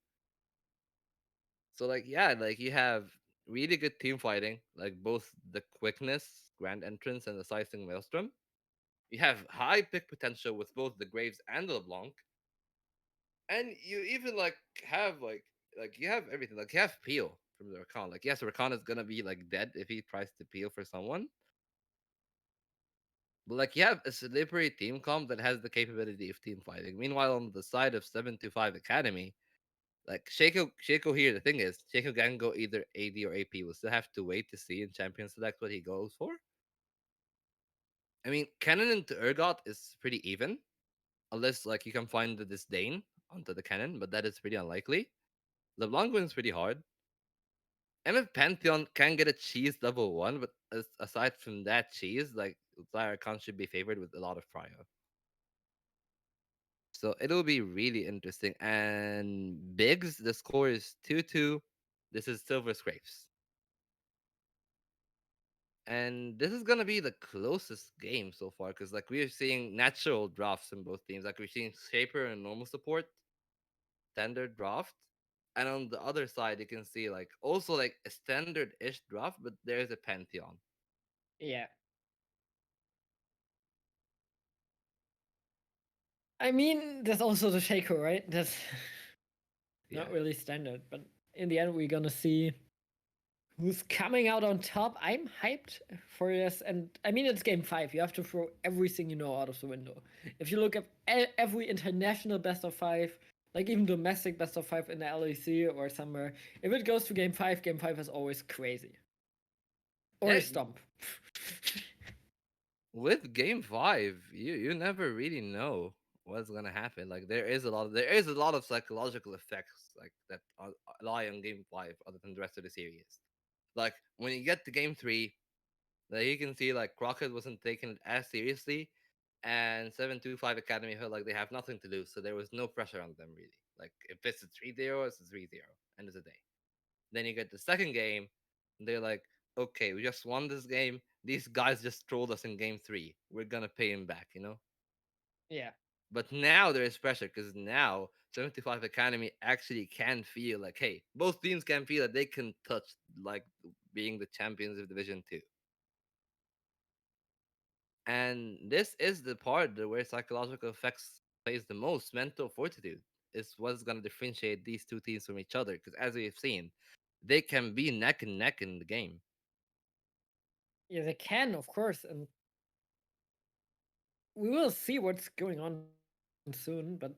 So like yeah, like you have really good team fighting, like both the quickness, grand entrance, and the sizing maelstrom. You have high pick potential with both the Graves and the LeBlanc, and you even have you have everything. Like you have peel from the Rakan. Like yes, Rakan is gonna be like dead if he tries to peel for someone, but like you have a slippery team comp that has the capability of team fighting. Meanwhile, on the side of 725 Academy, like Shaco here, the thing is, Shaco can go either AD or AP. We'll still have to wait to see in Champion Select what he goes for. I mean, Cannon into Urgot is pretty even, unless like you can find the disdain onto the cannon, but that is pretty unlikely. LeBlanc wins pretty hard. MF Pantheon can get a cheese level one, but aside from that cheese, like Zyra Khan should be favored with a lot of prio. So it'll be really interesting. And Biggs, the score is 2-2. This is Silver Scrapes. And this is gonna be the closest game so far because like we're seeing natural drafts in both teams. Like we're seeing Shaper and normal support, standard draft. And on the other side, you can see like also like a standard-ish draft, but there's a Pantheon. Yeah. I mean, there's also the Shaco, right? That's Yeah. not really standard, but in the end, we're gonna see who's coming out on top. I'm hyped for this, and I mean, it's game 5. You have to throw everything you know out of the window. If you look at every international best of 5, like even domestic best of 5 in the LEC or somewhere, if it goes to game 5 is always crazy. Or Yeah, a stomp. with game 5, you never really know what's gonna happen. Like there is a lot of psychological effects like that lie on game 5 other than the rest of the series. Like when you get to game 3, like you can see like Crockett wasn't taking it as seriously, and 725 Academy felt like they have nothing to lose, so there was no pressure on them really. Like if it's a 3-0, it's a 3-0, end of the day. Then you get the second game, and they're like, okay, we just won this game. These guys just trolled us in game 3. We're gonna pay him back, you know? Yeah. But now there is pressure because now 75 Academy actually can feel like, hey, both teams can feel that they can touch like being the champions of Division 2. And this is the part where psychological effects plays the most. Mental fortitude is what's going to differentiate these two teams from each other. Because as we've seen, they can be neck and neck in the game. Yeah, they can, of course, and we will see what's going on soon, but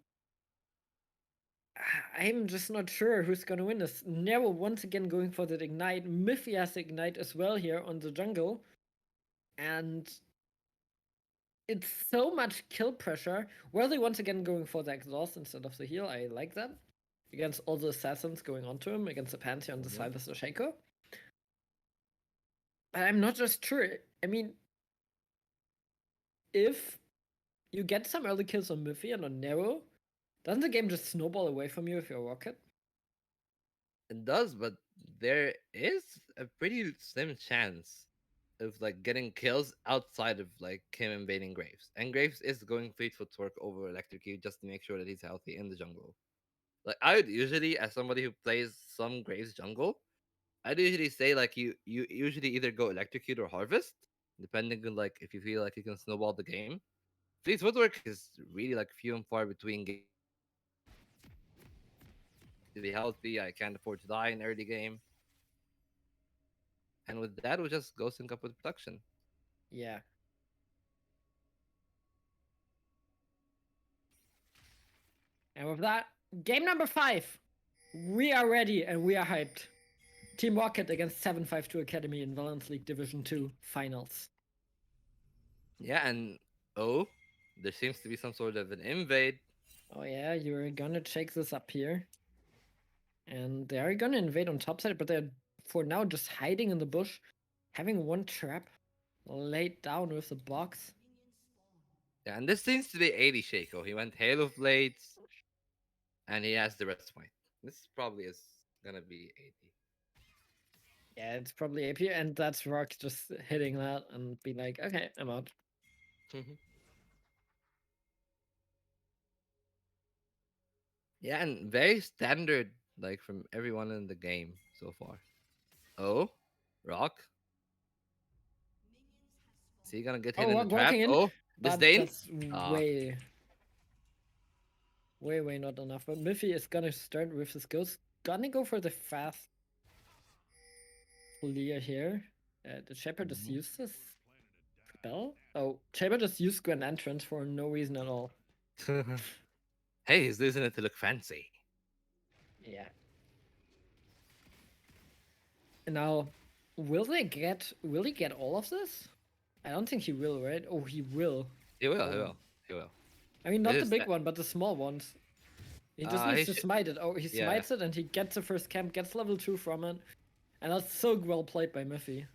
I'm just not sure who's gonna win this. Nero once again going for that ignite. Miffy has the ignite as well here on the jungle. And it's so much kill pressure. Worthy once again going for the exhaust instead of the heal. I like that. Against all the assassins going onto him, against the Pantheon, the Mhm. side of the Shaco. But I'm not just sure. I mean, if you get some early kills on Miffy and on Nero, doesn't the game just snowball away from you if you're a rocket? It does, but there is a pretty slim chance of like getting kills outside of like him invading Graves. And Graves is going Faithful Torque over Electrocute just to make sure that he's healthy in the jungle. Like I would usually, as somebody who plays some Graves jungle, I'd usually say like you usually either go Electrocute or Harvest, depending on like if you feel like you can snowball the game. Fleet's footwork is really like few and far between games where it's like, okay, I need to be healthy, I can't afford to die in early game. And with that, we just go sync up with production. Yeah. And with that, game number 5. We are ready and we are hyped. Team Rocket against 752 Academy in Valence League Division 2 finals. Yeah, and oh, there seems to be some sort of an invade. Oh yeah, you're gonna check this up here. And they're gonna invade on top side, but they're for now just hiding in the bush, having one trap laid down with the box. Yeah, and this seems to be 80 Shaco. He went Halo Blades, and he has the rest point. This probably is gonna be 80. Yeah, it's probably AP, and that's Rock just hitting that and be like, okay, I'm out. Yeah, and very standard, like from everyone in the game so far. Oh, Rock. Is he gonna get hit Oh, in the Rock trap? walking in, Oh, but disdain. that's Ah, way not enough. But Miffy is gonna start with his ghost. Gonna go for the fast clear here. The Shepherd just mhm. used this spell. Oh, Shepherd just used Grand Entrance for no reason at all. Hey, he's losing it to look fancy. Yeah. Now, will he get all of this? I don't think he will, right? Oh, he will. He will. He Oh. will. He will. I mean, not This the is big one, but the small ones. He just he needs to should. smite it. Oh, he Yeah, smites it and he gets the first camp, gets level 2 from it. And that's so well played by Miffy.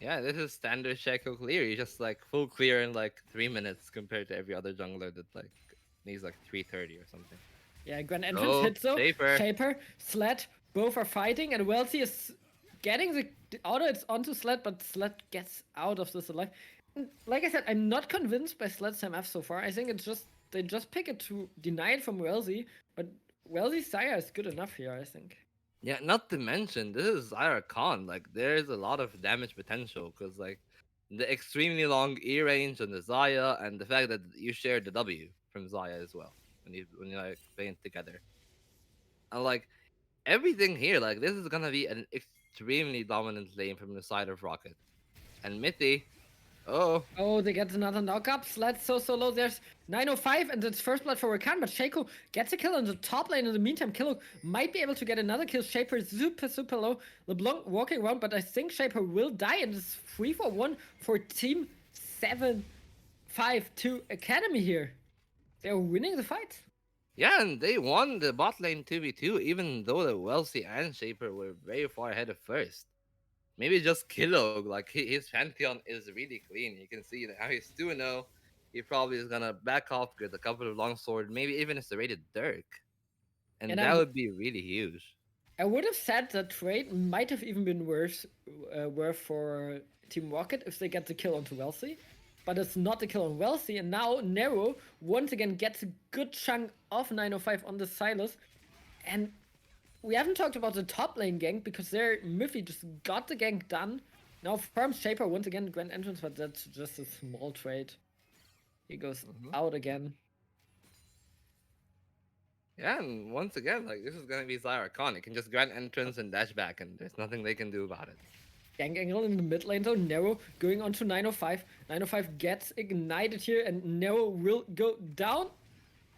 yeah. This is standard Shaco clear. You just like full clear in like 3 minutes compared to every other jungler that like needs like 3:30 or something. Yeah, Grand Entrance Oh, hits though. Shaper. Shaper, Sled, both are fighting, and Welty is getting the auto. It's onto Sled, but Sled gets out of this alive. Like I said, I'm not convinced by Sled's MF so far. I think it's just they just pick it to deny it from Welzy, but Welzy's Sire is good enough here, I think. Yeah, not to mention this is Zyra Khan. Like there's a lot of damage potential because like the extremely long E range on the Zaya and the fact that you share the W from Zaya as well when you like playing together. And like everything here, like this is gonna be an extremely dominant lane from the side of Rocket. And Mithy, oh, Oh, they get another knockup. Sled's so low. There's 905 and it's first blood for Rakan, but Shaco gets a kill in the top lane. In the meantime, Kilo might be able to get another kill. Shaper is super low. LeBlanc walking around, but I think Shaper will die, and it's 3-for-1 for Team 7-5-2 Academy here. They're winning the fight. yeah, and they won the bot lane 2v2, even though the Welsi and Shaper were very far ahead of first. Maybe just Killog, like his Pantheon is really clean. You can see that how he's 2-0. He probably is gonna back off with a couple of longsword, maybe even a serrated Dirk. And And that would be really huge. I would have said that trade might have even been worth for Team Rocket if they get the kill onto Wealthy. But it's not the kill on Wealthy, and now Nero once again gets a good chunk of 905 on the Silas. And we haven't talked about the top lane gank because there Miffy just got the gank done. Now farms Shaper once again Grand Entrance, but that's just a small trade. He goes Mhm. out again. Yeah, and once again, like this is gonna be Zyra Khan. It can just grant entrance and dash back, and there's nothing they can do about it. Gank angle in the mid lane though. Nero going on to 905. 905 gets ignited here and Nero will go down.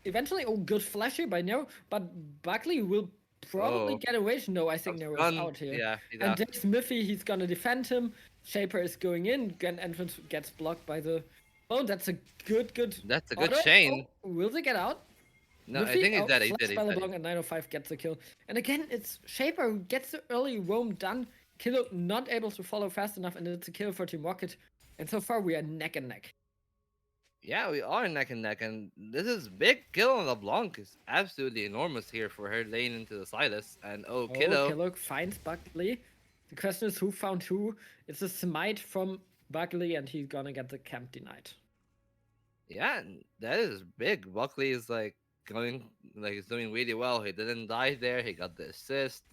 Eventually, oh, good flash here by Nero, but Buckley will probably Oh, get away. No, I think I'm Nero is stunned. out here. Yeah, he's And out. there's Miffy, he's gonna defend him. Shaper is going in. Grand Entrance gets blocked by the... Oh, that's a good That's a good auto. chain. Oh, will they get out? No, I Miffy, think he's oh, dead. He's dead. flash He's by dead. LeBlanc and 905 gets the kill. And again, it's Shaper who gets the early roam done. Kilo not able to follow fast enough, and it's a kill for Team Rocket. And so far, we are neck and neck. Yeah, we are neck and neck, and this is big kill on LeBlanc is absolutely enormous here for her lane into the Silas. And oh, Oh, Kilo. Kilo finds Buckley. The question is who found who. It's a smite from Buckley, and he's gonna get the camp denied. Yeah, and that is big. Buckley is like going like he's doing really well. He didn't die there. He got the assist.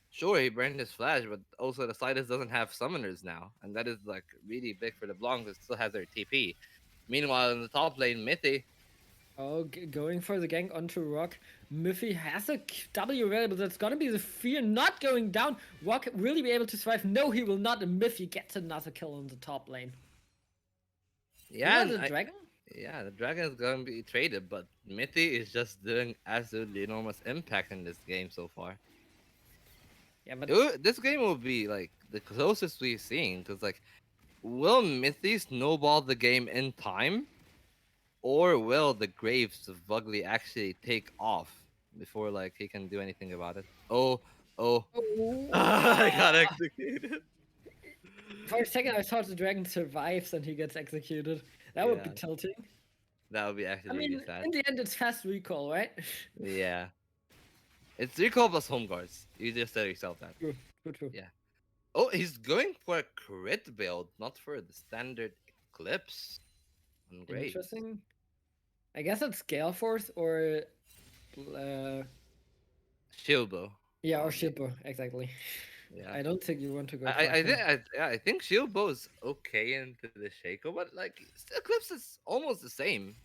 Sure, he burned his flash, but also the Silas doesn't have summoners now, and that is like really big for the Blanc that still has their TP. Meanwhile, in the top lane, Mithy. Oh, going for the gank onto Rock. Miffy has a W available. That's gonna be the fear not going down. Rock will he be able to survive? No, he will not. And Miffy gets another kill on the top lane. Yeah, Meanwhile, and the dragon? yeah, the dragon is going to be traded, but Mithy is just doing absolutely enormous impact in this game so far. Yeah, but This game will be like the closest we've seen because like, will Mithy snowball the game in time, or will the Graves of Bugley actually take off before like he can do anything about it? Oh, oh, I got oh, executed. for a second, I thought the dragon survives and he gets executed. That would be Yeah, tilting. that would be I actually really mean, sad. in the end, it's fast recall, right? Yeah, it's recall plus home guards. You just said yourself that. True. Yeah. Oh, he's going for a crit build, not for the standard Eclipse on Graves. Interesting. I guess it's Gale Force or uh, Shilbo, yeah, or probably. Shippo, exactly. Yeah. I don't think you want to go I Quack think here. I think Shield Bow's okay into the Shaco, but like Eclipse is almost the same.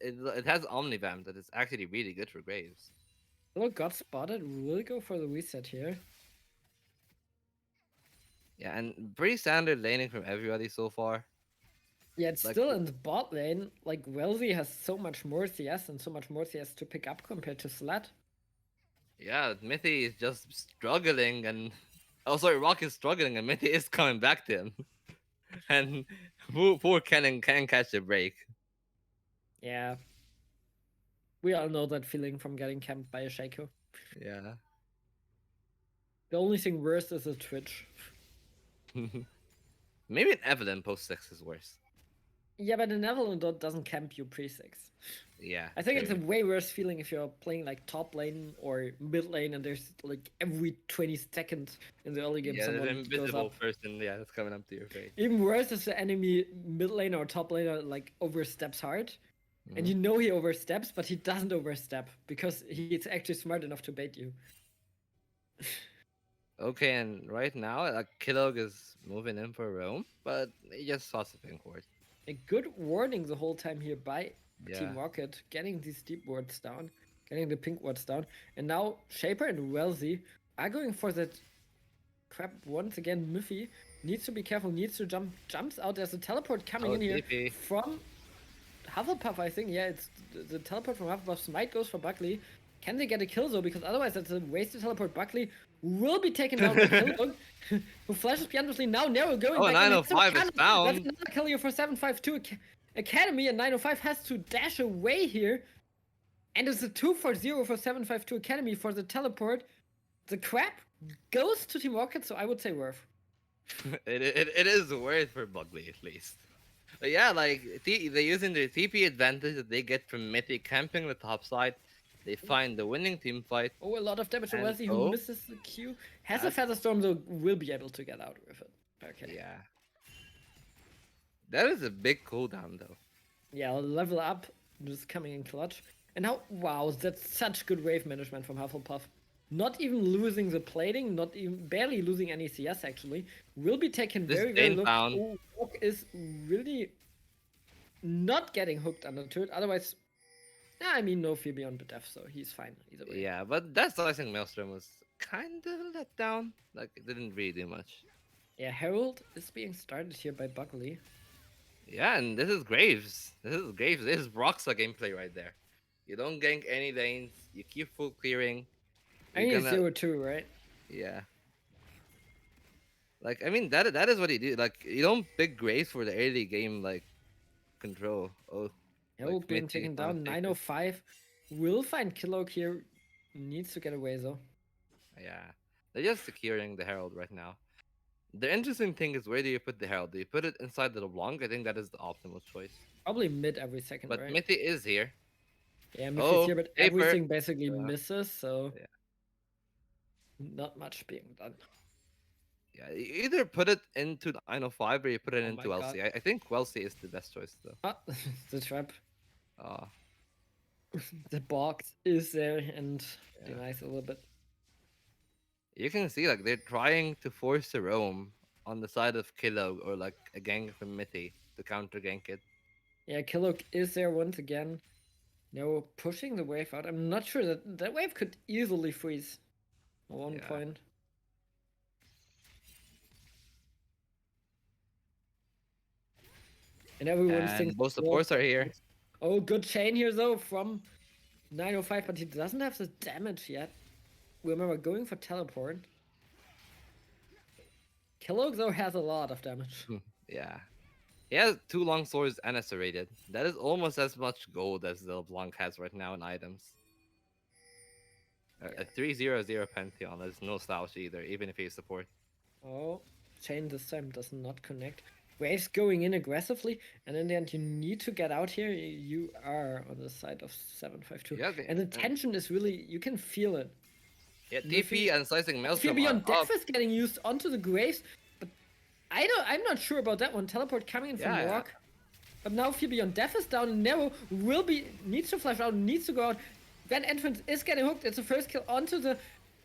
It has Omnivamp that is actually really good for Graves. Look, got spotted. Will go for the reset here. Yeah, and pretty standard laning from everybody so far. Yeah, it's Like still in the bot lane. Like, Welzy has so much more CS and so much more CS to pick up compared to Slat. yeah, Mithy is just struggling, and oh sorry, Rock is struggling, and Mithy is coming back to him, and poor Kennen can catch a break. Yeah, we all know that feeling from getting camped by a Shaco. Yeah, The only thing worse is a Twitch. maybe an Evelyn post 6 is worse. Yeah, but an Evelyn doesn't camp you pre-6. Yeah, I think it's a true. way worse feeling if you're playing like top lane or mid lane and there's like every 20 seconds in the early game Yeah, the someone goes invisible up. person, yeah, that's coming up to your face. Even worse is the enemy mid lane or top laner like oversteps hard. And Mhm. you know he oversteps, but he doesn't overstep because he's actually smart enough to bait you. Okay, and right now, like Killog is moving in for Rome, but he just saw something for it. A good warning the whole time here by Yeah. Team Rocket, getting these deep wards down, getting the pink wards down. And now Shaper and Welzy are going for that crap once again. Miffy needs to be careful, needs to jumps out. There's a teleport coming Oh, in here TP. from Hufflepuff, I think. Yeah, it's the teleport from Hufflepuff. Smite goes for Buckley. Can they get a kill though? Because otherwise, that's a wasted teleport. Buckley will be taken down by Killog, who flashes beyond now. Nero going Oh, back in. 905 is That's found. another kill here for 752 Academy, and 905 has to dash away here. And it's a 2 for 0 for 752 Academy for the teleport. The crap goes to Team Rocket, so I would say worth. It is worth for Bugley at least. But yeah, like they're using their TP advantage that they get from Mythic camping the top side. They find the winning team fight, Oh, a lot of damage on and Wesley who oh, misses the Q. Has a that's Feather Storm, though, will be able to get out with it. Okay. yeah, that is a big cooldown though. Yeah, level up, just coming in clutch. And now, wow, that's such good wave management from Hufflepuff. Not even losing the plating, not even barely losing any CS actually. Will be taken This very, very Dane low. found, Oh, Walk is really not getting hooked under to it. Otherwise, yeah, I mean, no fear beyond the death, so he's fine either way. yeah, but that slicing maelstrom was kind of let down. Like it didn't really do much. Yeah, Herald is being started here by Buckley. Yeah, and this is Graves. This is Graves. This is Broxah gameplay right there. You don't gank any lanes. You keep full clearing. I You're mean, it's gonna 0-2, right? yeah. Like I mean that is what he do. Like you don't pick Graves for the early game like control. Oh, like Herald being Mitty taken found down. Shaper. 905 will find Killog here. Needs to get away though. Yeah, they're just securing the Herald right now. The interesting thing is where do you put the Herald? Do you put it inside the LeBlanc? I think that is the optimal choice. Probably mid every second, But right? Mitty is here. Yeah, Miffy's Oh, here, but Shaper. everything basically Yeah. misses, so Yeah. not much being done. Yeah, you either put it into the 905 or you put it Oh my into god. LC. I think Welcy is the best choice though. Ah, the trap. Uh, The box is there and yeah. denies a little bit. You can see like they're trying to force a roam on the side of Killog or like a gank from Mitty to counter gank it. Yeah, Killog is there once again. No, pushing the wave out. I'm not sure that wave could easily freeze at one Yeah. point. And everyone's And thinking. both supports are here. Oh, good chain here though from 905, but he doesn't have the damage yet. Remember, going for teleport. Kellogg though has a lot of damage. Yeah. He has 2 long swords and a serrated. That is almost as much gold as the Blanc has right now in items. A 300 Pantheon is no slouch either, even if he's support. Oh, chain this time does not connect. Waves going in aggressively, and in the end, you need to get out here. You are on the side of 752. Yeah, okay, And the and- tension is really, you can feel it. Yeah, Miffy- TP and slicing Fear Maelstrom are Beyond up. Death is getting used onto the graves, but I'm not sure about that one. Teleport coming in from Yeah, yeah. Rock. But now Fear Beyond Death is down, and Nero needs to flash out, needs to go out. Van Entrance is getting hooked. It's the first kill onto the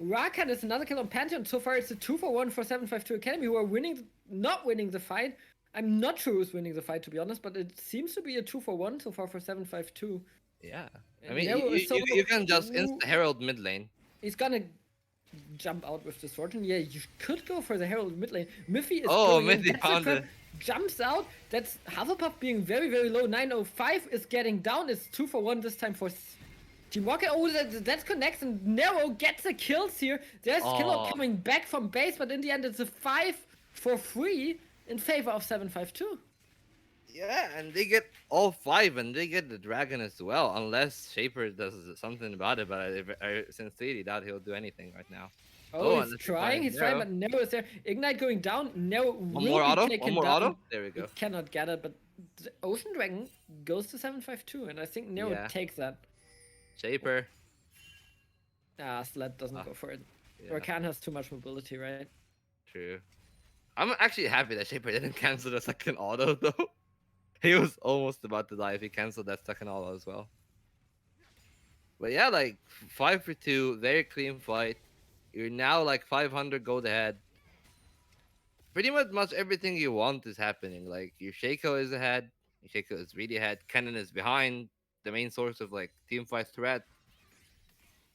Rakan is another kill on Pantheon. So far, it's a 2-for-1 for 752 Academy, who are winning, not winning the fight. I'm not sure who's winning the fight, to be honest, but it seems to be a 2-for-1 so far for 752. Yeah. I And mean, Nero is so you low. can just Ooh, insta Herald mid lane. he's gonna jump out with this fortune. Yeah, you could go for the Herald mid lane. Miffy is Oh, going in, Mithy gets a found trap, it. jumps out. That's Hufflepuff being very, very low. 905 is getting down. It's 2-for-1 this time for Team Rocket. Oh, that's connects, and Nero gets the kills here. There's Killer Oh, coming back from base, but in the end, it's a 5-for-3 in favor of 752. yeah, and they get all five, and they get the dragon as well, unless Shaper does something about it. But I sincerely doubt he'll do anything right now. Oh, Oh, he's unless he trying, finds but Nero is there. Ignite going down. Nero one will more be auto, one taken more down. auto. There we He go. cannot get it, but the Ocean Dragon goes to 752, and I think Nero Yeah. takes that. Shaper. Ah, Sled doesn't Ah, go for it. yeah, Rakan has too much mobility, right? true. I'm actually happy that Shaper didn't cancel the second auto though. He was almost about to die if he canceled that second auto as well. But yeah, like 5-for-2, very clean fight. You're now like 500 gold ahead. Pretty much everything you want is happening. Like your Shaco is ahead. Your Shaco is really ahead. Kennen is behind. The main source of like team fight threat.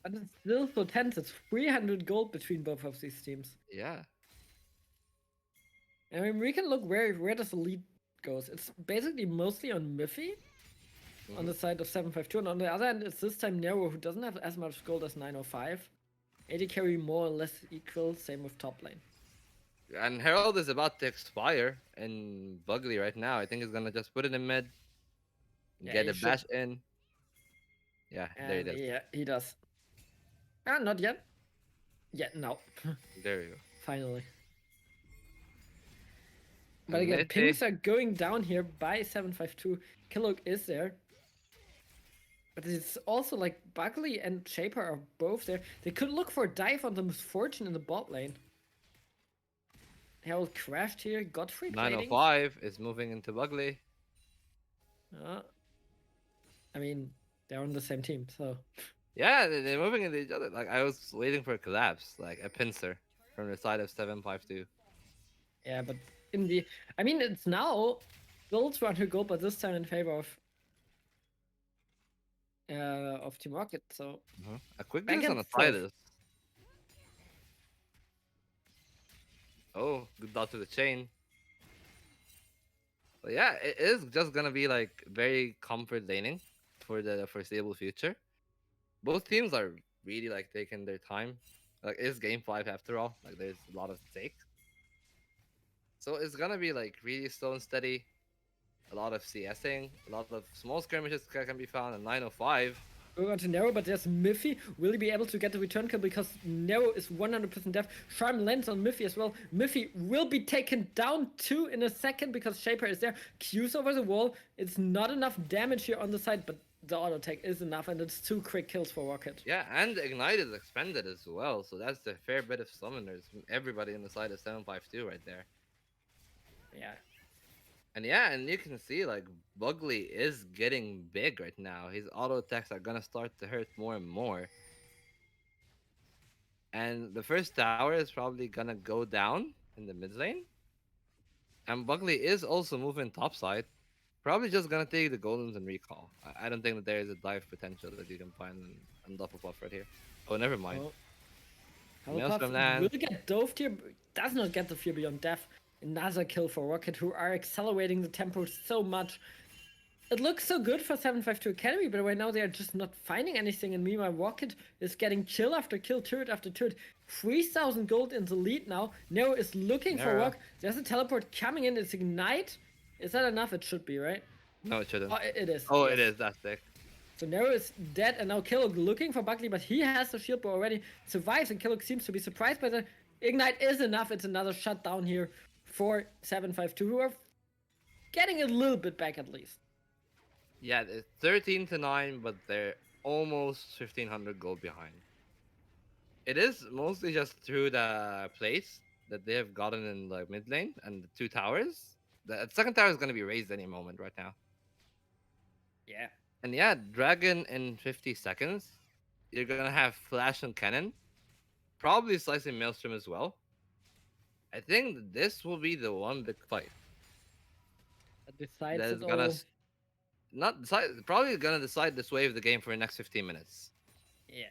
But it's still so tense. It's 300 gold between both of these teams. Yeah. I mean, we can look where does the lead goes. It's basically mostly on Miffy on the side of 752, and on the other end, it's this time Nero, who doesn't have as much gold as 905. AD carry more or less equal, same with top lane. And Herald is about to expire in Bugly right now. I think he's gonna just put it in mid, Yeah, get he a should. bash in. Yeah, there it And is. yeah, he does. Ah, not yet. Yeah, no. There we go. Finally. But And again, Nete, pings are going down here by 752. Killog is there. But it's also like Buckley and Shaper are both there. They could look for a dive on the Misfortune in the bot lane. Herald crashed here, got free plating. 905 is moving into Bugly. I mean, they're on the same team, so. Yeah, they're moving into each other. Like I was waiting for a collapse, like a pincer from the side of 752. Yeah, but in the. I mean, it's now builds run her goal, but this time in favor of Team Rocket, so. A quick Back glance on and the forth. Tidus. Oh, good dot to the chain. But yeah, it is just gonna be like very comfort laning for the foreseeable future. Both teams are really like taking their time. Like it's game 5 after all. Like there's a lot of stake. So it's gonna be like really slow and steady. A lot of CSing, a lot of small skirmishes can be found in 905. Going on to Nero, but there's Miffy. Will he be able to get the return kill because Nero is 100% deaf? Charm lands on Miffy as well. Miffy will be taken down too in a second because Shaper is there. Q's over the wall. It's not enough damage here on the side, but the auto tech is enough, and it's 2 quick kills for Rocket. Yeah, and Ignite is expended as well, so that's a fair bit of summoners from everybody in the side of 752 right there. Yeah. And yeah, and you can see like Bugly is getting big right now. His auto attacks are gonna start to hurt more and more. And the first tower is probably gonna go down in the mid lane. And Bugly is also moving topside. Probably just gonna take the golems and recall. I don't think that there is a dive potential that you can find on Doppelpuff right here. Oh, never mind. Maelstrom Hufflepuff will land. get doved here, but does not get the Fear Beyond Death. Another kill for Rocket, who are accelerating the tempo so much. It looks so good for 752 Academy, but right now they are just not finding anything. And meanwhile, Rocket is getting kill after kill, turret after turret. 3,000 gold in the lead now. Nero is looking for Nero. Rock. There's a teleport coming in. It's Ignite. Is that enough? It should be, right? No, it shouldn't. Oh, it is. Oh, yes. it is. That's sick. So Nero is dead, and now Kellogg looking for Buckley, but he has the shield bow already. Survives, and Kellogg seems to be surprised by the Ignite is enough. It's another shutdown here for 752, who are getting a little bit back at least. Yeah, it's 13-9, but they're almost 1,500 gold behind. It is mostly just through the place that they have gotten in the mid lane and the 2 towers. The second tower is going to be raised any moment right now. Yeah. And yeah, Dragon in 50 seconds. You're going to have Flash and Cannon. probably slicing Maelstrom as well. I think that this will be the one big fight That decides that's it gonna all. not decide, probably gonna decide the sway of the game for the next 15 minutes. Yeah.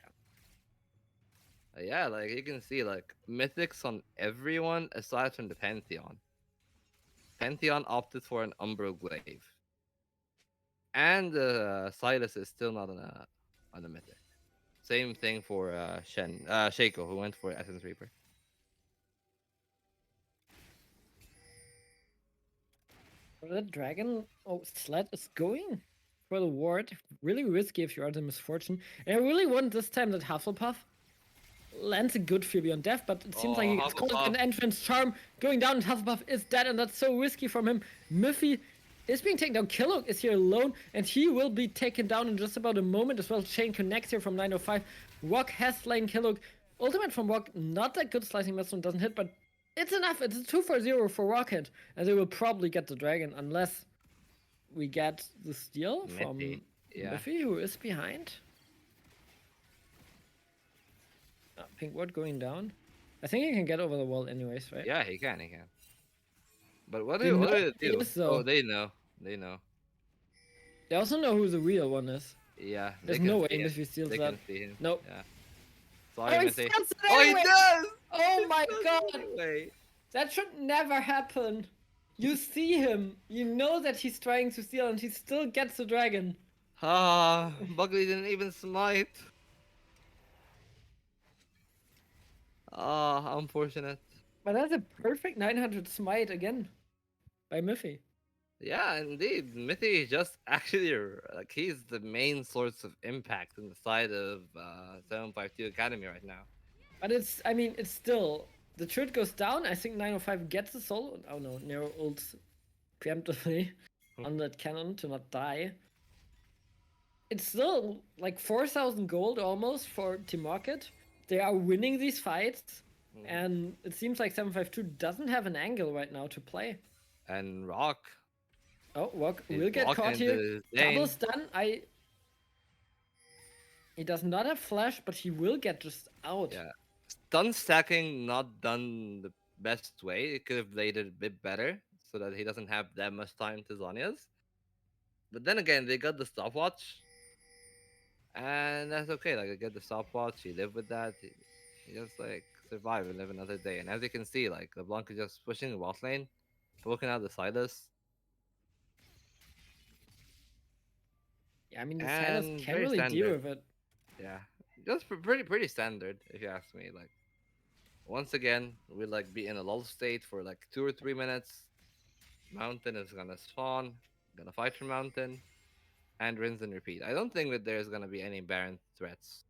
Yeah, like you can see, like mythics on everyone aside from the Pantheon. Pantheon opted for an Umbro Glaive, and Silas is still not on a mythic. Same thing for Shaco, who went for Essence Reaper. For the dragon, oh, Sled is going for the ward. Really risky if you are the misfortune. And I really want this time that Hufflepuff lands a good Fear Beyond Death, but it seems like Oh, he gets caught Hufflepuff, an entrance charm going down, and Hufflepuff is dead, and that's so risky from him. Miffy is being taken down. Killok is here alone, and he will be taken down in just about a moment as well. Chain connects here from 905. Wok has slain Killok. Ultimate from Wok, not that good. Slicing Maelstrom doesn't hit, but it's enough. It's a 2-4-0 for Rocket, and they will probably get the dragon unless we get the steal from Mitty. Yeah. Miffy, who is behind. Pink ward going down. I think he can get over the wall anyways, right? Yeah, he can, he can. But They know what do who they he do? is, though. Oh, they know. They know. They also know who the real one is. Yeah, There's they can no way see him. Miffy steals They that. can see him. Nope. Yeah. Oh, Sorry, he Mitty. steals it Oh, he anyway! does! Oh my Does god! anyway. That should never happen. You see him. You know that he's trying to steal, and he still gets the dragon. Ah, Buckley didn't even smite. Ah, unfortunate. But that's a perfect 900 smite again by Miffy. Yeah, indeed. Mithy is just actually like he's the main source of impact in the side of 752 Academy right now. But it's, I mean, it's still. The truth goes down. I think 905 gets the soul. Oh no, Nero ults preemptively on that cannon to not die. It's still like 4,000 gold almost for Team Rocket. They are winning these fights, and it seems like 752 doesn't have an angle right now to play. And Rock Oh, Wok is will get walking caught into here. the Double lane. stun. He does not have flash, but he will get just out. Yeah. Stun stacking not done the best way. It could have played it a bit better so that he doesn't have that much time to Zonia's. But then again, they got the stopwatch. And that's okay. Like, I get the stopwatch. You live with that. You just, like, survive and live another day. And as you can see, like, LeBlanc is just pushing the bot lane, poking out the Silas. Yeah, I mean, the Silas And can't very really deal standard. with it. Yeah. Just pretty standard, if you ask me. Like, once again, we'll, like, be in a lull state for, like, 2 or 3 minutes. Mountain is gonna spawn, gonna fight for Mountain, and rinse and repeat. I don't think that there's gonna be any Baron threats.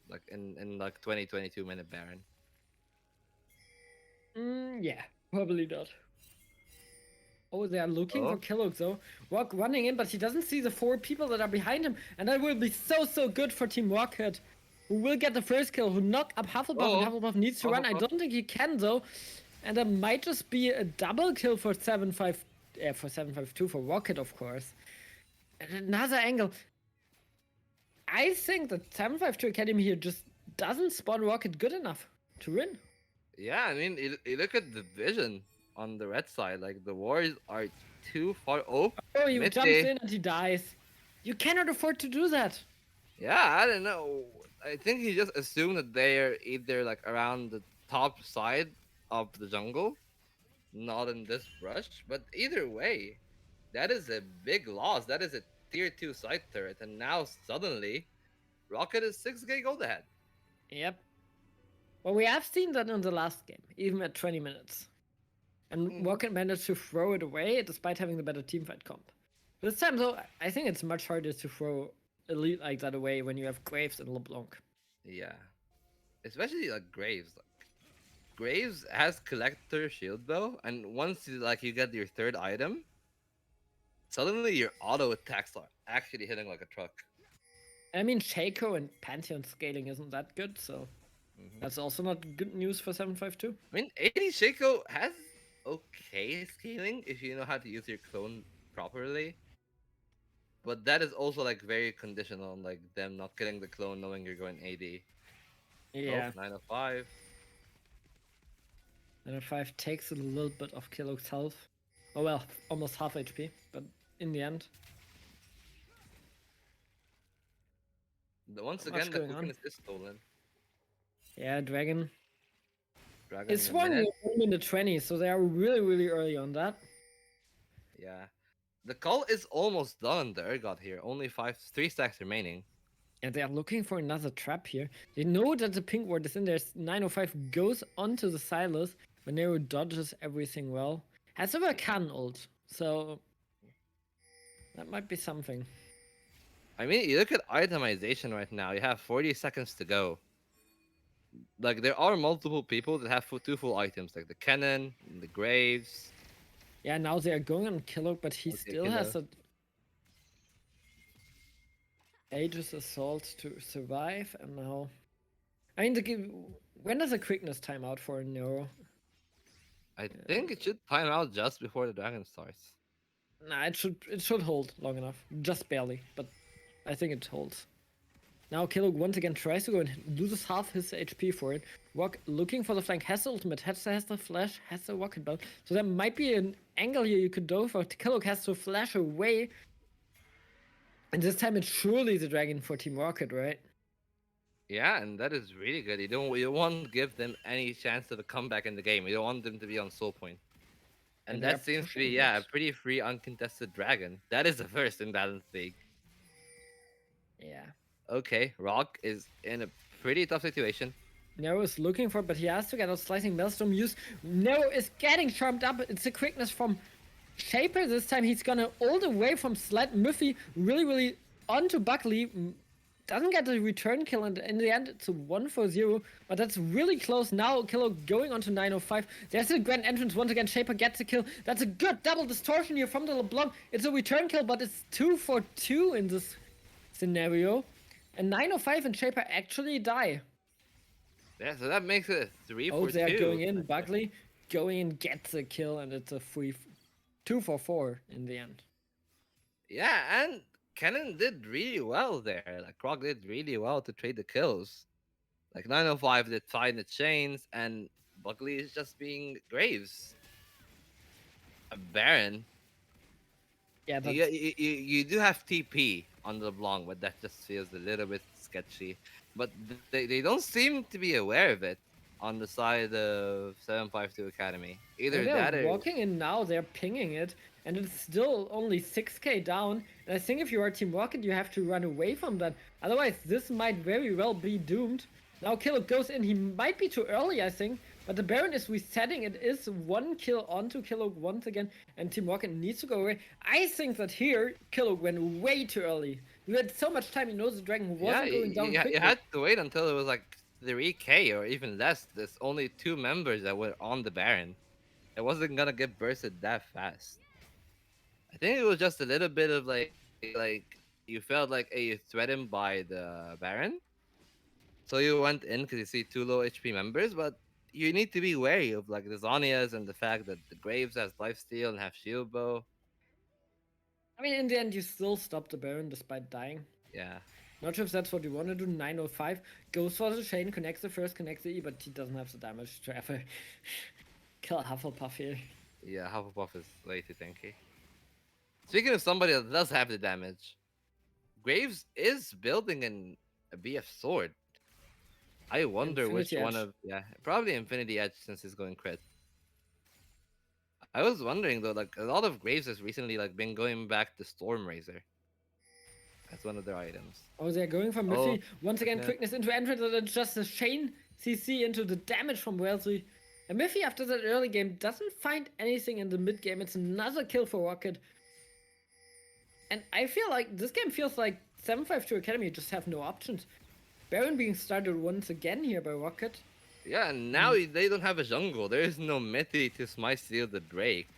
Like in like 22 minute Baron. Yeah, probably not. Oh, they are looking for Oh. Killok though. Rock running in, but he doesn't see the 4 people that are behind him, and that will be so good for Team Rocket, who will get the first kill, who knock up Hufflepuff, and Hufflepuff needs to run. I Hufflepuff. don't think he can though, and that might just be a double kill for 752 for Rocket, of course. And another angle. I think that 752 Academy here just doesn't spawn Rocket good enough to win. Yeah, I mean, you look at the vision on the red side. Like the Warriors are too far. Oh, Oh, he Mitte. jumps in and he dies. You cannot afford to do that. Yeah, I don't know. I think he just assumed that they're either like around the top side of the jungle, not in this brush. But either way, that is a big loss. That is a tier 2 side turret, and now suddenly, Rocket is 6k gold ahead. Yep. Well, we have seen that in the last game, even at 20 minutes. And Rocket managed to throw it away despite having the better teamfight comp. This time, though, I think it's much harder to throw a lead like that away when you have Graves and LeBlanc. Yeah, especially like Graves. Like Graves has collector shield bow, and once you get your third item, suddenly your auto attacks are actually hitting like a truck. I mean, Shaco and Pantheon scaling isn't that good, so that's also not good news for 752. I mean, 80 Shaco has okay scaling if you know how to use your clone properly. But that is also like very conditional on like them not killing the clone knowing you're going AD. Oh, Yeah. 905. And 5 takes a little bit of Kilog's health. Oh well, almost half HP, but in the end, Once not much again, the going on. quickness is stolen. Yeah, Dragon. Dragon It's in a swung minute. 1 minute 20, so they are really, really early on that. Yeah. The call is almost done. The Urgot here. Only 3 stacks remaining. And they are looking for another trap here. They know that the pink ward is in there. 905 goes onto the silos, but Nero dodges everything well. Has a can ult, so that might be something. I mean, you look at itemization right now. You have 40 seconds to go. Like there are multiple people that have two full items, like the cannon, and the graves. Yeah, now they are going on Killog, but he Okay, still has kiddo. a Aegis Assault to survive, and now... I mean, when does the quickness time out for Nero? I think it should time out just before the dragon starts. Nah, it should hold long enough. Just barely, but I think it holds. Now Killog once again tries to go and loses half his HP for it. Rock looking for the flank, has the ultimate, has the flash, has the rocket belt. So there might be an angle here you could go for. Killog has to flash away. And this time it's surely the dragon for Team Rocket, right? Yeah, and that is really good. You don't want to give them any chance of a comeback in the game. You don't want them to be on soul point. And And they are that seems to be, pushing yeah, a it. pretty free uncontested dragon. That is the first in Balanced League. Yeah. Okay, Rock is in a pretty tough situation. Nero is looking for it, but he has to get out slicing Maelstrom use. Nero is getting charmed up. It's a quickness from Shaper this time. He's gonna ult away from Sled. Muffy really, really onto Buckley. Doesn't get the return kill, and in the end, it's a 1-0. But that's really close now. Killer going on to 905. There's a grand entrance once again. Shaper gets a kill. That's a good double distortion here from the LeBlanc. It's a return kill, but it's 2-for-2 in this scenario. And 905 and Shaper actually die. Yeah, so that makes it a 3 Oh, for they are 2. going in. Buckley going in, gets a kill, and it's a 2-for-4 in the end. Yeah, and Cannon did really well there. Like Rock did really well to trade the kills. Like 905 did find the chains, and Buckley is just being Graves. A Baron. Yeah, You, that's you do have TP on the LeBlanc, but that just feels a little bit sketchy. But they don't seem to be aware of it on the side of 752 Academy. I mean, Either they're that or walking in now, they're pinging it, and it's still only 6k down. And I think if you are Team Rocket, you have to run away from that. Otherwise, this might very well be doomed. Now Killog goes in, he might be too early, I think. But the Baron is resetting, it is 1 kill onto Killog once again, and Team Rocket needs to go away. I think that here, Killog went way too early. You had so much time, you know the dragon yeah, wasn't going down you quickly. had to wait until it was like 3k or even less. There's only 2 members that were on the Baron. It wasn't gonna get bursted that fast. I think it was just a little bit of like you felt like you threatened by the Baron, so you went in because you see 2 low HP members. But you need to be wary of like the Zonias and the fact that the Graves has lifesteal and have shield bow. I mean, in the end, you still stop the Baron despite dying. Yeah, Not sure if that's what you want to do. 905 goes for the chain, connects the first, connects the E, but he doesn't have the damage to ever kill Hufflepuff here. yeah. Hufflepuff is way too tanky. Speaking of somebody that does have the damage, Graves is building a BF sword. I wonder which Infinity one Edge. of probably Infinity Edge since he's going crit. I was wondering though, like a lot of Graves has recently like been going back to Storm Razor as one of their items. Oh, they're going for Oh, Miffy. Once again, quickness. quickness into entrance, and it's just a chain CC into the damage from Wellesley. And Miffy, after that early game, doesn't find anything in the mid game. It's another kill for Rocket. And I feel like this game feels like 752 Academy just have no options. Baron being started once again here by Rocket. Yeah, and now they don't have a jungle. There is no Mithy to smite steal the break.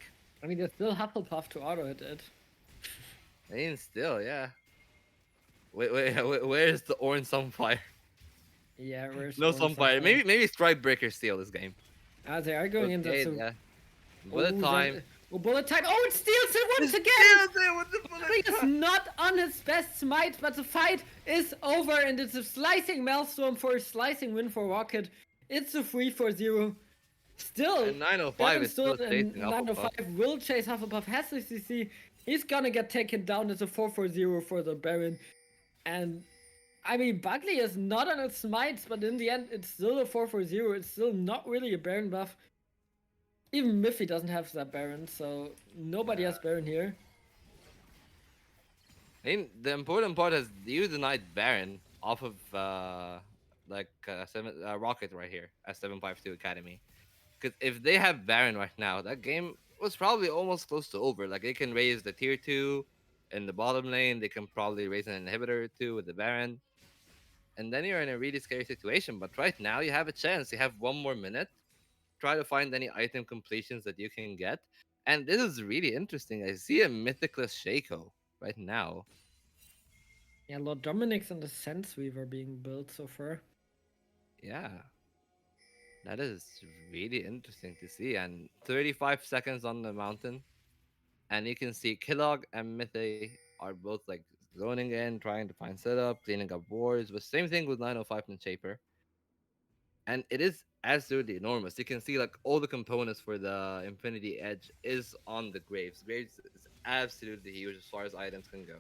I mean, there's still Hufflepuff to auto hit it. I mean, still, yeah. Wait, where's the orange Sunfire? Yeah, where's No Orange Sunfire. Maybe Strike Breaker steal this game. Ah, they are going in. Okay, That's a... yeah. Bullet Oh, time. that- Oh, bullet time. Oh, it steals it once again. Steals it with the bullet He's time. not on his best smite, but the fight is over, and it's a slicing Maelstrom for a slicing win for Rocket. It's a 3-4-0. Still, And 905 Baron is still and chasing 905 Hufflepuff. will chase Hufflepuff, has the CC. He's gonna get taken down as a 4-4-0 for the Baron. And I mean, Buckley is not on its smites, but in the end, it's still a 4-4-0. It's still not really a Baron buff. Even Miffy doesn't have that Baron, so nobody has Baron here. I mean, the important part is you denied Baron off of Rocket right here at 752 Academy. Because if they have Baron right now, that game was probably almost close to over. Like they can raise the tier 2 in the bottom lane, they can probably raise an inhibitor or two with the Baron. And then you're in a really scary situation. But right now you have a chance. You have 1 more minute. Try to find any item completions that you can get. And this is really interesting. I see a mythicless Shaco right now. Yeah, Lord Dominic's and the Sense Weaver being built so far. Yeah. That is really interesting to see. And 35 seconds on the mountain. And you can see Kellogg and Mithy are both like zoning in, trying to find setup, cleaning up wards. But same thing with 905 and Shaper. And it is absolutely enormous. You can see like all the components for the Infinity Edge is on the Graves. Graves is absolutely huge as far as items can go.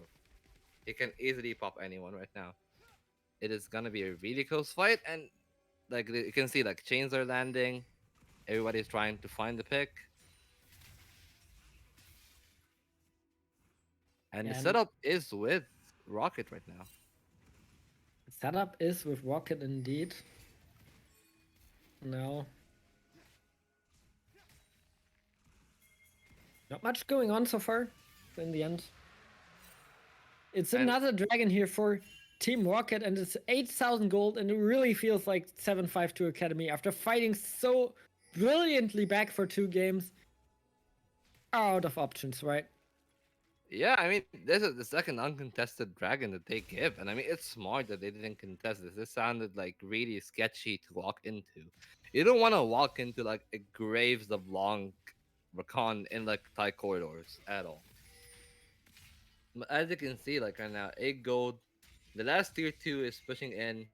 He can easily pop anyone right now. It is gonna be a really close fight, and like you can see like chains are landing. Everybody's trying to find the pick. And the And setup is with Rocket right now. setup is with Rocket indeed. No. Not much going on so far in the end. It's And- another dragon here for Team Rocket, and it's 8,000 gold, and it really feels like 752 Academy after fighting so brilliantly back for 2 games. Are out of options, right? Yeah, I mean, this is the second uncontested dragon that they give, and I mean, it's smart that they didn't contest this. This sounded like really sketchy to walk into. You don't want to walk into like a Graves of Long Rakan in like tight corridors at all. But as you can see, like right now, 8 gold. The last tier 2 is pushing in,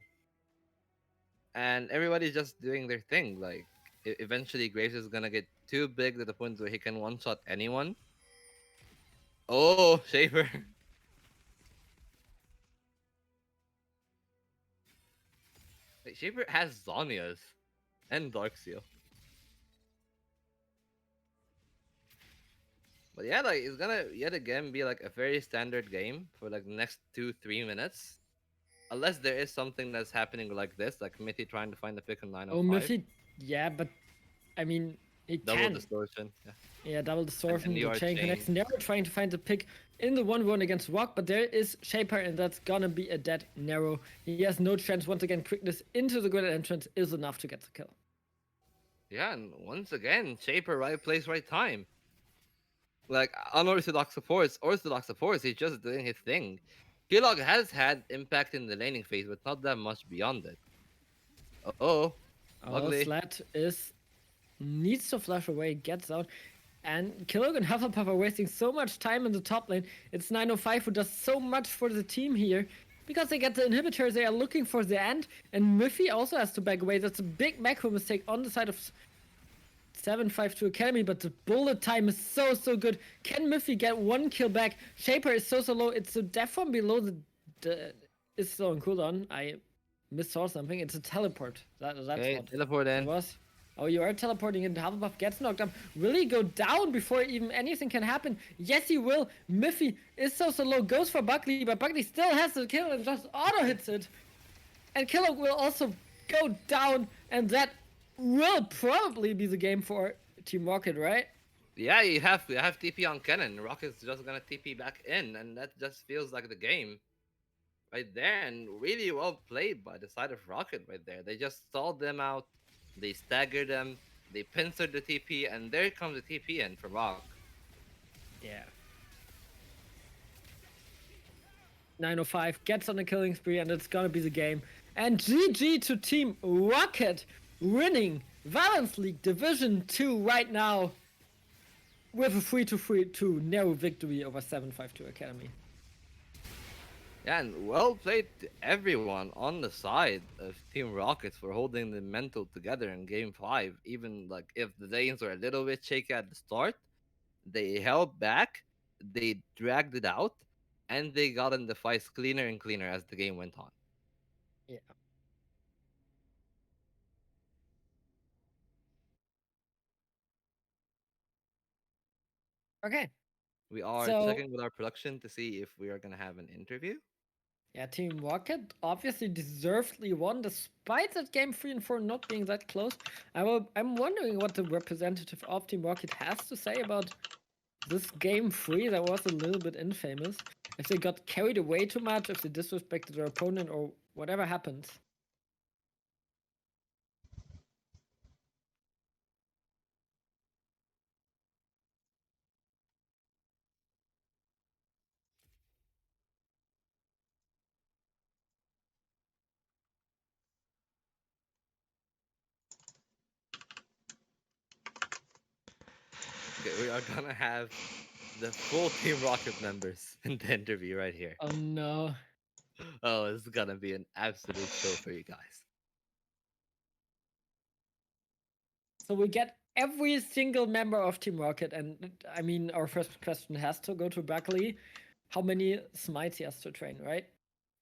and everybody's just doing their thing. Like, eventually, Graves is gonna get too big to the point where he can one shot anyone. Oh, Shaper. Like, Shaper has Zonias and Darkseal. But yeah, like it's gonna yet again be like a very standard game for like the next 2-3 minutes. Unless there is something that's happening like this, like Mithy trying to find the pick on Oh, 905. Miffy, yeah, but I mean, he Double can. distortion. Yeah. Yeah, double distortion, you the are chain chained. connects. Never trying to find the pick in the 1-1 against Rock, but there is Shaper, and that's gonna be a dead narrow. He has no chance. Once again, quickness into the grid entrance is enough to get the kill. Yeah, and once again, Shaper right place, right time. Like orthodox supports, he's just doing his thing. Kellogg has had impact in the laning phase, but not that much beyond it. Oh, Oh, ugly. Slat needs to flush away, gets out. And Kellogg and Hufflepuff are wasting so much time in the top lane. It's 905 who does so much for the team here. Because they get the inhibitors, they are looking for the end. And Miffy also has to back away. That's a big macro mistake on the side of 752 Academy, but the bullet time is so good. Can Miffy get 1 kill back? Shaper is so low. It's a death from below the is still on cooldown. I missaw something. It's a teleport. That's Okay, what teleport it in. was. Oh, you are teleporting and Hufflepuff gets knocked up. Will he go down before even anything can happen? Yes, he will. Miffy is so low. Goes for Buckley, but Buckley still has the kill and just auto hits it. And Kellogg will also go down, and that will probably be the game for Team Rocket, right? Yeah, you have TP on Cannon. Rocket's just gonna TP back in, and that just feels like the game right there. And really well played by the side of Rocket right there. They just stalled them out, they staggered them, they pincered the TP, and there comes the TP in for Rock. Yeah. 905 gets on the killing spree, and it's gonna be the game. And GG to Team Rocket, winning Valence League Division 2 right now. with a 3-2 narrow victory over 752 Academy. Yeah, and well played to everyone on the side of Team Rockets for holding the mental together in Game 5. Even like if the Danes were a little bit shaky at the start, they held back, they dragged it out, and they got in the fights cleaner and cleaner as the game went on. Yeah. Okay. We are So checking with our production to see if we are going to have an interview. yeah, Team Rocket obviously deservedly won despite that game 3 and 4 not being that close. I'm wondering what the representative of Team Rocket has to say about this game 3 that was a little bit infamous. If they got carried away too much, if they disrespected their opponent, or whatever happened. Okay, we are going to have the full Team Rocket members in the interview right here. Oh no. Oh, it's going to be an absolute show for you guys. So we get every single member of Team Rocket, and I mean, our first question has to go to Buckley. How many smites he has to train, right?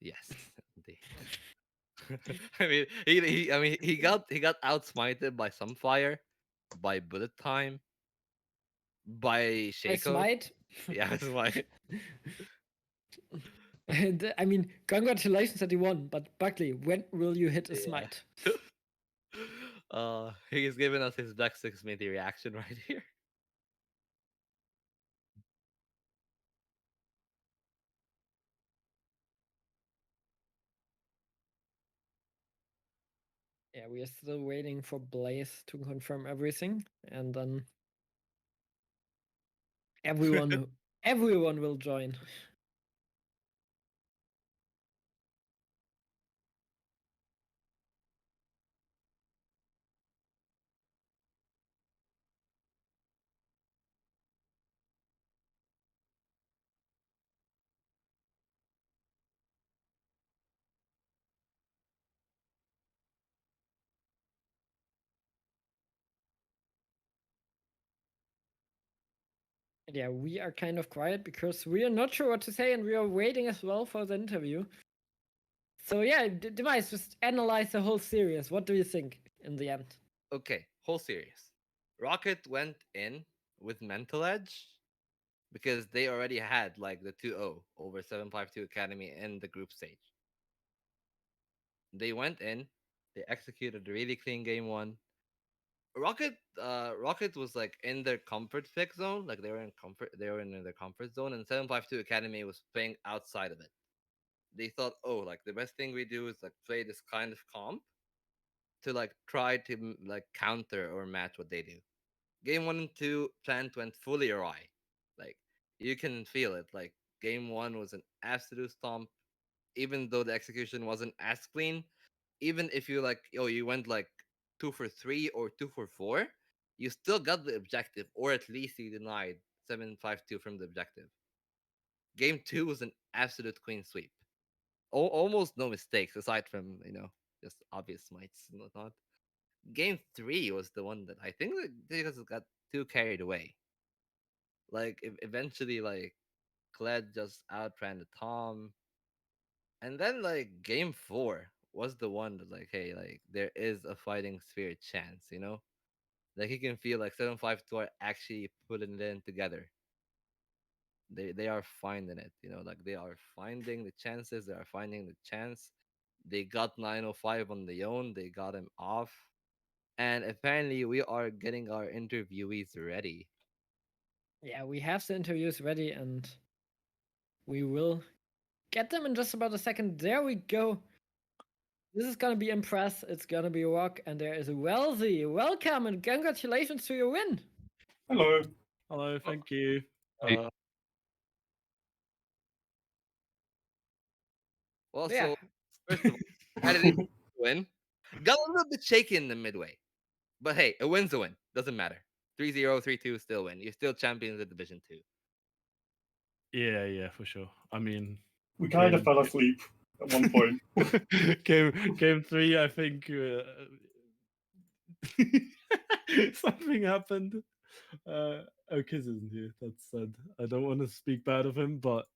Yes, indeed. I mean, he got outsmited by Sunfire, by Bullet Time, by I Shaco. smite. Yeah, that's why. And I mean, congratulations that he won, but Buckley, when will you hit a Yeah. smite? He's giving us his Black Six Minty reaction right here. Yeah, we are still waiting for Blaze to confirm everything, and then everyone everyone will join. And yeah, we are kind of quiet because we are not sure what to say, and we are waiting as well for the interview. So yeah, Demise, just analyze the whole series. What do you think in the end? Okay, whole series. Rocket went in with Mental Edge because they already had like the 2-0 over 752 Academy in the group stage. They went in, they executed a really clean game one. Rocket was like in their comfort pick zone, like they were in their comfort zone, and 752 Academy was playing outside of it. They thought, oh, like the best thing we do is like play this kind of comp to like try to like counter or match what they do. Game one and two, plant went fully awry. Like you can feel it. Like game one was an absolute stomp, even though the execution wasn't as clean. Even if you like, oh, you went like 2 for 3 or 2 for 4, you still got the objective, or at least you denied 752 from the objective. Game two was an absolute clean sweep. Almost no mistakes aside from just obvious smites and whatnot. Game three was the one that I think that they just got too carried away. Like eventually, like Kled just outran the Tom, and then like game four was the one that like, hey, like there is a fighting spirit chance, like you can feel like 752 are actually putting it in together. They are finding it, like they are finding the chances, they are finding the chance. They got 905 on the own, they got him off. And apparently we are getting our interviewees ready. Yeah, we have the interviews ready, and we will get them in just about a second. There we go. This is gonna be impress. It's gonna be a rock, and there is Wellesley. Welcome and congratulations to your win. Hello. Hello, thank you. Hey. Well, Yeah, so first of all, had an win. Got a little bit shaky in the midway. But hey, a win's a win. Doesn't matter. 3-0, 3-2 still win. You're still champions of Division 2. Yeah, for sure. I mean, We kind of game- fell asleep at one point. game 3, I think something happened. Kiz isn't here. That's sad. I don't want to speak bad of him, but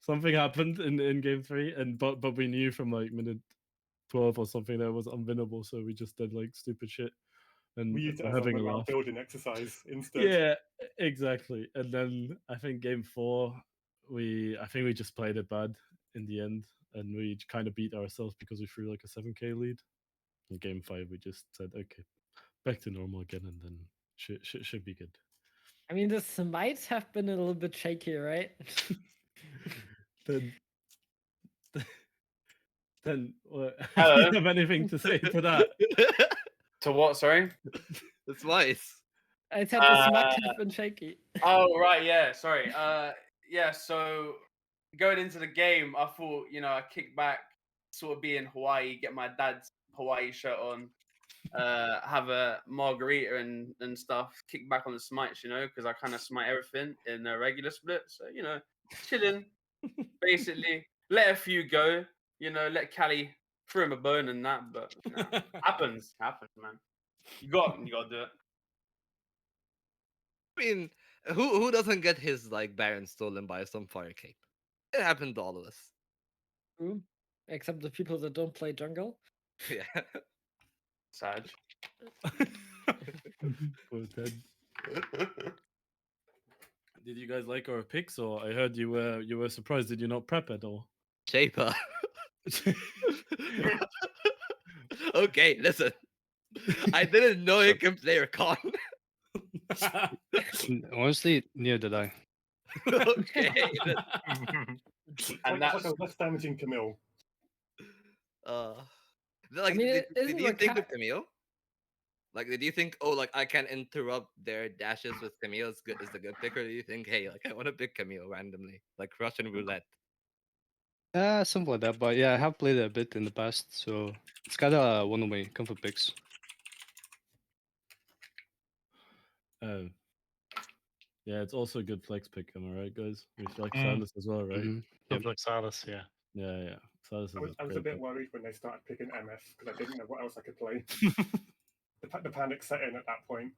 something happened in game 3, and but we knew from like minute 12 or something that it was unwinnable, so we just did like stupid shit and We used it we're as a having a morale laugh. building exercise instead. Yeah, exactly. And then I think game 4, I think we just played it bad in the end, and we kind of beat ourselves because we threw like a 7k lead. In game 5, we just said, okay, back to normal again, and then should be good. I mean, the smites have been a little bit shaky, right? Then, then what, do Hello. you have anything to say to that? To what? Sorry. That's nice. I said the smites have been shaky. Oh right, yeah. Sorry. Yeah. So going into the game, I thought I kick back, sort of be in Hawaii, get my dad's Hawaii shirt on, have a margarita and stuff, kick back on the smites, because I kind of smite everything in a regular split. So chilling, basically. Let a few go, let Cali throw him a bone and that, but happens, man. You got to do it. I mean, who doesn't get his like Baron stolen by some fire cape? It happened to all of us. True. Except the people that don't play jungle. Yeah. Sag. Poor Ted. Did you guys like our picks, or I heard you were surprised? Did you not prep at all? Shaper. Okay, listen. I didn't know he can play Recon. Honestly, neither did I. Okay. It's And like that's a less damaging Camille. Like, mean, did isn't you think Reca- with Camille? Like, did you think, oh, like I can interrupt their dashes with Camille is good is the good pick, or do you think, hey, like I want to pick Camille randomly, like Russian roulette? Something like that. But yeah, I have played it a bit in the past, so it's kind of one of my comfort picks. Yeah, it's also a good flex pick. Am I right, guys? We like Silas as well, right? Mhm. Yep. Like Silas, yeah. Yeah. Silas is I was a great bit pick. worried when they started picking MF because I didn't know what else I could play. The panic set in at that point.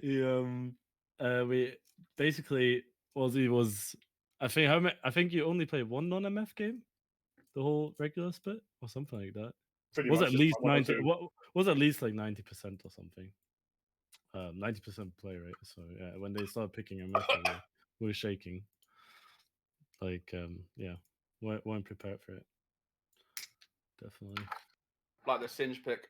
We basically Ozzy was. I think you only played one non-MF game, the whole regular split or something like that. Pretty Was much at just least one or 90? two. What was at least like 90% or something? 90% play rate. So yeah, when they started picking MF, we were shaking. Like yeah, weren't prepared for it. Definitely. like the Singe pick.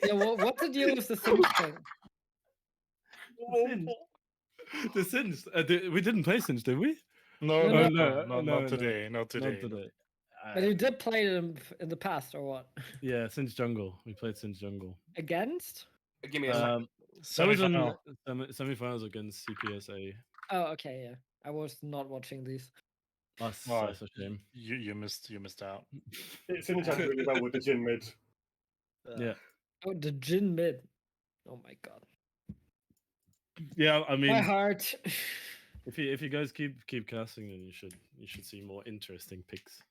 Yeah, what's the deal with the Singe thing? The Singe. We didn't play Singe, did we? No, No, not today. Not today. Not today. But you did play them in the past, or what? Yeah, Singe Jungle. We played Singe Jungle. Against? Give me a second. That was in Semi-final. semifinals against CPSA. Oh, okay, yeah. I was not watching these. That's Oh, a shame. you missed out. It synergized really well with the Jin mid. Yeah. Oh, the Jin mid. Oh my god. Yeah, I mean, My heart. if you guys keep casting, then you should see more interesting picks.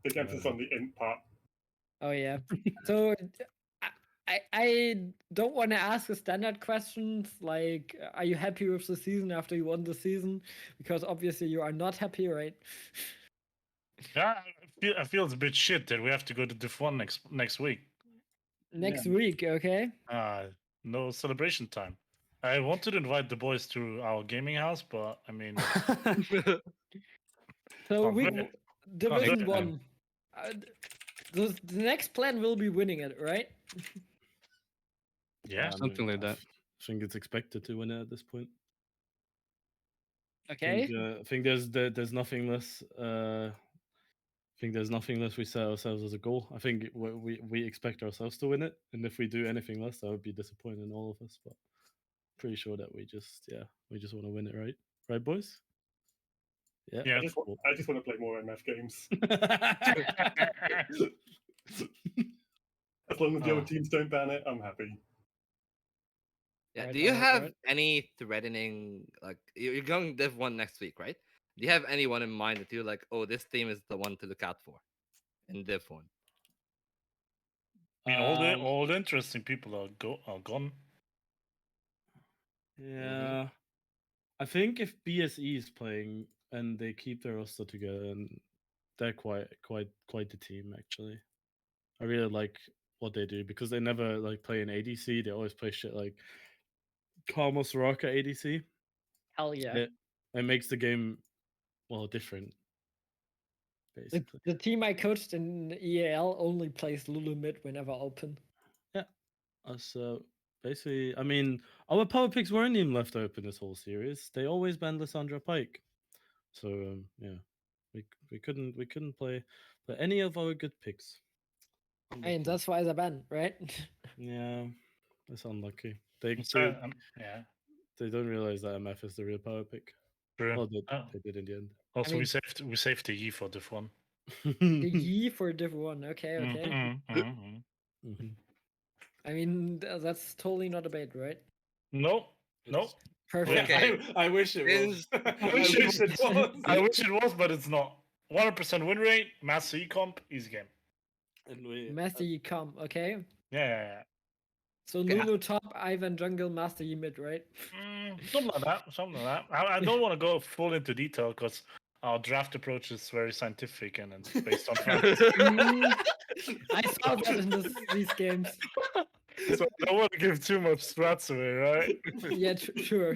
Big emphasis on the int part. Oh yeah. So I don't want to ask the standard questions like, are you happy with the season after you won the season? Because obviously you are not happy, right? Yeah, I feel it's a bit shit that we have to go to Div 1 next week. Next week, okay? No celebration time. I wanted to invite the boys to our gaming house, but I mean, So Can't we do it. Division Can't do it. 1. The next plan will be winning it, right? yeah. Something like that. I think it's expected to win it at this point. Okay. I think there's nothing less. I think there's nothing less we set ourselves as a goal. I think we expect ourselves to win it, and if we do anything less, that would be disappointing all of us. But pretty sure that we just want to win it, right, boys? Yeah. Yeah. I just want to play more MF games. As long as the Oh. other teams don't ban it, I'm happy. Yeah. Alright, Do you alright, have alright. any threatening like you're going Div 1 next week, right? Do you have anyone in mind that you're like, oh, this team is the one to look out for in Div 1? I mean, all the interesting people are gone. Yeah. I think if BSE is playing and they keep their roster together, and they're quite the team actually. I really like what they do because they never like play an ADC. They always play shit like Karma Soraka ADC. Hell yeah. It makes the game different. Basically. The team I coached in EAL only plays Lulu mid whenever open. Yeah. So basically, I mean, our power picks weren't even left open this whole series. They always banned Lissandra Pike. So yeah, we couldn't play any of our good picks. I mean, Unlucky. that's why they're banned, right? Yeah, that's unlucky. They Yeah. they don't realize that MF is the real power pick. True. Well, they did in the end. Also, mean- we saved the E for Div 1. The Yi for Div 1. Okay, okay. Mhm. I mean, that's totally not a bait, right? No, no. Perfect. Okay. I wish it Since- was. I wish it was. I wish it was, but it's not. 100% win rate, mass E comp, easy game. And we Master Yi come, okay? Yeah. So Okay. Lulu top, Ivan jungle, Master Yi mid, right? Something like that. I don't want to go full into detail because our draft approach is very scientific and it's based on facts. I saw that in these games. So I don't want to give too much strats away, right? Yeah, sure.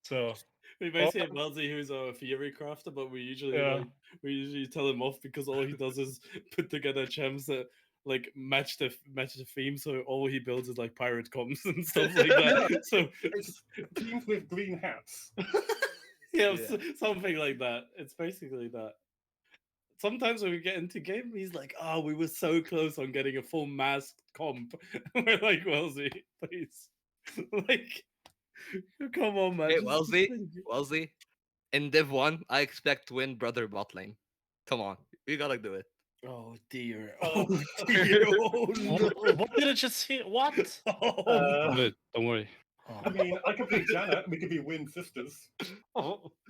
So we basically have Wellesley, who's a theory crafter, but we usually tell him off because all he does is put together gems that like match the theme. So all he builds is like pirate comms and stuff like that. So It's teams with green hats. yeah, something like that. It's basically that. Sometimes when we get into game, he's like, "Oh, we were so close on getting a full masked comp." We're like, "Wellesley, please, like, come on, man." Hey, just Wellesley, in Div 1, I expect to win brother bot lane. Come on, you gotta do it. Oh dear! Oh dear! Oh no! what did I just hear? What? Don't worry. I mean, I could play Janet and we could be Win sisters.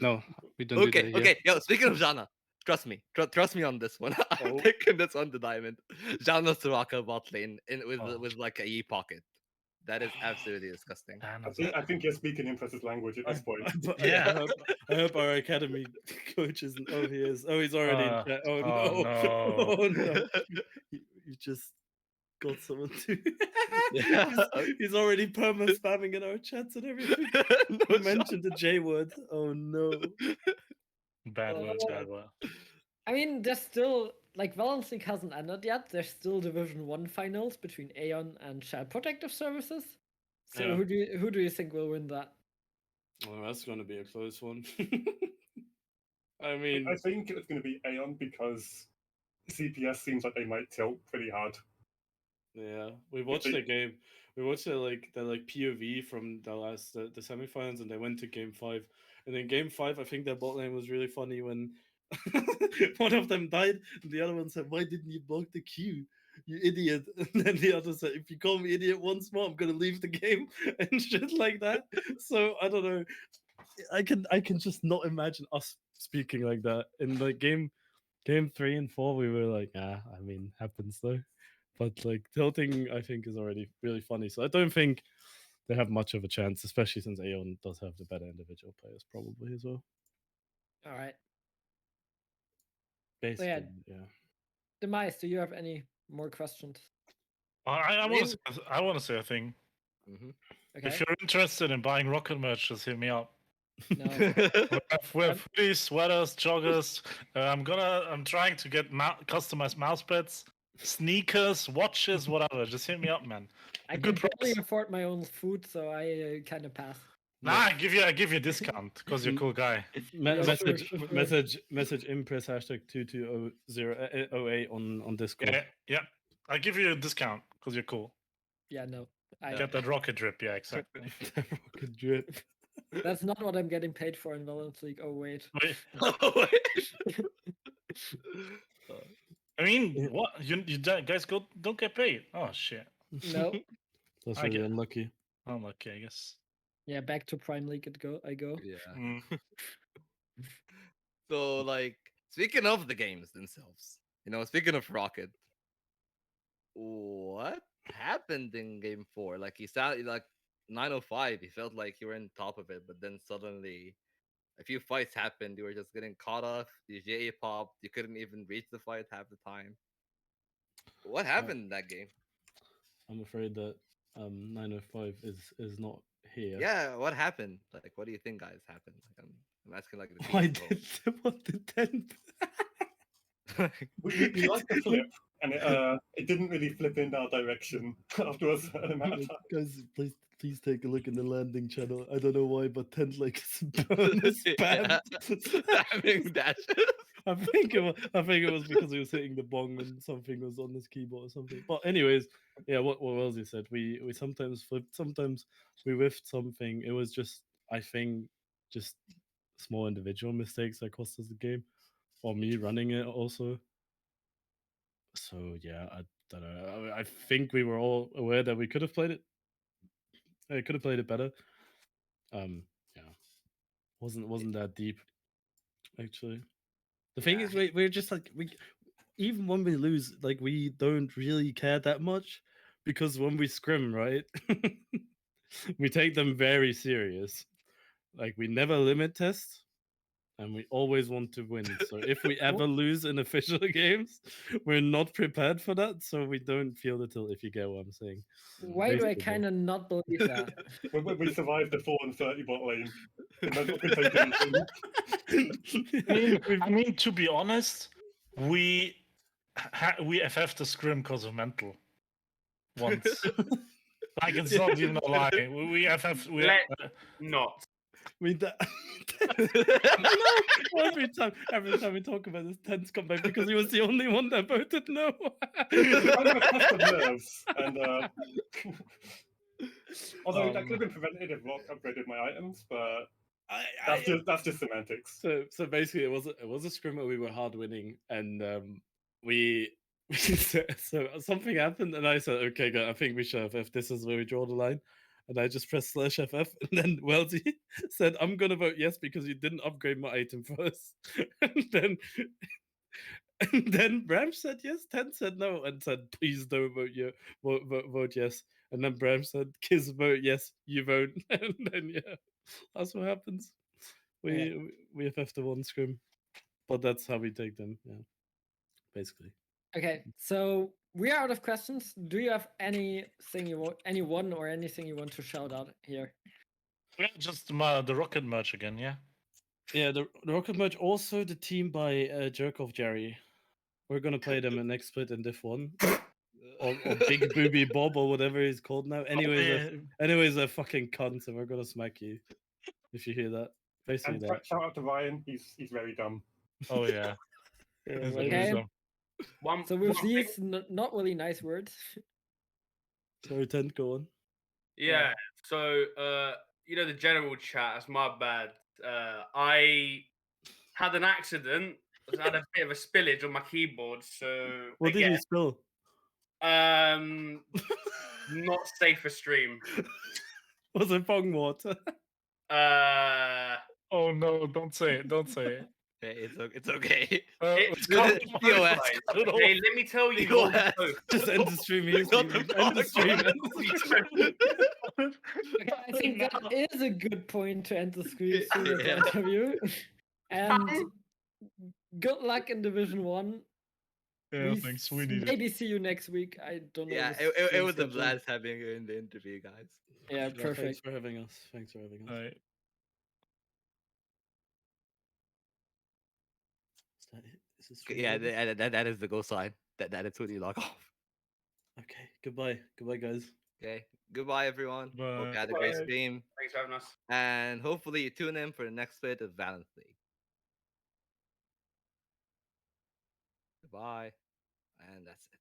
No, we don't do that here. Okay. Yo, speaking of Jana, trust me. Trust me on this one. I'm taking this on the diamond. Jana Soraka bot lane with like a E pocket. That is absolutely disgusting. I think you're speaking Impress's language at this point. Yeah, I hope our academy coach isn't. Oh, he is. Oh, he's already in chat. Oh no! no. Oh no! You just got someone to. he's already perma spamming in our chats and everything. No He mentioned the J word. Oh no! Bad word. I mean, there's still like Valence League hasn't ended yet. There's still Division 1 finals between Aeon and Child Protective Services. So Yeah. who do you think will win that? Oh, that's going to be a close one. I mean, I think it's going to be Aeon because CPS seems like they might tilt pretty hard. yeah, we watched the game. We watched the POV from the semifinals, and they went to game 5. And in game 5, I think their bot lane was really funny when one of them died, and the other one said, "Why didn't you block the Q, you idiot?" And then the other said, "If you call me idiot once more, I'm gonna leave the game," and shit like that. So I don't know. I can just not imagine us speaking like that in like game 3 and 4. We were like, I mean, happens though. But like tilting, I think is already really funny. So I don't think they have much of a chance, especially since Aeon does have the better individual players probably as well. All right. Basically, yeah. Demise, do you have any more questions? I want to say a thing. Mm-hmm. Okay. If you're interested in buying rocket merch, just hit me up. No. We have hoodies, sweaters, joggers. I'm trying to get customized mouse pads, sneakers, watches, whatever. Just hit me up, man. I Good can barely price. afford my own food, so I kind of pass. Nah, I give you a discount because you're a cool guy. Message impress hashtag 2208 on Discord. Yeah. I give you a discount because you're cool. Yeah, no. Get that rocket drip. Yeah, exactly. Rocket drip. That's not what I'm getting paid for in Valence League. Oh wait. Wait. I mean, Yeah. what guys don't get paid? Oh shit! No. That's I really get- unlucky. Unlucky, I guess. Yeah, back to Prime League I go. Yeah. Mm. So like, speaking of the games themselves, speaking of Rocket, what happened in game four? Like he sounded like 905. He felt like you were in top of it, but then suddenly a few fights happened. You were just getting caught off. The JA popped. You couldn't even reach the fight half the time. What happened in that game? I'm afraid that 905 is not here. Yeah, what happened? Like, what do you think, guys, happened? Like, I'm asking like the team Why as well. did what did 10? We liked the flip, and it didn't really flip in our direction after a certain amount of time. Guys, please take a look in the landing channel. I don't know why, but 10 like spam. Having dashes. I think it was because he was hitting the bong and something was on his keyboard or something. But anyways, yeah, what Wellesley said, we sometimes flipped, sometimes we whiffed something. It was just, I think, just small individual mistakes that cost us the game, or me running it also. So yeah, I don't know. I think we were all aware that we could have played it. I could have played it better. Yeah, wasn't that deep actually. The thing Yeah. is, we're just like we, even when we lose, like we don't really care that much because when we scrim, right, we take them very serious. Like we never limit test, and we always want to win. So if we ever lose in official games, we're not prepared for that, so we don't feel the tilt. If you get what I'm saying. Why do I Basically. kind of not believe that? When we survived the 4 and 30 bot lane, and then not been taking anything. I mean, to be honest, we FF the scrim because of mental. Once, like it's not even a lie. We FF. Let not. I mean that. No, every time we talk about this, Ten's come back because he was the only one that voted no. I'm a test of nerves, and although that could have been prevented if Rock upgraded my items, but that's just semantics. So basically, it was a scrim where we were hard winning, and we so something happened, and I said, okay, good, I think we should FF. This is where we draw the line. And I just pressed /FF, and then Welty said, "I'm gonna vote yes because you didn't upgrade my item first." And then Bram said yes, Ten said no, and said, "Please don't vote yes." And then Bram said, "Kiss vote yes, you vote." And then yeah, that's what happens. We FF the one scrim, but that's how we take them. Yeah, basically. Okay, so we are out of questions. Do you have anything you want, anyone or anything you want to shout out here? Yeah, just the Rocket merch again. Yeah. Yeah, the Rocket merch, also the team by Jerk Off Jerry. We're gonna play them in next split in Div 1. or Big Booby Bob or whatever he's called now. Anyways, they're fucking cunts and we're gonna smack you if you hear that. Basically And that. shout out to Ryan, he's very dumb. Oh yeah. Yeah, It's right. Okay. awesome. So with these not really nice words. Sorry, Tent, go on. Yeah. So the general chat. That's my bad. I had an accident. I had a bit of a spillage on my keyboard. So What did you spill? not safe for stream. Was it pong water? Oh no! Don't say it! Don't say it. Hey, it's okay. It's POS. Hey, let me tell you. POS. Just end the stream here. Got the End the stream. Okay, I think that is a good point to end the stream interview. And good luck in Division 1. Yeah, thanks. We need it. Maybe see you next week. I don't know. Yeah, the it stream was a schedule. blast having you in the interview, guys. Yeah, Thanks perfect. for having us. Thanks for having us. All right. Is this stream Yeah, over? that is the go sign. That is when you log off. Okay, goodbye, guys. Okay, goodbye everyone. Hope you had a Bye. great stream, Thanks for having us. and hopefully you tune in for the next bit of Valence League. Goodbye, and that's it.